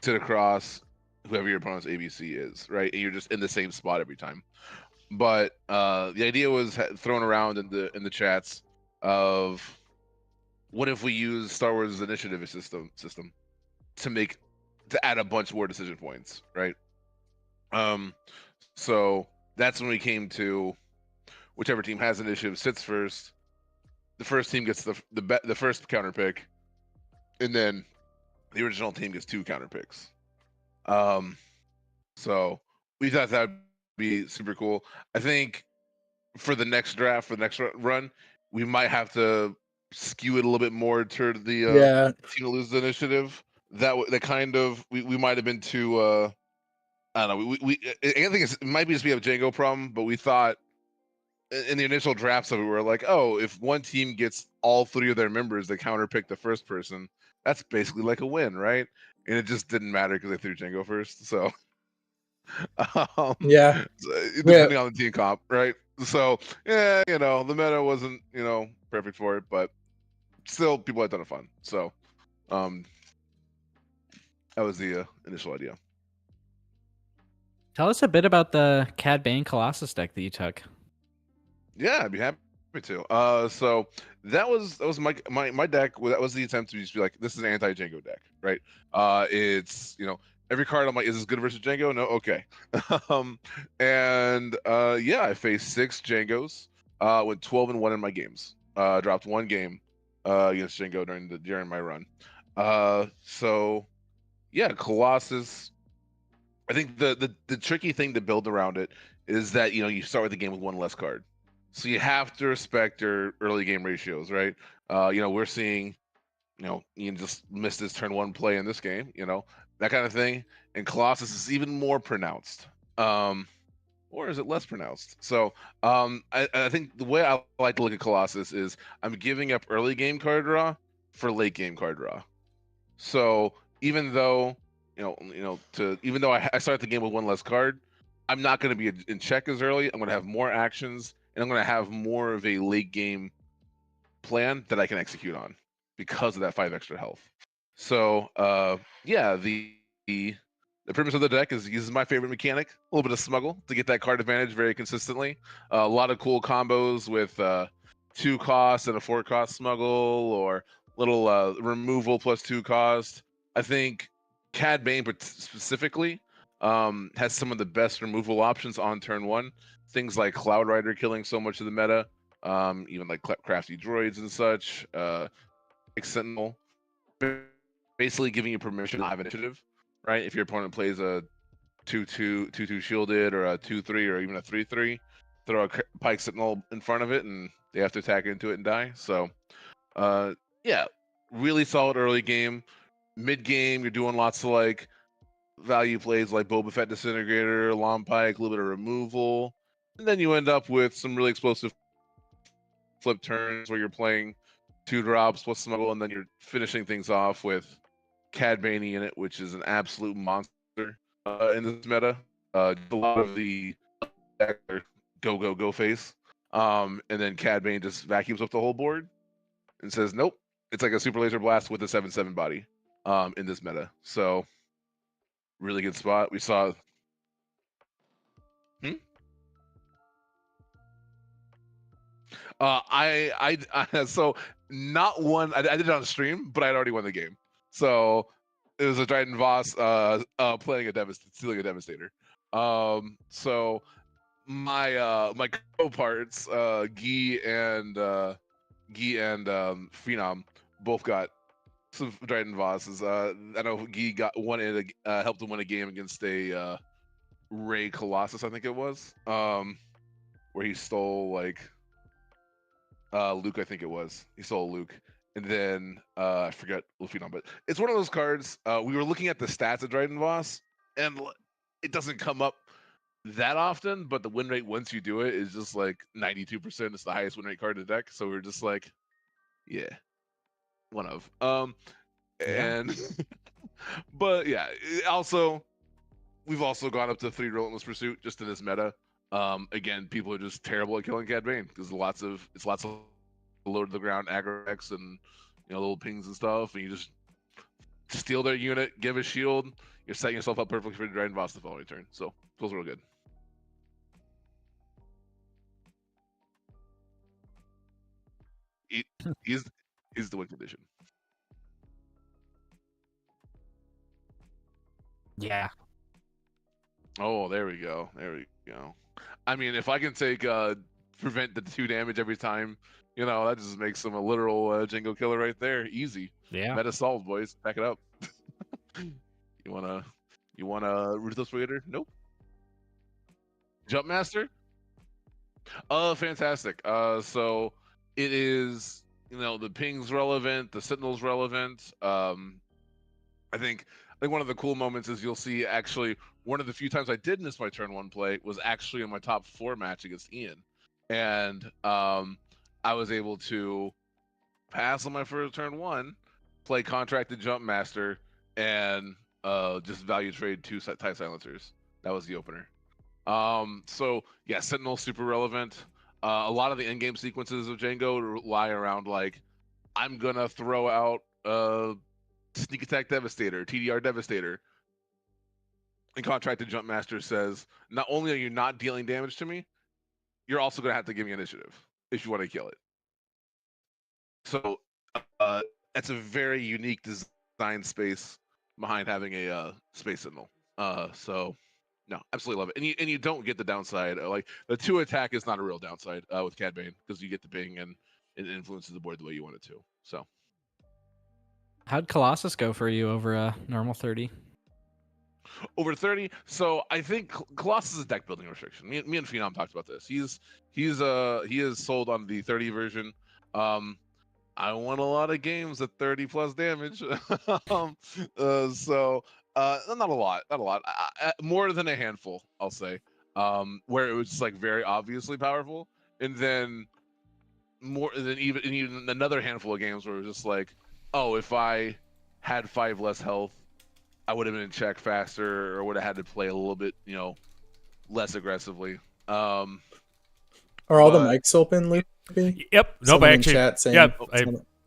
sit across whoever your opponent's ABC is, right? And you're just in the same spot every time. But the idea was thrown around in the chats of, what if we use Star Wars initiative system to add a bunch more decision points, right? So that's when we came to, whichever team has initiative sits first. The first team gets the first counter pick, and then the original team gets 2 counter picks. So we thought that would be super cool. I think for the next draft, for the next run, we might have to skew it a little bit more to the team to lose the initiative. That kind of, we might have been too I don't know. I think it might be just we have a Jango problem, but we thought in the initial drafts of it, we were like, oh, if one team gets all 3 of their members to counterpick the first person, that's basically like a win, right? And it just didn't matter because they threw Jango first. So, Yeah. depending on the team comp, right? So, yeah, the meta wasn't, perfect for it, but still, people had a ton of fun. So, that was the initial idea. Tell us a bit about the Cad Bane Colossus deck that you took. Yeah, I'd be happy to. So that was my deck. That was the attempt to just be like, this is an anti-Jango deck, right? It's every card I'm like, is this good versus Jango? No, okay. Yeah, I faced 6 Jangos. Went 12-1 in my games. Dropped 1 game against Jango during my run. So yeah, Colossus. I think the tricky thing to build around it is that you start with the game with 1 less card. So you have to respect your early game ratios, right? We're seeing, Ian just missed his turn 1 play in this game, that kind of thing. And Colossus is even more pronounced. Or is it less pronounced? So I think the way I like to look at Colossus is I'm giving up early game card draw for late game card draw. So even though, even though I start the game with 1 less card, I'm not going to be in check as early. I'm going to have more actions, and I'm going to have more of a late game plan that I can execute on because of that 5 extra health. So, yeah, the premise of the deck is uses my favorite mechanic, a little bit of smuggle to get that card advantage very consistently. A lot of cool combos with 2 cost and a 4 cost smuggle, or little removal plus 2 cost. I think Cad Bane specifically has some of the best removal options on turn 1. Things like Cloud Rider killing so much of the meta, even like crafty droids and such. Sentinel, basically giving you permission to have initiative, right? If your opponent plays a 2/2 shielded, or a 2/3, or even a 3/3, throw a Pike Sentinel in front of it, and they have to attack into it and die. So, yeah, really solid early game. Mid game, you're doing lots of like value plays like Boba Fett Disintegrator, Long Pike, a little bit of removal, and then you end up with some really explosive flip turns where you're playing 2 drops plus smuggle, and then you're finishing things off with Cad Bane in it, which is an absolute monster in this meta. A lot of the go face, and then Cad Bane just vacuums up the whole board and says, "Nope." It's like a super laser blast with a 7/7 body in this meta. So really good spot. We saw. So not one. I did it on stream, but I'd already won the game. So it was a Dryden Voss playing stealing a Devastator. So my co-parts, Guy and Phenom, both got some Dryden Vosses. I know Guy helped him win a game against a Ray Colossus, I think it was, where he stole like Luke, I think it was. He stole Luke. And then I forget Lufinon, but it's one of those cards. We were looking at the stats of Dryden Voss, and it doesn't come up that often, but the win rate once you do it is just like 92%. It's the highest win rate card in the deck. So we were just like, yeah, one of. And but yeah, we've also gone up to 3 Relentless Pursuit just in this meta. Again, people are just terrible at killing Cad Bane because lots of low to the ground aggro decks and little pings and stuff, and you just steal their unit, give a shield, you're setting yourself up perfectly for Dryden Voss the following turn. So feels real good. He's the win condition. Yeah. Oh, there we go. I mean, if I can take prevent the 2 damage every time, that just makes him a literal Jango killer right there. Easy. Yeah. Meta solved, boys. Back it up. You wanna Ruthless Raider? Nope. Jump Master? Fantastic. So it is, the ping's relevant, the Sentinel's relevant. I think one of the cool moments is you'll see actually one of the few times I did miss my turn 1 play was actually in my top 4 match against Ian. and I was able to pass on my first turn 1, play Contracted Jump Master, and just value trade 2 TIE Silencers. That was the opener. So yeah, Sentinel super relevant. A lot of the in-game sequences of Jango rely around like I'm gonna throw out Sneak Attack Devastator, TDR Devastator. And Contracted Jump Master says, not only are you not dealing damage to me, you're also gonna have to give me initiative if you want to kill it. So that's a very unique design space behind having a Space Sentinel. So no, absolutely love it. And you don't get the downside. Like the 2 attack is not a real downside with Cad Bane because you get the ping and it influences the board the way you want it to. So How'd Colossus go for you over a normal 30? over 30. So I think Colossus is a deck building restriction. Me and Phenom talked about this. He is sold on the 30 version. I won a lot of games at 30 plus damage. So not a lot, more than a handful, I'll say. Where it was just like very obviously powerful, and then more than even another handful of games where it was just like, oh, if I had 5 less health, I would have been in check faster, or would have had to play a little bit, less aggressively. Are all the mics open, Luke? Yep. No, Someone but in actually, chat saying, yeah,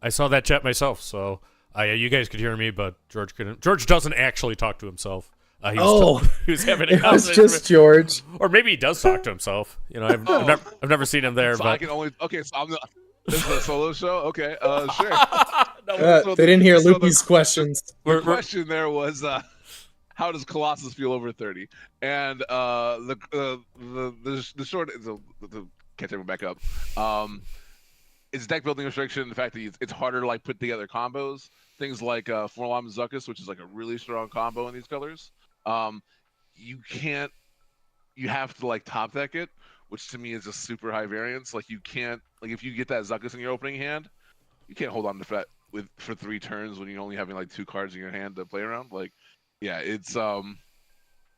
I saw that chat myself. So you guys could hear me, but George couldn't. George doesn't actually talk to himself. He was having a it was conversation just George. or maybe he does talk to himself. I've never seen him there. So but I can only so I'm the, this is a solo show. Okay, sure. They didn't hear Loopy's questions. The question there was, how does Colossus feel over 30? And the short can't take it back up. It's deck building restriction. The fact that it's harder to like put together combos. Things like Forlom and Zuckuss, which is like a really strong combo in these colors. You have to like top deck it, which to me is a super high variance. Like you can't, like if you get that Zuckuss in your opening hand, you can't hold on to that for 3 turns when you're only having like 2 cards in your hand to play around. Like, yeah, it's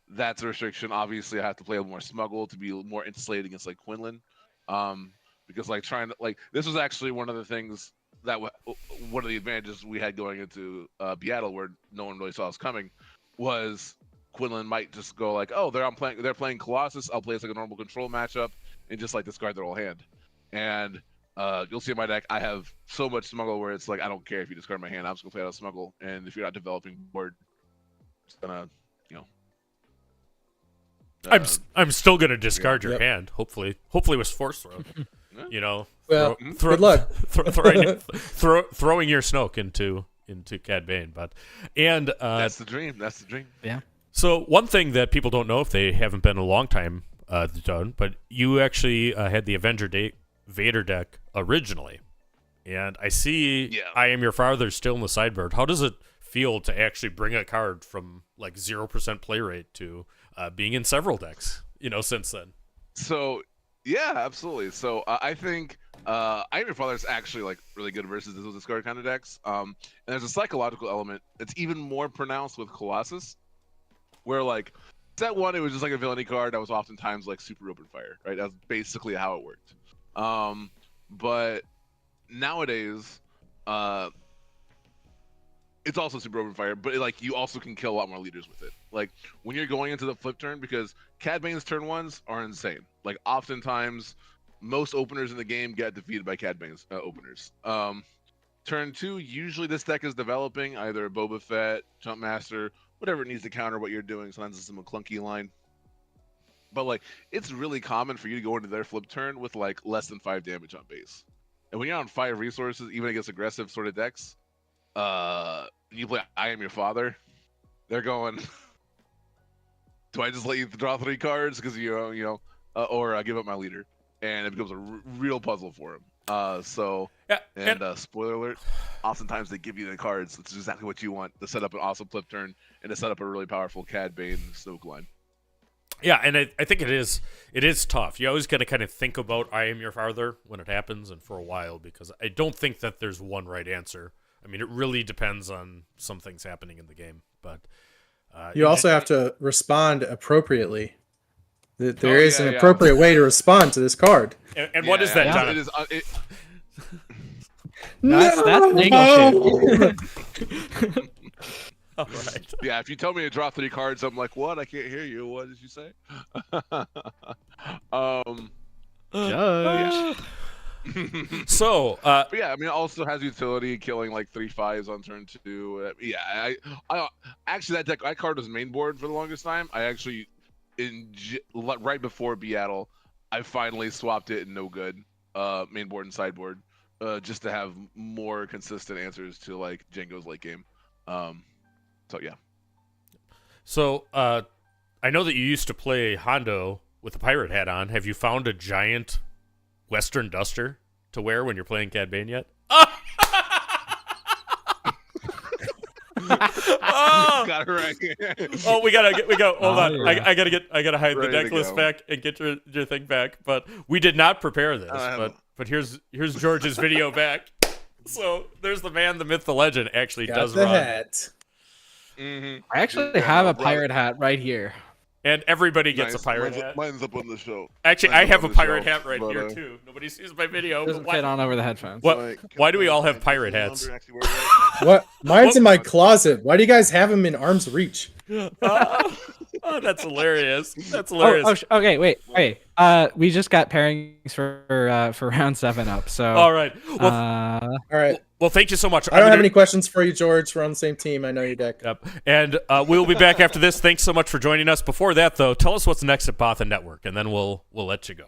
that's a restriction. Obviously, I have to play a little more Smuggle to be more insulated against like Quinlan, because like trying to like this was actually one of the things that one of the advantages we had going into Beattle, where no one really saw us coming, was Quinlan might just go like, oh, they're playing Colossus. I'll play as like a normal control matchup and just like discard their whole hand. And you'll see in my deck, I have so much Smuggle where it's like I don't care if you discard my hand. I'm just gonna play out of Smuggle. And if you're not developing board, it's gonna I'm still gonna discard your hand. Hopefully with Force Throw. Well, good luck. Throwing your Snoke into Cad Bane, and that's the dream. Yeah. So one thing that people don't know if they haven't been a long time done, but you actually had the Avenger Vader deck originally, and I see I Am Your Father still in the sideboard. How does it feel to actually bring a card from like 0% play rate to being in several decks? Since then. So yeah, absolutely. So I think I Am Your Father is actually like really good versus those discard kind of decks. And there's a psychological element that's even more pronounced with Colossus, where like set 1 it was just like a villainy card that was oftentimes like super open fire, right? That's basically how it worked. But nowadays, it's also super open fire, but like you also can kill a lot more leaders with it. Like when you're going into the flip turn, because Cad Bane's turn 1s are insane. Like oftentimes, most openers in the game get defeated by Cad Bane's openers. Turn 2, usually this deck is developing either Boba Fett, Jump Master, whatever it needs to counter what you're doing. Sometimes it's a McClunky line. But like it's really common for you to go into their flip turn with like less than 5 damage on base. And when you're on 5 resources, even against aggressive sort of decks, you play I Am Your Father, they're going, do I just let you draw 3 cards because or I give up my leader? And it becomes a real puzzle for him. Spoiler alert, oftentimes they give you the cards. It's exactly what you want to set up an awesome flip turn and to set up a really powerful Cad Bane Snoke line. Yeah, and I think it is tough. You always got to kind of think about I Am Your Father when it happens, and for a while, because I don't think that there's one right answer. I mean, it really depends on some things happening in the game. But you also have to respond appropriately. There is an appropriate way to respond to this card. And what is that, yeah. Jonathan? It is. That's Jango shit. All right. Yeah, if you tell me to draw 3 cards, I'm like, what? I can't hear you. What did you say? Judge. So, But yeah, I mean, it also has utility, killing like 3/5s on turn 2. Yeah, I actually that card was main board for the longest time. I actually, right before Beatle, I finally swapped it in no good, main board and sideboard, just to have more consistent answers to like Jango's late game. So yeah. So, I know that you used to play Hondo with a pirate hat on. Have you found a giant Western duster to wear when you're playing Cad Bane yet? Oh! Got it right. Oh, we gotta hold on. Yeah. I gotta hide the Ready to deck list go. back and get your thing back. But we did not prepare this. have But here's George's video back. So there's the man, the myth, the legend. Actually, Got does the run. hat. Mm-hmm. I actually Yeah, have no, a pirate hat right here. And everybody gets Nice. a pirate mine's, hat. Mine's up on the show. Actually, mine's I up have a on the pirate shelf, hat right but, here too. Nobody sees my video. Doesn't But fit on over the headphones. What? Like, Why do we all have can I pirate put the hats? number actually where it is? What? Mine's in Well- my closet. Why do you guys have them in arm's reach? Oh, that's hilarious. That's hilarious. Okay, wait. We just got pairings for round 7 up. So All right. Well, All right. well, thank you so much. I don't have any questions for you, George. We're on the same team. I know your deck. Yep. And we'll be back after this. Thanks so much for joining us. Before that, though, tell us what's next at Bothan Network, and then we'll let you go.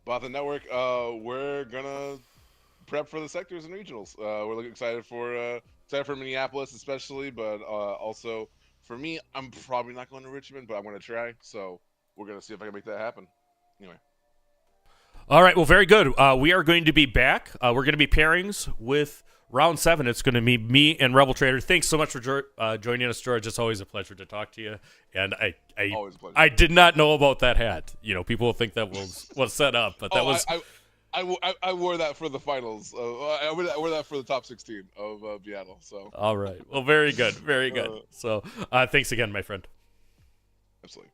Bothan Network, we're gonna prep for the sectors and regionals. We're looking excited for Minneapolis, especially, but also for me, I'm probably not going to Richmond, but I'm gonna try. So we're gonna see if I can make that happen. Anyway. All right. Well, very good. We are going to be back. We're going to be pairings with round 7. It's going to be me and Rebel Trader. Thanks so much for joining us, George. It's always a pleasure to talk to you. And Always a pleasure. I did not know about that hat. You know, people will think that was set up, but that was. I wore that for the finals. I wore that for the top 16 of Seattle. So All right. Well, very good. Very good. So thanks again, my friend. absolutely.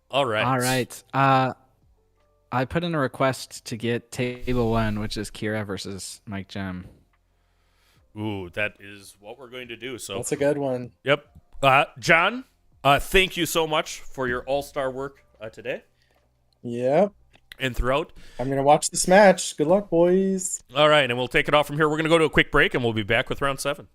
All right. I put in a request to get table 1, which is Kira versus Mike Jem. Ooh, that is what we're going to do. So That's a good one. Yep. John, thank you so much for your all-star work today Yep. and throughout. I'm going to watch this match. Good luck, boys. All right, and we'll take it off from here. We're going to go to a quick break, and we'll be back with round 7.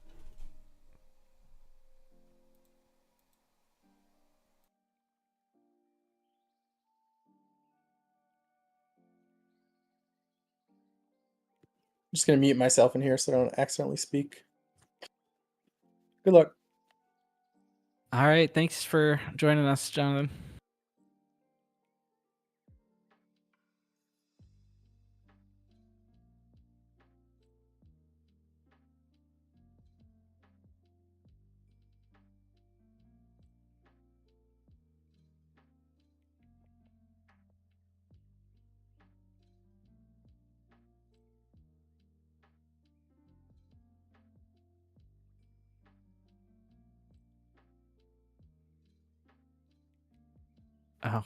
I'm just going to mute myself in here so I don't accidentally speak. Good luck. All right. Thanks for joining us, Jonathan. Oh,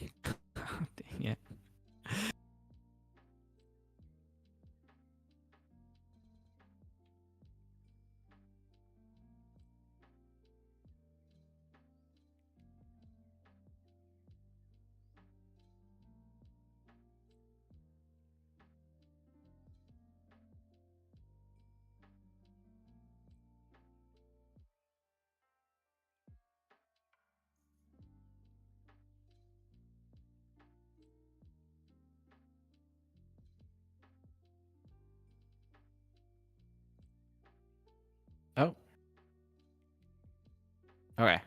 dang it. Oh. Okay.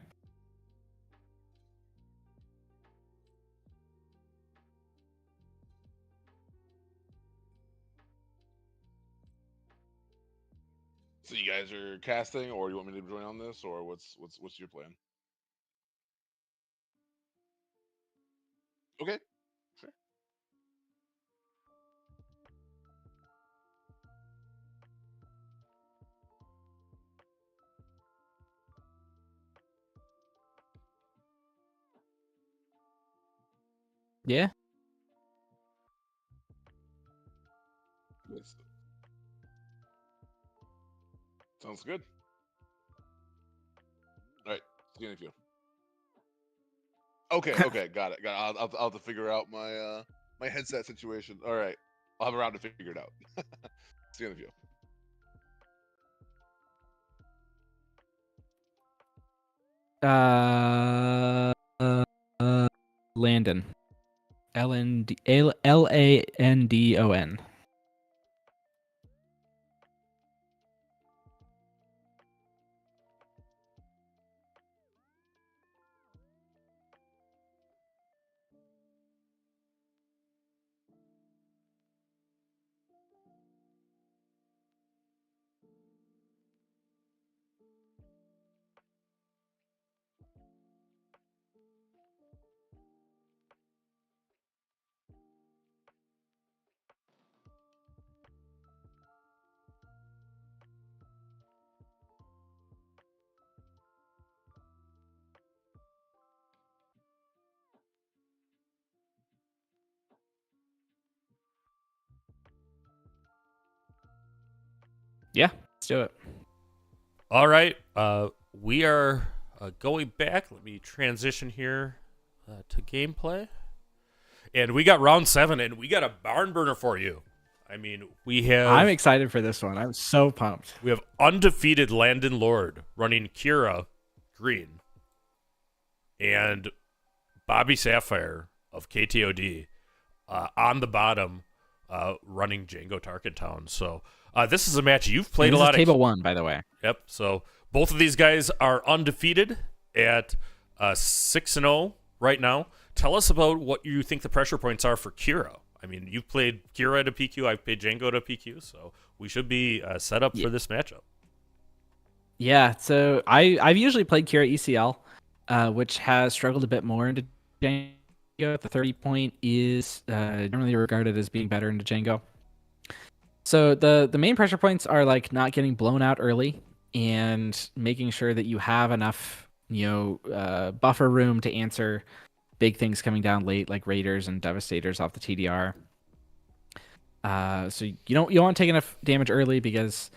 So you guys are casting, or you want me to join on this, or what's your plan? Okay. Sure. Yeah. Sounds good. All right, scanning view. Okay, got it. I'll have to figure out my my headset situation. All right, I'll have a round to figure it out. Scanning view. Landon. Landon. Yeah, let's do it. All right. We are going back. Let me transition here to gameplay. And we got round 7, and we got a barn burner for you. I mean, I'm excited for this one. I'm so pumped. We have undefeated Landon Lord running Kira green, and Bobby Sapphire of KTOD on the bottom running Jango Tarkentown. So this is a match you've played a lot. This is table 1, by the way. Yep. So both of these guys are undefeated at 6-0 right now. Tell us about what you think the pressure points are for Kira. I mean, you've played Kira at a PQ. I've played Jango at a PQ. So we should be set up for this matchup. Yeah. So I've usually played Kira ECL, which has struggled a bit more into Jango. The 30 point is generally regarded as being better into Jango. So the main pressure points are like not getting blown out early and making sure that you have enough, buffer room to answer big things coming down late, like Raiders and Devastators off the TDR. So you don't want to take enough damage early because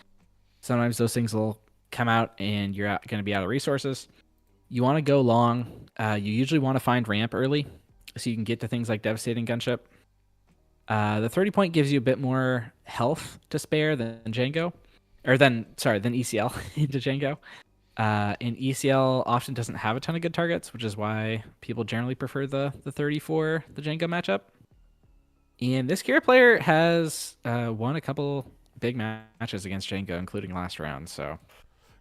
sometimes those things will come out and you're going to be out of resources. You want to go long. You usually want to find ramp early so you can get to things like Devastating Gunship. The 30 point gives you a bit more health to spare than Jango, than ECL into Jango. And ECL often doesn't have a ton of good targets, which is why people generally prefer the 30 for the Jango matchup. And this Kira player has won a couple big matches against Jango, including last round. So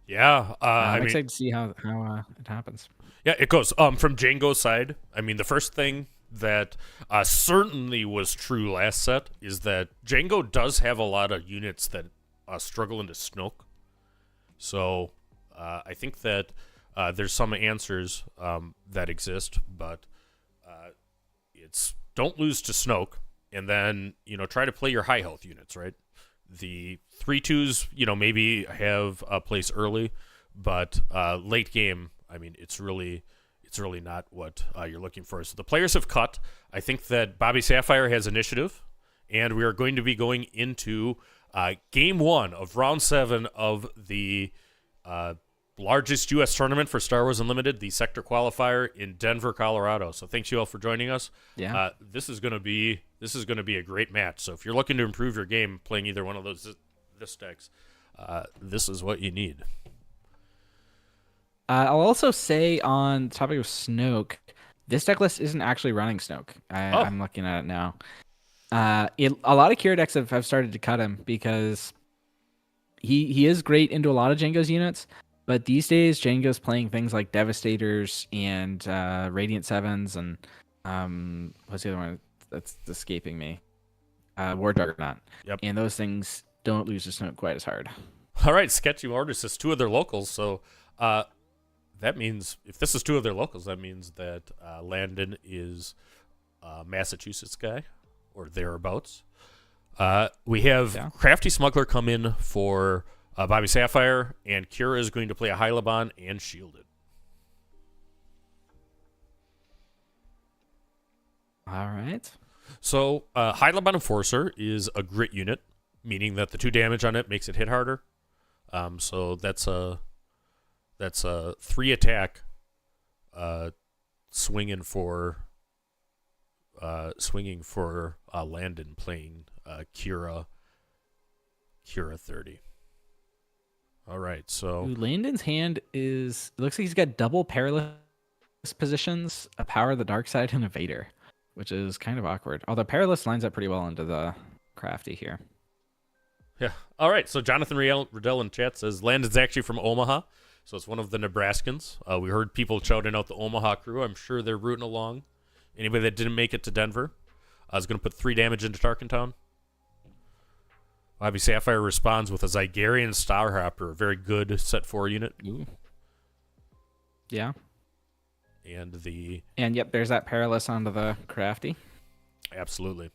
yeah, I'm excited to see how it happens. Yeah, it goes. From Jango's side, I mean, the first thing that certainly was true last set is that Jango does have a lot of units that struggle into Snoke. So I think that there's some answers that exist, but it's don't lose to Snoke, and then try to play your high health units, right? The 3/2s, maybe have a place early, but late game, I mean, it's really not what you're looking for. So the players have cut. I think that Bobby Sapphire has initiative, and we are going to be going into game 1 of round 7 of the largest U.S. tournament for Star Wars Unlimited, the Sector Qualifier in Denver, Colorado. So thanks you all for joining us. Yeah. This is going to be a great match. So if you're looking to improve your game playing either one of this decks, this is what you need. I'll also say on the topic of Snoke, this deck list isn't actually running Snoke. I'm looking at it now. A lot of Kira decks have started to cut him because he is great into a lot of Jango's units, but these days Jango's playing things like Devastators and Radiant Sevens and what's the other one that's escaping me? War Juggernaut. Yep. And those things don't lose to Snoke quite as hard. All right, Sketchy Orders says 2 of their locals, so that means if this is 2 of their locals, that means that Landon is a Massachusetts guy or thereabouts. We have Crafty Smuggler come in for Bobby Sapphire, and Kira is going to play a Hyliban and Shielded. All right. So, Hyliban Enforcer is a grit unit, meaning that the 2 damage on it makes it hit harder. So that's a 3 attack, swinging for Landon playing Kira 30. All right, so Ooh, Landon's hand is. It looks like he's got double perilous positions, a power of the dark side, and a Vader, which is kind of awkward. Although perilous lines up pretty well into the crafty here. yeah. All right, so Jonathan Riddell in chat says Landon's actually from Omaha, so it's one of the Nebraskans. We heard people shouting out the Omaha crew. I'm sure they're rooting along. Anybody that didn't make it to Denver, I was going to put 3 damage into Tarkentown. Bobby Sapphire responds with a Zygarian Starhopper, a very good set 4 unit. Ooh. Yeah. And yep, there's that perilous onto the crafty. Absolutely.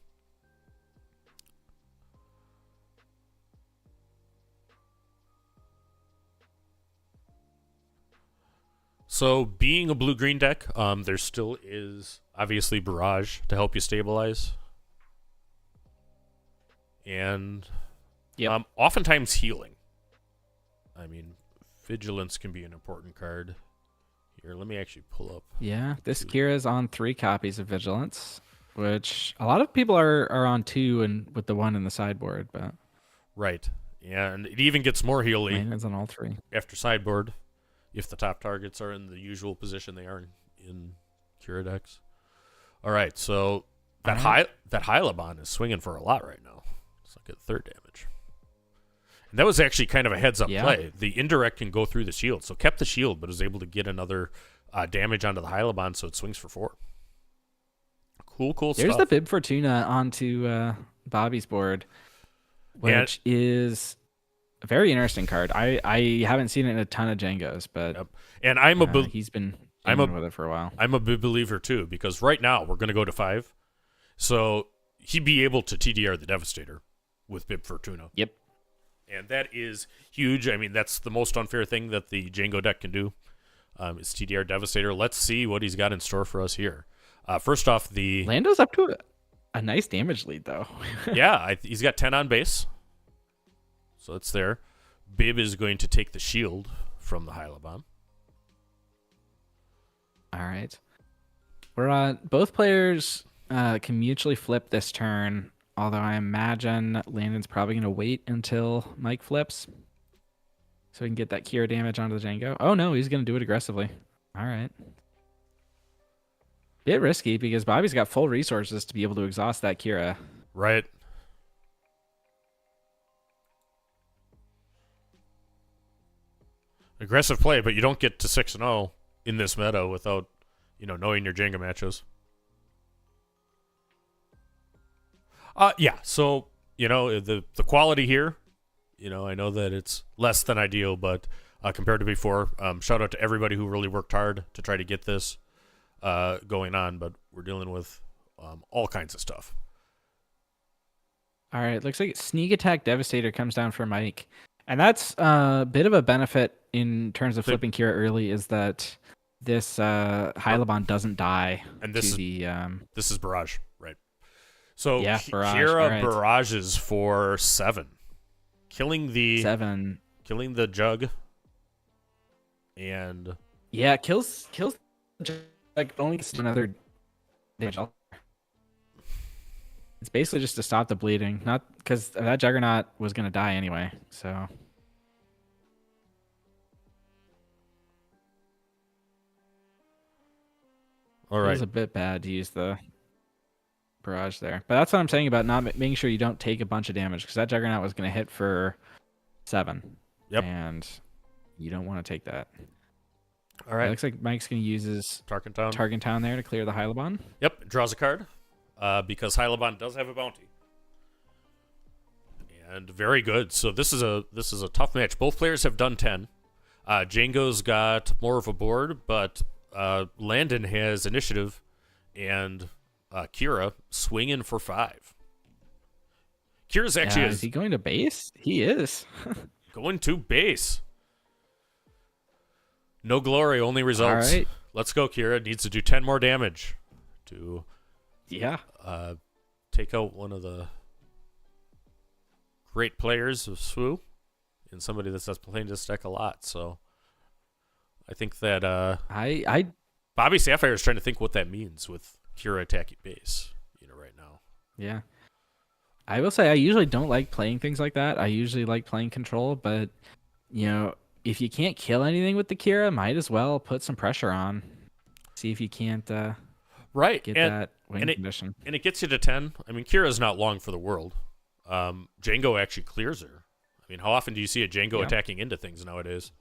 So being a blue-green deck, there still is obviously Barrage to help you stabilize. And oftentimes healing. I mean, Vigilance can be an important card. Here, let me actually pull up. Yeah, this Kira's on 3 copies of Vigilance, which a lot of people are on 2 and with the 1 in the sideboard, but right. And it even gets more healing. It's on all 3 after sideboard if the top targets are in the usual position they are in Kira decks. All right, so that Hyliban is swinging for a lot right now. It's like at 3rd damage. And that was actually kind of a heads-up play. The indirect can go through the shield, so kept the shield, but was able to get another damage onto the Hyliban, so it swings for 4. Cool stuff. There's the Bib Fortuna onto Bobby's board, which is a very interesting card. I haven't seen it in a ton of Jangos, but and he's been with it for a while. I'm a big believer too, because right now we're going to go to 5, so he'd be able to TDR the Devastator with Bib Fortuna. Yep. And that is huge. I mean, that's the most unfair thing that the Jango deck can do, is TDR Devastator. Let's see what he's got in store for us here. First off, the Lando's up to a nice damage lead, though. yeah, he's got 10 on base, so it's there. Bib is going to take the shield from the Hyliban. All right. We're on. Both players can mutually flip this turn. Although I imagine Landon's probably going to wait until Mike flips, so we can get that Kira damage onto the Jango. Oh no, he's going to do it aggressively. All right. Bit risky because Bobby's got full resources to be able to exhaust that Kira. Right. Aggressive play, but you don't get to 6-0 in this meta without, knowing your Jenga matches. Yeah, so, the quality here, I know that it's less than ideal, but compared to before, shout out to everybody who really worked hard to try to get this going on, but we're dealing with all kinds of stuff. All right, looks like Sneak Attack Devastator comes down for Mike. And that's a bit of a benefit in terms of flipping Kira early, is that this Hyliban doesn't die. And this is Barrage, right? So yeah, Barrage. Kira barrages for 7, killing the jug, and kills like only gets another damage. It's basically just to stop the bleeding, not because that Juggernaut was gonna die anyway. So all right, it was a bit bad to use the barrage there, but that's what I'm saying about not making sure you don't take a bunch of damage, because that Juggernaut was going to hit for 7. Yep, and you don't want to take that. All right, it looks like Mike's going to use his Tarkentown there to clear the Hyliban. Yep, draws a card because Hyliban does have a bounty, and very good. So this is a tough match. Both players have done 10. Jango's got more of a board, but Landon has initiative, and Kira swinging for 5. Kira's actually is he going to base? He is going to base. No glory, only results. All right. Let's go, Kira. Needs to do 10 more damage to Yeah. Take out one of the great players of SWU and somebody that's playing this deck a lot. So I think that I Bobby Sapphire is trying to think what that means with Kira attacking base, right now. Yeah. I will say I usually don't like playing things like that. I usually like playing control, but if you can't kill anything with the Kira, might as well put some pressure on. See if you can't right. get that win condition. And it gets you to 10. I mean, Kira's not long for the world. Jango actually clears her. I mean, how often do you see a Jango attacking into things nowadays?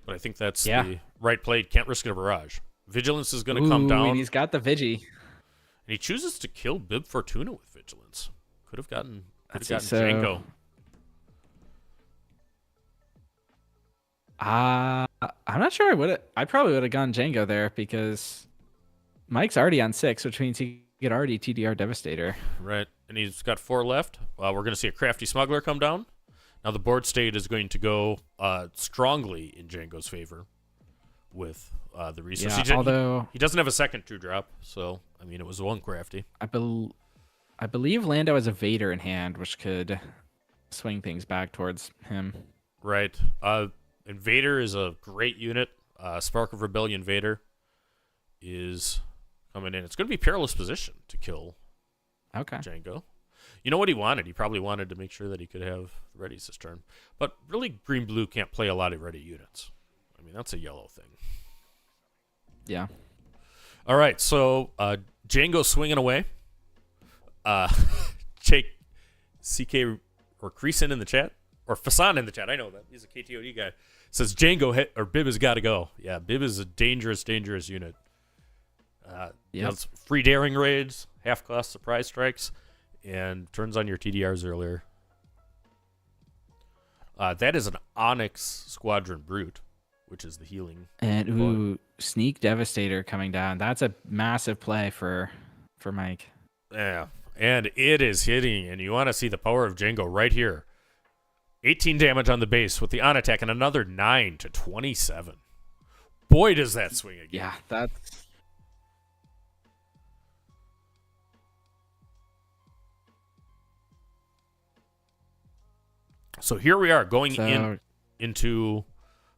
But I think that's the right play. Can't risk a barrage. Vigilance is going to come down. And he's got the Vigi. And he chooses to kill Bib Fortuna with Vigilance. Could have gotten So, Jango. I'm not sure I probably would have gone Jango there because Mike's already on 6, which means he could already TDR Devastator. Right. And he's got 4 left. We're going to see a Crafty Smuggler come down. Now the board state is going to go strongly in Jango's favor with the resource. Yeah, although he doesn't have a second 2-drop, so I mean it was one Crafty. I believe Lando has a Vader in hand, which could swing things back towards him. Right. And Vader is a great unit. Spark of Rebellion Vader is coming in. It's going to be perilous position to kill Jango. You know what he wanted? He probably wanted to make sure that he could have the readies this turn. But really, green-blue can't play a lot of ready units. I mean, that's a yellow thing. Yeah. All right, so Jango swinging away. Jake, CK, or Creason in the chat, or Fasan in the chat. I know that. He's a KTOD guy. Says Jango or Bib has got to go. Yeah, Bib is a dangerous, dangerous unit. It's free daring raids, half-cost surprise strikes, and turns on your TDRs earlier. That is an Onyx Squadron Brute, which is the healing. And Sneak Devastator coming down. That's a massive play for Mike. Yeah, and it is hitting, and you want to see the power of Jango right here. 18 damage on the base with the on attack, and another 9 to 27. Boy, does that swing again. Yeah, that's... So here we are going into,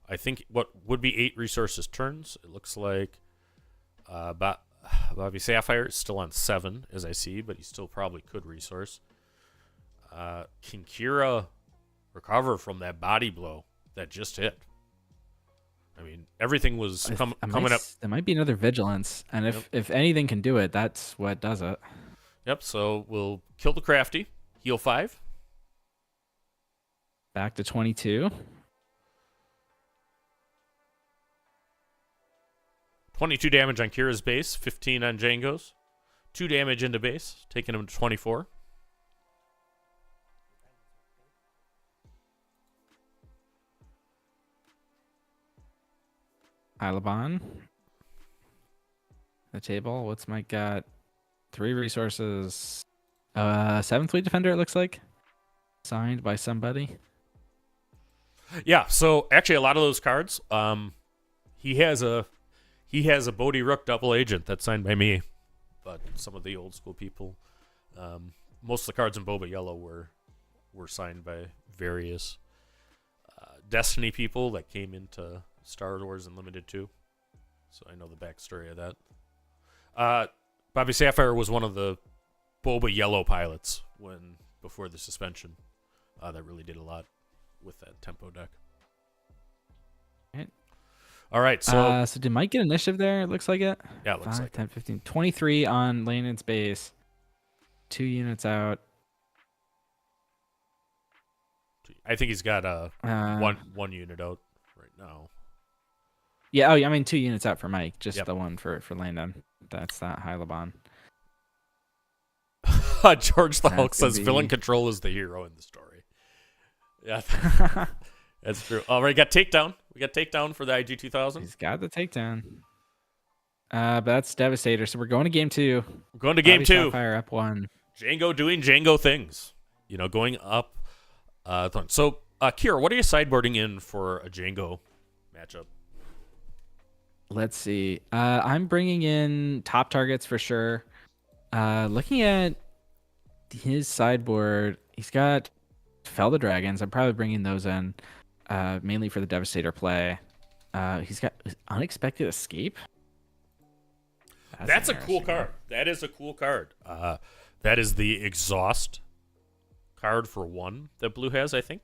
I think, what would be 8 resources turns. It looks like Bobby Sapphire is still on 7, as I see, but he still probably could resource. Can Kira recover from that body blow that just hit? I mean, everything was coming up. There might be another Vigilance, and if anything can do it, that's what does it. Yep, so we'll kill the Crafty, heal 5. Back to 22. 22 damage on Kira's base, 15 on Jango's. 2 damage into base, taking him to 24. Alabon. The table. What's Mike got? 3 resources. 7th Fleet Defender, it looks like. Signed by somebody. Yeah, so actually a lot of those cards, he has a Bodhi Rook double agent that's signed by me, but some of the old school people, most of the cards in Boba Yellow were signed by various Destiny people that came into Star Wars Unlimited 2. So I know the backstory of that. Bobby Sapphire was one of the Boba Yellow pilots before the suspension. That really did a lot with that tempo deck. Right. All right, so did Mike get initiative there? It looks like it. Yeah, it looks 5, like 10, 15, 23 on Landon's base. 2 units out. I think he's got one unit out right now. Yeah, I mean 2 units out for Mike, just the one for Landon. That's that Hylabon. George the Hulk says villain control is the hero in the story. Yeah, that's true. All right, got takedown. We got takedown for the IG 2000. He's got the takedown. But that's Devastator. So we're going to game 2. We're going to game 2. Fire up 1. Jango doing Jango things. Going up. So, Kira, what are you sideboarding in for a Jango matchup? Let's see. I'm bringing in top targets for sure. Looking at his sideboard, he's got Fell the Dragons. I'm probably bringing those in, mainly for the Devastator play. He's got Unexpected Escape. That's a cool card. That is a cool card. That is the Exhaust card for 1 that Blue has, I think.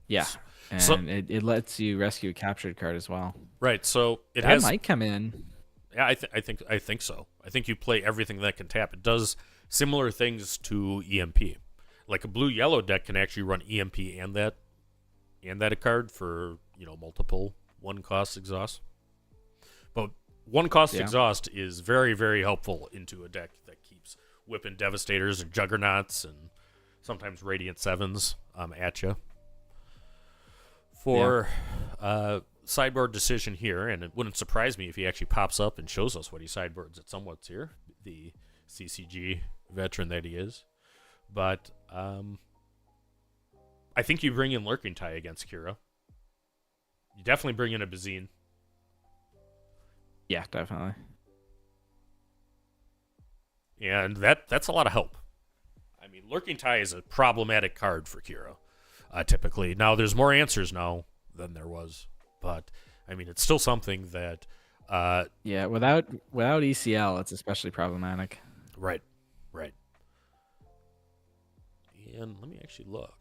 Yeah, and So- it lets you rescue a captured card as well. Right. So it That has. might come in. Yeah, I think so. I think you play everything that can tap. It does similar things to EMP. Like a blue-yellow deck can actually run EMP and that card for multiple 1-cost exhaust. But 1-cost exhaust is very, very helpful into a deck that keeps whipping Devastators and Juggernauts and sometimes Radiant 7s at you. For sideboard decision here, and it wouldn't surprise me if he actually pops up and shows us what he sideboards at Somewhat's here, the CCG veteran that he is. But I think you bring in Lurking Tie against Kira. You definitely bring in a Bazine. Yeah, definitely. And that's a lot of help. I mean, Lurking Tie is a problematic card for Kira, typically. Now, there's more answers now than there was. But, I mean, it's still something that... yeah, without ECL, it's especially problematic. Right. And let me actually look.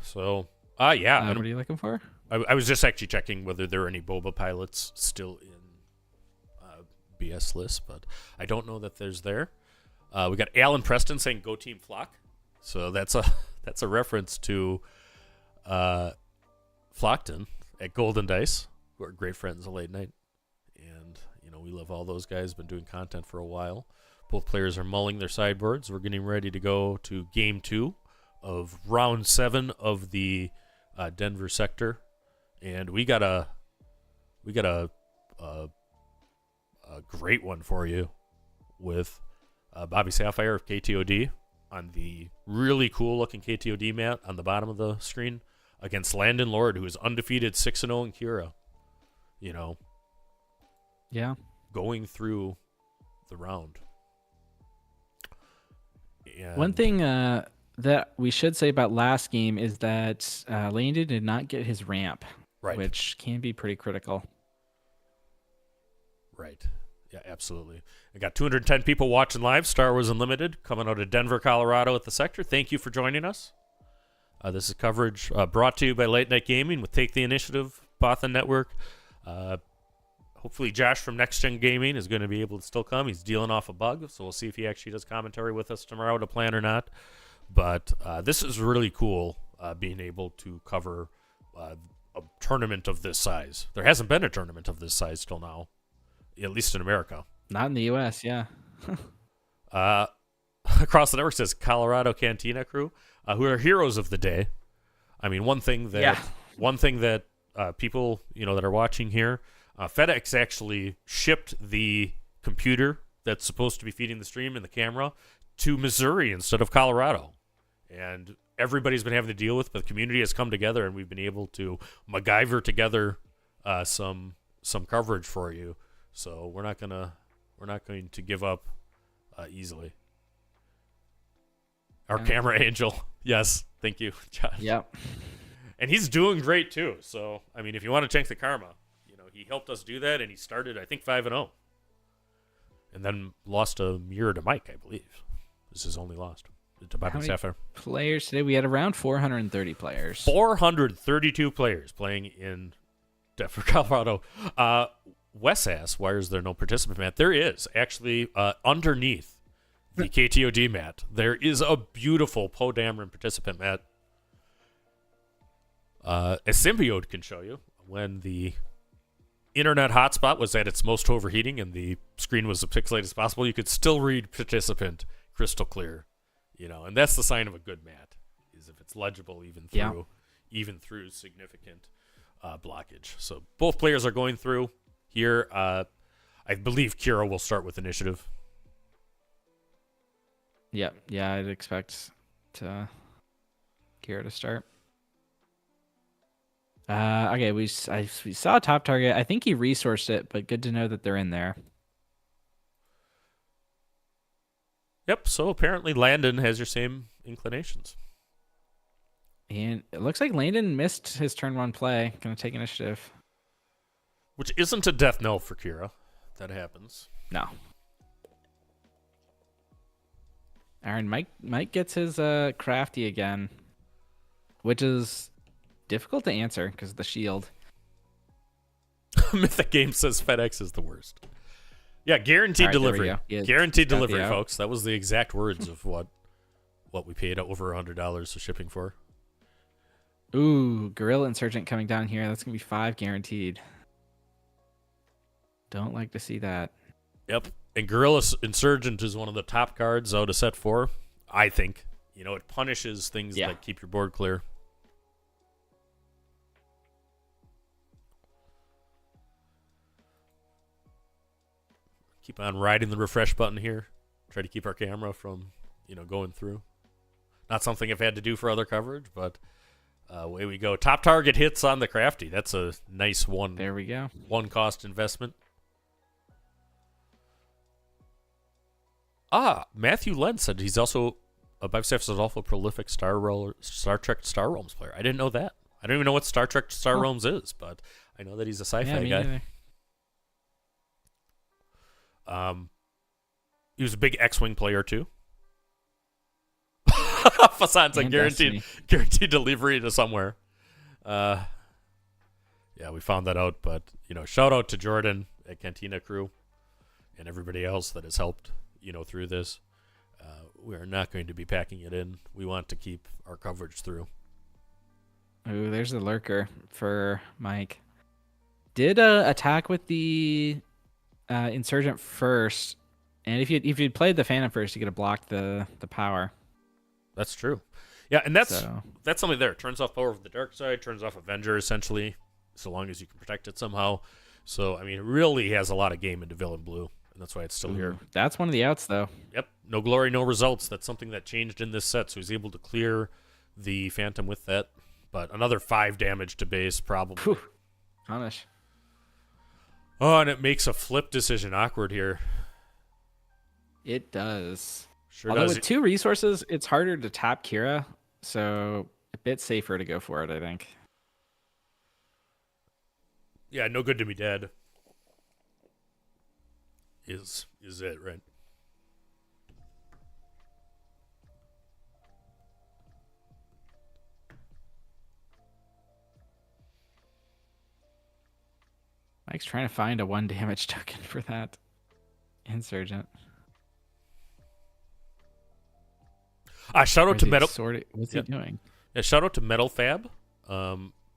So, yeah. What are you looking for? I was just actually checking whether there are any Boba pilots still in BS list, but I don't know that there's there. We got Alan Preston saying "Go Team Flock," so that's a reference to Flockton at Golden Dice, who are great friends of Late Night, and we love all those guys. Been doing content for a while. Both players are mulling their sideboards. We're getting ready to go to Game 2 of Round 7 of the Denver sector, and we got a great one for you with Bobby Sapphire of KTOD on the really cool looking KTOD mat on the bottom of the screen against Landon Lord, who is undefeated 6-0 in Kira. Yeah. Going through the round. And One thing that we should say about last game is that Landon did not get his ramp, Right. which can be pretty critical. Right. Yeah, absolutely. I got 210 people watching live. Star Wars Unlimited coming out of Denver, Colorado at the sector. Thank you for joining us. This is coverage brought to you by Late Night Gaming with Take the Initiative, Bothan Network. Hopefully Josh from Next Gen Gaming is going to be able to still come. He's dealing off a bug, so we'll see if he actually does commentary with us tomorrow to plan or not. But this is really cool, being able to cover a tournament of this size. There hasn't been a tournament of this size till now, at least in America. Not in the U.S., yeah. Across the network says Colorado Cantina crew, who are heroes of the day. I mean, one thing that people that are watching here, FedEx actually shipped the computer that's supposed to be feeding the stream and the camera to Missouri instead of Colorado, and everybody's been having to deal with. But the community has come together, and we've been able to MacGyver together some coverage for you. So we're not going to give up easily. Our camera angel, yes, thank you, Josh. Yep. And he's doing great too. So I mean, if you want to check the karma, he helped us do that, and he started I think 5-0, and then lost a mirror to Mike, I believe. This is only lost to Bobby Sapphire. Players today? We had around 430 players. 432 players playing in Denver, Colorado. Wes asks, why is there no participant mat? There is. Actually, underneath the KTOD mat, there is a beautiful Poe Dameron participant mat. A Symbiote can show you when the internet hotspot was at its most overheating and the screen was as pixelated as possible, you could still read participant crystal clear. And that's the sign of a good mat, is if it's legible even through significant blockage. So both players are going through here. I believe Kira will start with initiative. Yep. Yeah, I'd expect Kira to start. Okay, we saw a top target. I think he resourced it, but good to know that they're in there. Yep, so apparently Landon has your same inclinations. And it looks like Landon missed his turn 1 play. Gonna take initiative. Which isn't a death knell for Kira. That happens. No. Aaron, Mike gets his crafty again, which is difficult to answer because of the shield. Mythic Game says FedEx is the worst. Yeah, guaranteed All right, there we delivery. go. Yeah, Guaranteed got the delivery, out. folks. That was the exact words of what we paid over $100 of shipping for. Ooh, Gorilla Insurgent coming down here. That's gonna be 5 guaranteed. Don't like to see that. Yep. And Gorilla Insurgent is one of the top cards out of set 4, I think. You know, it punishes things that keep your board clear. Keep on riding the refresh button here. Try to keep our camera from, going through. Not something I've had to do for other coverage, but away we go. Top target hits on the crafty. That's a nice one. There we go. One cost investment. Matthew Len said he's also Bivestaff is also a prolific Star Trek Star Realms player. I didn't know that. I don't even know what Star Trek Star Realms is, but I know that he's a sci-fi me guy. neither. He was a big X-wing player too. Fasan's like guaranteed delivery to somewhere. Yeah, we found that out, but shout out to Jordan at Cantina Crew and everybody else that has helped through this. We are not going to be packing it in. We want to keep our coverage through. Ooh, there's a lurker for Mike. Did attack with the Insurgent first, and if you'd played the Phantom first, you could have blocked the power. That's true. Yeah, and that's something there. It turns off power of the dark side, turns off Avenger essentially, so long as you can protect it somehow. So it really has a lot of game into Villain Blue, and that's why it's still here. That's one of the outs, though. Yep, no glory, no results. That's something that changed in this set, so he's able to clear the Phantom with that. But another 5 damage to base, probably. Whew. Punish. Oh, and it makes a flip decision awkward here. It does. Sure Although does. with 2 resources, it's harder to tap Kira, so a bit safer to go for it, I think. Yeah, no good to be dead. Is it, right? Mike's trying to find a 1 damage token for that Insurgent. Shout out to Metal. What's he doing? Yeah, shout out to Metal Fab.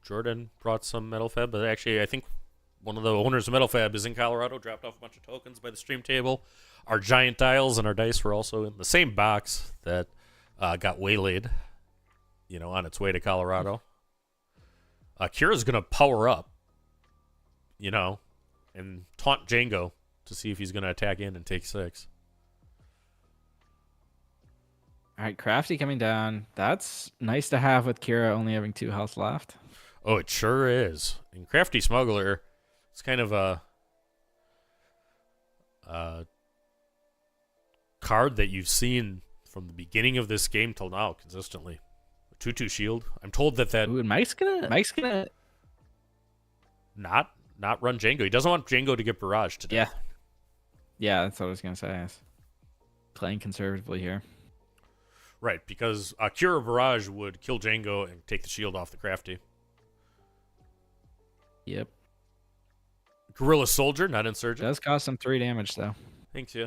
Jordan brought some Metal Fab, but actually I think one of the owners of Metal Fab is in Colorado, dropped off a bunch of tokens by the stream table. Our giant dials and our dice were also in the same box that got waylaid, on its way to Colorado. Kira's going to power up, and taunt Jango to see if he's going to attack in and take 6. All right, Crafty coming down. That's nice to have with Kira only having 2 health left. Oh, it sure is. And Crafty Smuggler, it's kind of a card that you've seen from the beginning of this game till now consistently. 2/2 shield. I'm told that Ooh, and Mike's gonna not run Jango. He doesn't want Jango to get barrage to death. Yeah, that's what I was gonna say. Playing conservatively here. Right, because Kira Barrage would kill Jango and take the shield off the Crafty. Yep. Gorilla Soldier, not Insurgent. Does cost him 3 damage, though. Thanks, yeah.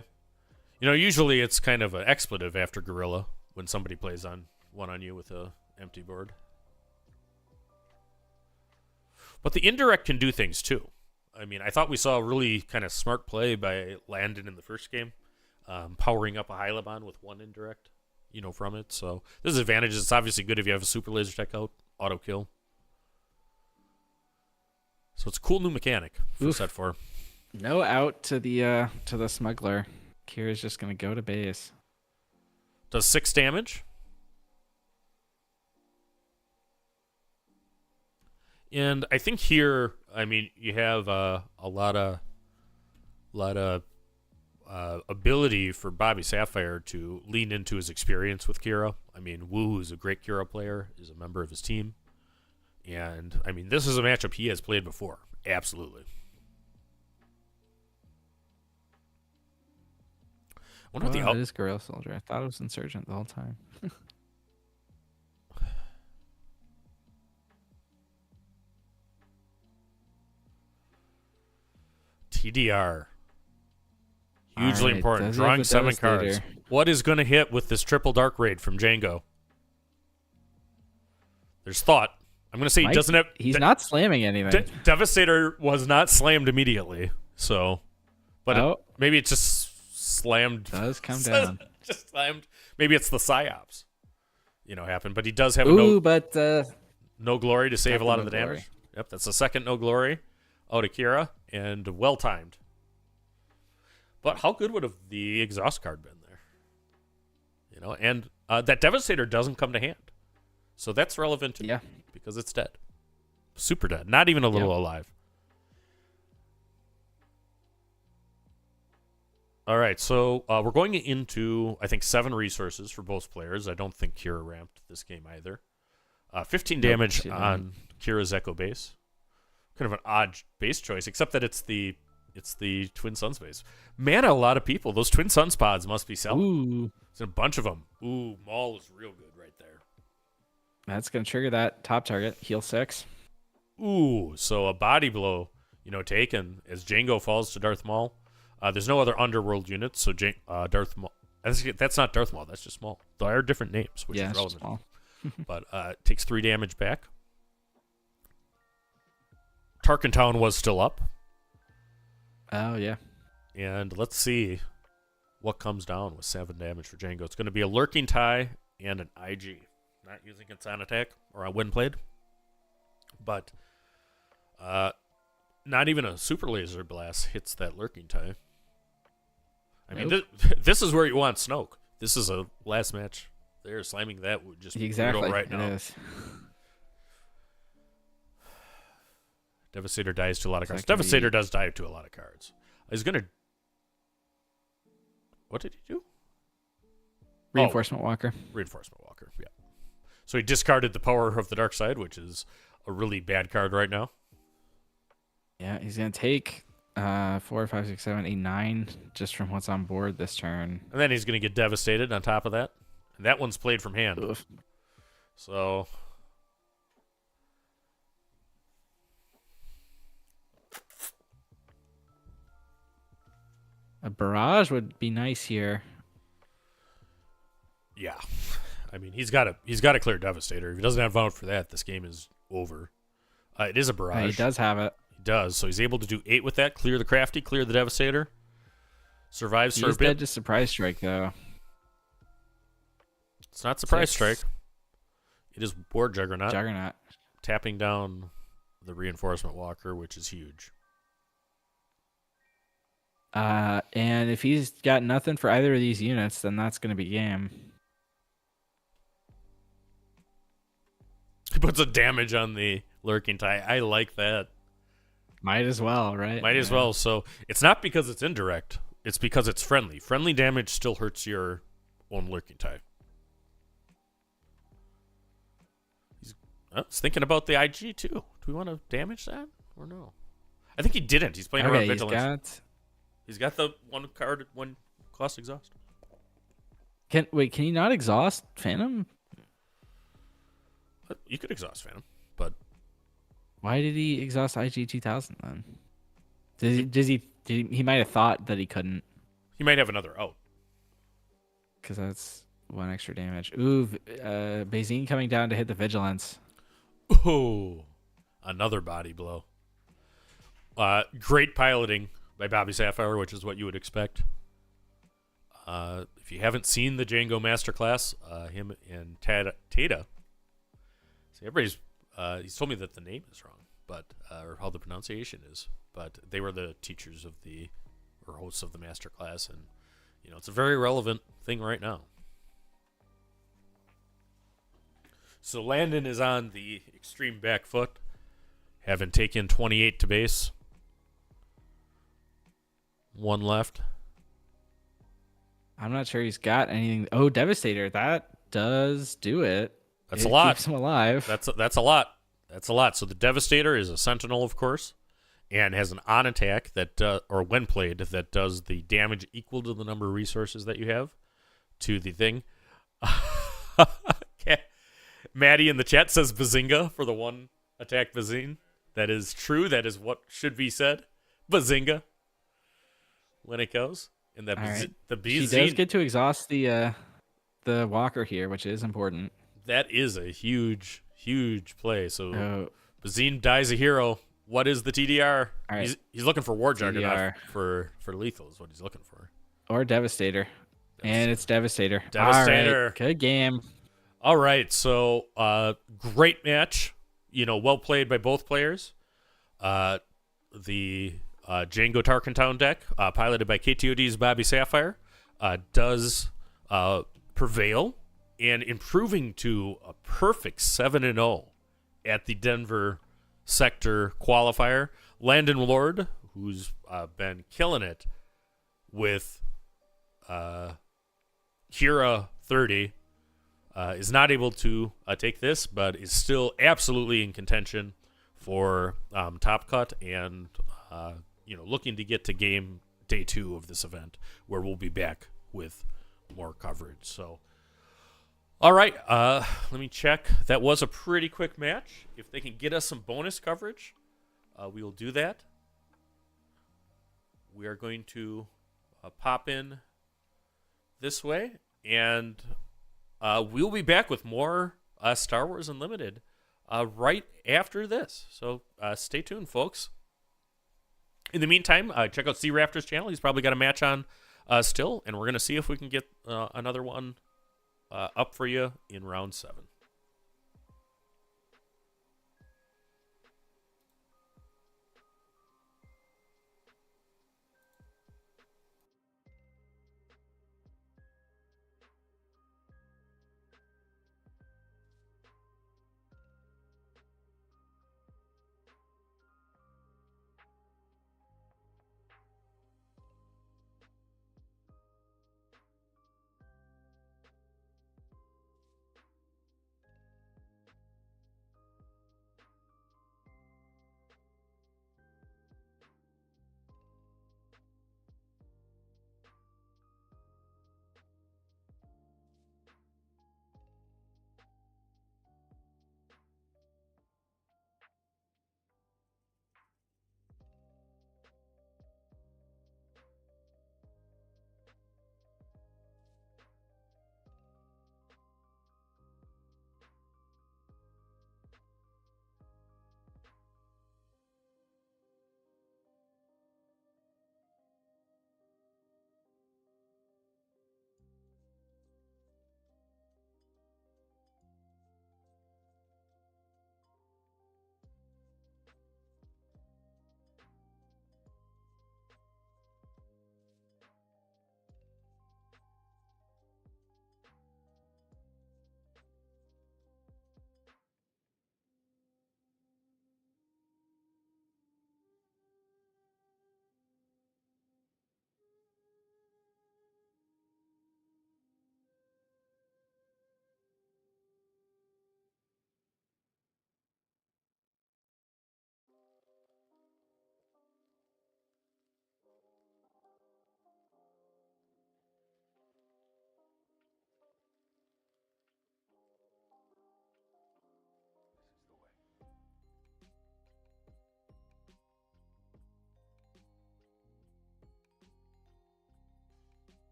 Usually it's kind of an expletive after Gorilla when somebody plays one on you with a empty board. But the indirect can do things, too. I thought we saw a really kind of smart play by Landon in the first game, powering up a Hyliban with 1 indirect. From it. So there's advantages. It's obviously good if you have a super laser tech out, auto kill. So it's a cool new mechanic for set 4. No out to the smuggler. Kira's just gonna go to base. Does 6 damage. And I think here, I mean, you have a lot of ability for Bobby Sapphire to lean into his experience with Kira. I mean, Wu, who's a great Kira player, is a member of his team. And, I mean, this is a matchup he has played before. Absolutely. I wonder what It is Guerrilla Soldier. I thought it was Insurgent the whole time. TDR. Hugely Alright, important. does he have Drawing a 7 cards. Devastator? What is going to hit with this triple Dark Raid from Jango? There's thought. I'm going to say he doesn't have... He's not slamming anything. Devastator was not slammed immediately. So... But Oh. maybe it just slammed. Does come down. Just slammed. Maybe it's the psyops. Happened. But he does have but no glory to save a got lot the of the no damage. glory. Yep, that's the second no glory out of Kira, and well timed. But how good would have the exhaust card been there? And that Devastator doesn't come to hand, so that's relevant too. Yeah. Because it's dead, super dead, not even a little alive. All right, so we're going into, I think, 7 resources for both players. I don't think Kira ramped this game either. 15 damage on Kira's Echo base. Kind of an odd base choice, except that it's the Twin Suns base. Man, a lot of people. Those Twin Suns pods must be selling. Ooh. There's a bunch of them. Ooh, Maul is real good right there. That's going to trigger that top target. Heal 6. Ooh, so a body blow, taken as Jango falls to Darth Maul. There's no other underworld units, so Darth Maul. That's not Darth Maul. That's just Maul. They are different names, which is relevant. Small. But takes 3 damage back. Tarkin Town was still up. Oh, yeah. And let's see what comes down with 7 damage for Jango. It's going to be a Lurking Tie and an IG. Not using its on attack or on wind played. But not even a Super Laser Blast hits that Lurking Tie. I mean, this is where you want Snoke. This is a last match. They're slamming that would just be brutal right now. It is. Devastator dies to a lot of cards. That can Devastator be- does die to a lot of cards. He's going to... What did he do? Reinforcement Walker. Reinforcement Walker, yeah. So he discarded the Power of the Dark Side, which is a really bad card right now. Yeah, he's going to take 4, 5, 6, 7, 8, 9 just from what's on board this turn. And then he's going to get devastated on top of that. And that one's played from hand. Oof. So... A barrage would be nice here. Yeah. I mean, he's got to clear Devastator. If he doesn't have vote for that, this game is over. It is a barrage. He does have it. He does. So he's able to do 8 with that. Clear the Crafty, clear the Devastator. Survives for a He's bit. dead to Surprise Strike, though. It's not Surprise 6. Strike. It is War Juggernaut. Juggernaut. Tapping down the Reinforcement Walker, which is huge. And if he's got nothing for either of these units, then that's going to be game. He puts a damage on the Lurking Tie. I like that. Might as well, right? Might as well. So it's not because it's indirect. It's because it's friendly. Friendly damage still hurts your own Lurking Tie. I was thinking about the IG too. Do we want to damage that or no? I think he didn't. He's playing around Vigilance. He's got the one card, 1 cost exhaust. Can he not exhaust Phantom? You could exhaust Phantom, but Why did he exhaust IG 2000 then? He might have thought that he couldn't, he might have another out. because that's 1 extra damage. Ooh, Bazine coming down to hit the Vigilance. Oh, another body blow. Great piloting by Bobby Sapphire, which is what you would expect. If you haven't seen the Jango Masterclass, him and Tata. See, everybody's. He's told me that the name is wrong, but or how the pronunciation is. But they were the teachers of the, or hosts of the Masterclass, and it's a very relevant thing right now. So Landon is on the extreme back foot, having taken 28 to base. One left. I'm not sure he's got anything. Oh, Devastator. That does do it. That's It a lot. Keeps him alive. That's a lot. That's a lot. So the Devastator is a Sentinel, of course, and has an on attack that, or when played, that does the damage equal to the number of resources that you have to the thing. Okay. Maddie in the chat says Bazinga for the one attack Bazine. That is true. That is what should be said. Bazinga. When it goes. And that Right. the She Bazine. does get to exhaust the walker here, which is important. That is a huge, huge play. So Oh, Bazine dies a hero. What is the TDR? All right. He's looking for War Juggernaut TDR. for lethal is what he's looking for. or Devastator. And it's Devastator. Devastator. All right. Good game. All right, so great match. Well played by both players. The Jango Tarkentown deck, piloted by KTOD's Bobby Sapphire, does prevail and improving to a perfect 7-0 at the Denver Sector Qualifier. Landon Lord, who's been killing it with Kira 30, is not able to take this, but is still absolutely in contention for top cut and looking to get to game day 2 of this event, where we'll be back with more coverage. So, all right, let me check. That was a pretty quick match. If they can get us some bonus coverage, we will do that. We are going to pop in this way, and we'll be back with more Star Wars Unlimited right after this. So stay tuned, folks. In the meantime, check out C Raptor's channel. He's probably got a match on still, and we're going to see if we can get another one up for you in round 7.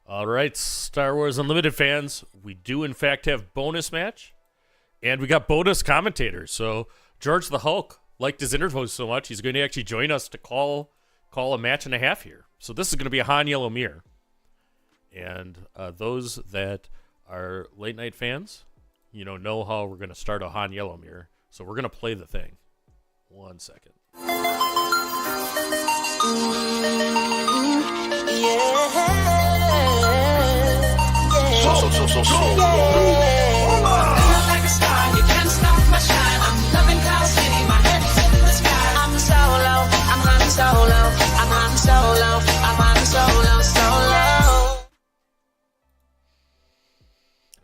All right, Star Wars Unlimited fans, we do in fact have bonus match, and we got bonus commentators. So George the Hulk liked his interviews so much, he's going to actually join us to call a match and a half here. So this is going to be a Han Yellow Mirror. And those that are late night fans, know how we're going to start a Han Yellow Mirror. So we're going to play the thing. 1 second.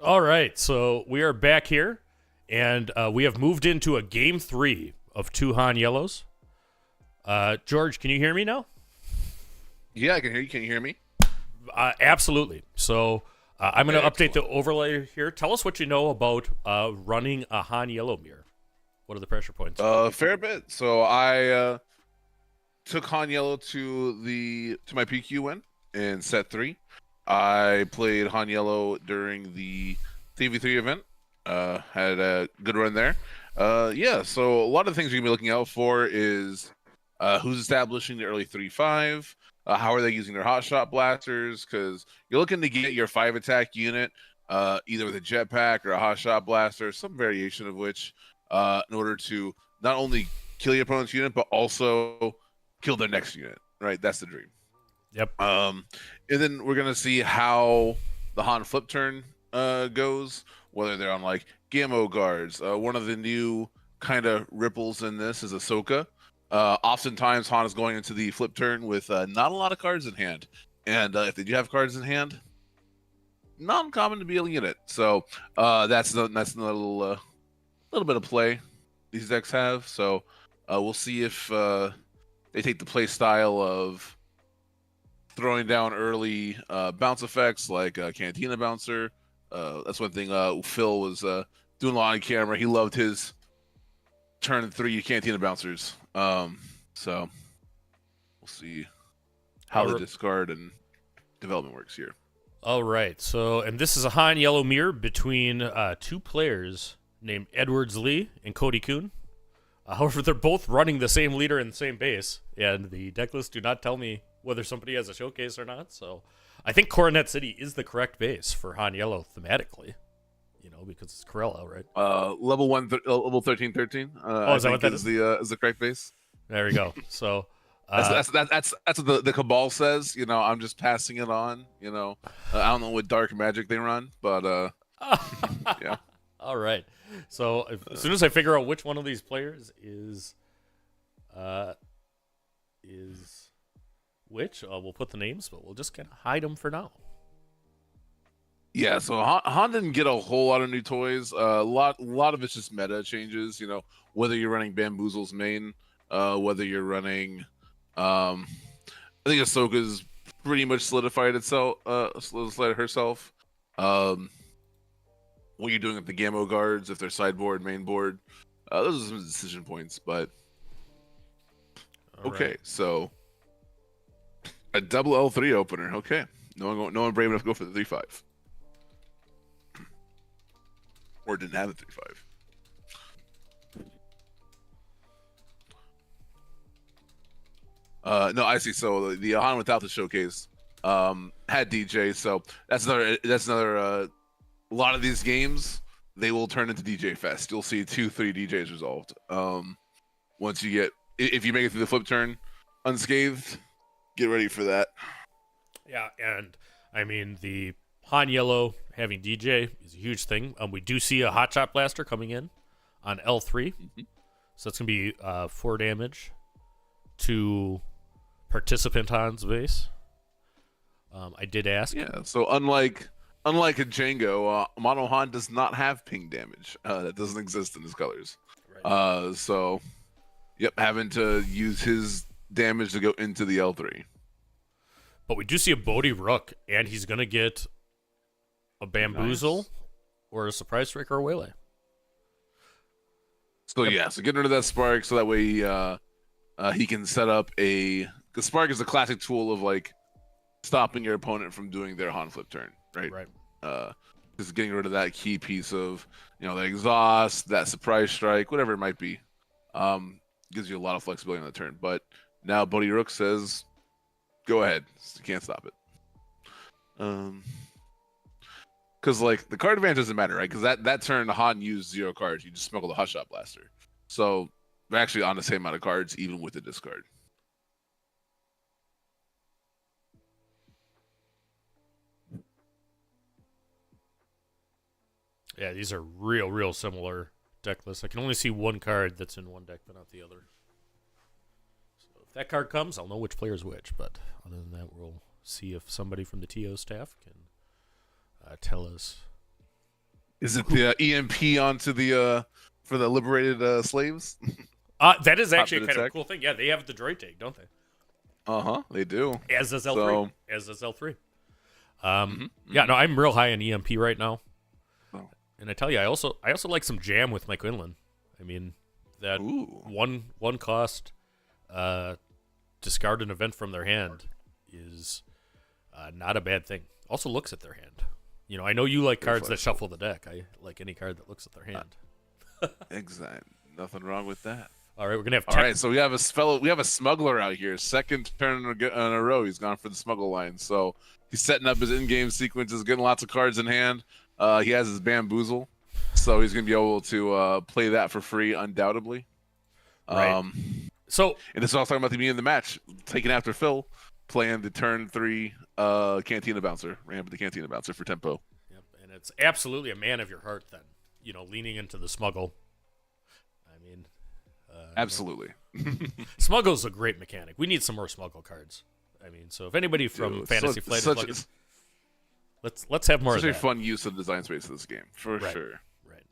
All right, so we are back here, and we have moved into a game 3 of 2 Han Yellows. George, can you hear me now? Yeah, I can hear you. Can you hear me? Absolutely. So I'm going to update the overlay here. Tell us what you know about running a Han Yellow Mirror. What are the pressure points? Fair bit. So I took Han Yellow to my PQ win in set 3. I played Han Yellow during the 3v3 event. Had a good run there. So a lot of the things you're going to be looking out for is who's establishing the early 3-5, how are they using their hotshot blasters, because you're looking to get your 5-attack unit either with a jetpack or a hotshot blaster, some variation of which, in order to not only kill your opponent's unit, but also kill their next unit, right? That's the dream. Yep. And then we're going to see how the Han flip turn goes, whether they're on like Gammo guards. One of the new kind of ripples in this is Ahsoka. Oftentimes Han is going into the flip turn with not a lot of cards in hand, and if they do have cards in hand, not uncommon to be able to get it. So that's another little bit of play these decks have. So we'll see if they take the play style of throwing down early bounce effects like Cantina Bouncer. That's one thing Phil was doing a lot on camera. He loved his turn 3 Cantina Bouncers. So we'll see how the discard and development works here. All right. So, and this is a Han Yellow Mirror between 2 players named Edwards Lee and Cody Kuhn. However, they're both running the same leader and the same base, and the deck lists do not tell me whether somebody has a showcase or not. So I think Coronet City is the correct base for Han Yellow thematically, because it's Corella, right? Level 1313. Is that what that is? Is the correct base? There we go. So that's what the Cabal says. I'm just passing it on. I don't know what dark magic they run, but yeah. All right. So as soon as I figure out which one of these players is which, we'll put the names, but we'll just kind of hide them for now. Yeah, so Han didn't get a whole lot of new toys. A lot of it's just meta changes. Whether you're running Bamboozle's main, whether you're running, I think Ahsoka's pretty much solidified herself. What you're doing with the Gammo guards, if they're sideboard, main board, those are some decision points. But okay, so a double L3 opener. Okay, no one brave enough to go for the 3-5. Or didn't have a 3-5. No, I see. So the Han without the showcase had DJ. So that's another. A lot of these games they will turn into DJ Fest. You'll see 2-3 DJs resolved. Once you get, if you make it through the flip turn unscathed, get ready for that. Yeah, and I mean the Han Yellow having DJ is a huge thing. We do see a Hotshot Blaster coming in on L3. Mm-hmm. So that's going to be 4 damage to participant Han's base. I did ask. Yeah, so unlike a Jango, Mono Han does not have ping damage. That doesn't exist in his colors. Right. So, yep, having to use his damage to go into the L3. But we do see a Bodhi Rook, and he's going to get a Bamboozle or a Surprise Strike or a Waylay. So so get rid of that Spark so that way he can set up a... Because Spark is a classic tool of like stopping your opponent from doing their Han flip turn, right? Right. Just getting rid of that key piece of, the exhaust, that surprise strike, whatever it might be. Gives you a lot of flexibility on the turn. But now Bodhi Rook says, go ahead. You can't stop it. Because the card advantage doesn't matter, right? Because that turn Han used 0 cards. You just smuggle the Hot Shot Blaster. So they're actually on the same amount of cards, even with the discard. Yeah, these are real similar deck lists. I can only see one card that's in one deck, but not the other. So if that card comes, I'll know which player's which. But other than that, we'll see if somebody from the TO staff can tell us. Is it the EMP onto the for the liberated slaves? That is actually kind of a cool thing. Yeah, they have the droid take, don't they? They do. As does L3. So, as does L3. Yeah, no, I'm real high on EMP right now. And I tell you, I also like some jam with my Quinlan. I mean, that one cost discard an event from their hand is not a bad thing. Also looks at their hand. I know you like cards that shuffle the deck. I like any card that looks at their hand. Exactly. Nothing wrong with that. All right, we're gonna have. All right, so we have a smuggler out here. Second turn in a row, he's gone for the smuggle line. So he's setting up his in-game sequences, getting lots of cards in hand. He has his bamboozle, so he's gonna be able to play that for free, undoubtedly. Right. And it's all talking about the beginning of the match, taking after Phil, playing the turn 3 Cantina Bouncer, ramp the Cantina Bouncer for tempo. Yep, and it's absolutely a man of your heart then. Leaning into the smuggle. I mean, absolutely. Smuggle's a great mechanic. We need some more smuggle cards. I mean, so if anybody from Fantasy Flight is looking, let's have more of that. Such a fun use of design space of this game, for sure. Right.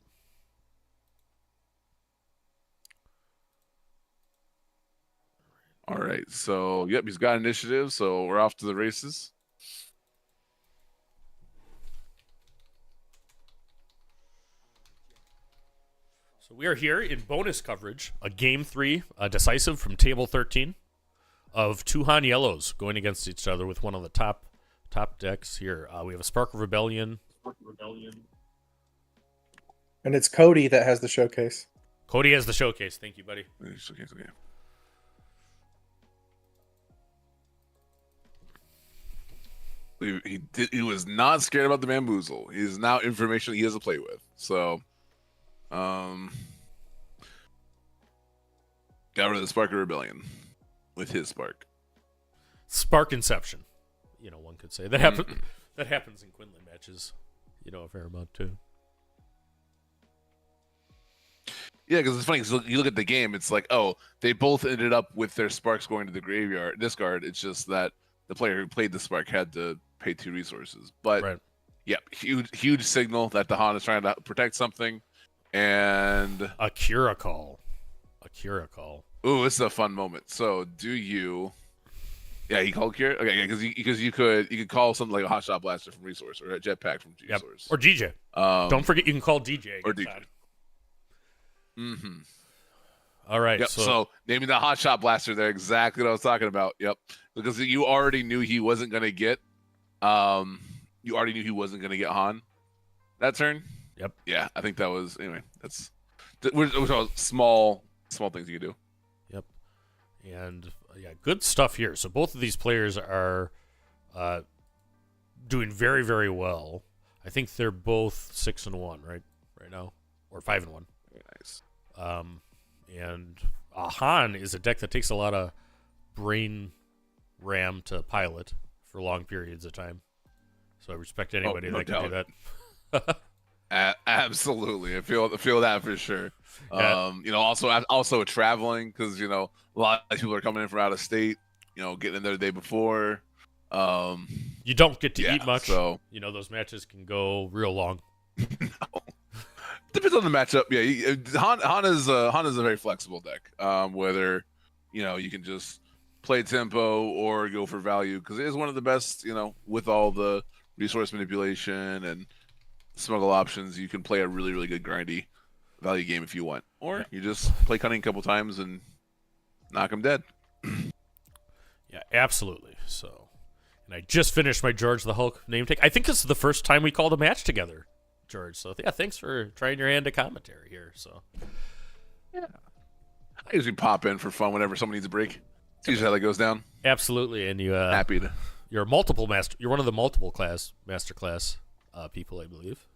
All right, so yep, he's got initiative, so we're off to the races. So we are here in bonus coverage, a Game 3 decisive from Table 13 of 2 Han Yellows going against each other with one of the top decks here. We have a Spark of Rebellion. And it's Cody that has the showcase. Cody has the showcase. Thank you, buddy. Showcase, okay. He was not scared about the bamboozle. He is now information he has to play with. So, got rid of the Spark of Rebellion with his Spark. Spark Inception. One could say that happens. That happens in Quinlan matches. A fair amount too. Yeah, because it's funny. Cause you look at the game, it's like, oh, they both ended up with their Sparks going to the graveyard, discard. It's just that the player who played the Spark had to pay 2 resources. But yeah, huge signal that the Han is trying to protect something, and a Cura call. Ooh, this is a fun moment. So, do you? Yeah, he called Cura. Okay, yeah, because you could call something like a Hot Shot Blaster from resource or a Jetpack from resource, or DJ. Don't forget you can call DJ or DJ. All right. Yep. So naming the Hot Shot Blaster there, exactly what I was talking about. Yep. Because you already knew he wasn't gonna get, Han that turn. Yep. Yeah, I think that was anyway. We're talking small things you can do. Yep. And good stuff here. So both of these players are doing very, very well. I think they're both 6-1 right now, or 5-1. Very nice. And Han is a deck that takes a lot of brain RAM to pilot for long periods of time. So I respect anybody that can do that. Absolutely, I feel that for sure. Yeah. Also traveling because a lot of people are coming in from out of state. Getting in there the day before. You don't get to eat much, so those matches can go real long. No. Depends on the matchup. Yeah, Han is a very flexible deck. Whether you can just play tempo or go for value because it is one of the best. With all the resource manipulation and smuggle options, you can play a really, really good grindy value game if you want, or you just play cunning a couple times and knock them dead. Yeah, absolutely. So, And I just finished my George the Hulk name take. I think this is the first time we called a match together, George. So yeah, thanks for trying your hand at commentary here. So Yeah. I usually pop in for fun whenever someone needs a break. It's usually how that goes down. absolutely, and you Happy to. you're a multiple master. You're one of the multiple class master class people, I believe.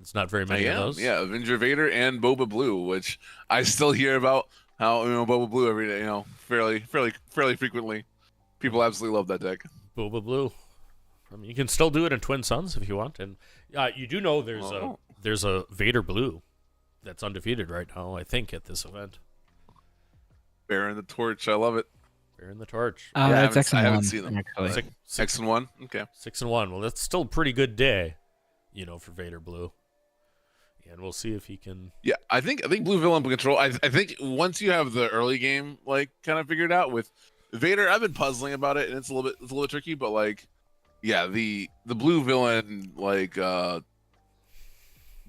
It's not very many of those. Yeah, Avenger Vader and Boba Blue, which I still hear about how Boba Blue every day, fairly frequently. People absolutely love that deck. Boba Blue. I mean, you can still do it in Twin Suns if you want, and you do know there's a Vader Blue that's undefeated right now. I think at this event. Bearing the torch, I love it. Bearing the torch. It's X and I haven't one, seen them. actually. X and 1, okay. 6-1. Well, that's still a pretty good day, for Vader Blue. And we'll see if he can. Yeah, I think Blue Villain control. I think once you have the early game kind of figured out with Vader, I've been puzzling about it, and it's a little bit tricky. But the Blue Villain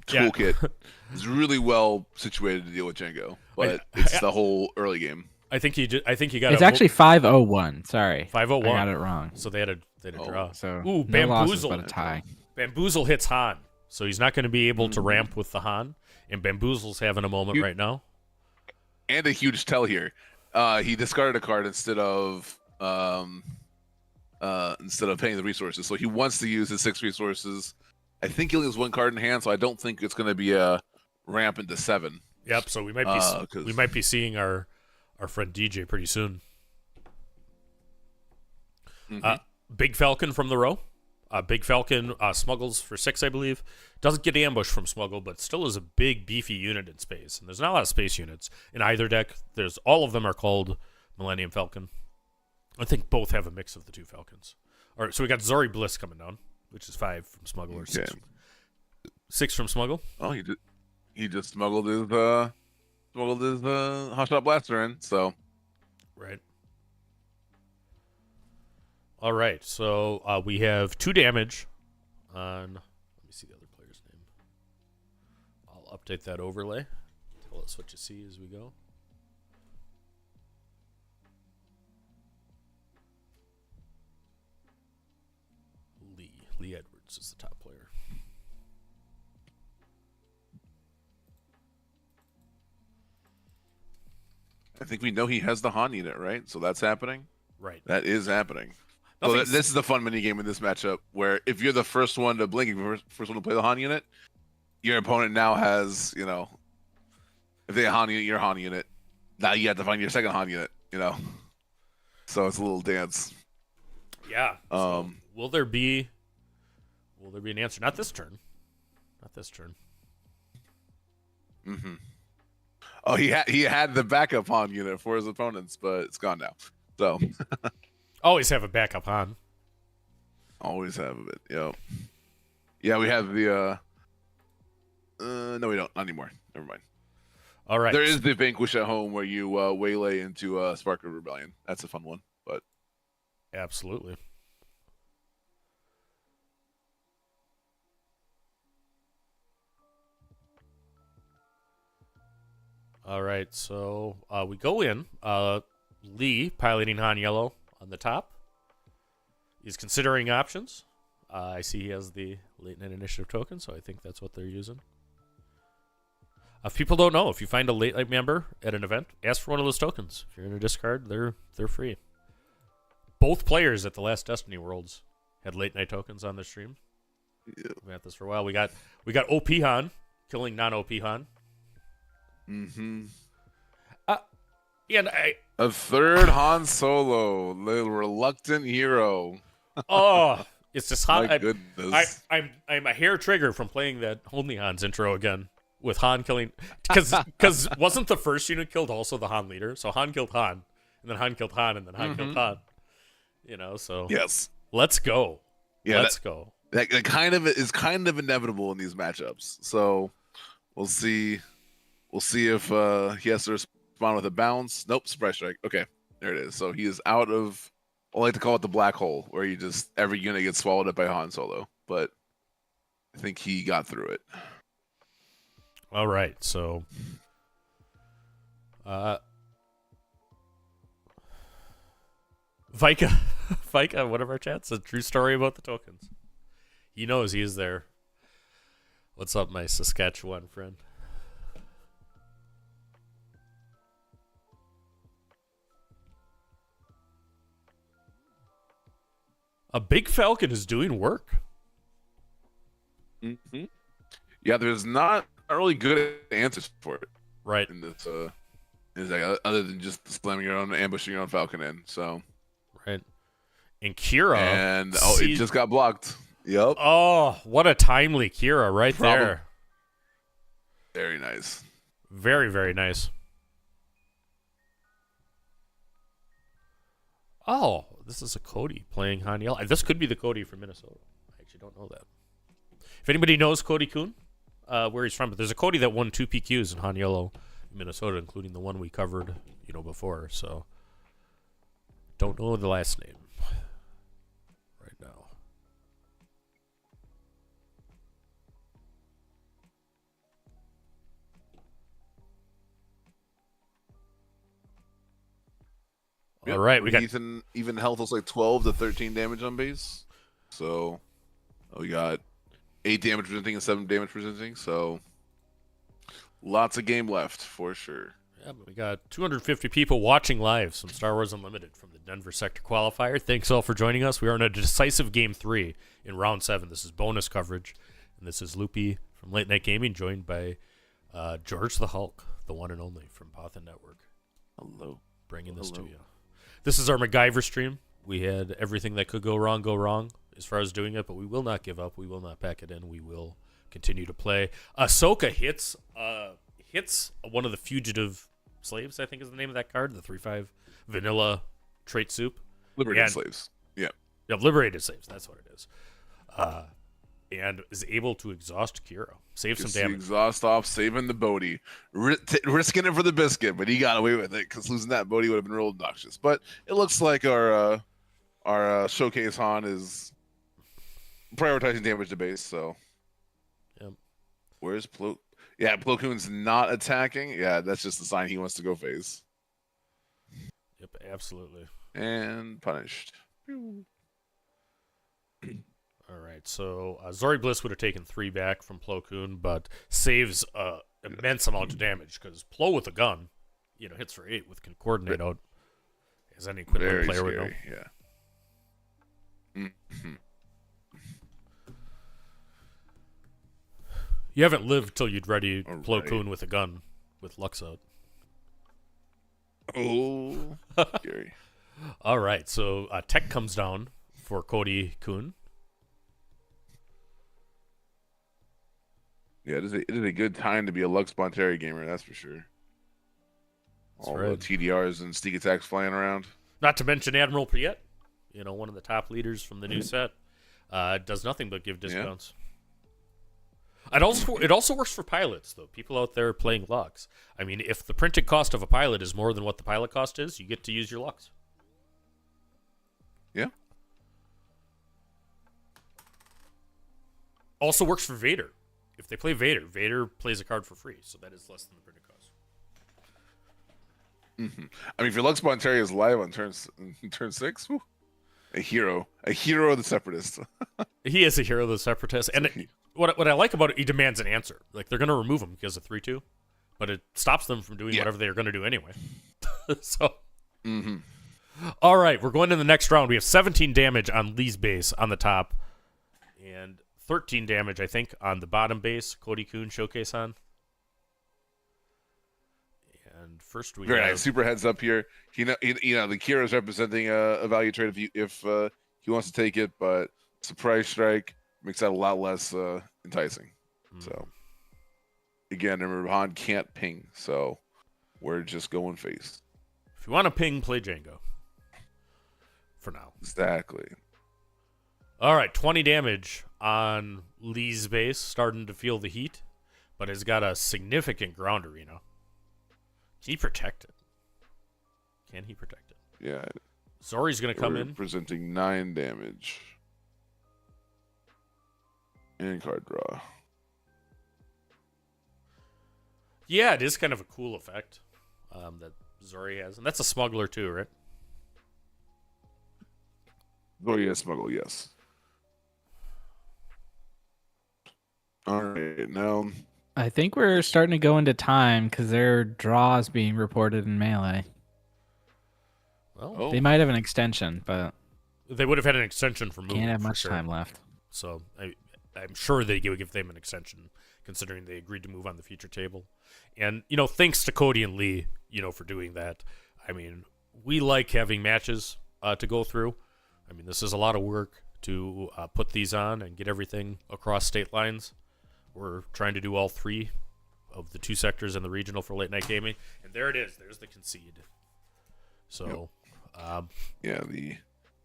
toolkit is really well situated to deal with Jango, but it's the whole early game. I think you got. It's actually 501. Sorry, 501. I got it wrong. So they had a draw. So Ooh, no losses, Bamboozle. but a tie. Bamboozle hits Han, so he's not going to be able to ramp with the Han. And Bamboozle's having a moment right now. And a huge tell here. He discarded a card instead of paying the resources. So he wants to use his 6 resources. I think he only has 1 card in hand, so I don't think it's going to be a ramp into 7. Yep. So we might be seeing our friend DJ pretty soon. Mm-hmm. Big Falcon from the row. Big Falcon smuggles for 6, I believe. Doesn't get ambushed from smuggle, but still is a big, beefy unit in space. And there's not a lot of space units in either deck. All of them are called Millennium Falcon. I think both have a mix of the 2 Falcons. All right, so we got Zori Bliss coming down, which is 5 from smuggle or 6 from smuggle. Oh, he just smuggled his hotshot blaster in. So right. All right, so we have 2 damage on. Let me see the other player's name. I'll update that overlay. Tell us what you see as we go. Lee Edwards is the top player. I think we know he has the Han unit, right? So that's happening. Right. That is happening. So this is the fun mini game in this matchup, where if you're the first one to blink, if you're the first one to play the Han unit, your opponent now has, if they have Han unit, your Han unit. Now you have to find your second Han unit, So it's a little dance. Yeah. So will there be an answer? Not this turn. Mm-hmm. Oh, he had the backup Han unit for his opponents, but it's gone now. So always have a backup Han. Always have a bit. Yep. Yeah, we have the no, we don't. Not anymore. Never mind. All right. There is the Vanquish at Home where you waylay into Spark of Rebellion. That's a fun one, but absolutely. All right, so we go in. Lee, piloting Han Yellow on the top. He's considering options. I see he has the late night initiative token, so I think that's what they're using. If people don't know, if you find a late night member at an event, ask for one of those tokens. If you're in a discard, they're free. Both players at the last Destiny Worlds had late night tokens on their stream. Yeah. We've been at this for a while. We got OP Han killing non-OP Han. Mm-hmm. And a third Han Solo, the reluctant hero. Oh, it's just Han. My goodness. I'm a hair trigger from playing that Only Han's intro again with Han killing, because wasn't the first unit killed also the Han leader? So Han killed Han, and then Han killed Han, and then Han killed Han. So yes, let's go. Yeah, let's go. That kind of is kind of inevitable in these matchups. So we'll see. We'll see if he has to respond with a bounce. Nope, surprise strike. Okay, there it is. So he is out of, I like to call it the black hole, where you just, every unit gets swallowed up by Han Solo. But I think he got through it. All right, so Vika, one of our chats, a true story about the tokens. He knows he is there. What's up, my Saskatchewan friend? A big falcon is doing work. Mm-hmm. Yeah, there's not really good answers for it. Right. In this, is like, other than just slamming your own, ambushing your own falcon in. So. Right. And Kira. And it just got blocked. Yep. Oh, what a timely Kira right there. Very nice. Very, very nice. Oh, this is a Cody playing Han Yell. This could be the Cody from Minnesota. I actually don't know that. If anybody knows Cody Kuhn, where he's from, but there's a Cody that won 2 PQs in Han Yellow, Minnesota, including the one we covered, before. So, don't know the last name right now. Yep. All right, we got even health was like 12 to 13 damage on base. So we got 8 damage presenting and 7 damage presenting. So lots of game left for sure. Yeah, but we got 250 people watching live some Star Wars Unlimited from the Denver Sector Qualifier. Thanks all for joining us. We are in a decisive Game 3 in Round 7. This is bonus coverage, and this is Loopy from Late Night Gaming, joined by George the Hulk, the one and only from Bothan Network. Hello. Bringing this to you. This is our MacGyver stream. We had everything that could go wrong as far as doing it, but we will not give up. We will not pack it in. We will continue to play. Ahsoka hits one of the fugitive slaves, I think is the name of that card, the 3/5 vanilla trait soup. Liberated slaves. Yeah. Yeah, liberated slaves. That's what it is. And is able to exhaust Kira. Save some damage. Exhaust off, saving the Bodhi. Risking it for the biscuit, but he got away with it because losing that Bodhi would have been real obnoxious. But it looks like our Showcase Han is prioritizing damage to base, so. Yep. Where's Plo? Yeah, Plo Koon's not attacking. Yeah, that's just a sign he wants to go phase. Yep, absolutely. And punished. All right, so Zori Bliss would have taken 3 back from Plo Koon, but saves immense amount of damage because Plo with a gun, hits for 8 with coordinate out, as any equipment player would know. Yeah. Mm-hmm. You haven't lived till you'd ready Plo Right. Koon with a gun with Lux out. Oh, scary. All right, so tech comes down for Cody Koon. Yeah, it is a good time to be a Lux Bonteri gamer, that's for sure. All the TDRs and sneak attacks flying around. Not to mention Admiral Piet, one of the top leaders from the new set. Does nothing but give discounts. Yeah. It also works for pilots, though. People out there playing Lux. I mean, if the printed cost of a pilot is more than what the pilot cost is, you get to use your Lux. Yeah. Also works for Vader. If they play Vader, Vader plays a card for free, so that is less than the printed cost. Mm-hmm. I mean, if your Lux Bonteri is live on turn 6, whew, a hero of the Separatists. He is a hero of the Separatists, and what I like about it, he demands an answer. Like, they're going to remove him because of 3/2, but it stops them from doing whatever they're going to do anyway. So, All right, we're going to the next round. We have 17 damage on Lee's base on the top, and 13 damage, I think, on the bottom base. Cody Koon showcase on. And first we Very have... nice. Super heads up here. The Kira is representing a value trade if he wants to take it, but surprise strike makes that a lot less enticing. So again, remember Han can't ping, so we're just going face. If you want to ping, play Jango. For now. Exactly. All right, 20 damage on Lee's base, starting to feel the heat, but has got a significant ground arena. Can he protect it? Can he protect it? Yeah. Zori's going to come in. Presenting 9 damage. And card draw. Yeah, it is kind of a cool effect that Zori has. And that's a smuggler too, right? Oh yeah, smuggle. Yes. All right, now. I think we're starting to go into time because there are draws being reported in Melee. Well, Oh, They might have an extension, but they would have had an extension for moving. can't have for much sure. time left. So I'm sure they would give them an extension, considering they agreed to move on the feature table. And, thanks to Cody and Lee, for doing that. I mean, we like having matches to go through. I mean, this is a lot of work to put these on and get everything across state lines. We're trying to do all 3 of the 2 sectors in the regional for late night gaming. And there it is. There's the concede. So, yeah, the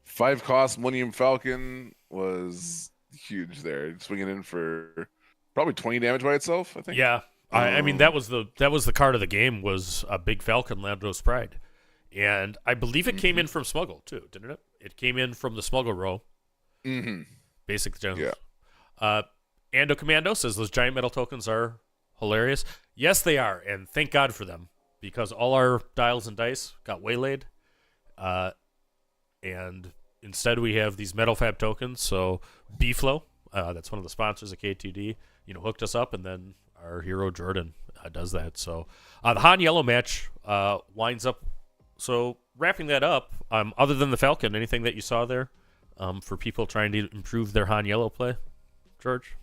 5-cost Millennium Falcon was huge there, swinging in for probably 20 damage by itself, I think. Yeah. I mean, that was the card of the game, was a big Falcon Landos Pride. And I believe it came in from Smuggle, too, didn't it? It came in from the Smuggle row. Mm-hmm. Basic gems. Yeah. Ando Commando says those giant metal tokens are hilarious. Yes, they are, and thank God for them, because all our dials and dice got waylaid. And instead we have these metal fab tokens. So B-Flow, that's one of the sponsors of K2D, hooked us up, and then our hero Jordan does that. So the Han Yellow match winds up. So wrapping that up, other than the Falcon, anything that you saw there for people trying to improve their Han Yellow play, George?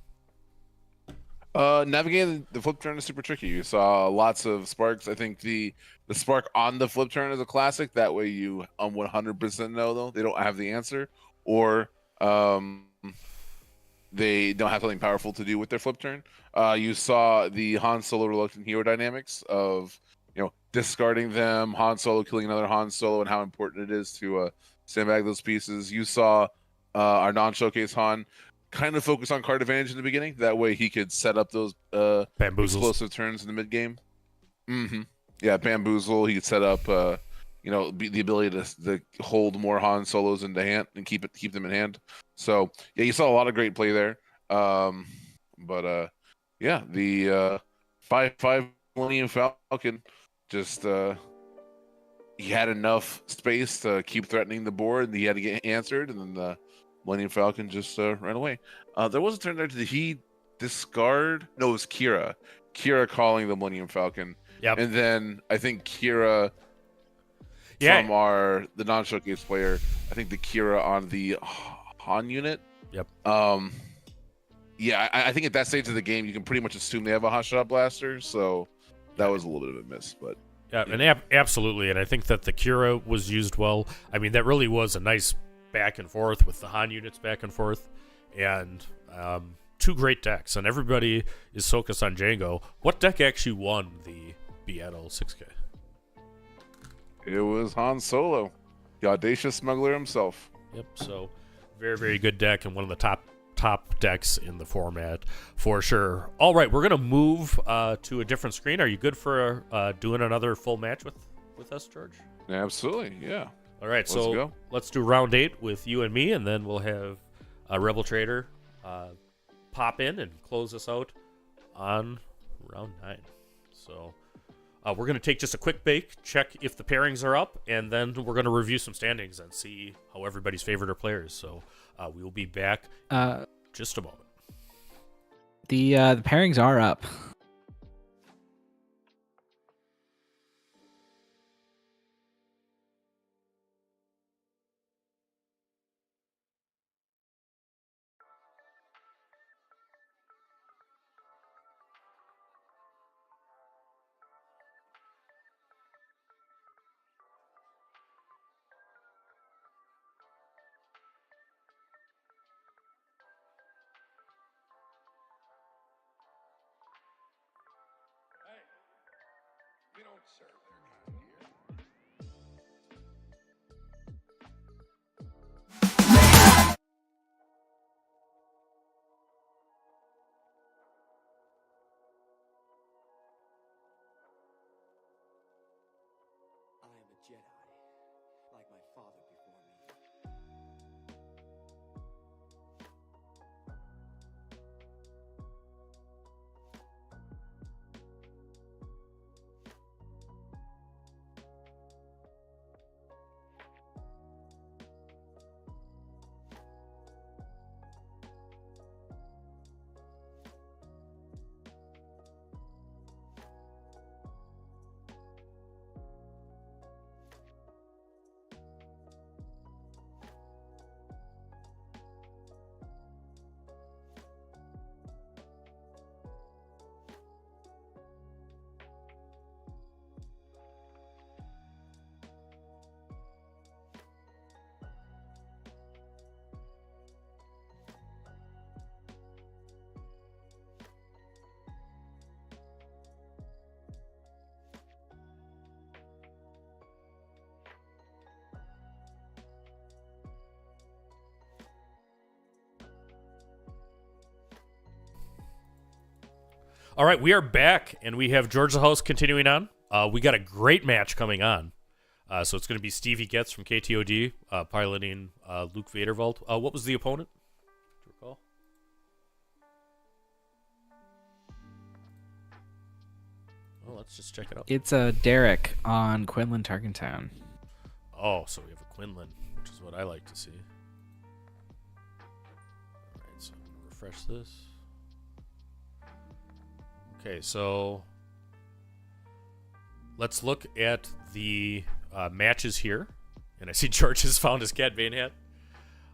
Navigating the flip turn is super tricky. You saw lots of sparks. I think the spark on the flip turn is a classic. That way you 100% know, though, they don't have the answer, or they don't have something powerful to do with their flip turn. You saw the Han Solo reluctant hero dynamics of discarding them, Han Solo killing another Han Solo, and how important it is to sandbag those pieces. You saw our non-showcase Han kind of focus on card advantage in the beginning. That way he could set up those Bamboozles. explosive turns in the mid game. Mm-hmm. Yeah, bamboozle. He could set up, the ability to hold more Han Solos into hand and keep them in hand. So yeah, you saw a lot of great play there. The 5/5 Millennium Falcon just he had enough space to keep threatening the board, and he had to get answered, and then the Millennium Falcon just ran away. There was a turn there. Did he discard? No, it was Kira. Kira calling the Millennium Falcon. Yep. And then I think Kira Yeah. from the non-showcase player, I think the Kira on the Han unit. Yep. Yeah, I think at that stage of the game, you can pretty much assume they have a hot shot blaster. So that was a little bit of a miss, but yeah, and absolutely. And I think that the Kira was used well. I mean, that really was a nice back and forth with the Han units back and forth, and 2 great decks. And everybody is focused on Jango. What deck actually won the Beatle 6K? it was Han Solo, the audacious smuggler himself. Yep. So very, very good deck, and one of the top decks in the format for sure. All right, we're gonna move to a different screen. Are you good for doing another full match with us, George? Absolutely, yeah. All right, Let's so go. let's do round 8 with you and me, and then we'll have Rebel Trader pop in and close us out on round 9. So we're going to take just a quick break, check if the pairings are up, and then we're going to review some standings and see how everybody's favorite are players. So we will be back just a moment. The pairings are up. You don't serve their kind here. I am a Jedi, like my father before me. All right, we are back, and we have George the House continuing on. We got a great match coming on. So it's going to be Stevie Getz from KTOD piloting Luke Vadervault. What was the opponent? Do you recall? Well, let's just check it out. It's Derek on Quinlan Tarkentown. Oh, so we have a Quinlan, which is what I like to see. All right, so I'm going to refresh this. Okay, so let's look at the matches here. And I see George has found his Cat Bane hat.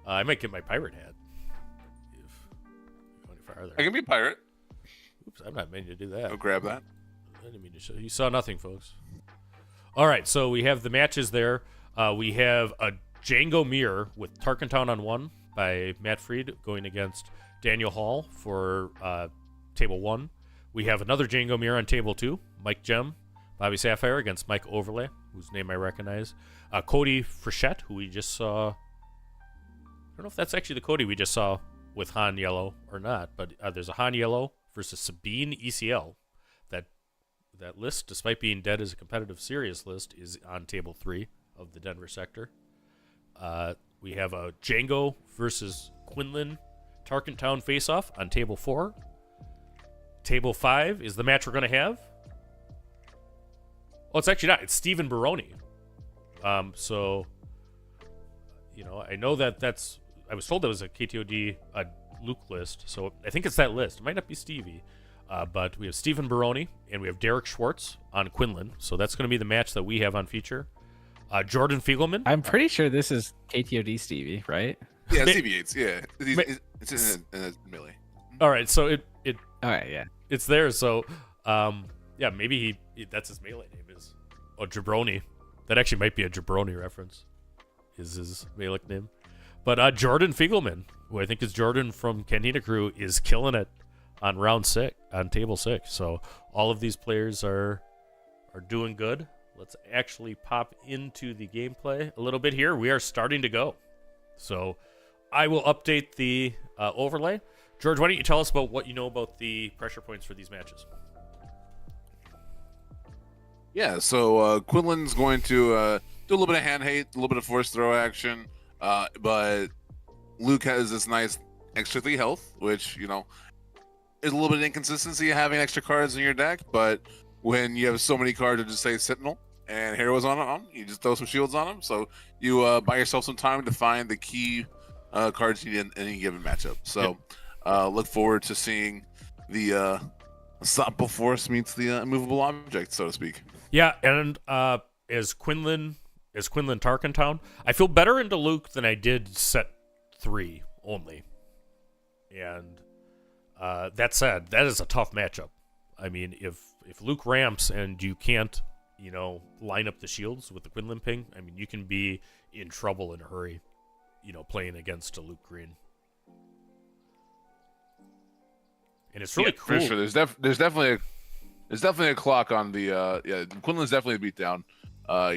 I might get my pirate hat. If go any farther. I can be a pirate. Oops, I'm not meaning to do that. I'll grab that. I didn't mean to show. You saw nothing, folks. All right, so we have the matches there. We have a Jango Mirror with Tarkentown on 1 by Matt Freed going against Daniel Hall for table 1. We have another Jango Mirror on table 2. Mike Gem, Bobby Sapphire against Mike Overlay, whose name I recognize. Cody Frechette, who we just saw. I don't know if that's actually the Cody we just saw with Han Yellow or not, but there's a Han Yellow versus Sabine ECL. That list, despite being dead as a competitive serious list, is on table 3 of the Denver sector. We have a Jango versus Quinlan Tarkentown face-off on table 4. Table 5 is the match we're going to have. Oh, it's actually not. It's Stephen Baroni. So, you know, I know that's... I was told that was a KTOD Luke list, so I think it's that list. It might not be Stevie. But we have Stephen Baroni, and we have Derek Schwartz on Quinlan. So that's going to be the match that we have on feature. Jordan Fiegelman. I'm pretty sure this is KTOD Stevie, right? Yeah, Stevie Yates. Yeah, it's in a melee. All right, so it All right, yeah. it's there. So, yeah, maybe that's his melee name is Jabroni. That actually might be a Jabroni reference. Is his melee name? But Jordan Fiegelman, who I think is Jordan from Cantina Crew, is killing it on round 6, on table 6. So all of these players are doing good. Let's actually pop into the gameplay a little bit here. We are starting to go. So I will update the overlay. George, why don't you tell us about what you know about the pressure points for these matches? Yeah, so Quinlan's going to do a little bit of hand hate, a little bit of force throw action, but Luke has this nice extra 3 health, which, you know, is a little bit of inconsistency having extra cards in your deck, but when you have so many cards to just say Sentinel and Heroes on them, you just throw some shields on them, so you buy yourself some time to find the key cards you need in any given matchup. So look forward to seeing the unstoppable force meets the immovable object, so to speak. Yeah, and as Quinlan Tarkentown, I feel better into Luke than I did set 3 only. And that said, that is a tough matchup. I mean, if Luke ramps and you can't, you know, line up the shields with the Quinlan ping, I mean, you can be in trouble in a hurry, you know, playing against a Luke Green. And it's really cool. For sure. There's definitely a clock on the Quinlan's definitely a beatdown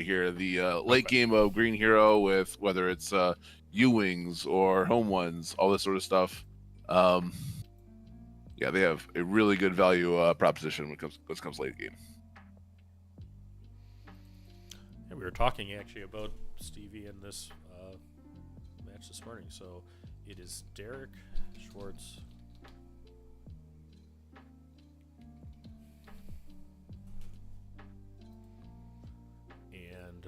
here. The late game of Green Hero with whether it's U-Wings or Home Ones, all this sort of stuff. Yeah, they have a really good value proposition when it comes late game. Yeah, we were talking actually about Stevie in this match this morning. So it is Derek Schwartz. And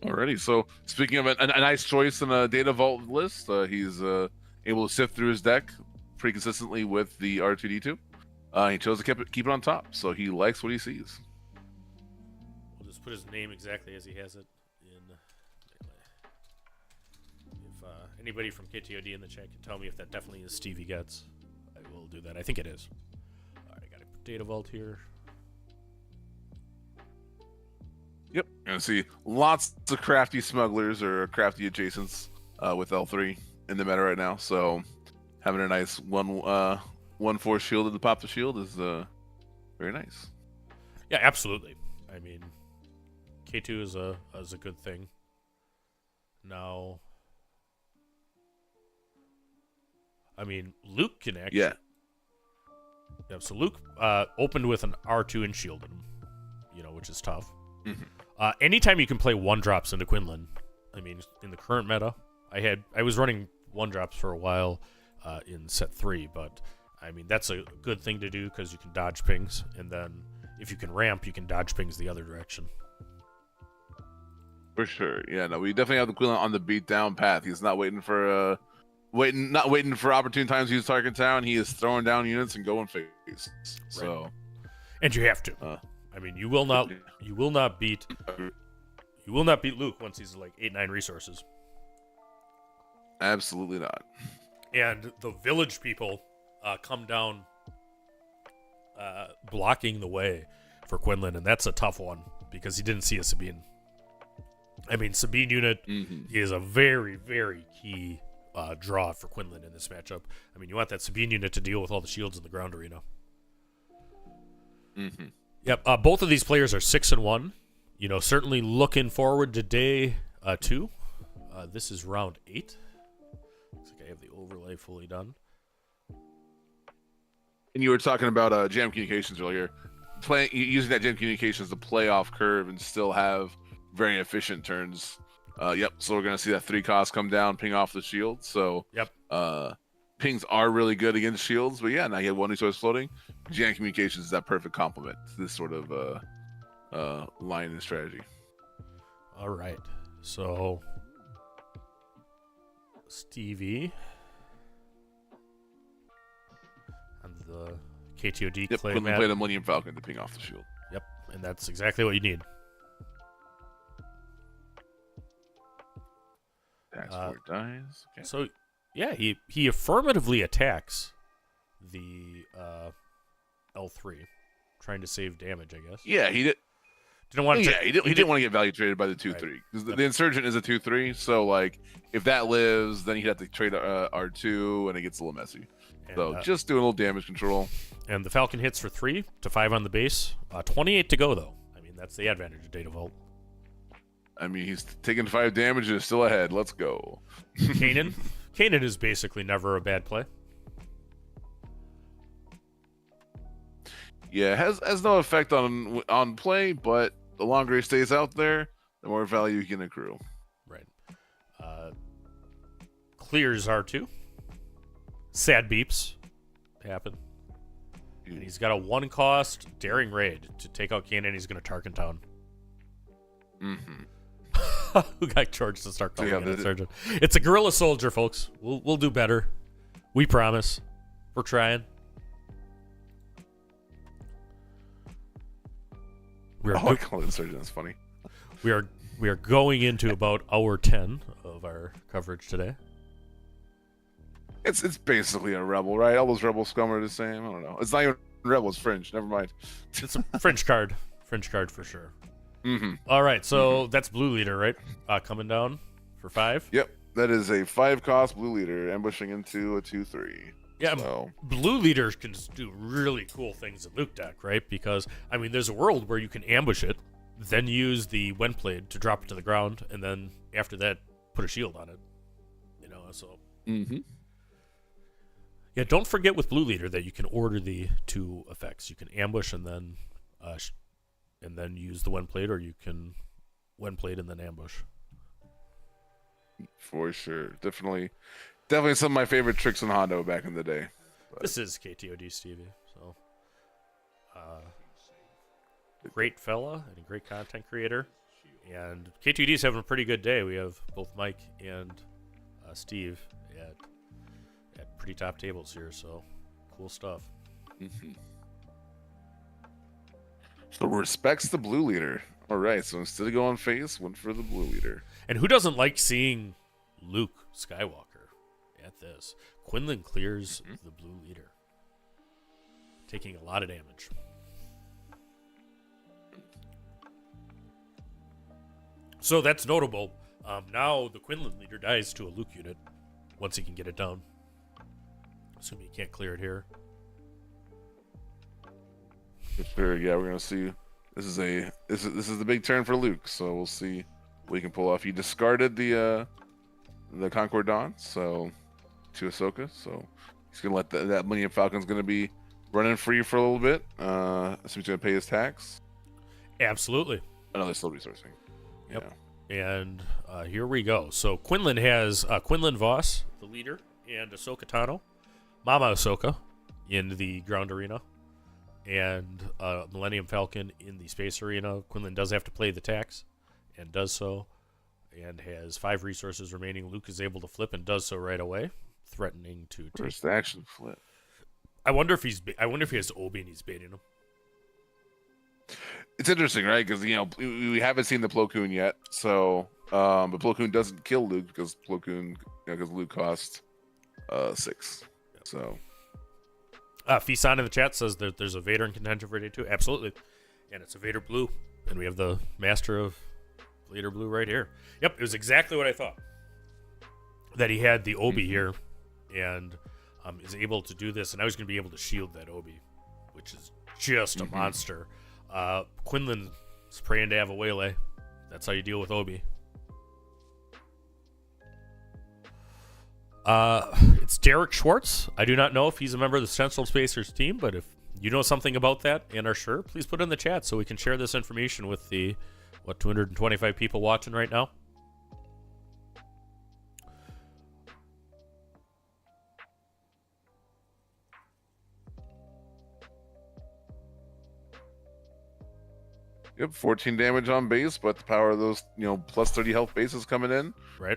Alrighty, so speaking of a nice choice in a data vault list, he's able to sift through his deck pretty consistently with the R2D2. He chose to keep it on top, so he likes what he sees. We'll just put his name exactly as he has it in melee. If anybody from KTOD in the chat can tell me if that definitely is Stevie Getz, I will do that. I think it is. All right, I got a data vault here. Yep, you're gonna see lots of crafty smugglers or crafty adjacents with L3 in the meta right now. So having a nice 1/4 shield at the pop the shield is very nice. Yeah, absolutely. I mean, K2 is a good thing. Now, I mean, Luke can actually. Yeah. Yeah, so Luke opened with an R2 and shielded him, which is tough. Anytime you can play 1-drops into Quinlan, I mean, in the current meta, I was running 1-drops for a while in set 3, but I mean, that's a good thing to do because you can dodge pings, and then if you can ramp, you can dodge pings the other direction. For sure. Yeah, no, we definitely have the Quinlan on the beat down path. He's not waiting for not waiting for opportune times to use target town. He is throwing down units and going face. So, right. And you have to. I mean, you will not beat Luke once he's like 8-9 resources. Absolutely not. And the village people come down blocking the way for Quinlan, and that's a tough one because he didn't see a Sabine. I mean, Sabine unit is a very, very key draw for Quinlan in this matchup. I mean, you want that Sabine unit to deal with all the shields in the ground arena. Yep. Both of these players are 6-1. Certainly looking forward to day 2. This is round 8. Looks like I have the overlay fully done. And you were talking about jam communications earlier. Using that jam communications to play off curve and still have very efficient turns. Yep. So we're gonna see that 3 cost come down, ping off the shield. So yep. Pings are really good against shields, but yeah, now you have 1 resource floating. Jam communications is that perfect complement to this sort of line and strategy. All right. So Stevie and the KTOD play the Millennium Falcon to ping off the shield. Yep, and that's exactly what you need. That's 4 dies. Okay. So, yeah, he affirmatively attacks the L3, trying to save damage, I guess. Yeah, he did. Didn't want to. Yeah, he didn't want to get value traded by the 2/3 because the Insurgent is a 2/3. So like, if that lives, then he'd have to trade R2, and it gets a little messy. And, so just do a little damage control. And the Falcon hits for 3 to 5 on the base. 28 to go though. I mean, that's the advantage of Data Vault. I mean, he's taking 5 damage and is still ahead. Let's go. Kanan is basically never a bad play. Yeah, has no effect on play, but the longer he stays out there, the more value he can accrue. Right. Clears R2. Sad beeps happen. And he's got a 1-cost Daring Raid to take out Kanan. He's going to Tarkin Town. Who got George to start calling it Surgeon? It's a guerrilla soldier, folks. We'll do better. We promise. We're trying. I call it Insurgent. That's funny. We are going into about hour 10 of our coverage today. It's basically a rebel, right? All those rebel scum are the same. I don't know. It's not even rebel. It's fringe. Never mind. It's a French card. French card for sure. All right, so that's blue leader, right? Coming down for 5. Yep, that is a 5-cost blue leader ambushing into a 2/3. Yeah, so blue leaders can do really cool things in Luke deck, right? Because I mean, there's a world where you can ambush it, then use the Wendblade to drop it to the ground, and then after that, put a shield on it. So. Yeah, don't forget with blue leader that you can order the 2 effects. You can ambush and then use the Wendblade, or you can Wendblade and then ambush. For sure, definitely some of my favorite tricks in Hondo back in the day. But this is KTOD Stevie, so great fella and a great content creator, and KTOD is having a pretty good day. We have both Mike and Steve at pretty top tables here, so cool stuff. So respects the blue leader. All right, so instead of going face, went for the blue leader. And who doesn't like seeing Luke Skywalker at this? Quinlan clears the blue leader, taking a lot of damage. So that's notable. Now the Quinlan leader dies to a Luke unit once he can get it down. Assuming he can't clear it here. Sure, yeah, we're gonna see. This is the big turn for Luke, so we'll see what he can pull off. He discarded the Concord Dawn, so to Ahsoka, so he's gonna let that Millennium Falcon's gonna be running free for a little bit. So he's gonna pay his tax. Absolutely. Another still resourcing. Yep. Yeah. And here we go. So Quinlan has Quinlan Voss, the leader, and Ahsoka Tano, Mama Ahsoka, in the ground arena, and Millennium Falcon in the space arena. Quinlan does have to play the tax, and does so, and has 5 resources remaining. Luke is able to flip and does so right away, threatening to take. First action flip. I wonder if he has Obi and he's baiting him. It's interesting, right? Because we haven't seen the Plo Koon yet, so but Plo Koon doesn't kill Luke because because Luke costs 6. So Fisan in the chat says that there's a Vader in contention for day 2. Absolutely, and it's a Vader blue, and we have the Master of Vader blue right here. Yep, it was exactly what I thought. That he had the Obi here, and is able to do this, and I was going to be able to shield that Obi, which is just a monster. Quinlan's praying to have a waylay. That's how you deal with Obi. It's Derek Schwartz. I do not know if he's a member of the Central Spacers team, but if you know something about that and are sure, please put it in the chat so we can share this information with the 225 people watching right now. Yep, 14 damage on base, but the power of those, plus 30 health bases coming in. Right.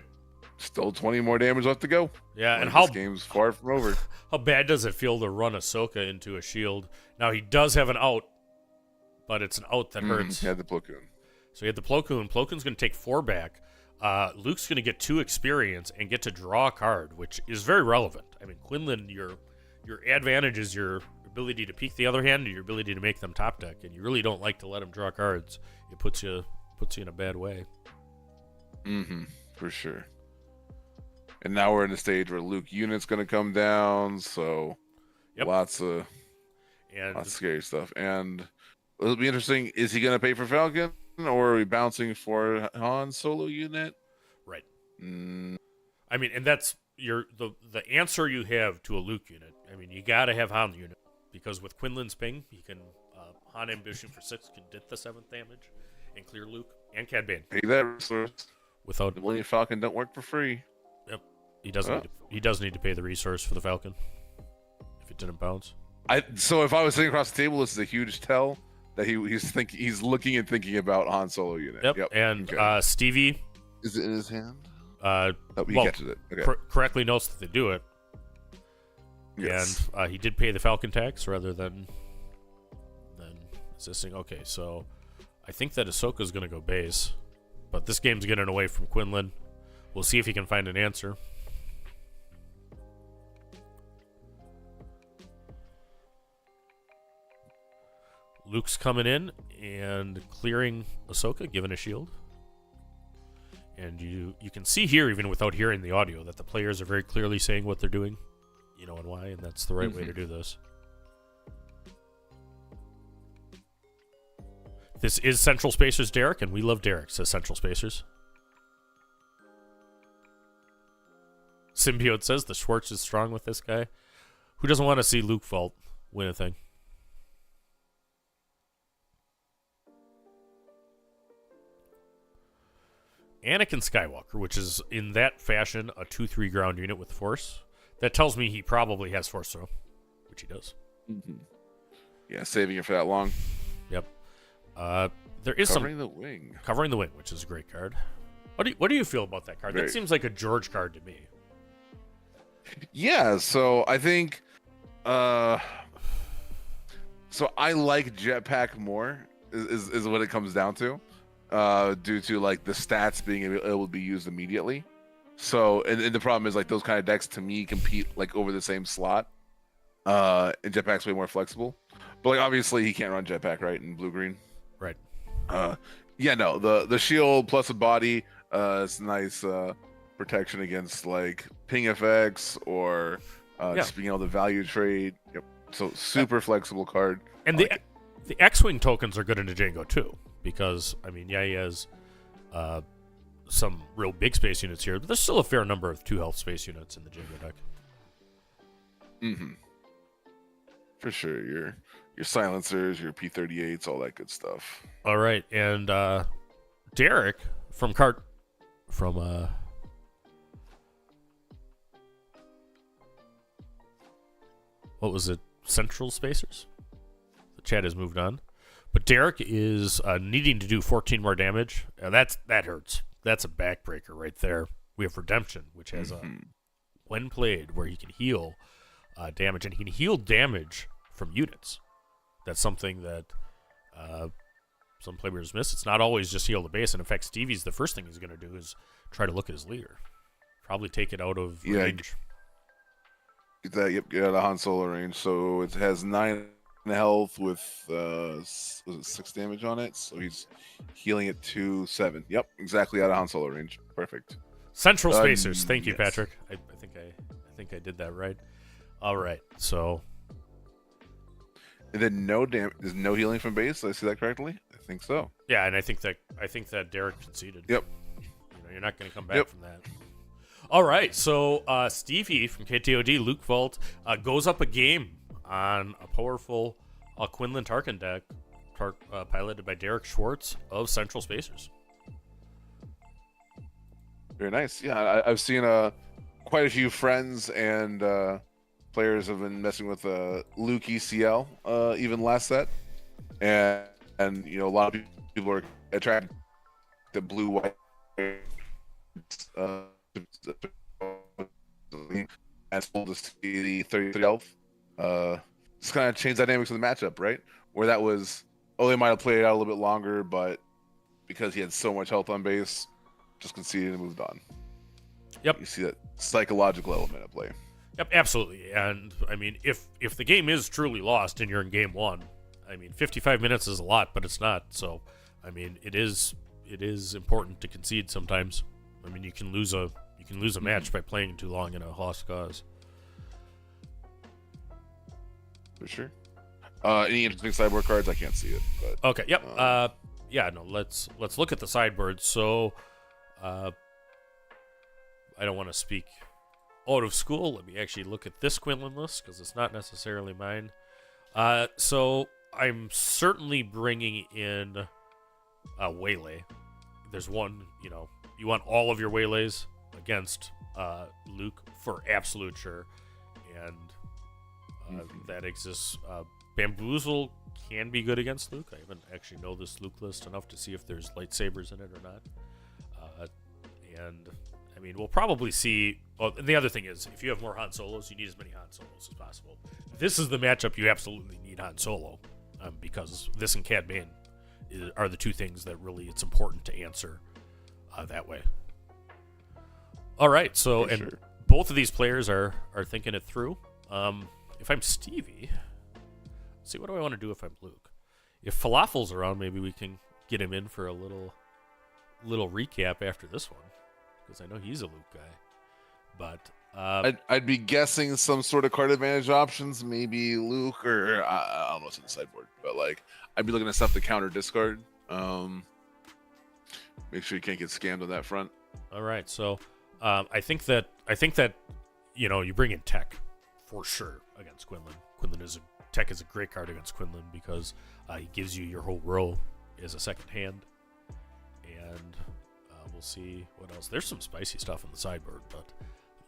Still 20 more damage left to go. Yeah, and this game's far from over. How bad does it feel to run Ahsoka into a shield? Now, he does have an out, but it's an out that hurts. He had the Plo Koon. So he had the Plo Koon. Plo Koon's going to take 4 back. Luke's going to get 2 experience and get to draw a card, which is very relevant. I mean, Quinlan, your advantage is your ability to peek the other hand, or your ability to make them top deck, and you really don't like to let him draw cards. It puts you in a bad way. For sure. And now we're in the stage where Luke unit's going to come down, so lots of scary stuff. And it'll be interesting, is he going to pay for Falcon, or are we bouncing for Han Solo unit? Right. I mean, and that's the answer you have to a Luke unit. I mean, you got to have Han unit, because with Quinlan's ping, he can Han Ambition for 6 can get the 7th damage and clear Luke and Cad Bane. Pay that resource. Without the Millennium Falcon don't work for free. Yep. He does need to pay the resource for the Falcon if it didn't bounce. So if I was sitting across the table, this is a huge tell that he's looking and thinking about Han Solo unit. Yep. And Stevie, is it in his hand? He catches it. Okay. Correctly notes that they do it. Yes. And he did pay the Falcon tax rather than assisting. Okay, so I think that Ahsoka's going to go base, but this game's getting away from Quinlan. We'll see if he can find an answer. Luke's coming in and clearing Ahsoka, giving a shield. And you can see here, even without hearing the audio, that the players are very clearly saying what they're doing, and why, and that's the right way to do this. This is Central Spacers Derek, and we love Derek, says Central Spacers. Symbiote says the Schwartz is strong with this guy. Who doesn't want to see Luke Vault win a thing? Anakin Skywalker, which is in that fashion a 2/3 ground unit with Force. That tells me he probably has Force Throw, which he does. Yeah, saving it for that long. Yep. There is Covering the Wing. Covering the Wing, which is a great card. What do you feel about that card? That seems like a George card to me. Yeah, so I think so I like Jetpack more is what it comes down to. Due to the stats being able to be used immediately. So and the problem is those kind of decks to me compete over the same slot. And Jetpack's way more flexible. But obviously he can't run Jetpack right in blue green. Right. The shield plus a body it's nice protection against ping effects or just being able to value trade. Yep. So super flexible card. And the X-Wing tokens are good into Jango too. Because, he has some real big space units here, but there's still a fair number of 2 health space units in the Jango deck. Mm-hmm. For sure. Your silencers, your P38s, all that good stuff. All right, and Derek from what was it? Central Spacers? The chat has moved on. But Derek is needing to do 14 more damage. That hurts. That's a backbreaker right there. We have Redemption, which has a when played where he can heal damage, and he can heal damage from units. That's something that some players miss. It's not always just heal the base, and in fact, Stevie's the first thing he's going to do is try to look at his leader. Probably take it out of range. Get that, yep, get out of Han Solo range. So it has 9 health with was it 6 damage on it, so he's healing it to 7. Yep, exactly out of Han Solo range. Perfect. Central Spacers. Thank you, yes. Patrick. I think I did that right. All right, so and then there's no healing from base. Did I see that correctly? I think so. yeah, and I think that Derek conceded. Yep. You're not going to come back from that. All right, so Stevie from KTOD, Luke Vault, goes up a game on a powerful Quinlan Tarkin deck, piloted by Derek Schwartz of Central Spacers. Very nice. Yeah, I've seen quite a few friends and players have been messing with Luke ECL even last set, and a lot of people are attracted to blue white. As full to see the 33 health. Just kind of changed dynamics of the matchup, right? Where that was, they might have played it out a little bit longer, but because he had so much health on base, just conceded and moved on. Yep. You see that psychological element at play. Yep, absolutely. And I mean, if the game is truly lost and you're in game 1, I mean, 55 minutes is a lot, but it's not. So, I mean, it is important to concede sometimes. I mean, you can lose a match by playing too long in a lost cause. For sure. Any interesting sideboard cards? I can't see it. But, okay. Yep. Let's look at the sideboard. So, I don't want to speak out of school. Let me actually look at this Quinlan list because it's not necessarily mine. So I'm certainly bringing in Waylay. There's one. You want all of your Waylays against Luke for absolute sure, and that exists. Bamboozle can be good against Luke. I haven't actually know this Luke list enough to see if there's lightsabers in it or not. And I mean, we'll probably see. Oh, and the other thing is, if you have more Han Solos, you need as many Han Solos as possible. This is the matchup you absolutely need Han Solo, because this and Cad Bane are the two things that really it's important to answer that way. All right, so both of these players are thinking it through. If I'm Stevie, let's see, what do I want to do if I'm Luke? If Falafel's around, maybe we can get him in for a little recap after this one, because I know he's a Luke guy. But I'd be guessing some sort of card advantage options, maybe Luke or I don't know what's in the sideboard, but I'd be looking at stuff to counter discard. Make sure you can't get scammed on that front. All right, so I think that you bring in Tech for sure against Quinlan. Tech is a great card against Quinlan because he gives you your whole row as a second hand, and we'll see what else. There's some spicy stuff on the sideboard, but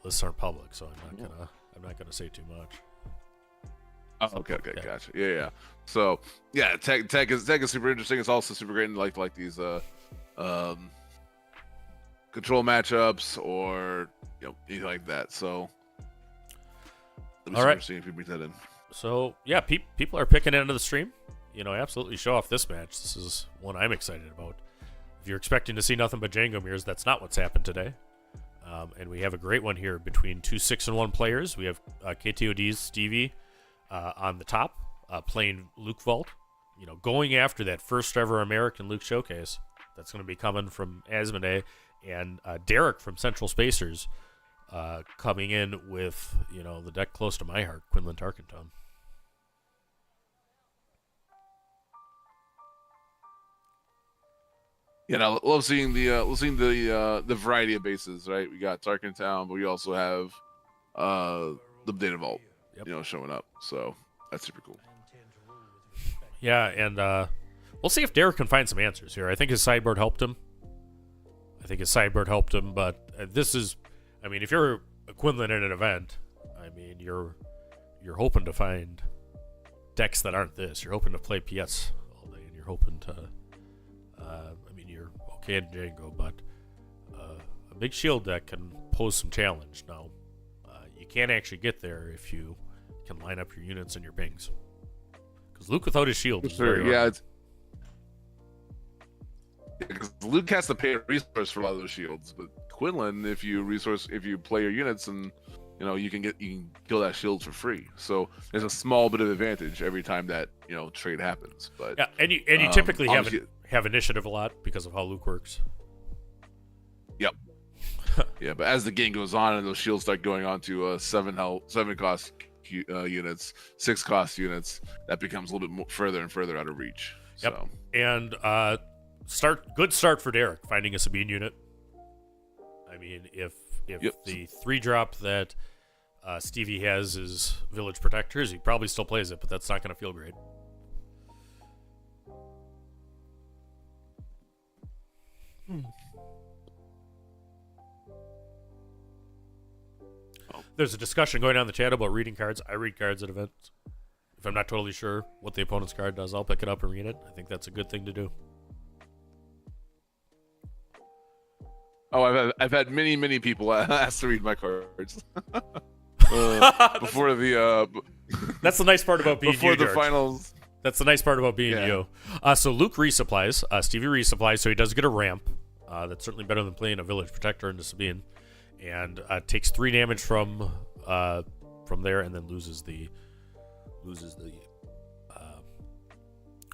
lists aren't public, so I'm not gonna say too much. Oh, okay, gotcha. Yeah. So yeah, tech is super interesting. It's also super great in like these control matchups or anything like that. So all right, interesting if you bring that in. So yeah, people are picking into the stream. Absolutely show off this match. This is one I'm excited about. If you're expecting to see nothing but Jango mirrors, that's not what's happened today. And we have a great one here between two 6-1 players. We have KTOD's Stevie on the top, playing Luke Vault, going after that first ever American Luke showcase that's going to be coming from Asmodee, and Derek from Central Spacers coming in with the deck close to my heart, Quinlan Tarkin. Love seeing the variety of bases. Right, we got Tarkin Town, but we also have the Data Vault. showing up. So that's super cool. Yeah, and we'll see if Derek can find some answers here. I think his sideboard helped him. But this is, I mean, if you're a Quinlan in an event, I mean, you're hoping to find decks that aren't this. You're hoping to play Piets all day, and you're hoping to, I mean, you're okay in Jango, but a big shield deck can pose some challenge. Now, you can't actually get there if you can line up your units and your pings. Because Luke without his shield is very hard. Because Luke has to pay a resource for a lot of those shields, but Quinlan, if you play your units, and you can kill that shield for free. So there's a small bit of advantage every time that trade happens. But yeah, and you typically have initiative a lot because of how Luke works. Yep. Yeah, but as the game goes on and those shields start going on to 7 cost units, 6 cost units, that becomes a little bit more further and further out of reach. Yep. So. And good start for Derek finding a Sabine unit. I mean, if the 3-drop that Stevie has is Village Protectors, he probably still plays it, but that's not going to feel great. There's a discussion going on in the chat about reading cards. I read cards at events. If I'm not totally sure what the opponent's card does, I'll pick it up and read it. I think that's a good thing to do. Oh, I've had many people ask to read my cards before the. That's the nice part about being before you, the George. Finals. That's the nice part about being you. So Luke resupplies. Stevie resupplies, so he does get a ramp. That's certainly better than playing a Village Protector into Sabine, and takes 3 damage from there, and then loses the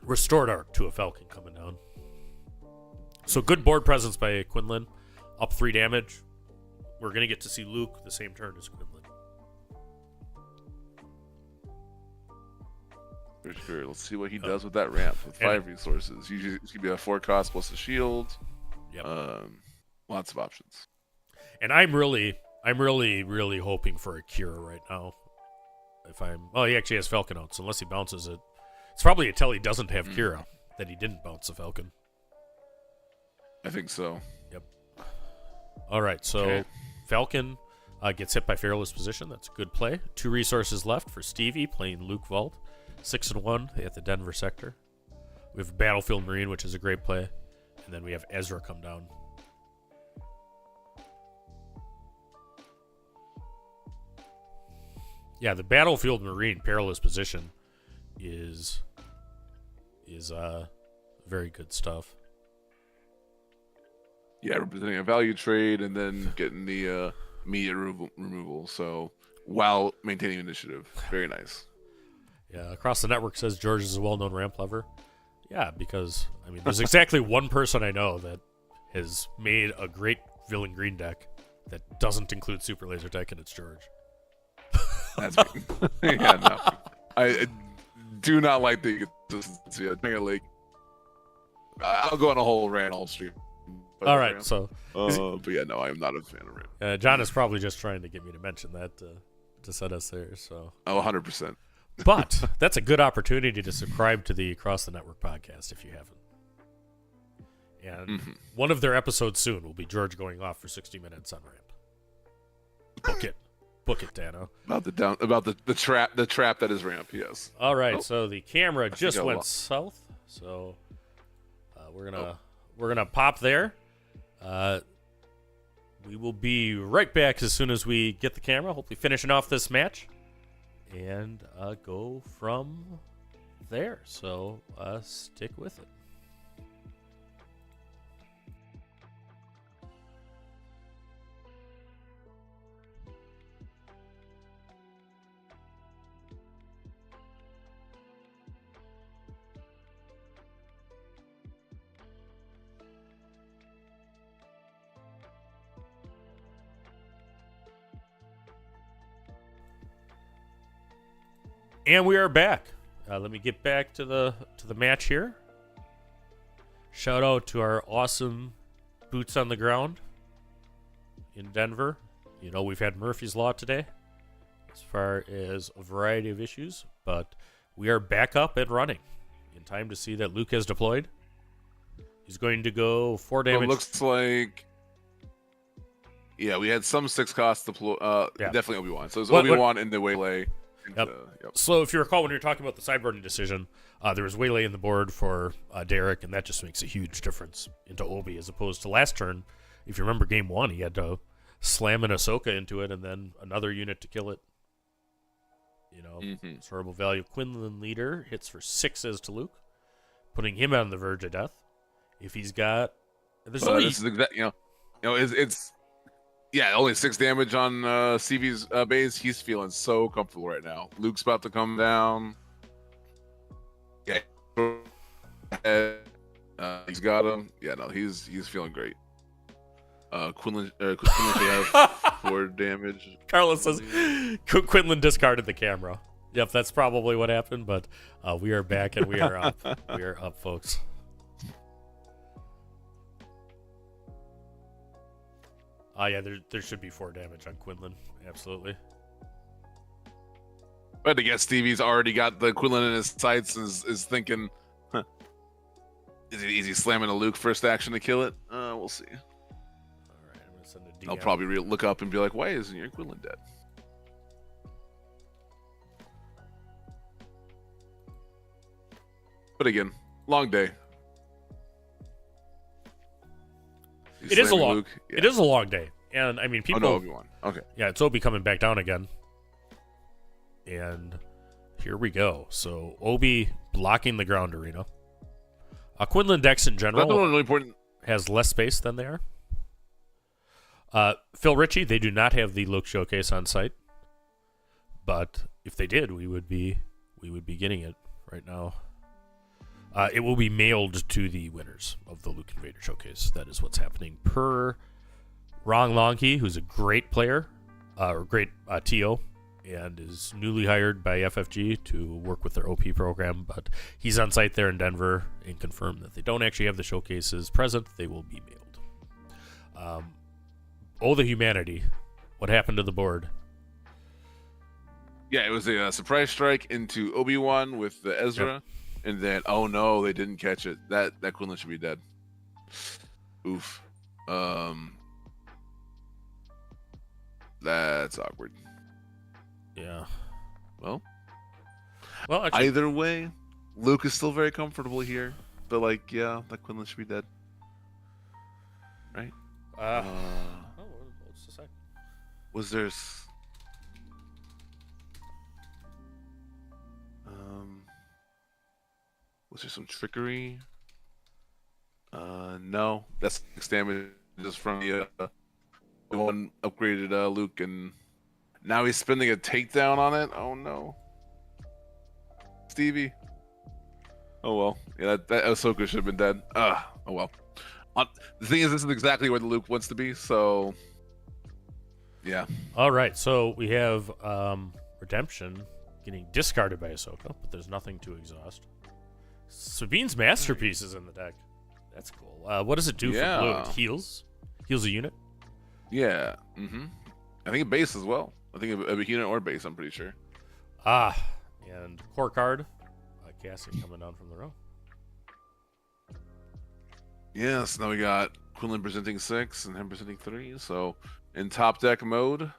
restored arc to a Falcon coming down. So good board presence by Quinlan. Up 3 damage. We're going to get to see Luke the same turn as Quinlan. For sure. Let's see what he does with that ramp with 5 resources. Usually it's going to be a 4 cost plus a shield. Yep. Lots of options. And I'm really hoping for a cure right now. He actually has Falcon out, so unless he bounces it, it's probably until he doesn't have Kira that he didn't bounce the Falcon. I think so. Yep. All right, so Falcon gets hit by Fearless Position. That's a good play. 2 resources left for Stevie playing Luke Vault. 6-1 at the Denver sector. We have Battlefield Marine, which is a great play. And then we have Ezra come down. Yeah, the Battlefield Marine Perilous Position is very good stuff. Yeah, representing a value trade and then getting the immediate removal. So while maintaining initiative, very nice. Yeah, Across the Network says George is a well-known ramp lover. Yeah, because I mean, there's exactly one person I know that has made a great villain green deck that doesn't include Super Laser Tech, and it's George. That's me. Yeah, no, I do not like the consistency. I'll go on a whole rant all stream. All right, so but yeah, no, I am not a fan of rant. John is probably just trying to get me to mention that to set us there. So 100%. But that's a good opportunity to subscribe to the Across the Network podcast if you haven't. And one of their episodes soon will be George going off for 60 minutes on ramp. Book it, Dano. About the trap that is ramp. Yes. All right, so the camera just went south, so we're gonna pop there. We will be right back as soon as we get the camera. Hopefully, finishing off this match. And go from there. So stick with it. And we are back. Let me get back to the match here. Shout out to our awesome boots on the ground in Denver. You know, we've had Murphy's Law today, as far as a variety of issues, but we are back up and running in time to see that Luke has deployed. He's going to go 4 damage. Well, it looks like, yeah, we had some 6 cost deploy. Definitely Obi-Wan. So it's Obi-Wan in the waylay. Yep. So if you recall, when you were talking about the sideboarding decision, there was waylay in the board for Derek, and that just makes a huge difference into Obi, as opposed to last turn. If you remember game 1, he had to slam an Ahsoka into it and then another unit to kill it. You know, it's horrible value. Quinlan leader hits for 6 to Luke, putting him on the verge of death. If he's got, there's only this is exact, it's only 6 damage on CV's base. He's feeling so comfortable right now. Luke's about to come down. Yeah, he's got him. Yeah, no, he's feeling great. Quinlan should have 4 damage. Carlos says Quinlan discarded the camera. Yep, that's probably what happened. But we are back and we are up. We are up, folks. Yeah, there should be 4 damage on Quinlan. Absolutely. But I guess Stevie's already got the Quinlan in his sights and is thinking, is it easy slamming a Luke first action to kill it? We'll see. All right, I'm going to send a DM. I'll probably look up and be like, why isn't your Quinlan dead? But again, long day. It is a long. Yeah. It is a long day, and I mean, people. Oh, no, Obi-Wan. Okay. Yeah, it's Obi coming back down again, and here we go. So Obi blocking the ground arena. Quinlan decks in general really important. Has less space than they are. Phil Ritchie, they do not have the Luke showcase on site, but if they did, we would be getting it right now. It will be mailed to the winners of the Luke Invader Showcase. That is what's happening per Rong Longkey, who's a great player, or great TO, and is newly hired by FFG to work with their OP program. But he's on site there in Denver and confirmed that they don't actually have the showcases present. They will be mailed. The humanity. What happened to the board? Yeah, it was a surprise strike into Obi-Wan with the Ezra. Yep. And then, oh no, they didn't catch it. That Quinlan should be dead. Oof. That's awkward. Yeah. Well, actually, either way, Luke is still very comfortable here. But that Quinlan should be dead. Right? What's the second? Was there? Was there some trickery? No. That's 6 damage just from the one upgraded Luke, and now he's spending a takedown on it. Oh no, Stevie. Oh well. Yeah, that Ahsoka should have been dead. Oh well. The thing is, this is exactly where the Luke wants to be. So, yeah. All right. So we have Redemption getting discarded by Ahsoka, but there's nothing to exhaust. Sabine's Masterpiece is in the deck. That's cool. What does it do for blue? It heals a unit. Yeah. I think a base as well. I think a unit or base. I'm pretty sure. And core card, Cassie coming down from the row. Yes. Now we got Quinlan presenting 6 and him presenting 3. So in top deck mode.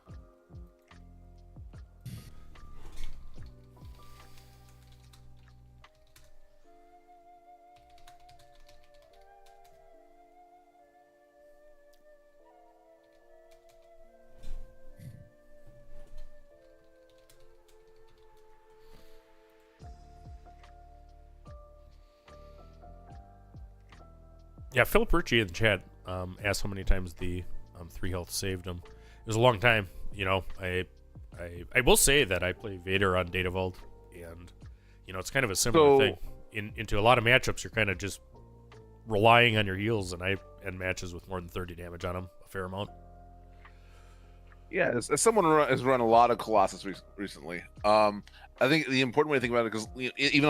Yeah, Philip Ritchie in the chat asked how many times the 3 health saved him. It was a long time. You know, I will say that I play Vader on Data Vault, and it's kind of a similar thing. Into a lot of matchups, you're kind of just relying on your heals, and I end matches with more than 30 damage on them, a fair amount. Yeah, as someone has run a lot of Colossus recently, I think the important way to think about it, because even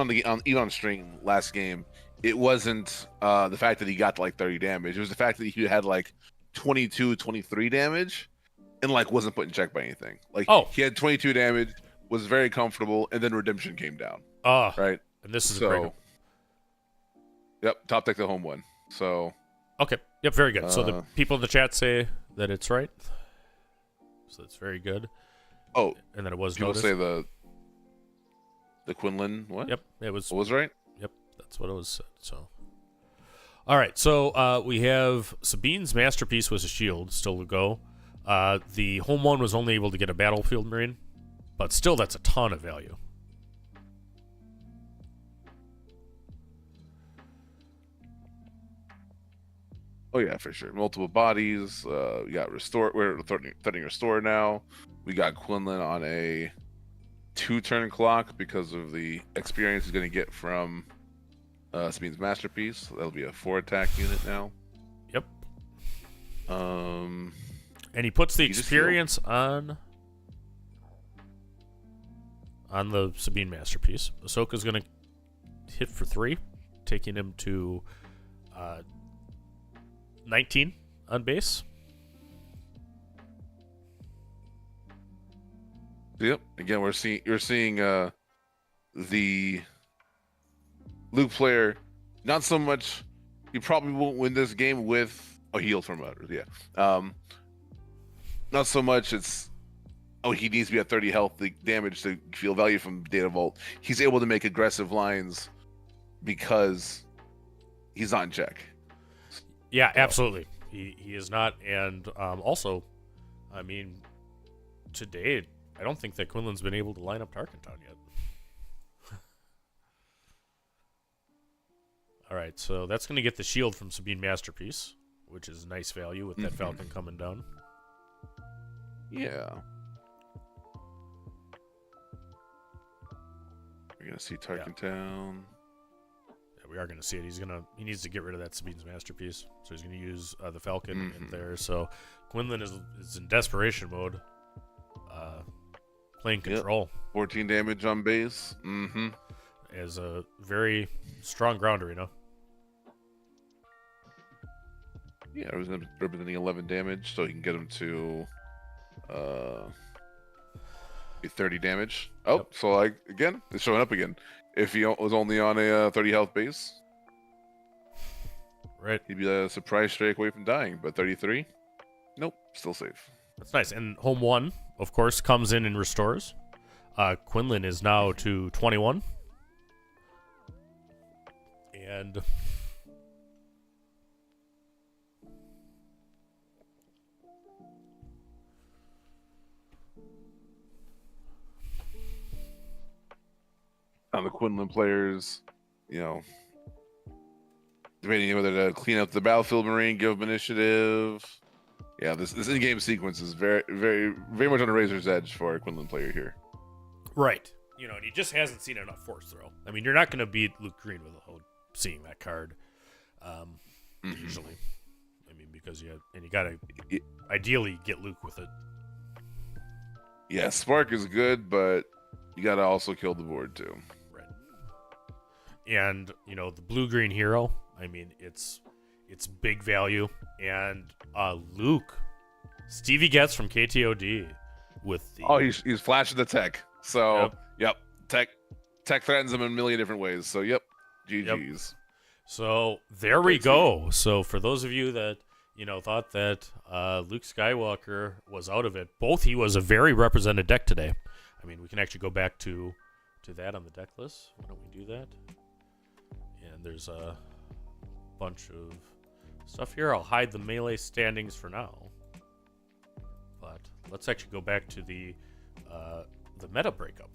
on stream last game, it wasn't the fact that he got to 30 damage. It was the fact that he had 22, 23 damage, and like wasn't put in check by anything. Like he had 22 damage, was very comfortable, and then redemption came down. Right. And this is a great. Yep, top deck the home one. So okay, yep, very good. So the people in the chat say that it's right. So it's very good. Oh, and then it was. People noticed. say the Quinlan what? Yep, it was. What was right? Yep, that's what it was. So. All right, so we have Sabine's masterpiece was a shield, still to go. The home one was only able to get a battlefield marine, but still that's a ton of value. Oh yeah, for sure. Multiple bodies. We got restore. We're threatening restore now. We got Quinlan on a 2-turn clock because of the experience he's going to get from Sabine's masterpiece. That'll be a 4-attack unit now. Yep. And he puts the experience on the Sabine masterpiece. Ahsoka's gonna hit for 3, taking him to 19 on base. Yep. Again, you're seeing the Luke player, not so much. He probably won't win this game with healed from others. Yeah. Not so much. It's he needs to be at 30 health damage to feel value from Data Vault. He's able to make aggressive lines because he's not in check. Yeah, absolutely. He is not, and also, I mean, today I don't think that Quinlan's been able to line up Tarkenton yet. All right, so that's going to get the shield from Sabine Masterpiece, which is nice value with that Falcon coming down. Yeah. We're going to see Tarkenton. Yeah, we are going to see it. He needs to get rid of that Sabine's Masterpiece, so he's going to use the Falcon in there. So Quinlan is in desperation mode, playing control. Yep. 14 damage on base. As a very strong grounder, you know. Yeah, I was representing 11 damage, so he can get him to 30 damage. Oh, yep. So like again, it's showing up again. If he was only on a 30 health base, right, he'd be a surprise strike away from dying. But 33, nope, still safe. That's nice. And home one, of course, comes in and restores. Quinlan is now to 21. And on the Quinlan players, debating whether to clean up the battlefield marine, give them initiative. Yeah, this in-game sequence is very, very, very much on a razor's edge for a Quinlan player here. Right. And he just hasn't seen enough force throw. I mean, you're not going to beat Luke Green without seeing that card. Usually. I mean, because you got to ideally get Luke with it. Yeah, Spark is good, but you got to also kill the board too. Right. And, the blue-green hero, I mean, it's big value. And Luke, Stevie gets from KTOD with the... Oh, he's flashing the tech. So, yep. Tech threatens him in a million different ways. So, yep. GG's. Yep. So, there we go. So, for those of you that, thought that Luke Skywalker was out of it, he was a very represented deck today. I mean, we can actually go back to that on the deck list. Why don't we do that? And there's a bunch of stuff here. I'll hide the melee standings for now. But let's actually go back to the meta breakup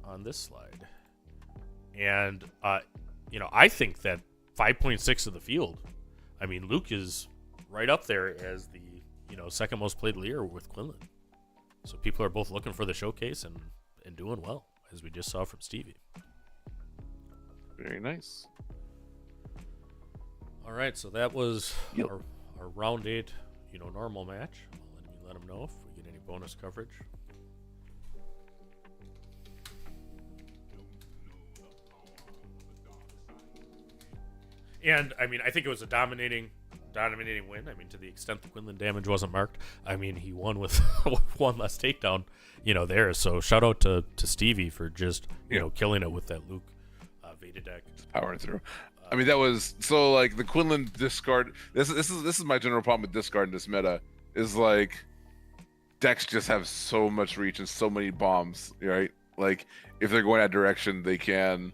on this slide. And, I think that 5.6 of the field, I mean, Luke is right up there as the, second most played leader with Quinlan. So people are both looking for the showcase and doing well, as we just saw from Stevie. Very nice. All right, so that was our round 8, normal match. Let them know if we get any bonus coverage. And I mean, I think it was a dominating dominating win. I mean, to the extent the Quinlan damage wasn't marked, I mean, he won with one less takedown, there. So shout out to Stevie for just, killing it with that Luke Veda deck. Just powering through. I mean, that was so like the Quinlan discard. This is my general problem with discard in this meta is like decks just have so much reach and so many bombs, right? Like if they're going that direction, they can,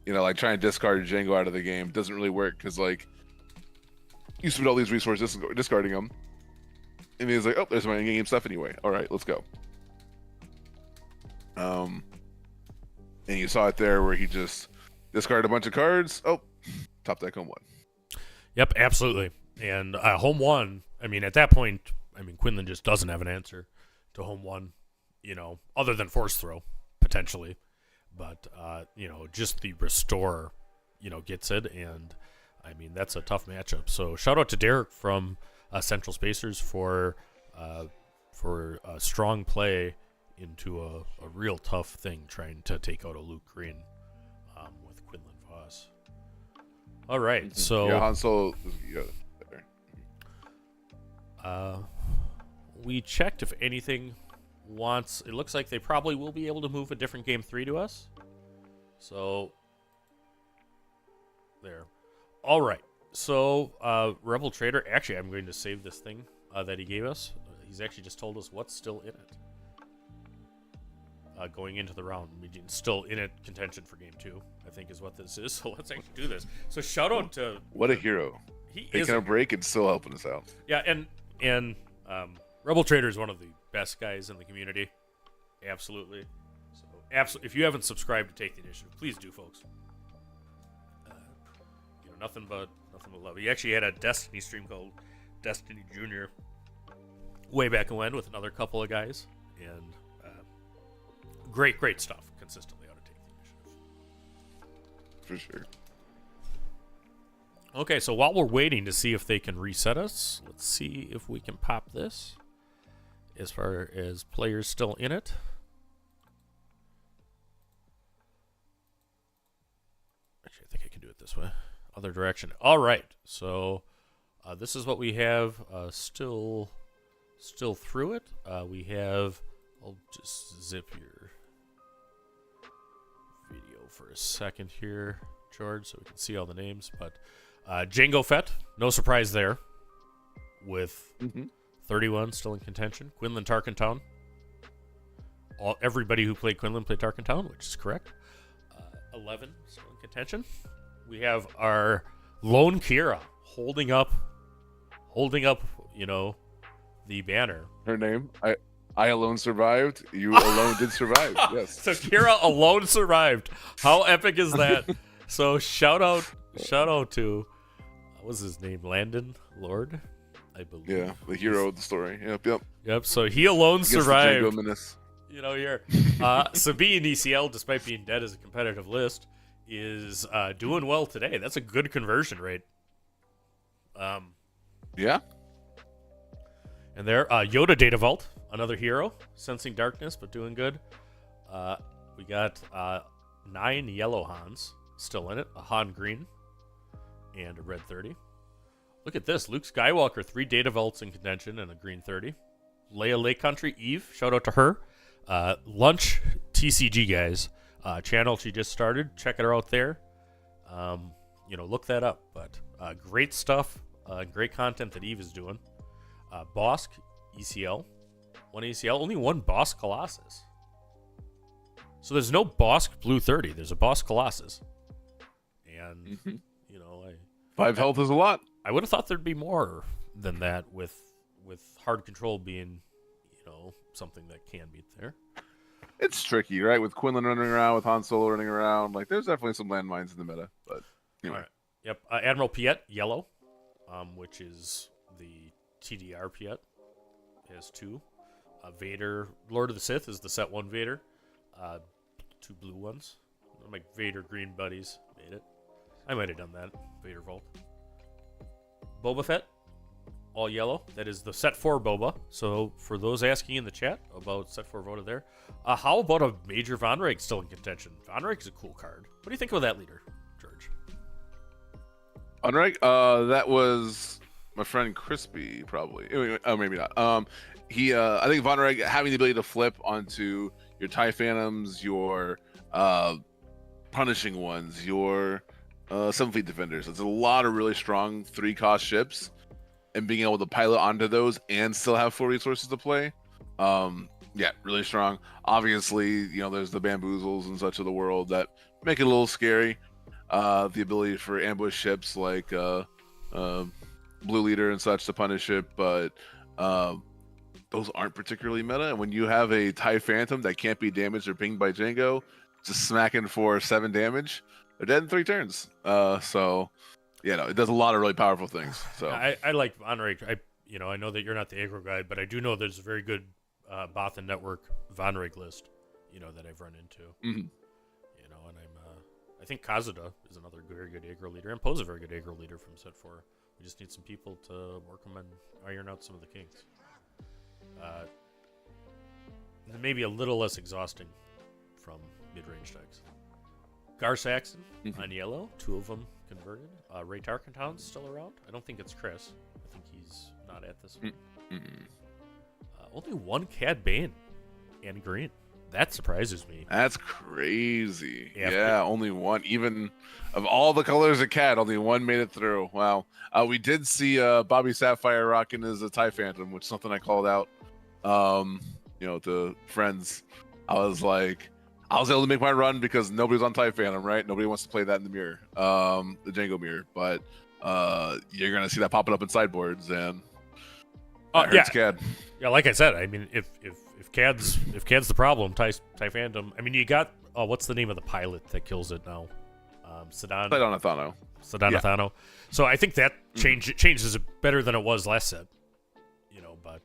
like try and discard Jango out of the game doesn't really work because like you spend all these resources discarding them, and he's like, oh, there's my in-game stuff anyway. All right, let's go. And you saw it there where he just discarded a bunch of cards. Oh, top deck home one. Yep, absolutely. And home one, I mean, at that point, Quinlan just doesn't have an answer to home one, other than force throw, potentially. But, just the restore, gets it. And, I mean, that's a tough matchup. So shout out to Derek from Central Spacers for strong play into a real tough thing, trying to take out a Luke Green with Quinlan Voss. All right, so yeah, Han Solo is Yoda there. We checked if anything wants. It looks like they probably will be able to move a different game 3 to us. So there. All right. So Rebel Traitor. Actually, I'm going to save this thing that he gave us. He's actually just told us what's still in it. Going into the round, still in it contention for game 2, I think is what this is. So let's actually do this. So shout out to what a hero. Taking a break and still helping us out. Yeah, and Rebel Trader is one of the best guys in the community. Absolutely. So if you haven't subscribed to Take the Initiative, please do, folks. Nothing but love. He actually had a Destiny stream called Destiny Junior way back when with another couple of guys, and great stuff consistently out of Take the Initiative. For sure. Okay, so while we're waiting to see if they can reset us, let's see if we can pop this. As far as players still in it. Actually, I think I can do it this way. Other direction. All right, so this is what we have still through it. We have. I'll just zip your video for a second here, George, so we can see all the names. But Jango Fett, no surprise there, with 31 still in contention. Quinlan Tarkentown. Everybody who played Quinlan played Tarkentown, which is correct. 11 still in contention. We have our lone Kira holding up, the banner. Her name, I alone survived. You alone did survive. Yes. So Kira alone survived. How epic is that? So shout out to what was his name? Landon Lord, I believe. Yeah, the hero of the story. Yep. So he alone survived. The Jango Menace. Here. Sabine ECL, despite being dead as a competitive list, is doing well today. That's a good conversion rate. Yeah. And there, Yoda Data Vault, another hero, sensing darkness but doing good. We got 9 yellow Hans still in it, a Han green, and a red 30. Look at this, Luke Skywalker, 3 Data Vaults in contention and a green 30. Leia Lake Country, Eve, shout out to her. Lunch TCG guys. Channel she just started. Check her out there. Look that up. But great stuff, great content that Eve is doing. Bossk ECL, 1 ACL, only 1 Bossk Colossus. So there's no Bossk Blue 30. There's a Bossk Colossus, and 5 health is a lot. I would have thought there'd be more than that with hard control being, something that can be there. It's tricky, right? With Quinlan running around, with Han Solo running around, like there's definitely some landmines in the meta. But anyway, all right. Yep. Admiral Piet, yellow, which is the TDR Piet. It has 2. Vader, Lord of the Sith is the set 1 Vader. 2 blue ones. My Vader green buddies made it. I might have done that. Vader Vault. Boba Fett, all yellow. That is the set 4 Boba. So for those asking in the chat about set 4 voted there, how about a Major Von Reg still in contention? Von Reg is a cool card. What do you think of that leader, George? Von Reg, that was my friend Crispy, probably. Oh, maybe not. I think Von Reg having the ability to flip onto your TIE Phantoms, your punishing ones, your 7 Fleet Defenders. It's a lot of really strong 3-cost ships, and being able to pilot onto those and still have 4 resources to play. Yeah, really strong. Obviously, there's the bamboozles and such of the world that make it a little scary. The ability for ambush ships like Blue Leader and such to punish it, but those aren't particularly meta. And when you have a TIE Phantom that can't be damaged or pinged by Jango, just smacking for 7 damage, they're dead in 3 turns. So, it does a lot of really powerful things. So I like Vonreg. I know that you're not the aggro guy, but I do know there's a very good Bothan Network Vonreg list, that I've run into. Mm-hmm. And I think Kazuda is another very good aggro leader, and Poe's a very good aggro leader from set 4. We just need some people to work them and iron out some of the kinks. Maybe a little less exhausting from mid-range decks. Gar Saxon on yellow, 2 of them converted. Ray Tarkentown's still around. I don't think it's Chris. I think he's not at this one. Only 1 Cad Bane and green. That surprises me. That's crazy. Yeah, Yeah, only 1. Even of all the colors of Cad, only 1 made it through. Wow. We did see Bobby Sapphire rocking as a TIE Phantom, which is something I called out, to friends. I was able to make my run because nobody was on TIE Phantom, right? Nobody wants to play that in the mirror, the Jango mirror. But you're going to see that popping up in sideboards, and that hurts Cad. Yeah, like I said, I mean, if Cad's the problem, TIE Phantom. I mean, you got what's the name of the pilot that kills it now? Sidon Athano. Athano. So I think that changes it better than it was last set. But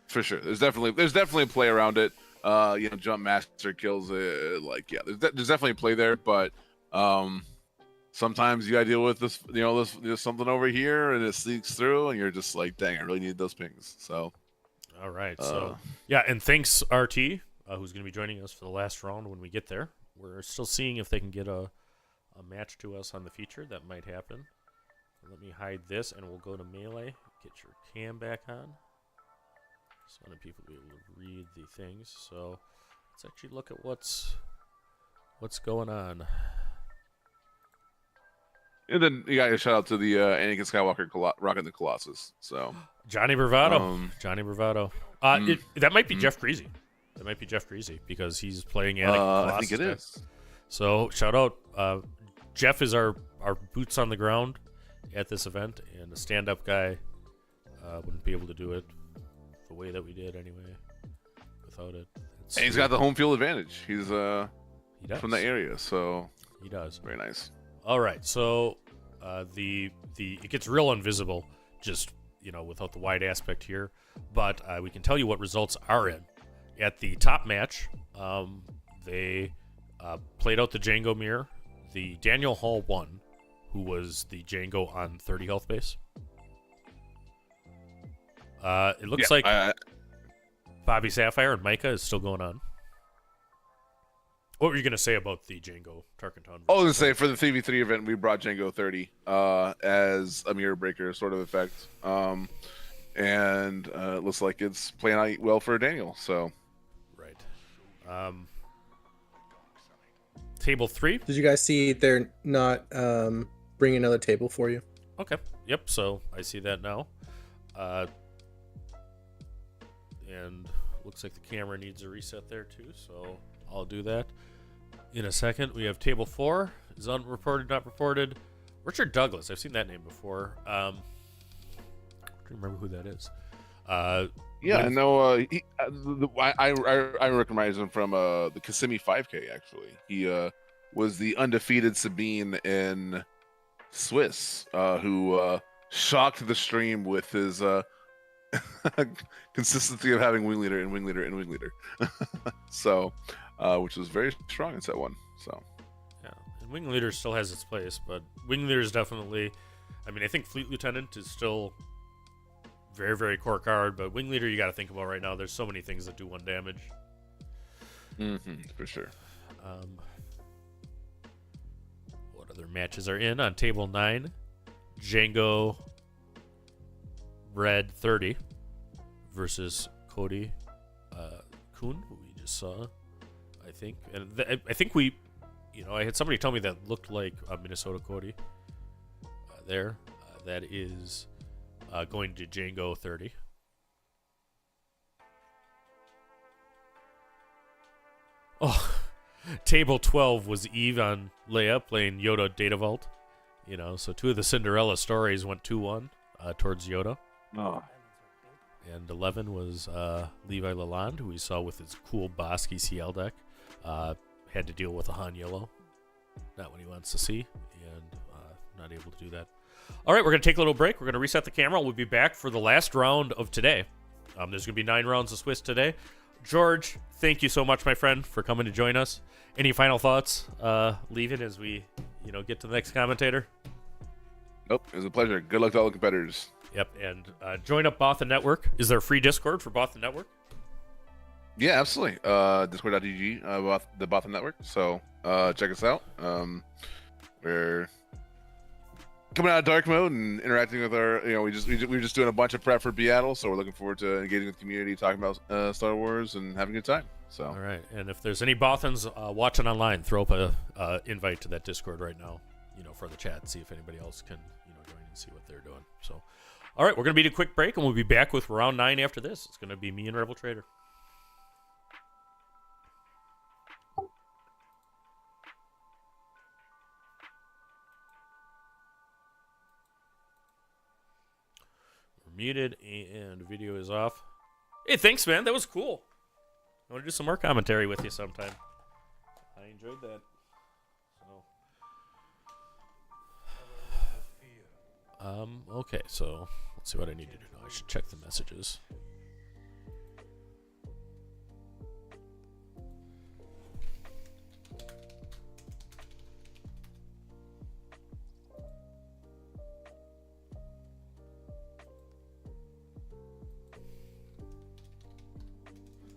for sure, there's definitely a play around it. Jump Master kills it. There's definitely a play there, but sometimes you gotta deal with this. There's something over here, and it sneaks through, and you're just like, dang, I really need those pings. So. All right. So, and thanks, RT, who's going to be joining us for the last round when we get there. We're still seeing if they can get a match to us on the feature. That might happen. Let me hide this, and we'll go to Melee. Get your cam back on. Just wanted people to be able to read the things. So let's actually look at what's going on. And then you got a shout out to the Anakin Skywalker rocking the Colossus. So Johnny Bravado. That might be Jeff Greasy. That might be Jeff Greasy because he's playing Anakin Colossus. I think it is. So shout out. Jeff is our boots on the ground at this event, and a stand-up guy wouldn't be able to do it the way that we did anyway without it. And he's got the home field advantage. He's he does. From the area, so he does. Very nice. All right, so it gets real invisible just without the wide aspect here, but we can tell you what results are in. At the top match, they played out the Jango mirror. The Daniel Hall won, who was the Jango on 30 health base. It looks like Bobby Sapphire and Micah is still going on. What were you going to say about the Jango Tarkenton? I was going to say, for the 3v3 event, we brought Jango 30 as a mirror breaker sort of effect. And it looks like it's playing out well for Daniel. So, right. Table 3. Did you guys see they're not bringing another table for you? Okay. Yep. So I see that now. And looks like the camera needs a reset there too. So I'll do that in a second. We have table 4 is unreported, not reported. Richard Douglas. I've seen that name before. I don't remember who that is. I know. I recognize him from the Kissimmee 5K. Actually, he was the undefeated Sabine in Swiss, who shocked the stream with his consistency of having wing leader and wing leader and wing leader. So, which was very strong in set 1. So, yeah, and wing leader still has its place, but wing leader is definitely. I mean, I think Fleet Lieutenant is still very, very core card, but wing leader you got to think about right now. There's so many things that do 1 damage. For sure. What other matches are in on table 9? Jango Red 30 versus Cody Kuhn, who we just saw, I think. And I think we, I had somebody tell me that looked like Minnesota Cody there. That is going to Jango 30. Oh, table 12 was Eve on Leia playing Yoda Data Vault. So two of the Cinderella stories went 2-1 towards Yoda. Oh. And 11 was Levi Lalonde, who we saw with his cool Bossk ECL deck. Had to deal with a Han Yellow. Not what he wants to see, and not able to do that. All right, we're going to take a little break. We're going to reset the camera. We'll be back for the last round of today. There's going to be 9 rounds of Swiss today. George, thank you so much, my friend, for coming to join us. Any final thoughts leaving as we, get to the next commentator? Nope, it was a pleasure. Good luck to all the competitors. Yep, and join up Bothan Network. Is there a free Discord for Bothan Network? Yeah, absolutely. Discord.gg, the Bothan Network. So check us out. We're coming out of dark mode and interacting with our, we're just doing a bunch of prep for Beatle, so we're looking forward to engaging with the community, talking about Star Wars, and having a good time. So all right, and if there's any Bothans watching online, throw up a invite to that Discord right now, for the chat. See if anybody else can, join and see what they're doing. So, all right, we're gonna be a quick break, and we'll be back with round 9 after this. It's gonna be me and Rebel Traitor. Muted and video is off. Hey, thanks, man. That was cool. I want to do some more commentary with you sometime. I enjoyed that. Okay, so let's see what I need to do now. I should check the messages.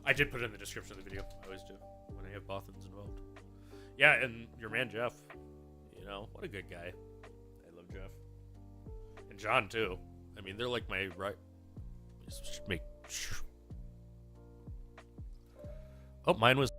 I did put it in the description of the video. I always do when I have Bothans involved. Yeah, and your man Jeff. What a good guy. I love Jeff. And John, too. I mean, they're like my right. Just make sure. Oh, mine was.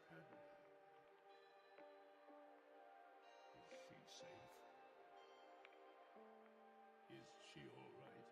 perish. Is she safe? Is she all right?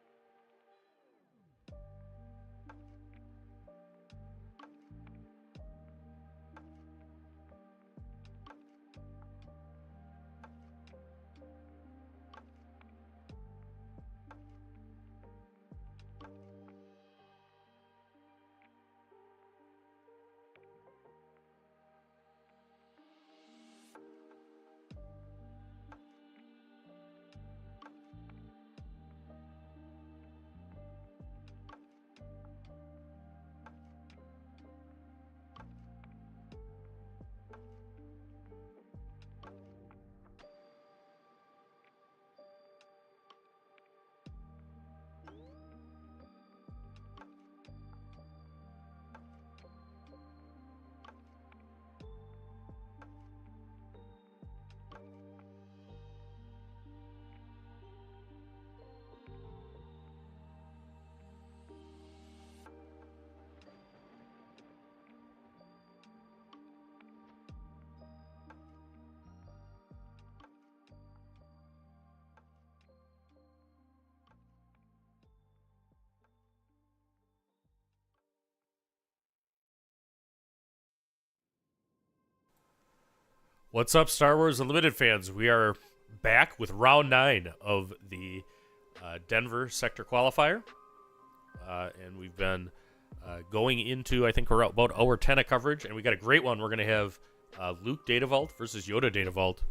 What's up, Star Wars Unlimited fans? We are back with round 9 of the Denver Sector Qualifier. And we've been going into, I think we're about hour 10 of coverage, and we got a great one. We're going to have Luke Data Vault versus Yoda Data Vault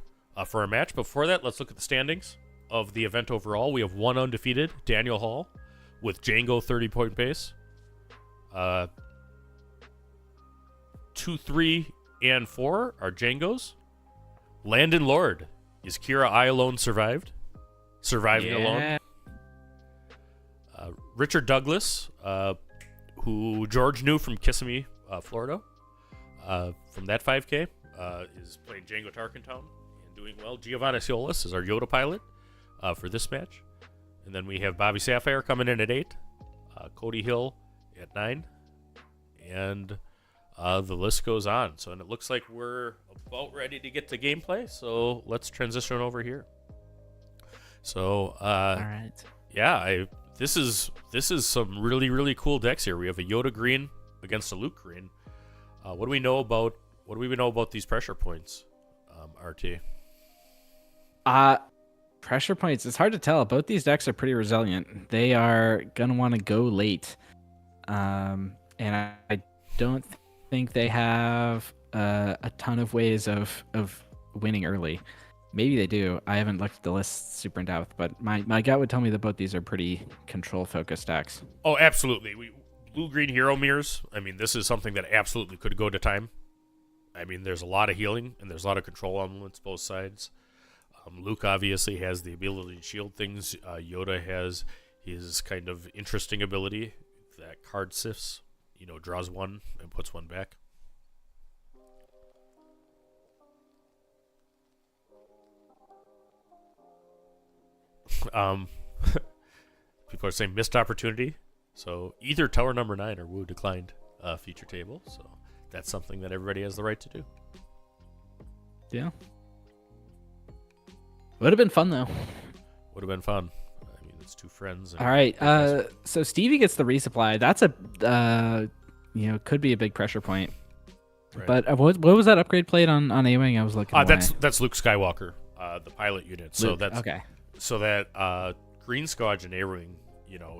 for our match. Before that, let's look at the standings of the event overall. We have one undefeated, Daniel Hall, with Jango 30-point base. 2, 3, and 4 are Jangos. Landon Lord. Is Kira I alone surviving alone? Richard Douglas, who George knew from Kissimmee, Florida, from that 5K, is playing Jango Tarkentown and doing well. Giovanni Siolis is our Yoda pilot for this match. And then we have Bobby Sapphire coming in at 8, Cody Hill at 9, and the list goes on. So, and it looks like we're about ready to get to gameplay. So let's transition over here. So, all right. Yeah, this is some really, really cool decks here. We have a Yoda green against a Luke green. What do we know about these pressure points, RT? Pressure points. It's hard to tell. Both these decks are pretty resilient. They are gonna want to go late, and I don't think they have a ton of ways of winning early. Maybe they do. I haven't looked at the list super in depth, but my gut would tell me that both these are pretty control-focused decks. Oh, absolutely. Blue-green hero mirrors. I mean, this is something that absolutely could go to time. I mean, there's a lot of healing, and there's a lot of control elements both sides. Luke obviously has the ability to shield things. Yoda has his kind of interesting ability that card sifts. Draws one and puts one back. People are saying missed opportunity. So either Tower number 9 or Wu declined feature table. So that's something that everybody has the right to do. Yeah. Would have been fun though. Would have been fun. I mean, it's two friends. All right. So Stevie gets the resupply. That's a could be a big pressure point. Right. But what was that upgrade played on A-Wing? I was looking. That's Luke Skywalker, the pilot unit. So Luke, that's okay. So that Green Scotch and A-Wing,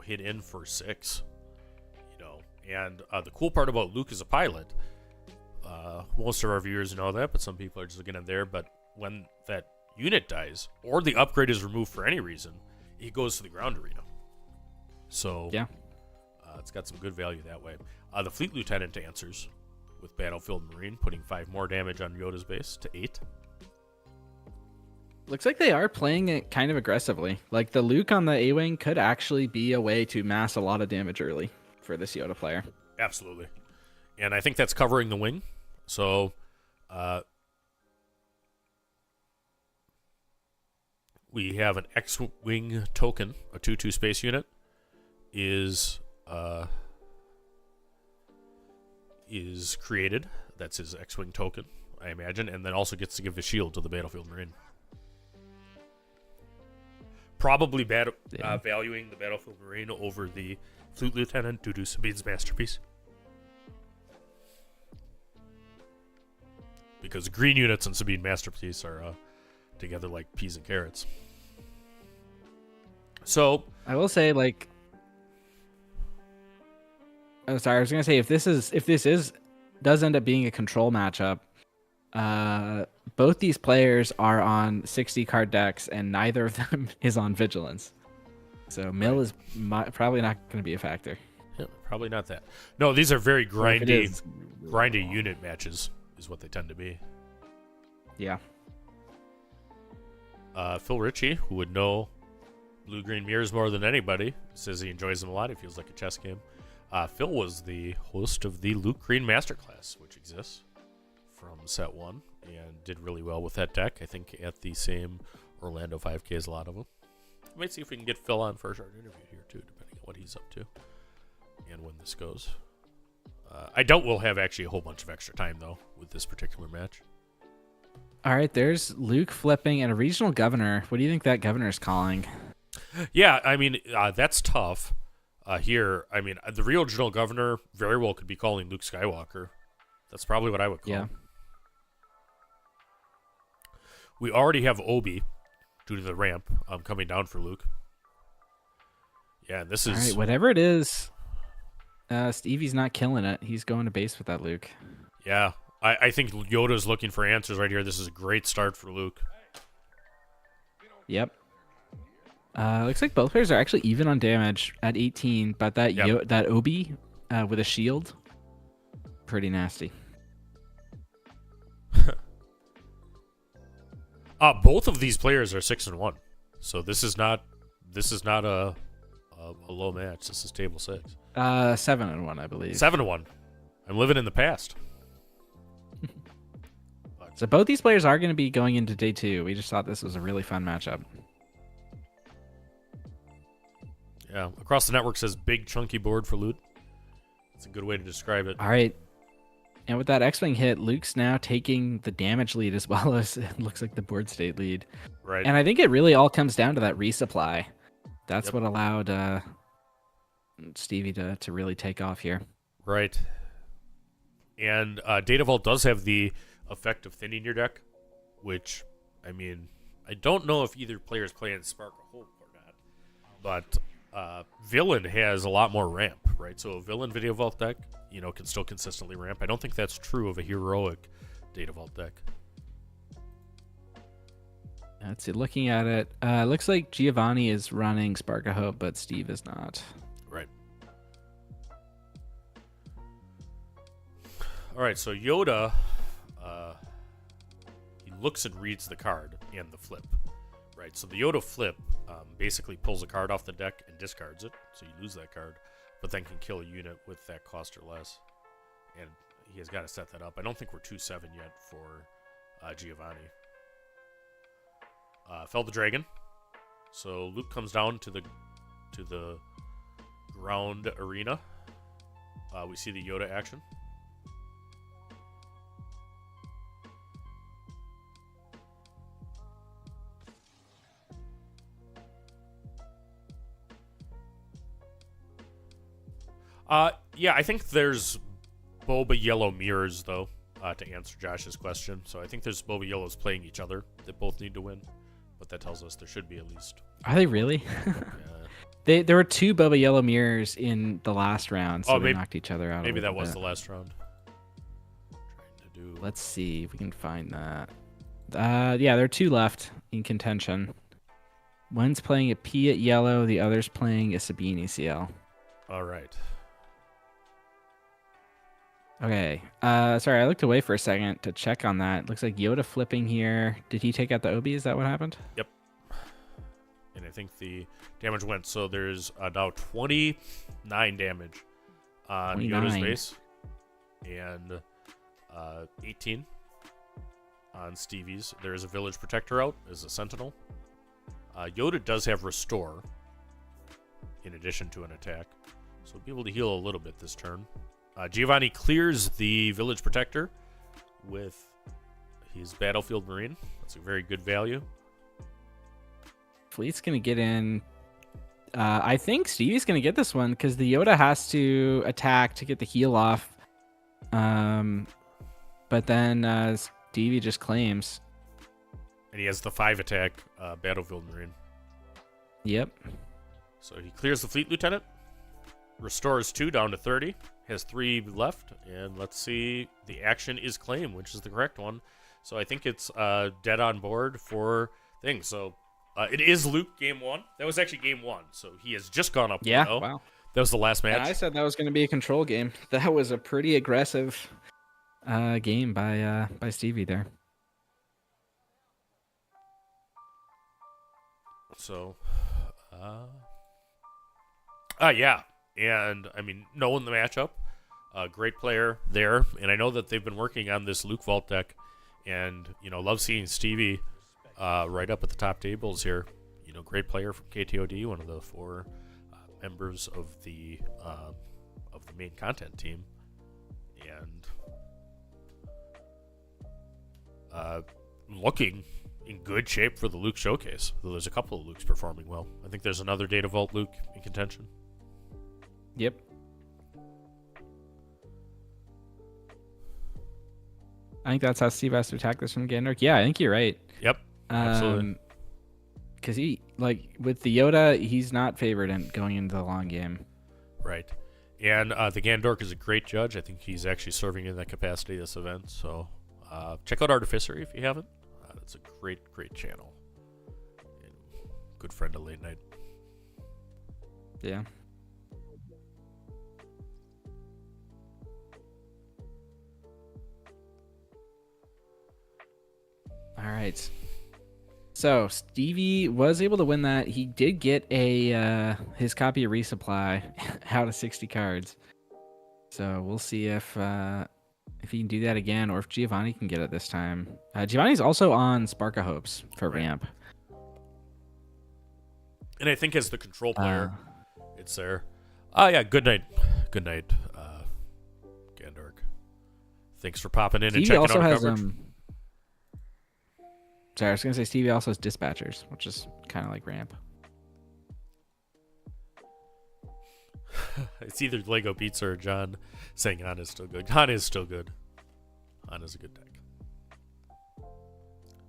hit in for 6. And the cool part about Luke as a pilot, most of our viewers know that, but some people are just looking at there. But when that unit dies or the upgrade is removed for any reason, he goes to the ground arena. So yeah, it's got some good value that way. The Fleet Lieutenant answers with Battlefield Marine, putting 5 more damage on Yoda's base to 8. Looks like they are playing it kind of aggressively. Like the Luke on the A-Wing could actually be a way to mass a lot of damage early for this Yoda player. Absolutely. And I think that's covering the wing. So we have an X-Wing token, a 2/2 space unit, is is created. That's his X-Wing token, I imagine, and then also gets to give a shield to the Battlefield Marine. Probably valuing the Battlefield Marine over the Flute Lieutenant due to Sabine's masterpiece. Because green units and Sabine masterpiece are together like peas and carrots. So I will say, like, oh, sorry, I was gonna say if this does end up being a control matchup, both these players are on 60 card decks, and neither of them is on vigilance. So mill is probably not going to be a factor. Yeah, probably not that. No, these are very grindy unit matches, is what they tend to be. Yeah. Phil Ritchie, who would know blue-green mirrors more than anybody, says he enjoys them a lot. He feels like a chess game. Phil was the host of the Luke Green Masterclass, which exists from set 1, and did really well with that deck. I think at the same Orlando 5K as a lot of them. We might see if we can get Phil on for a short interview here, too, depending on what he's up to and when this goes. I doubt we'll have actually a whole bunch of extra time, though, with this particular match. All right, there's Luke flipping and a regional governor. What do you think that governor's calling? Yeah, I mean, that's tough. Here, I mean, the regional governor very well could be calling Luke Skywalker. That's probably what I would call him. We already have Obi, due to the ramp, coming down for Luke. Yeah, and this is... All right, whatever it is, Stevie's not killing it. He's going to base with that Luke. Yeah, I think Yoda's looking for answers right here. This is a great start for Luke. Yep. Looks like both players are actually even on damage at 18, but that that Obi with a shield, pretty nasty. Both of these players are 6-1, so this is not a low match. This is table 6. 7-1, I believe. 7-1. I'm living in the past. So both these players are going to be going into day 2. We just thought this was a really fun matchup. Yeah, across the network says big chunky board for loot. It's a good way to describe it. All right. And with that X-Wing hit, Luke's now taking the damage lead as well as it looks like the board state lead. Right. And I think it really all comes down to that resupply. That's what allowed Stevie to really take off here. Right. And Data Vault does have the effect of thinning your deck, which, I mean, I don't know if either player is playing Spark or Hope or not, but Villain has a lot more ramp, right? So a Villain Video Vault deck, you know, can still consistently ramp. I don't think that's true of a Heroic Data Vault deck. Let's see, looking at it, looks like Giovanni is running Spark of Hope, but Steve is not. Right. All right, so Yoda, he looks and reads the card and the flip, right? So the Yoda flip basically pulls a card off the deck and discards it, so you lose that card, but then can kill a unit with that cost or less. And he has got to set that up. I don't think we're 2-7 yet for Giovanni. Fell the dragon. So Luke comes down to the ground arena. We see the Yoda action. Yeah, I think there's Boba Yellow mirrors, though, to answer Josh's question. So I think there's Boba Yellows playing each other that both need to win. But that tells us there should be at least. Are they really? Yeah. There were 2 Boba Yellow mirrors in the last round, so they maybe, knocked each other out. Maybe that was the last round. Let's see if we can find that. Yeah, there are 2 left in contention. One's playing a Piet Yellow, the other's playing a Sabine ECL. All right. Okay. Sorry, I looked away for a second to check on that. Looks like Yoda flipping here. Did he take out the Obi? Is that what happened? Yep. And I think the damage went. So there's now 29 damage on 29. Yoda's base. And 18 on Stevie's. There is a Village Protector out as a Sentinel. Yoda does have Restore in addition to an attack. So he'll be able to heal a little bit this turn. Giovanni clears the Village Protector with his Battlefield Marine. That's a very good value. Fleet's going to get in. I think Stevie's going to get this one because the Yoda has to attack to get the heal off. But then Stevie just claims. And he has the 5 attack Battlefield Marine. Yep. So he clears the Fleet Lieutenant, restores 2 down to 30, has 3 left, and let's see. The action is claim, which is the correct one. So I think it's dead on board for things. So it is Luke game 1. That was actually game 1. So he has just gone up. Yeah. 1-0. Wow. That was the last match. And I said that was going to be a control game. That was a pretty aggressive game by Stevie there. So, yeah. And, I mean, knowing the matchup, great player there. And I know that they've been working on this Luke Vault deck. And, love seeing Stevie right up at the top tables here. Great player from KTOD, one of the 4 members of the main content team. And looking in good shape for the Luke showcase. Though there's a couple of Lukes performing well. I think there's another Data Vault Luke in contention. Yep. I think that's how Steve has to attack this from Gandork. Yeah, I think you're right. Yep. Absolutely. Because he, with the Yoda, he's not favored in going into the long game. Right. And the Gandork is a great judge. I think he's actually serving in that capacity this event. So check out Artificery if you haven't. It's a great channel. And good friend of Late Night. Yeah. All right. So Stevie was able to win that. He did get his copy of Resupply out of 60 cards. So we'll see if he can do that again, or if Giovanni can get it this time. Giovanni's also on Spark of Hopes for ramp. And I think as the control player, it's there. Yeah, good night. Good night, Gandork. Thanks for popping in and checking out coverage. Sorry, I was going to say Stevie also has Dispatchers, which is kind of like ramp. It's either Lego Pizza or John saying Han is still good. Han is still good. Han is a good deck.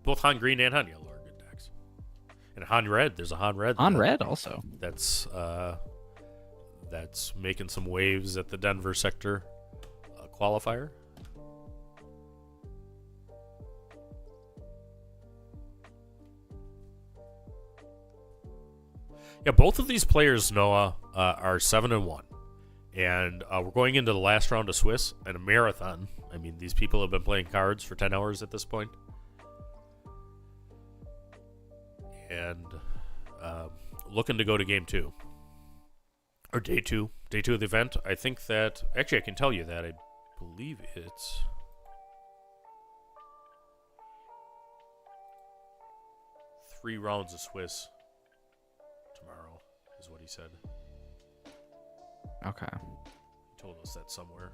Both Han Green and Han Yellow are good decks. And Han Red, there's a Han Red. Han Red also. That's making some waves at the Denver Sector Qualifier. Yeah, both of these players, Noah, are 7-1, and we're going into the last round of Swiss and a marathon. I mean, these people have been playing cards for 10 hours at this point, and looking to go to game 2 or day 2 of the event. I think that actually I can tell you that I believe it's 3 rounds of Swiss. Tomorrow is what he said. Okay. He told us that somewhere.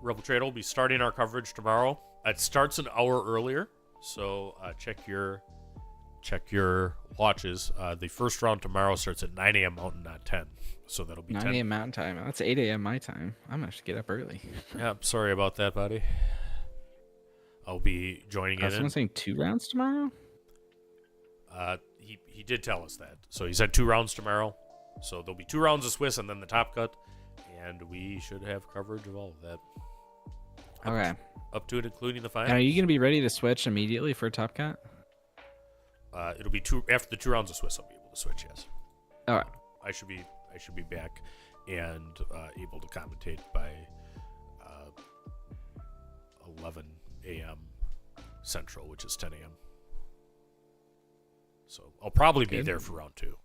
Rebel Traitor will be starting our coverage tomorrow. It starts an hour earlier, so check your watches. The first round tomorrow starts at 9 a.m. Mountain, not 10. So that'll be 9 a.m. Mountain Time. That's 8 a.m. my time. I'm going to have to get up early. Yeah, sorry about that, buddy. I'll be joining in. Someone saying 2 rounds tomorrow? He did tell us that. So he said 2 rounds tomorrow. So there'll be 2 rounds of Swiss and then the top cut. And we should have coverage of all of that. Okay. Up to it, including the final. And are you going to be ready to switch immediately for Top Cut? It'll be after the 2 rounds of Swiss. I'll be able to switch. Yes. All right. I should be back and able to commentate by 11 a.m. Central, which is 10 a.m. So I'll probably be there for round 2.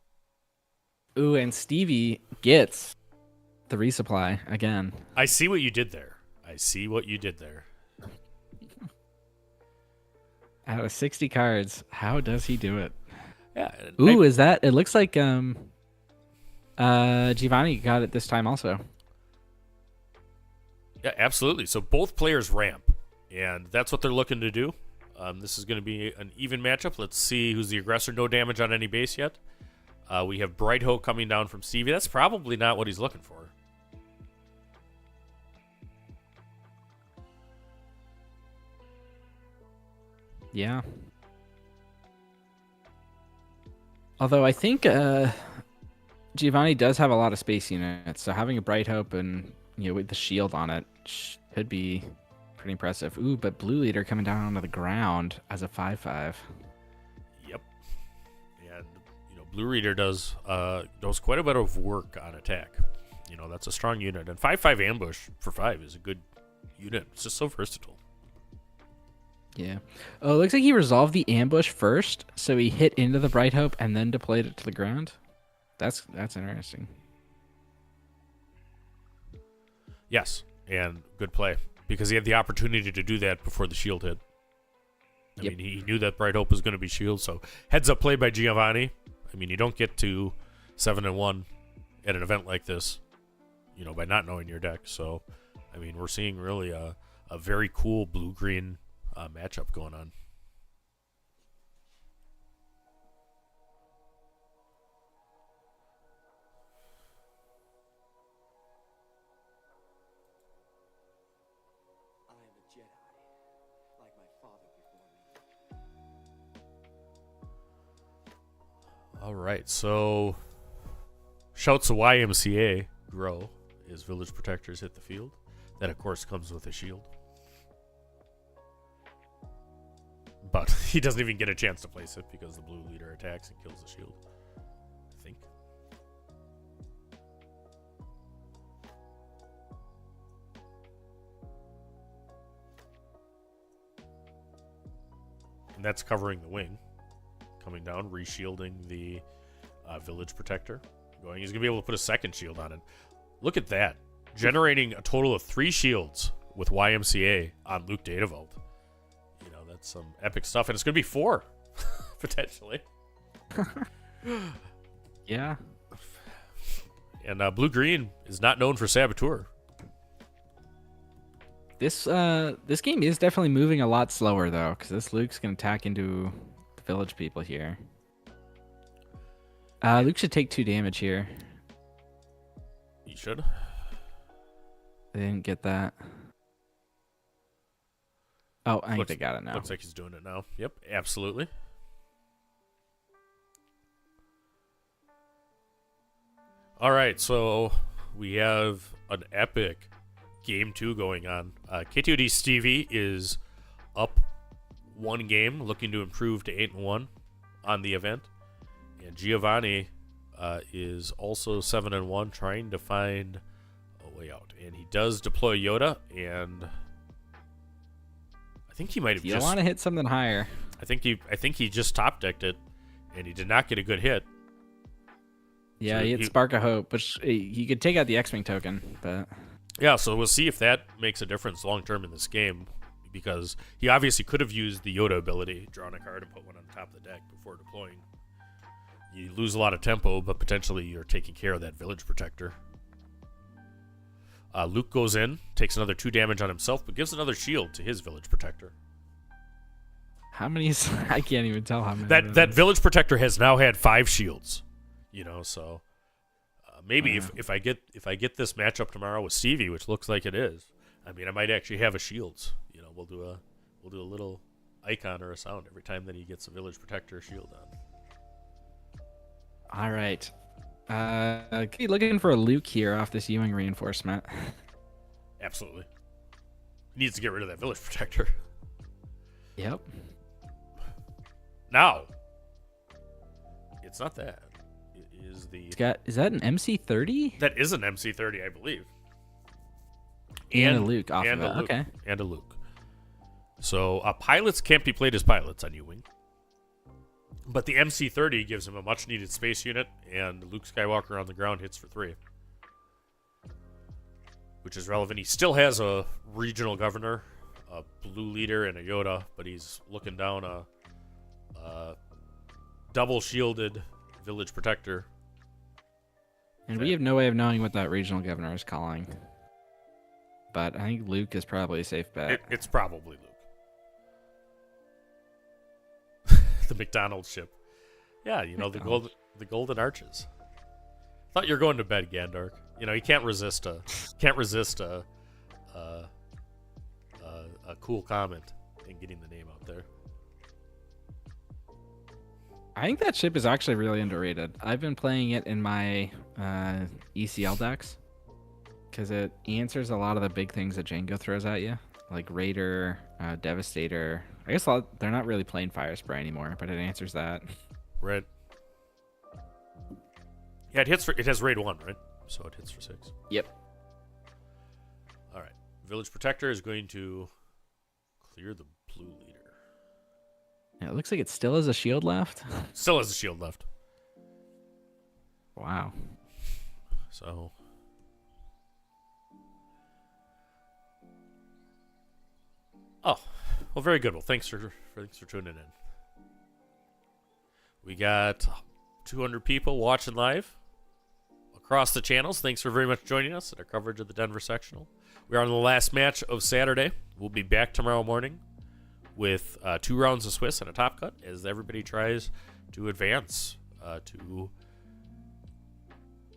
Ooh, and Stevie gets the resupply again. I see what you did there. Out of 60 cards, how does he do it? Yeah. Ooh, is that? It looks like Giovanni got it this time also. Yeah, absolutely. So both players ramp, and that's what they're looking to do. This is going to be an even matchup. Let's see who's the aggressor. No damage on any base yet. We have Bright Hope coming down from Stevie. That's probably not what he's looking for. Yeah. Although I think Giovanni does have a lot of space units, so having a Bright Hope and with the shield on it could be pretty impressive. Ooh, but Blue Leader coming down onto the ground as a 5/5. Yep. And Blue Reader does quite a bit of work on attack. That's a strong unit, and 5/5 ambush for 5 is a good unit. It's just so versatile. Yeah. Oh, it looks like he resolved the ambush first, so he hit into the Bright Hope and then deployed it to the ground. That's interesting. Yes, and good play, because he had the opportunity to do that before the shield hit. I mean, he knew that Bright Hope was going to be shield, so heads up play by Giovanni. I mean, you don't get to 7-1 at an event like this, by not knowing your deck. So, I mean, we're seeing really a very cool blue-green matchup going on. I am a Jedi, like my father before me. All right, so shouts to YMCA grow as village protectors hit the field. That, of course, comes with a shield. But he doesn't even get a chance to place it because the blue leader attacks and kills the shield, I think. And that's covering the wing. Coming down, reshielding the village protector. He's going to be able to put a second shield on it. Look at that. Generating a total of 3 shields with YMCA on Luke Datavald. That's some epic stuff. And it's going to be 4, potentially. Yeah. And blue-green is not known for Saboteur. This game is definitely moving a lot slower, though, because this Luke's going to attack into the village people here. Luke should take 2 damage here. He should. They didn't get that. Oh, I think they got it now. Looks like he's doing it now. Yep, absolutely. All right, so we have an epic Game 2 going on. KTOD Stevie is up 1 game, looking to improve to 8-1 on the event. And Giovanni is also 7-1, trying to find a way out. And he does deploy Yoda, and I think he might have You want to hit something higher. I think he just top decked it, and he did not get a good hit. Yeah, So he hit Spark of Hope, which he could take out the X-Wing token, but yeah, so we'll see if that makes a difference long term in this game, because he obviously could have used the Yoda ability, drawn a card and put one on top of the deck before deploying. You lose a lot of tempo, but potentially you're taking care of that village protector. Luke goes in, takes another 2 damage on himself, but gives another shield to his village protector. how many is I can't even tell how many. That village protector has now had 5 shields. So maybe if I get this matchup tomorrow with Stevie, which looks like it is, I mean, I might actually have a shields. We'll do a little icon or a sound every time that he gets a village protector shield on. All right. Looking for a Luke here off this Ewing reinforcement. Absolutely. He needs to get rid of that village protector. Yep. Now, it's not that. It is the. Is that an MC30? That is an MC30, I believe. And a Luke off and of it. Luke, Okay. And a Luke. So pilots can't be played as pilots on Ewing. But the MC30 gives him a much-needed space unit, and Luke Skywalker on the ground hits for 3. Which is relevant. He still has a regional governor a blue leader and a Yoda, but he's looking down a double shielded village protector. And we have no way of knowing what that regional governor is calling. But I think Luke is probably a safe bet. It's probably Luke. The McDonald's ship. Yeah, you know, the golden arches. Thought you were going to bed, Gandork. You know, you can't resist a cool comment and getting the name out there. I think that ship is actually really underrated. I've been playing it in my ECL decks because it answers a lot of the big things that Jango throws at you, like Raider, Devastator. I guess they're not really playing Fire Spray anymore, but it answers that. Right. Yeah, it has raid 1, right? So it hits for 6. Yep. All right. Village Protector is going to clear the blue leader. Yeah, it looks like it still has a shield left. Still has a shield left. Wow. So. Oh, well, very good. Well, thanks for tuning in. We got 200 people watching live across the channels. Thanks for very much joining us at our coverage of the Denver sectional. We are on the last match of Saturday. We'll be back tomorrow morning with 2 rounds of Swiss and a top cut as everybody tries to advance to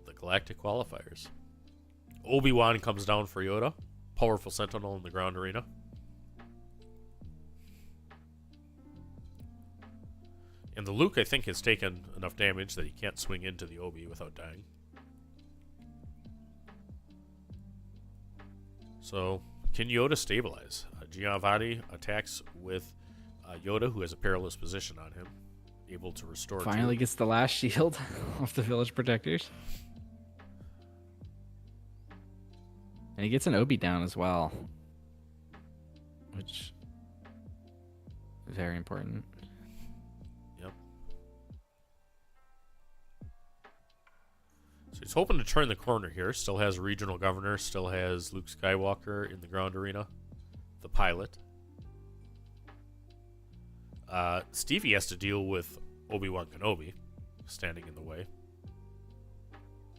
the Galactic Qualifiers. Obi-Wan comes down for Yoda. Powerful Sentinel in the ground arena. And the Luke, I think, has taken enough damage that he can't swing into the Obi without dying. So, can Yoda stabilize? Giovanni attacks with Yoda, who has a perilous position on him, able to restore. Finally gets the last shield off the village protectors. And he gets an Obi down as well, which is very important. Yep. So he's hoping to turn the corner here. Still has regional governor, still has Luke Skywalker in the ground arena. The pilot. Stevie has to deal with Obi-Wan Kenobi standing in the way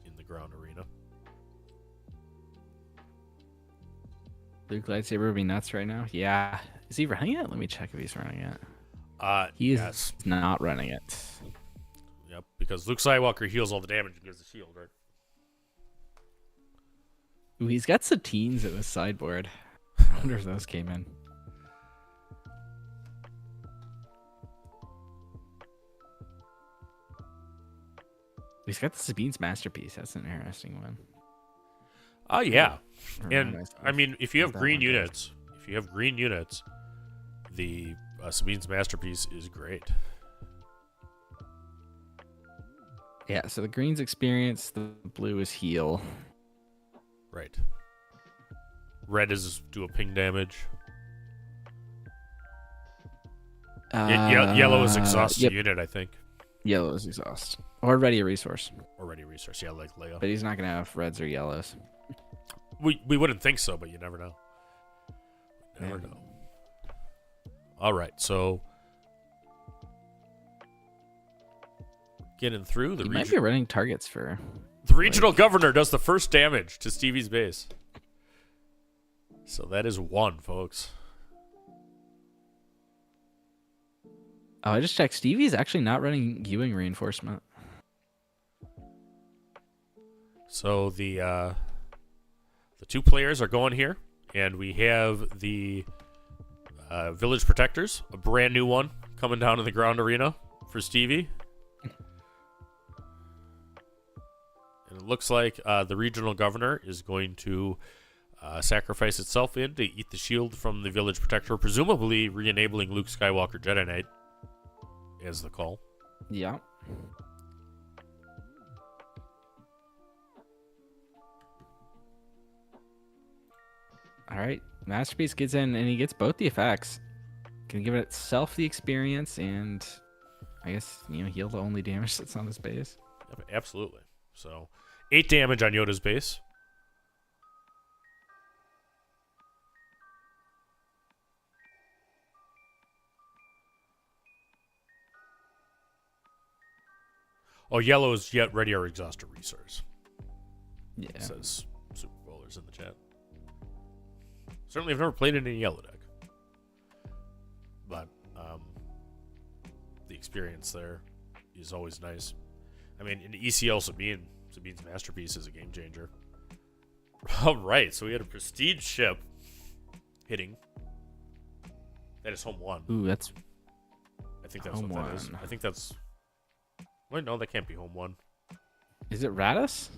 in the ground arena. Luke lightsaber would be nuts right now. Yeah. Is he running it? Let me check if he's running it. He is not running it. Yep, because Luke Skywalker heals all the damage and gives the shield, right? Ooh, he's got Satines in his sideboard. I wonder if those came in. He's got the Sabine's Masterpiece. That's an interesting one. Oh, yeah. Or And, I mean, if you have that green one units, the Sabine's Masterpiece is great. Yeah, so the green's experience, the blue is heal. Right. Red is do a ping damage. Yellow is exhaust the unit, I think. Yellow is exhaust. Or ready a resource. Or ready resource, yeah, like Leia. But he's not going to have reds or yellows. We wouldn't think so, but you never know. Never know. All right, so getting through the. He might be running targets for. The regional governor does the first damage to Stevie's base. So that is 1, folks. Oh, I just checked. Stevie's actually not running Ewing reinforcement. So the 2 players are going here, and we have the Village Protectors, a brand new one coming down in the ground arena for Stevie. And it looks like the regional governor is going to sacrifice itself in to eat the shield from the Village Protector, presumably re-enabling Luke Skywalker Jedi Knight as the call. Yeah. All right, Masterpiece gets in, and he gets both the effects. Can give itself the experience, and I guess heal the only damage that's on his base. Yep, absolutely. So 8 damage on Yoda's base. Oh, yellow is yet ready or exhausted resource. Yeah. It says Super Bowlers in the chat. Certainly, I've never played in any yellow deck, but the experience there is always nice. I mean, in ECL Sabine's Masterpiece is a game changer. All right, so we had a prestige ship hitting. That is home 1. Ooh, that's I think that's home what that is. 1. I think that's. Wait, no, that can't be home 1. Is it Radis?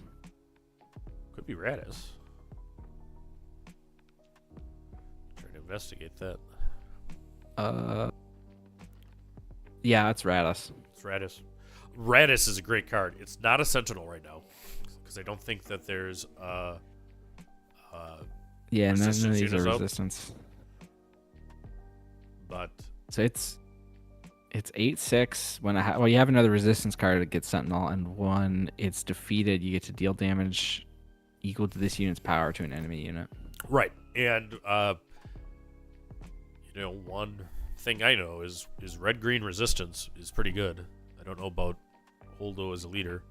Could be Radis. Trying to investigate that. Yeah, it's Radis. It's Radis. Radis is a great card. It's not a Sentinel right now because I don't think that there's Yeah, none of resistance these are units up. resistance. But So it's 8/6. When you have another resistance card, it gets Sentinel, and when it's defeated, you get to deal damage equal to this unit's power to an enemy unit. right, and one thing I know is red-green resistance is pretty good. I don't know about Holdo as a leader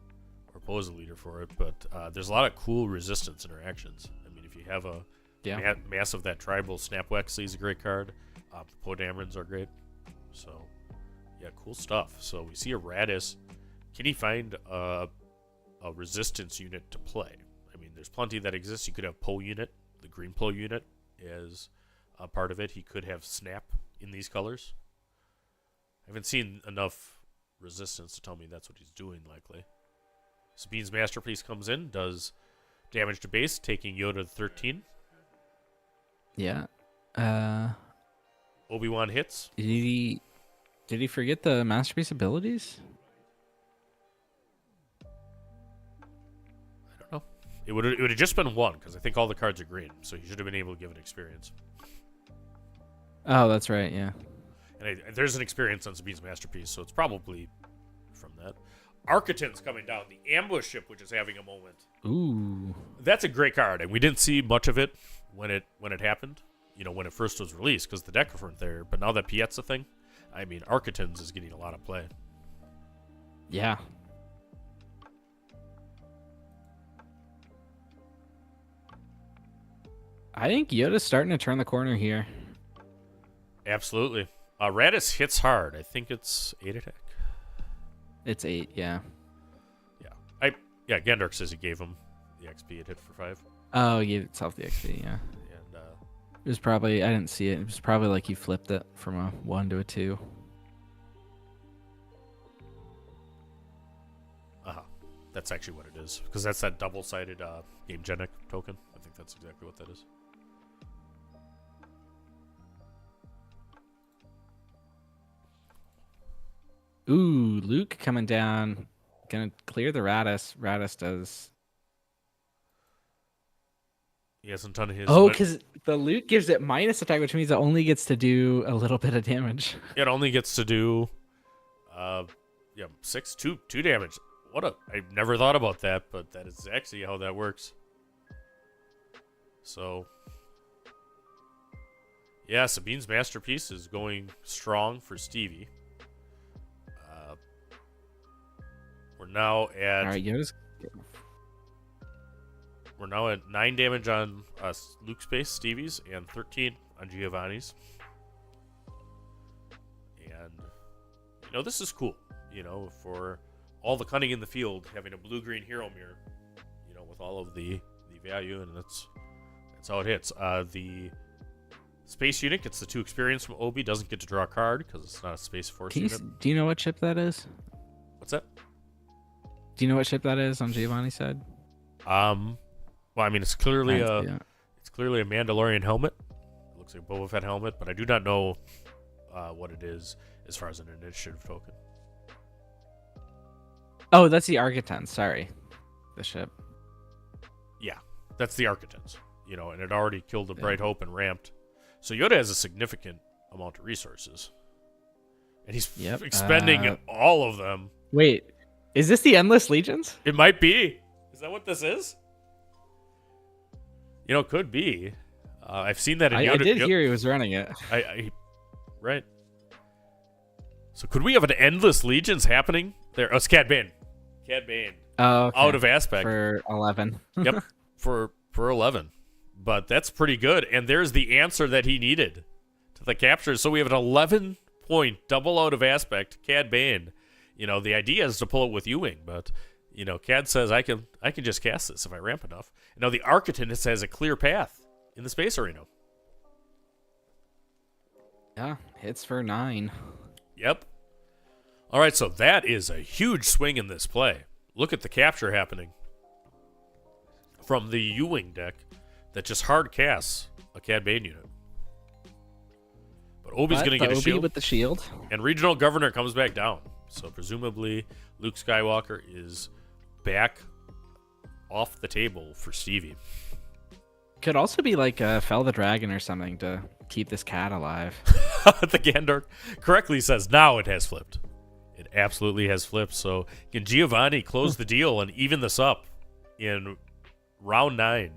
or Poe as a leader for it, but there's a lot of cool resistance interactions. I mean, if you have a mass of that tribal, Snapwexley is a great card. Poe Damerons are great. So, yeah, cool stuff. So we see a Radis. Can he find a resistance unit to play? I mean, there's plenty that exists. You could have Poe unit. The green Poe unit is a part of it. He could have Snap in these colors. I haven't seen enough resistance to tell me that's what he's doing, likely. Sabine's Masterpiece comes in, does damage to base, taking Yoda to 13. Yeah. Obi-Wan hits. Did he forget the Masterpiece abilities? I don't know. It would have just been 1, because I think all the cards are green, so he should have been able to give an experience. Oh, that's right, yeah. And there's an experience on Sabine's Masterpiece, so it's probably from that. Architon's coming down, the ambush ship, which is having a moment. Ooh. That's a great card, and we didn't see much of it when it happened. When it first was released, because the deck weren't there. But now that Piet's a thing, I mean, Architon's is getting a lot of play. Yeah. I think Yoda's starting to turn the corner here. Absolutely. Radis hits hard. I think it's 8 attack. It's 8, yeah. Yeah. Gendork says he gave him the XP. It hit for 5. Oh, he gave itself the XP, yeah. And It was probably, I didn't see it. It was probably like he flipped it from a 1 to a 2. that's actually what it is, because that's that double-sided Game Genic token. I think that's exactly what that is. Ooh, Luke coming down. Gonna clear the Radis. Radis does. He hasn't done his. Oh, because the Luke gives it minus attack, which means it only gets to do a little bit of damage. It only gets to do, 2 damage. I never thought about that, but that is actually how that works. So, yeah, Sabine's Masterpiece is going strong for Stevie. We're now at. All right, Yoda's. We're now at 9 damage on Luke's base, Stevie's, and 13 on Giovanni's. And, this is cool. For all the cunning in the field, having a blue-green hero mirror, with all of the value, and that's how it hits. The space unit gets the 2 experience from Obi, doesn't get to draw a card because it's not a Space Force unit. Do you know what ship that is? What's that? Do you know what ship that is on Giovanni's side? Well, I mean, it's clearly a Yeah. Mandalorian helmet. It looks like a Boba Fett helmet, but I do not know what it is as far as an initiative token. Oh, that's the Architon. Sorry, the ship. Yeah, that's the Architects. And it already killed the Bright Hope and ramped. So Yoda has a significant amount of resources, and he's expending all of them. Wait, is this the Endless Legions? It might be. Is that what this is? Could be. I've seen that in Yoda. I did hear he was running it. Right. So could we have an Endless Legions happening there? Oh, it's Cad Bane. Cad Bane. Oh, okay. Out of aspect. For 11. Yep, for 11. But that's pretty good. And there's the answer that he needed to the capture. So we have an 11-point double out of aspect, Cad Bane. You know, the idea is to pull it with U-Wing, but, you know, Cad says, I can just cast this if I ramp enough. And now the Architect has a clear path in the Space Arena. Yeah, hits for 9. Yep. All right, so that is a huge swing in this play. Look at the capture happening from the U-Wing deck that just hard casts a Cad Bane unit. But Obi's going to get a Obi shield. with the shield. And Regional Governor comes back down. So presumably Luke Skywalker is back off the table for Stevie. Could also be like Fell the Dragon or something to keep this cat alive. The Gandorf correctly says now it has flipped. It absolutely has flipped. So can Giovanni close the deal and even this up in round 9?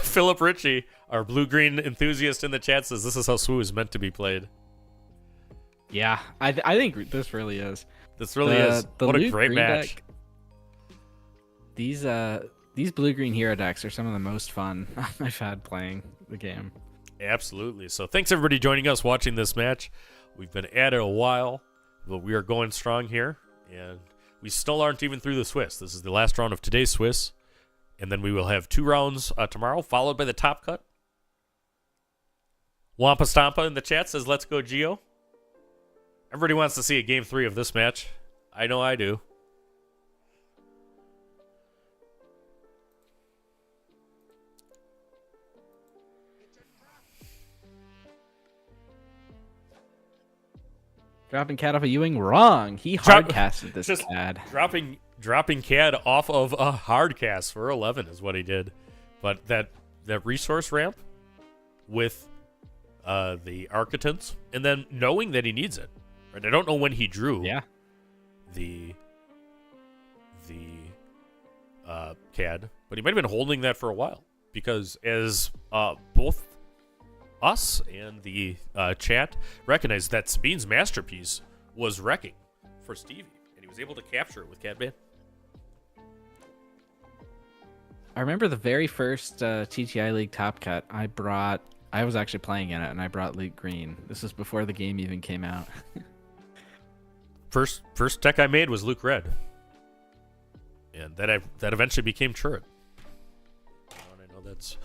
Philip Ritchie, our blue-green enthusiast in the chat, says this is how Swoo is meant to be played. Yeah, I think this really is. This really is. What a great Green match. Deck, these blue-green hero decks are some of the most fun I've had playing the game. Absolutely. So thanks everybody joining us watching this match. We've been at it a while, but we are going strong here, and we still aren't even through the Swiss. This is the last round of today's Swiss, and then we will have 2 rounds tomorrow, followed by the top cut. Wampa Stampa in the chat says, let's go, Gio. Everybody wants to see a game 3 of this match. I know I do. Dropping Cad off a U-Wing? Wrong. He hardcasted this just Cad. Dropping Cad off of a hardcast for 11 is what he did. But that resource ramp with the Architects, and then knowing that he needs it. Right? I don't know when he drew the Cad, but he might have been holding that for a while. Because as both us and the chat recognize that Sabine's masterpiece was wrecking for Stevie, and he was able to capture it with Cad Bane. I remember the very first TTI League Top Cut. I was actually playing in it, and I brought Luke Green. This was before the game even came out. First deck I made was Luke Red, and that eventually became Turret. And I know that's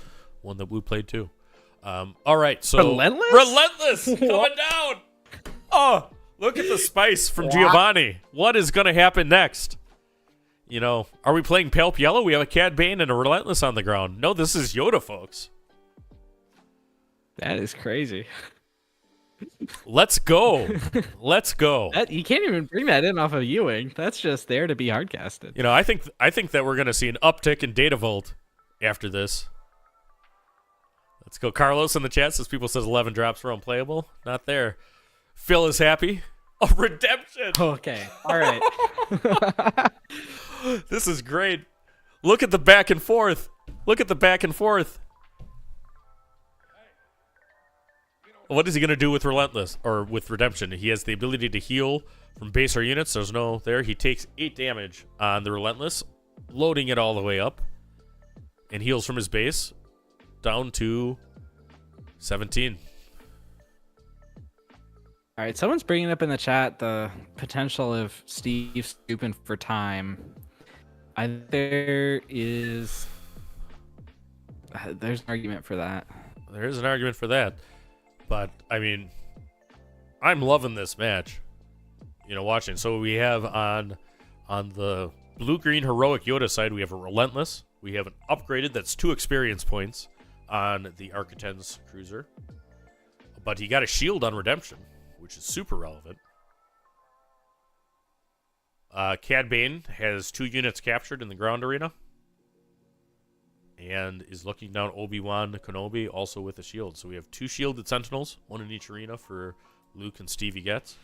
one that Blue played too. All right, so Relentless coming down. Oh, look at the spice from Giovanni. What is going to happen next? You know, are we playing Palp Yellow? We have a Cad Bane and a Relentless on the ground. No, this is Yoda, folks. That is crazy. Let's go. Let's go. You can't even bring that in off of U-Wing. That's just there to be hardcasted. You know, I think that we're going to see an uptick in Data Vault after this. Let's go. Carlos in the chat says people says 11 drops were unplayable. Not there. Phil is happy. Oh, redemption. Okay. All right. This is great. Look at the back and forth. Look at the back and forth. What is he going to do with Relentless or with Redemption? He has the ability to heal from base or units. There's no there. He takes 8 damage on the Relentless, loading it all the way up, and heals from his base down to 17. All right, someone's bringing up in the chat the potential of Steve scooping for time. There's an argument for that. There is an argument for that. But, I mean, I'm loving this match, you know, watching. So we have on the blue-green heroic Yoda side, we have a Relentless. We have an upgraded that's 2 experience points on the Architect's Cruiser. But he got a shield on Redemption, which is super relevant. Cad Bane has 2 units captured in the ground arena. And is looking down Obi-Wan Kenobi, also with a shield. So we have 2 shielded Sentinels, 1 in each arena for Luke and Stevie gets.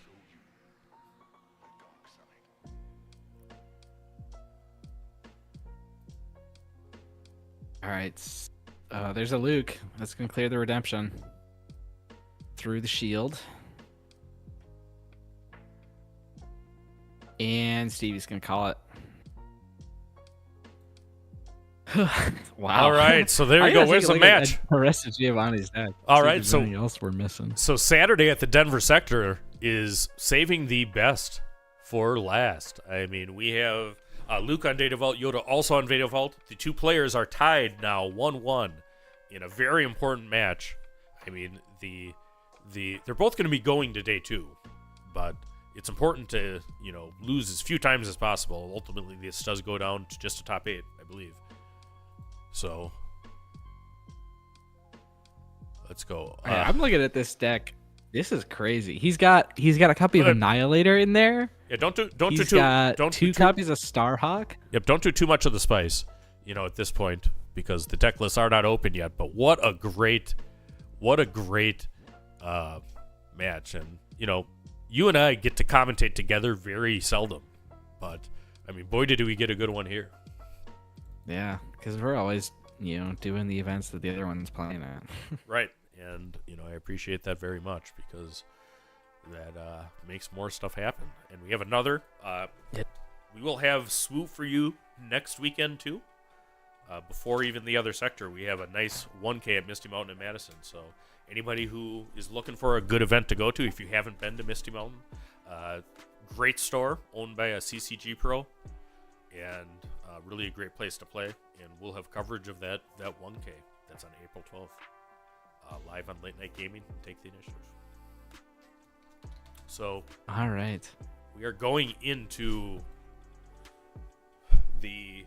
All right. There's a Luke. That's going to clear the Redemption. Through the shield. And Stevie's going to call it. Wow. All right, so there you go. Where's the match? The rest of Giovanni's deck. All See if right, there's so anything else we're missing. So Saturday at the Denver sector is saving the best for last. I mean, we have Luke on Data Vault, Yoda also on Data Vault. The two players are tied now 1-1 in a very important match. I mean, they're both going to be going to day 2, but it's important to, lose as few times as possible. Ultimately, this does go down to just a top 8, I believe. So let's go. I'm looking at this deck. This is crazy. He's got a copy of Annihilator in there. Yeah, don't do two copies of Starhawk. Yep, don't do too much of the spice, at this point, because the deck lists are not open yet. But what a great match, and you and I get to commentate together very seldom, but I mean, boy, did we get a good one here. Yeah, because we're always doing the events that the other one's playing at. Right, and I appreciate that very much, because that makes more stuff happen. And we have another. We will have Swoop for you next weekend too. Before even the other sector, we have a nice 1K at Misty Mountain in Madison. So anybody who is looking for a good event to go to, if you haven't been to Misty Mountain, great store owned by a CCG pro, and really a great place to play. And we'll have coverage of that 1K. That's on April 12th, live on Late Night Gaming. Take the initiative. So, all right, we are going into the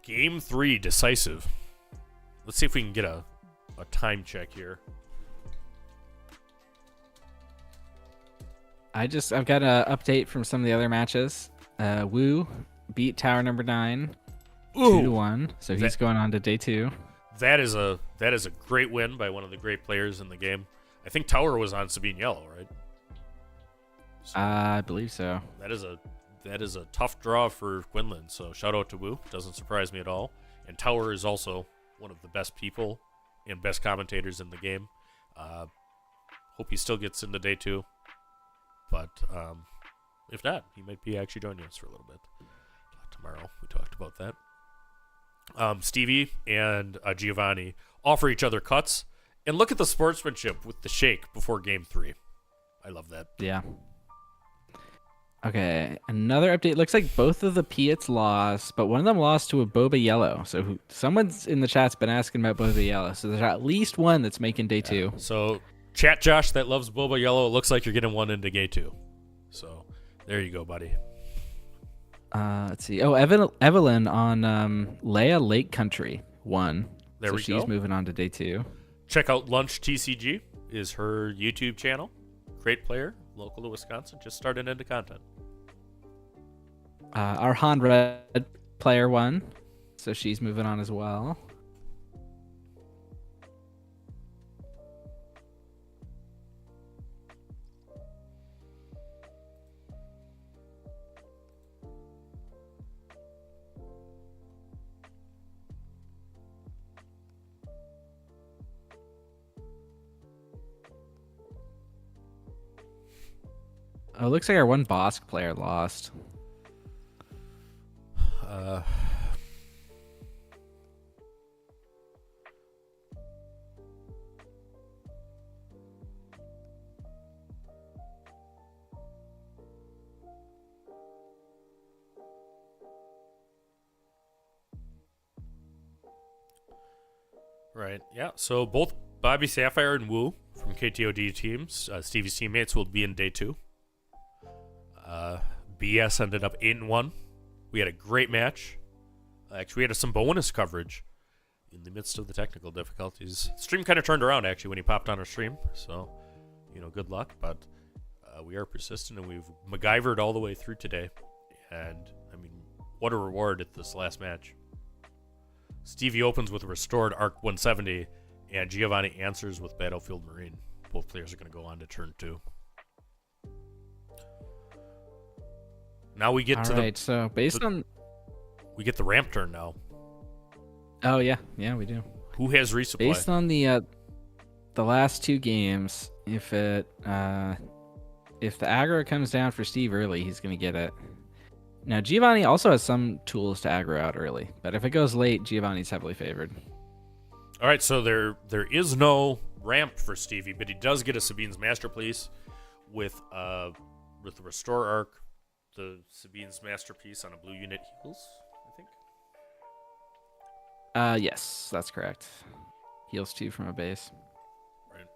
Game 3 decisive. Let's see if we can get a time check here. I've got an update from some of the other matches. Wu beat Tower number 9 2-1, so he's going on to day 2. That is a great win by one of the great players in the game. I think Tower was on Sabine Yellow, right? So I believe so. That is a tough draw for Quinlan, so shout out to Wu. Doesn't surprise me at all. And Tower is also one of the best people and best commentators in the game. Hope he still gets into day 2. But if not, he might be actually joining us for a little bit tomorrow. We talked about that. Stevie and Giovanni offer each other cuts. And look at the sportsmanship with the shake before Game 3. I love that. Yeah. Okay, another update. Looks like both of the Piets lost, but one of them lost to a Boba Yellow. So someone's in the chat's been asking about Boba Yellow. So there's at least one that's making day 2. So chat Josh that loves Boba Yellow. It looks like you're getting one into day 2. So there you go, buddy. Let's see. Oh, Evelyn on Leia Lake Country won. There we go. She's moving on to day 2. Check out Lunch TCG is her YouTube channel. Great player, local to Wisconsin. Just started into content. Our Han Red player won, so she's moving on as well. Oh, it looks like our one Bossk player lost. Right. Yeah. So both Bobby Sapphire and Wu from KTOD teams, Stevie's teammates, will be in day 2. BS ended up 8-1. We had a great match. Actually, we had some bonus coverage in the midst of the technical difficulties. The stream kind of turned around, actually, when he popped on our stream. So, good luck. But we are persistent, and we've MacGyvered all the way through today. And, I mean, what a reward at this last match. Stevie opens with a restored Arc 170, and Giovanni answers with Battlefield Marine. Both players are going to go on to turn 2. Now we get so based on... We get the ramp turn now. Oh, yeah, we do. Who has resupply? Based on the last 2 games, if it if the aggro comes down for Steve early, he's going to get it. Now, Giovanni also has some tools to aggro out early, but if it goes late, Giovanni's heavily favored. All right, so there is no ramp for Stevie, but he does get a Sabine's Masterpiece with the Restore Arc, the Sabine's Masterpiece on a blue unit heals, I think. Yes, that's correct. Heals 2 from a base. Right.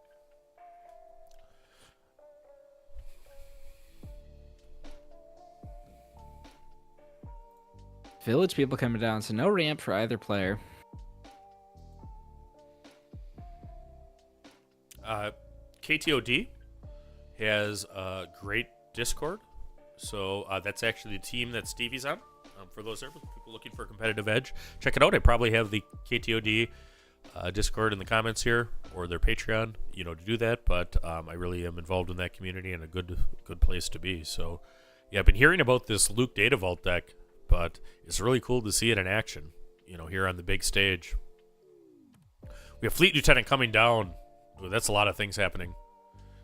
Village people coming down, so no ramp for either player. KTOD has a great Discord, so that's actually the team that Stevie's on. For those people looking for a competitive edge, check it out. I probably have the KTOD Discord in the comments here, or their Patreon, to do that. But I really am involved in that community, and a good place to be. So, yeah, I've been hearing about this Luke Data Vault deck, but it's really cool to see it in action, here on the big stage. We have Fleet Lieutenant coming down. Ooh, that's a lot of things happening.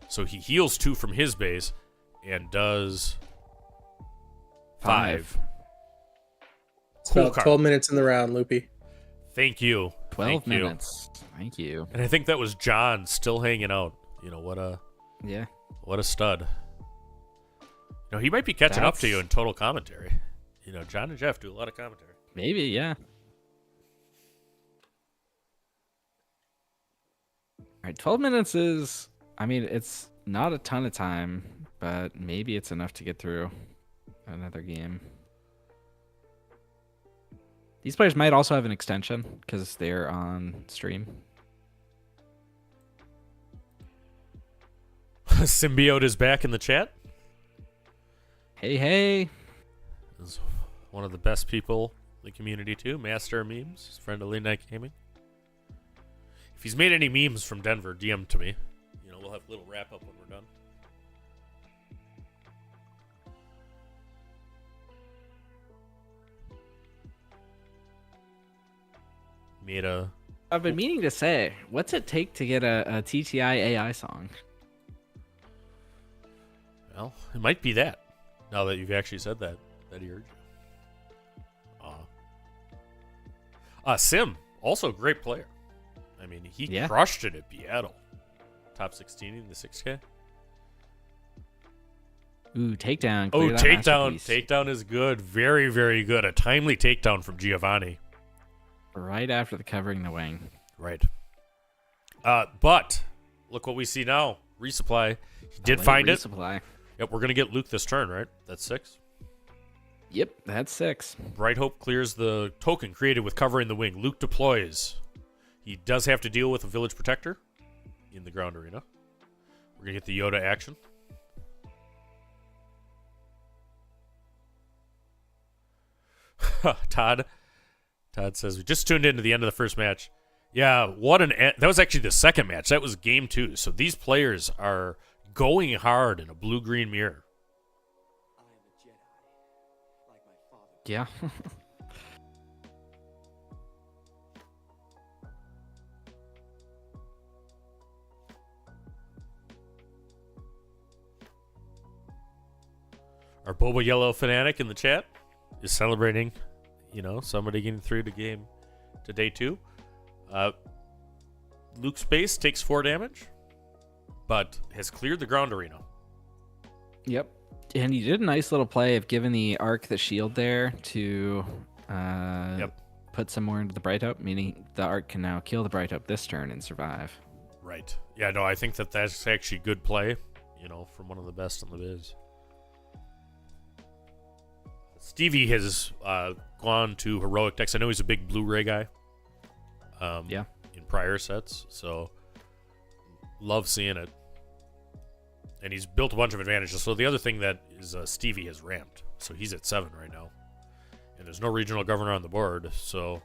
So he heals 2 from his base and does 5. It's Cool about card. 12 minutes in the round, Loopy. Thank you. 12 Thank you. minutes. Thank you. And I think that was John still hanging out. What a stud. He might be catching up to you in total commentary. John and Jeff do a lot of commentary. Maybe, yeah. All right, 12 minutes is, it's not a ton of time, but maybe it's enough to get through another game. These players might also have an extension because they're on stream. Symbiote is back in the chat. Hey. Is one of the best people in the community too. Master of memes, friend of Late Night Gaming. If he's made any memes from Denver, DM to me. We'll have a little wrap up when we're done. I've been meaning to say, what's it take to get a TTI AI song? Well, it might be that. Now that you've actually said that he heard you. Sim, also a great player. He crushed it at Seattle. Top 16 in the 6K. Ooh, takedown. Oh, Clear that takedown. masterpiece. Takedown is good. Very, very good. A timely takedown from Giovanni. Right after the covering the wing. Right. But look what we see now. Resupply. He did find it. Resupply. Yep, we're going to get Luke this turn, right? That's 6. Yep, that's 6. Bright Hope clears the token created with covering the wing. Luke deploys. He does have to deal with a Village Protector in the ground arena. We're going to get the Yoda action. Todd says, we just tuned into the end of the first match. Yeah, that was actually the second match. That was game 2. So these players are going hard in a blue-green mirror. Yeah. Our Boba Yellow fanatic in the chat is celebrating, somebody getting through to day 2. Luke's base takes 4 damage, but has cleared the ground arena. Yep. And he did a nice little play of giving the arc the shield there to put some more into the Bright Hope, meaning the arc can now kill the Bright Hope this turn and survive. Right. Yeah, no, I think that's actually good play, from one of the best in the biz. Stevie has gone to heroic decks. I know he's a big Blu-ray guy. In prior sets, so love seeing it. And he's built a bunch of advantages. So the other thing that is Stevie has ramped, so he's at 7 right now, and there's no regional governor on the board, so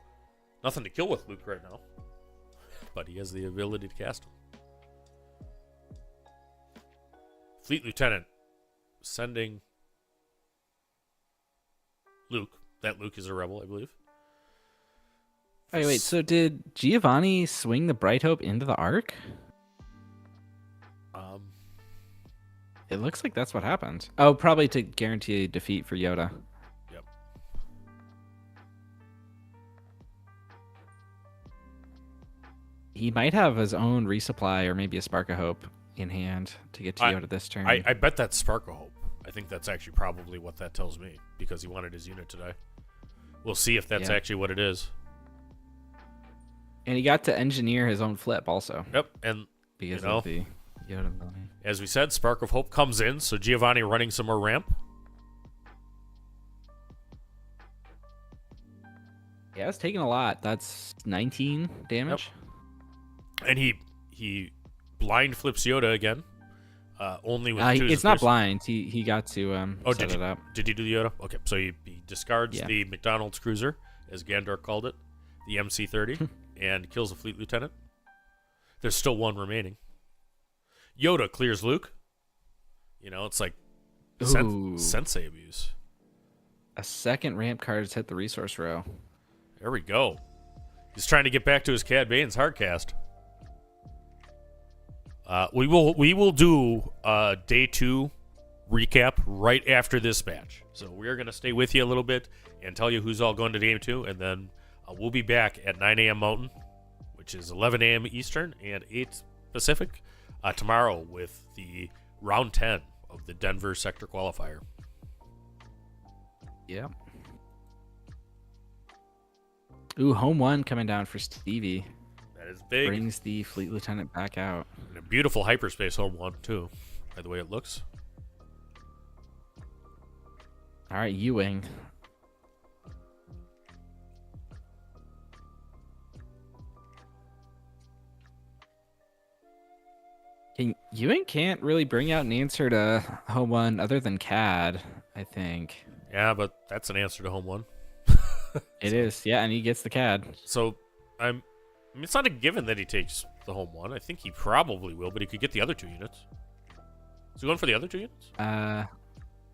nothing to kill with Luke right now. But he has the ability to cast him. Fleet Lieutenant sending Luke. That Luke is a rebel, I believe. Wait, so did Giovanni swing the Bright Hope into the arc? It looks like that's what happened. Oh, probably to guarantee a defeat for Yoda. Yep. He might have his own resupply or maybe a Spark of Hope in hand to get to Yoda this turn. I bet that's Spark of Hope. I think that's actually probably what that tells me because he wanted his unit today. We'll see if that's actually what it is. And he got to engineer his own flip also. Yep, and because of the Yoda ability. As we said, Spark of Hope comes in, so Giovanni running some more ramp. Yeah, it's taking a lot. That's 19 damage. Yep. And he blind flips Yoda again. Only with it's not blind. He got to set it up. Did he do the Yoda? Okay, so he discards the McDonald's cruiser, as Gandor called it, the MC-30, and kills the fleet lieutenant. There's still one remaining. Yoda clears Luke. You know, it's like sensei abuse. A second ramp card has hit the resource row. There we go. He's trying to get back to his Cad Bane's hardcast. We will do day 2 recap right after this match. So we're going to stay with you a little bit and tell you who's all going to game 2, and then we'll be back at 9 a.m. Mountain, which is 11 a.m. Eastern and 8 Pacific, tomorrow with the round 10 of the Denver Sector Qualifier. Yeah. Ooh, home 1 coming down for Stevie. That is big. Brings the fleet lieutenant back out. And a beautiful hyperspace home 1 too, by the way it looks. All right, U-Wing. Ewing can't really bring out an answer to home 1 other than CAD, I think. Yeah, but that's an answer to home 1. It is, yeah, and he gets the CAD. So, I mean, it's not a given that he takes the home 1. I think he probably will, but he could get the other 2 units. Is he going for the other 2 units?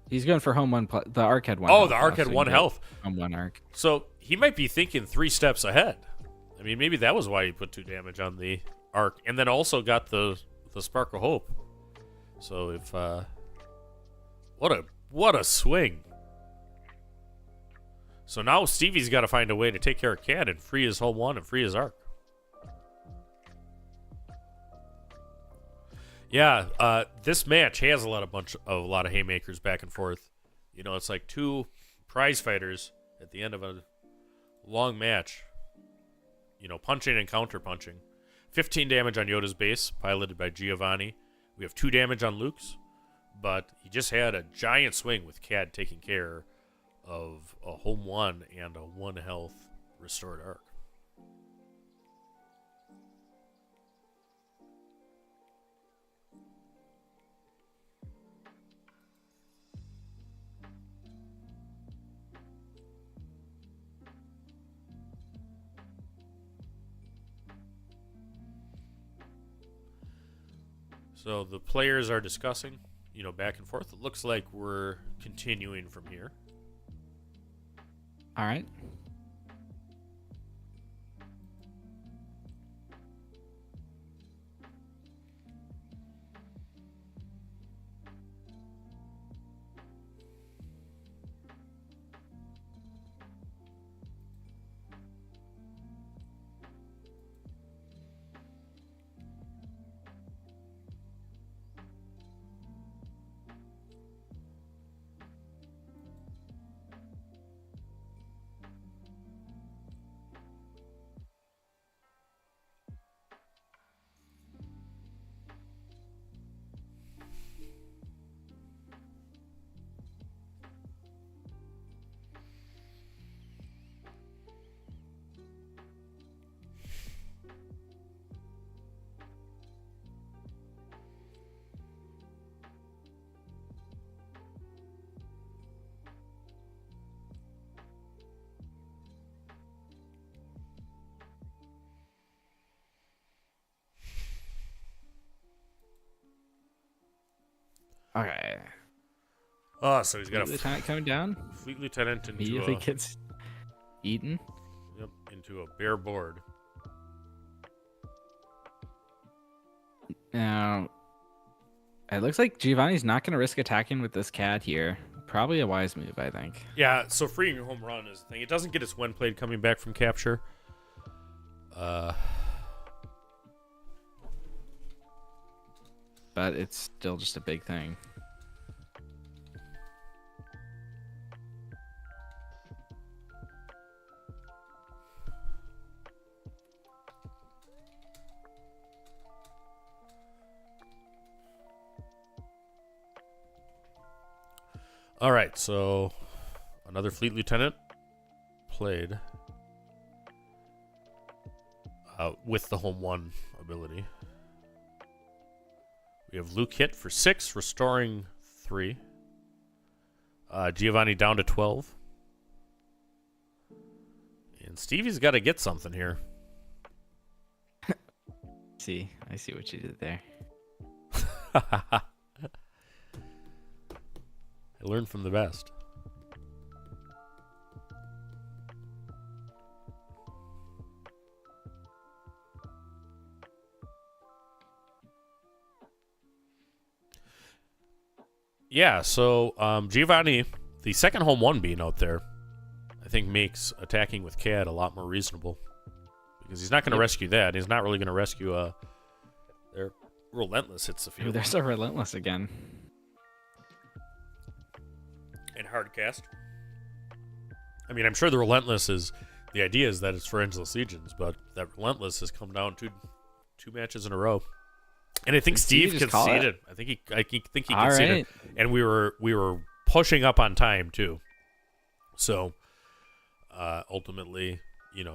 He's going for home 1. The arc had 1. Oh, the arc had 1 health. Home 1 arc. So he might be thinking 3 steps ahead. I mean, maybe that was why he put 2 damage on the arc, and then also got the Spark of Hope. So if what a swing. So now Stevie's got to find a way to take care of Cad and free his home 1 and free his arc. Yeah, this match has a lot of haymakers back and forth. You know, it's like 2 prize fighters at the end of a long match. You know, punching and counter punching. 15 damage on Yoda's base, piloted by Giovanni. We have 2 damage on Luke's, but he just had a giant swing with Cad taking care of a home 1 and a 1 health restored arc. So the players are discussing, you know, back and forth. It looks like we're continuing from here. All right. Okay. Oh, so he's got a lieutenant coming down. Fleet lieutenant into Immediately gets eaten. Yep, into a bare board. Now, It looks like Giovanni's not going to risk attacking with this cat here. Probably a wise move, I think. Yeah, so freeing your home run is the thing. It doesn't get its when played coming back from capture. But it's still just a big thing. All right, so another Fleet Lieutenant played with the home 1 ability. We have Luke hit for 6, restoring 3. Giovanni down to 12. And Stevie's got to get something here. I see what you did there. I learned from the best. Yeah, so Giovanni, the second home 1 being out there, I think makes attacking with CAD a lot more reasonable. Because he's not going to rescue that. He's not really going to rescue their Relentless hits the Ooh, field. there's a Relentless again. And Hardcast. I mean, I'm sure the Relentless is... The idea is that it's for Endless Legions, but that Relentless has come down two matches in a row. And I think Steve conceded. I think he conceded. Right. And we were pushing up on time too. So ultimately,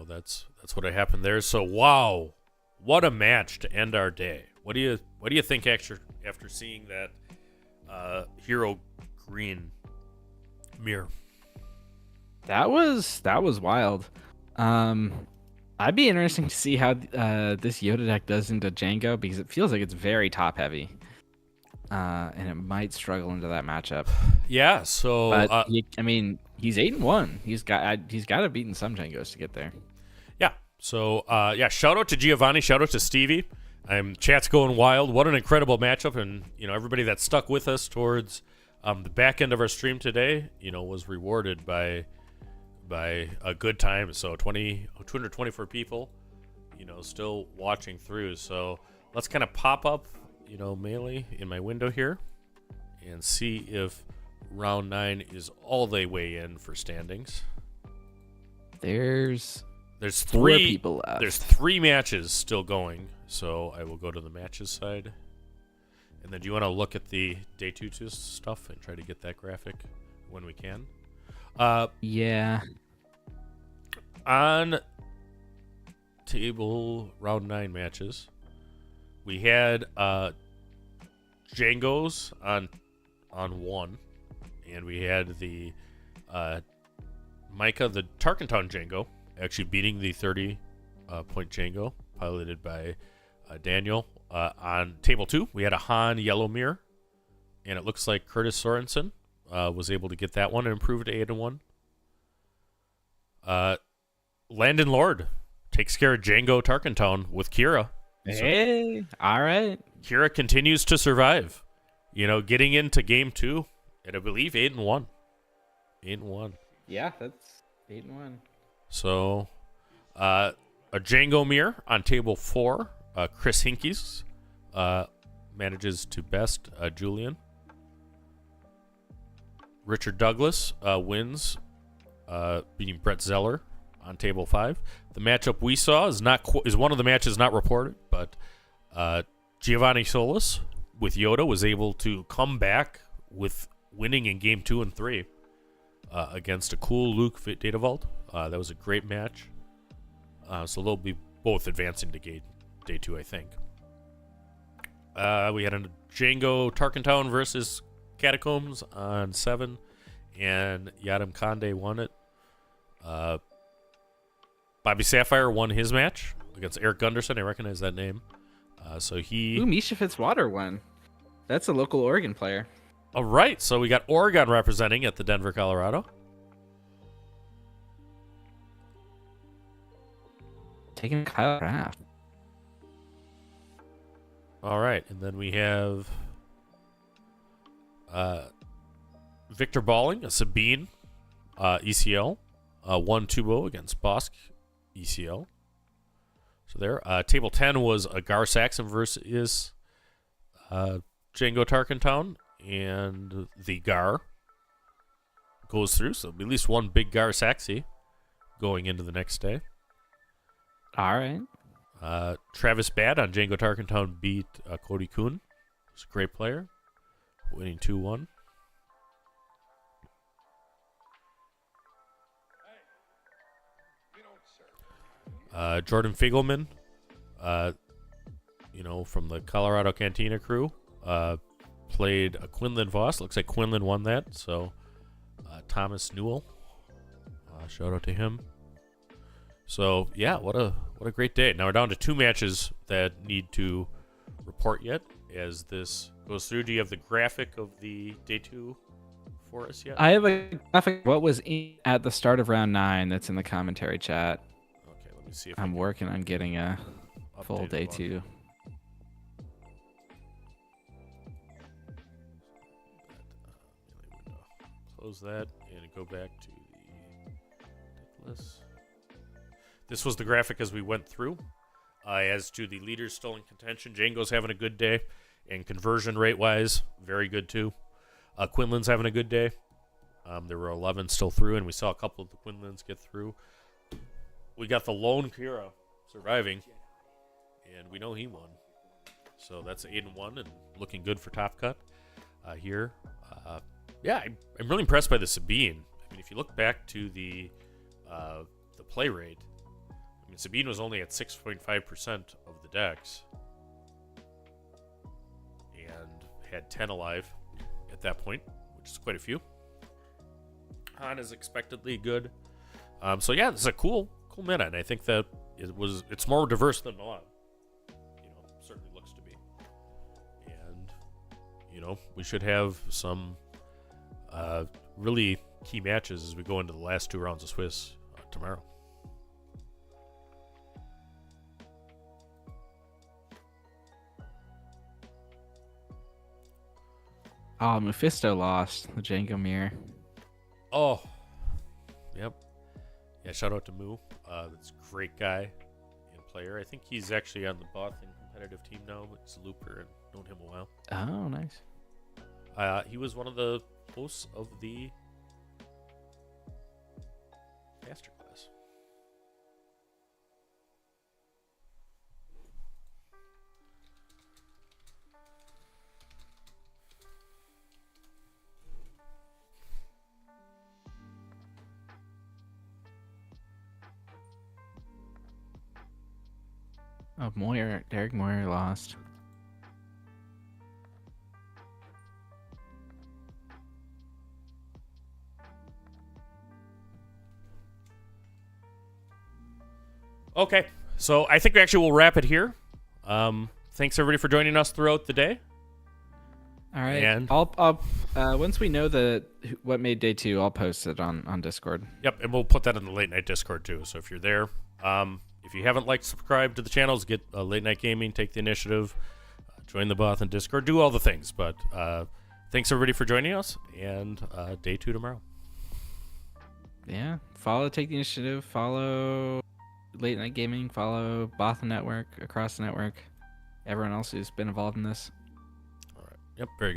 that's what happened there. So wow, what a match to end our day. What do you think after seeing that Hero Green mirror? That was wild. I'd be interesting to see how this Yoda deck does into Jango, because it feels like it's very top heavy, and it might struggle into that matchup. Yeah. So, but he's 8-1. He's got to have beaten some Jangos to get there. Yeah. So, shout out to Giovanni. Shout out to Stevie. Chat's going wild. What an incredible matchup, and everybody that stuck with us towards the back end of our stream today, was rewarded by a good time. So 224 people, still watching through. So let's kind of pop up, Melee in my window here and see if round 9 is all the way in for standings. There's 3 people left. There's 3 matches still going. So I will go to the matches side. And then do you want to look at the day 2 stuff and try to get that graphic when we can? Yeah. On table round 9 matches, we had Jango's on 1, and we had the Micah, the Tarkentown Jango, actually beating the 30-point Jango, piloted by Daniel. On table 2, we had a Han Yellow Mirror, and it looks like Curtis Sorensen was able to get that one and improve to 8-1. Landon Lord takes care of Jango Tarkentown with Kira. Hey, all right. Kira continues to survive. Getting into game 2 at, I believe, 8-1. 8-1. Yeah, that's 8-1. So, a Jango mirror on table 4. Chris Hinkies manages to best Julian. Richard Douglas wins, beating Brett Zeller on table 5. The matchup we saw is one of the matches not reported, but Giovanni Solis with Yoda was able to come back with winning in game 2 and 3 against a cool Luke Data Vault. That was a great match. So they'll be both advancing to day 2, I think. We had a Jango Tarkentown versus Catacombs on 7, and Yadam Kande won it. Bobby Sapphire won his match against Eric Gunderson. I recognize that name. Ooh, Misha Fitzwater won. That's a local Oregon player. All right, so we got Oregon representing at the Denver, Colorado. Taking Kyle Raft. All right, and then we have Victor Balling, a Sabine ECL, 1-2-0 against Bossk ECL. So there. Table 10 was a Gar Saxon versus Jango Tarkentown, and the Gar goes through. So at least one big Gar Saxy going into the next day. All right. Travis Bad on Jango Tarkentown beat Cody Kuhn. He's a great player, winning 2-1. Jordan Figelman, from the Colorado Cantina crew, played a Quinlan Voss. Looks like Quinlan won that. So Thomas Newell, shout out to him. So yeah, what a great day. Now we're down to 2 matches that need to report yet as this goes through. Do you have the graphic of the day 2 for us yet? I have a graphic. What was at the start of round 9 that's in the commentary chat. Okay, let me see if I'm working on getting a full day one. 2. Close that and go back to the list. This was the graphic as we went through. As to the leaders still in contention, Jango's having a good day, and conversion rate-wise, very good too. Quinlan's having a good day. There were 11 still through, and we saw a couple of the Quinlans get through. We got the lone Kira surviving, and we know he won. So that's 8-1 and looking good for Top Cut here. Yeah, I'm really impressed by the Sabine. I mean, if you look back to the play rate, I mean, Sabine was only at 6.5% of the decks and had 10 alive at that point, which is quite a few. Han is expectedly good. So yeah, this is a cool meta, and I think that it's more diverse than Milan. Certainly looks to be. And we should have some really key matches as we go into the last 2 rounds of Swiss tomorrow. Oh, Mephisto lost the Jango mirror. Oh, yep. Yeah, shout out to Moo. That's a great guy and player. I think he's actually on the Bothan competitive team now, but he's a looper and known him a while. Oh, nice. He was one of the hosts of the masterclass. Oh, Derek Moyer lost. Okay, so I think we actually will wrap it here. Thanks everybody for joining us throughout the day. All right, and I'll once we know what made day 2, I'll post it on Discord. Yep, and we'll put that in the late night Discord too. So if you're there, if you haven't subscribe to the channels, get Late Night Gaming, take the initiative, join the Bothan Discord, do all the things. But thanks everybody for joining us, and day 2 tomorrow. Yeah, take the initiative, follow Late Night Gaming, follow Bothan Network, across the network, everyone else who's been involved in this. All right. Yep, very good.